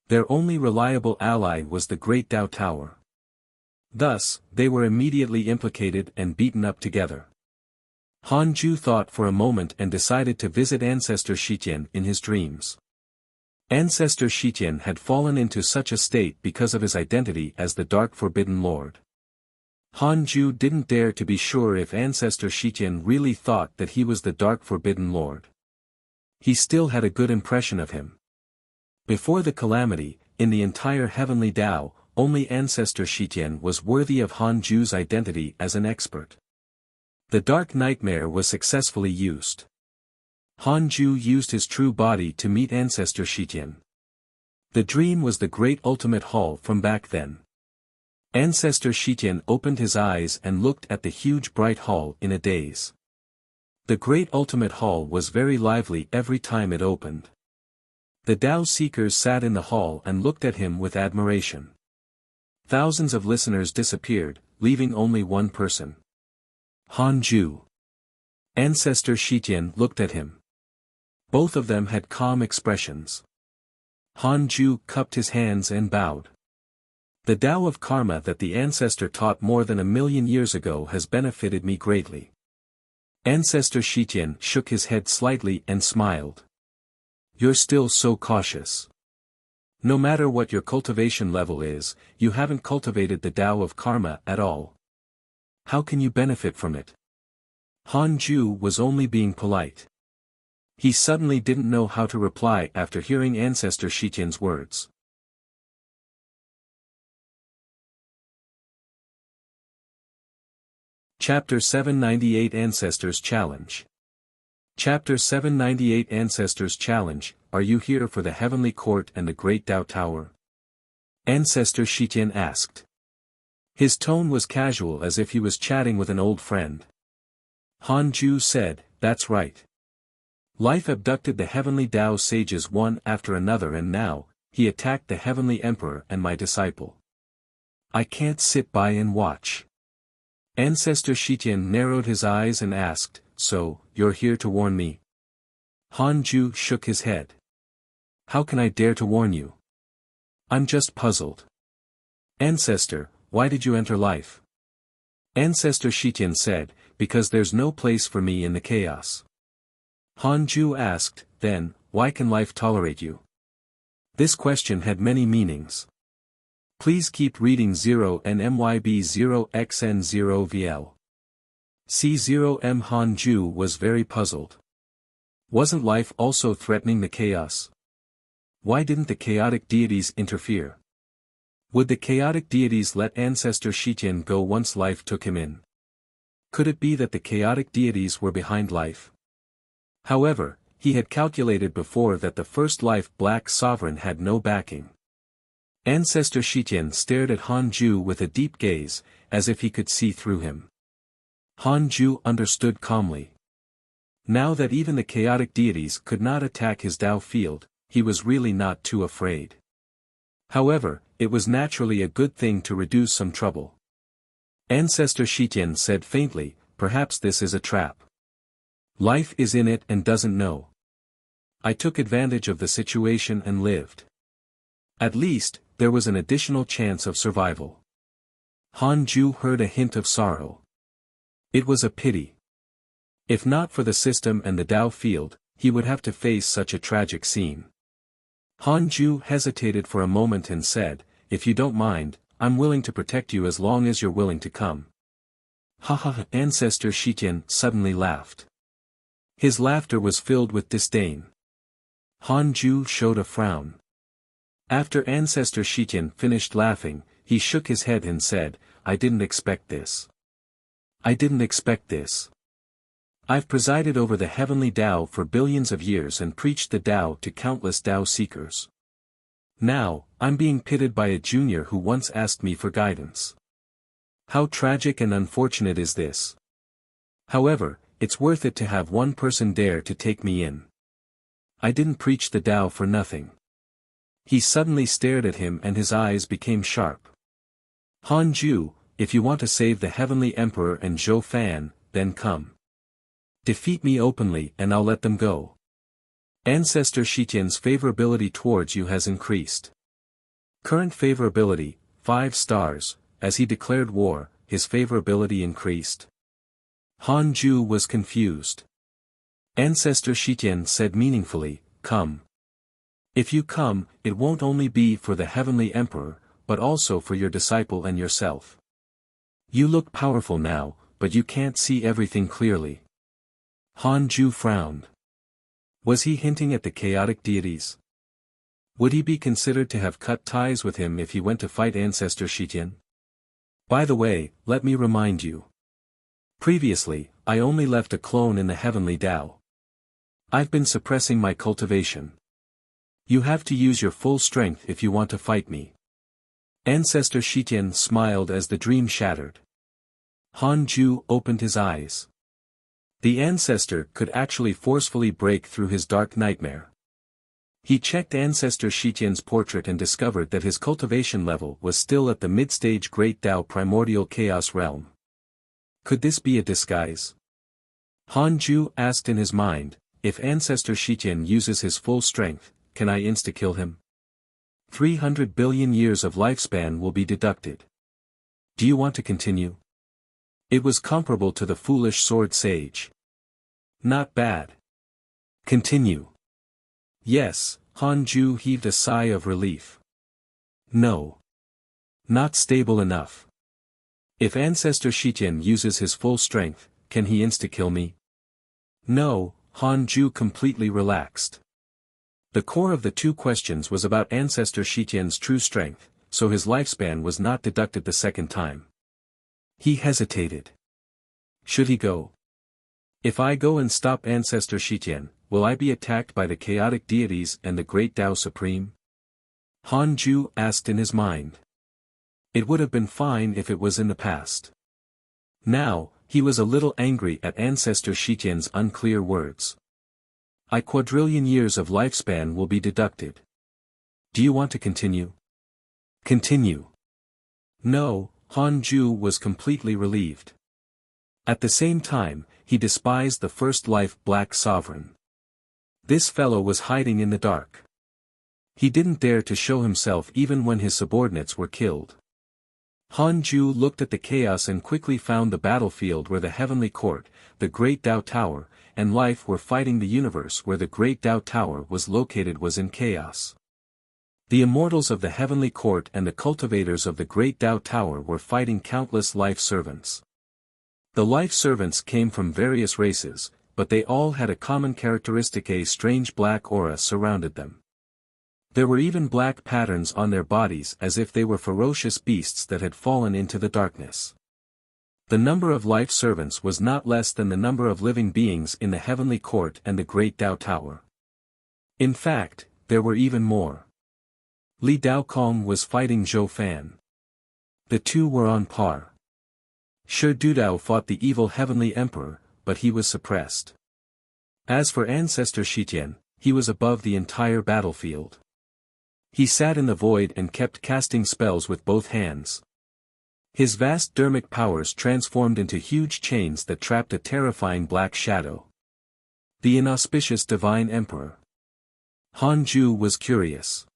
Their only reliable ally was the Great Dao Tower. Thus, they were immediately implicated and beaten up together. Han Ju thought for a moment and decided to visit Ancestor Shitian in his dreams. Ancestor Shitian had fallen into such a state because of his identity as the Dark Forbidden Lord. Han Ju didn't dare to be sure if Ancestor Shitian really thought that he was the Dark Forbidden Lord. He still had a good impression of him. Before the calamity, in the entire Heavenly Tao, only Ancestor Shitian was worthy of Han Ju's identity as an expert. The Dark Nightmare was successfully used. Han Ju used his true body to meet Ancestor Shitian. The dream was the great ultimate hall from back then. Ancestor Shitian opened his eyes and looked at the huge bright hall in a daze. The great ultimate hall was very lively every time it opened. The Tao Seekers sat in the hall and looked at him with admiration. Thousands of listeners disappeared, leaving only one person. Han Ju. Ancestor Shitian looked at him. Both of them had calm expressions. Han Ju cupped his hands and bowed. The Tao of Karma that the ancestor taught more than 1,000,000 years ago has benefited me greatly. Ancestor Shitian shook his head slightly and smiled. You're still so cautious. No matter what your cultivation level is, you haven't cultivated the Tao of Karma at all. How can you benefit from it? Han Ju was only being polite. He suddenly didn't know how to reply after hearing Ancestor Shitian's words. Chapter 798 Ancestors Challenge. Chapter 798 Ancestors Challenge, are you here for the Heavenly Court and the Great Dao Tower? Ancestor Shitian asked. His tone was casual as if he was chatting with an old friend. Han Ju said, that's right. Life abducted the Heavenly Tao sages one after another and now, he attacked the Heavenly Emperor and my disciple. I can't sit by and watch. Ancestor Shitian narrowed his eyes and asked, so, you're here to warn me? Han Ju shook his head. How can I dare to warn you? I'm just puzzled. Ancestor, why did you enter life? Ancestor Shitian said, because there's no place for me in the chaos. Han Ju asked, then, why can life tolerate you? This question had many meanings. Please keep reading 0 and MYB 0xn0 VL. C0M Han Ju was very puzzled. Wasn't life also threatening the chaos? Why didn't the chaotic deities interfere? Would the chaotic deities let Ancestor Shitian go once life took him in? Could it be that the chaotic deities were behind life? However, he had calculated before that the first life Black Sovereign had no backing. Ancestor Shitian stared at Han Ju with a deep gaze, as if he could see through him. Han Ju understood calmly. Now that even the chaotic deities could not attack his Tao field, he was really not too afraid. However, it was naturally a good thing to reduce some trouble. Ancestor Shitian said faintly, perhaps this is a trap. Life is in it and doesn't know. I took advantage of the situation and lived. At least, there was an additional chance of survival. Han Ju heard a hint of sorrow. It was a pity. If not for the system and the Tao field, he would have to face such a tragic scene. Han Ju hesitated for a moment and said, if you don't mind, I'm willing to protect you as long as you're willing to come. Ha ha ha! Ancestor Shitian suddenly laughed. His laughter was filled with disdain. Han Ju showed a frown. After Ancestor Shitian finished laughing, he shook his head and said, I didn't expect this. I didn't expect this. I've presided over the heavenly Tao for billions of years and preached the Tao to countless Tao seekers. Now, I'm being pitted by a junior who once asked me for guidance. How tragic and unfortunate is this? However, it's worth it to have one person dare to take me in. I didn't preach the Tao for nothing. He suddenly stared at him and his eyes became sharp. Han Ju, if you want to save the Heavenly Emperor and Zhou Fan, then come. Defeat me openly and I'll let them go. Ancestor Shitian's favorability towards you has increased. Current favorability, 5 stars, as he declared war, his favorability increased. Han Ju was confused. Ancestor Shitian said meaningfully, come. If you come, it won't only be for the Heavenly Emperor, but also for your disciple and yourself. You look powerful now, but you can't see everything clearly. Han Ju frowned. Was he hinting at the chaotic deities? Would he be considered to have cut ties with him if he went to fight Ancestor Shitian? By the way, let me remind you. Previously, I only left a clone in the Heavenly Tao. I've been suppressing my cultivation. You have to use your full strength if you want to fight me. Ancestor Shitian smiled as the dream shattered. Han Ju opened his eyes. The ancestor could actually forcefully break through his dark nightmare. He checked Ancestor Shitian's portrait and discovered that his cultivation level was still at the mid-stage Great Tao Primordial Chaos realm. Could this be a disguise? Han Ju asked in his mind, if Ancestor Shitian uses his full strength, can I insta-kill him? 300 billion years of lifespan will be deducted. Do you want to continue? It was comparable to the foolish sword sage. Not bad. Continue. Yes, Han Ju heaved a sigh of relief. No. Not stable enough. If Ancestor Shitian uses his full strength, can he insta-kill me? No, Han Ju completely relaxed. The core of the two questions was about Ancestor Shitian's true strength, so his lifespan was not deducted the second time. He hesitated. Should he go? If I go and stop Ancestor Shitian, will I be attacked by the chaotic deities and the Great Tao Supreme? Han Ju asked in his mind. It would have been fine if it was in the past. Now, he was a little angry at Ancestor Shitian's unclear words. A quadrillion years of lifespan will be deducted. Do you want to continue? Continue. No, Han Ju was completely relieved. At the same time, he despised the first life Black Sovereign. This fellow was hiding in the dark. He didn't dare to show himself even when his subordinates were killed. Han Ju looked at the chaos and quickly found the battlefield where the Heavenly Court, the Great Tao Tower, and life were fighting. The universe where the Great Tao Tower was located was in chaos. The immortals of the Heavenly Court and the cultivators of the Great Tao Tower were fighting countless life servants. The life servants came from various races, but they all had a common characteristic: a strange black aura surrounded them. There were even black patterns on their bodies as if they were ferocious beasts that had fallen into the darkness. The number of life servants was not less than the number of living beings in the Heavenly Court and the Great Tao Tower. In fact, there were even more. Li Daokong was fighting Zhou Fan. The two were on par. Shi Dudao fought the evil heavenly emperor, but he was suppressed. As for Ancestor Shitian, he was above the entire battlefield. He sat in the void and kept casting spells with both hands. His vast dermic powers transformed into huge chains that trapped a terrifying black shadow. The inauspicious divine emperor. Han Ju was curious.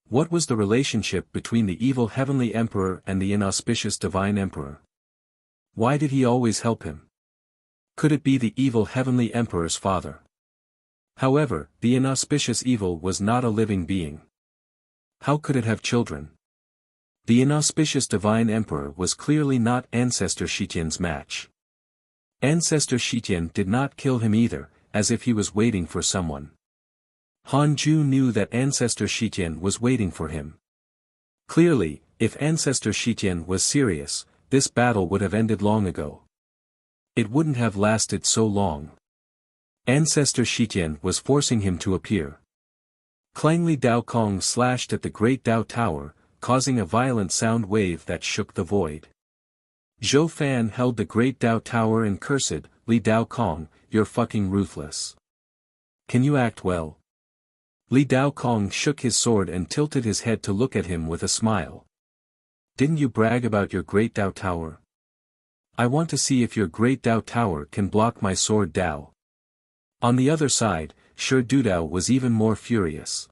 What was the relationship between the evil heavenly emperor and the inauspicious divine emperor? Why did he always help him? Could it be the evil heavenly emperor's father? However, the inauspicious evil was not a living being. How could it have children? The inauspicious divine emperor was clearly not Ancestor Shitian's match. Ancestor Shitian did not kill him either, as if he was waiting for someone. Han Ju knew that Ancestor Shitian was waiting for him. Clearly, if Ancestor Shitian was serious, this battle would have ended long ago. It wouldn't have lasted so long. Ancestor Shitian was forcing him to appear. Clangly Daokong slashed at the great Dao Tower, causing a violent sound wave that shook the void. Zhou Fan held the great Dao Tower and cursed, Li Daokong, you're fucking ruthless. Can you act well? Li Daokong shook his sword and tilted his head to look at him with a smile. Didn't you brag about your great Dao Tower? I want to see if your great Dao Tower can block my sword Dao. On the other side, Shi Dudao was even more furious.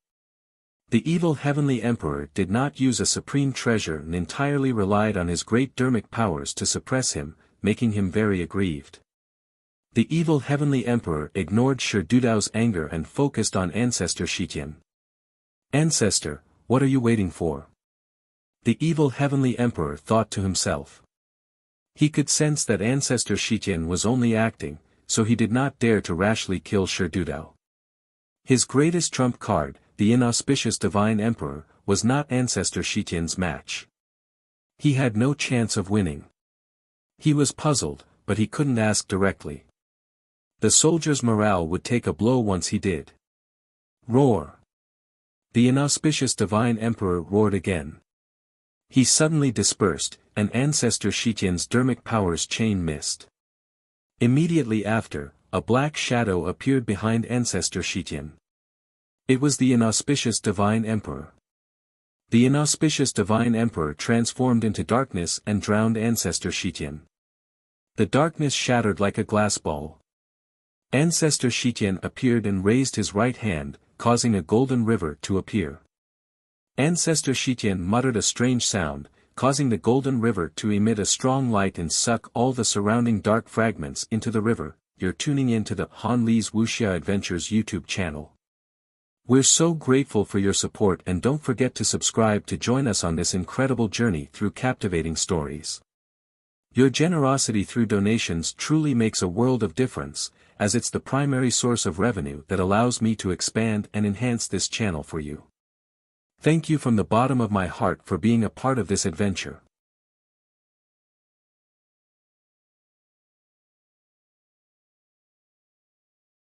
The evil heavenly emperor did not use a supreme treasure and entirely relied on his great dermic powers to suppress him, making him very aggrieved. The evil heavenly emperor ignored Shi Dudao's anger and focused on Ancestor Shitian. Ancestor, what are you waiting for? The evil heavenly emperor thought to himself. He could sense that Ancestor Shitian was only acting, so he did not dare to rashly kill Shi Dudao. His greatest trump card, the inauspicious divine emperor, was not Ancestor Shitian's match. He had no chance of winning. He was puzzled, but he couldn't ask directly. The soldier's morale would take a blow once he did. Roar! The inauspicious divine emperor roared again. He suddenly dispersed, and Ancestor Shitian's dermic powers chain missed. Immediately after, a black shadow appeared behind Ancestor Shitian. It was the inauspicious divine emperor. The inauspicious divine emperor transformed into darkness and drowned Ancestor Shitian. The darkness shattered like a glass ball. Ancestor Shitian appeared and raised his right hand, causing a golden river to appear. Ancestor Shitian muttered a strange sound, causing the golden river to emit a strong light and suck all the surrounding dark fragments into the river. You're tuning in to the Han Li's Wuxia Adventures YouTube channel. We're so grateful for your support, and don't forget to subscribe to join us on this incredible journey through captivating stories. Your generosity through donations truly makes a world of difference, as it's the primary source of revenue that allows me to expand and enhance this channel for you. Thank you from the bottom of my heart for being a part of this adventure.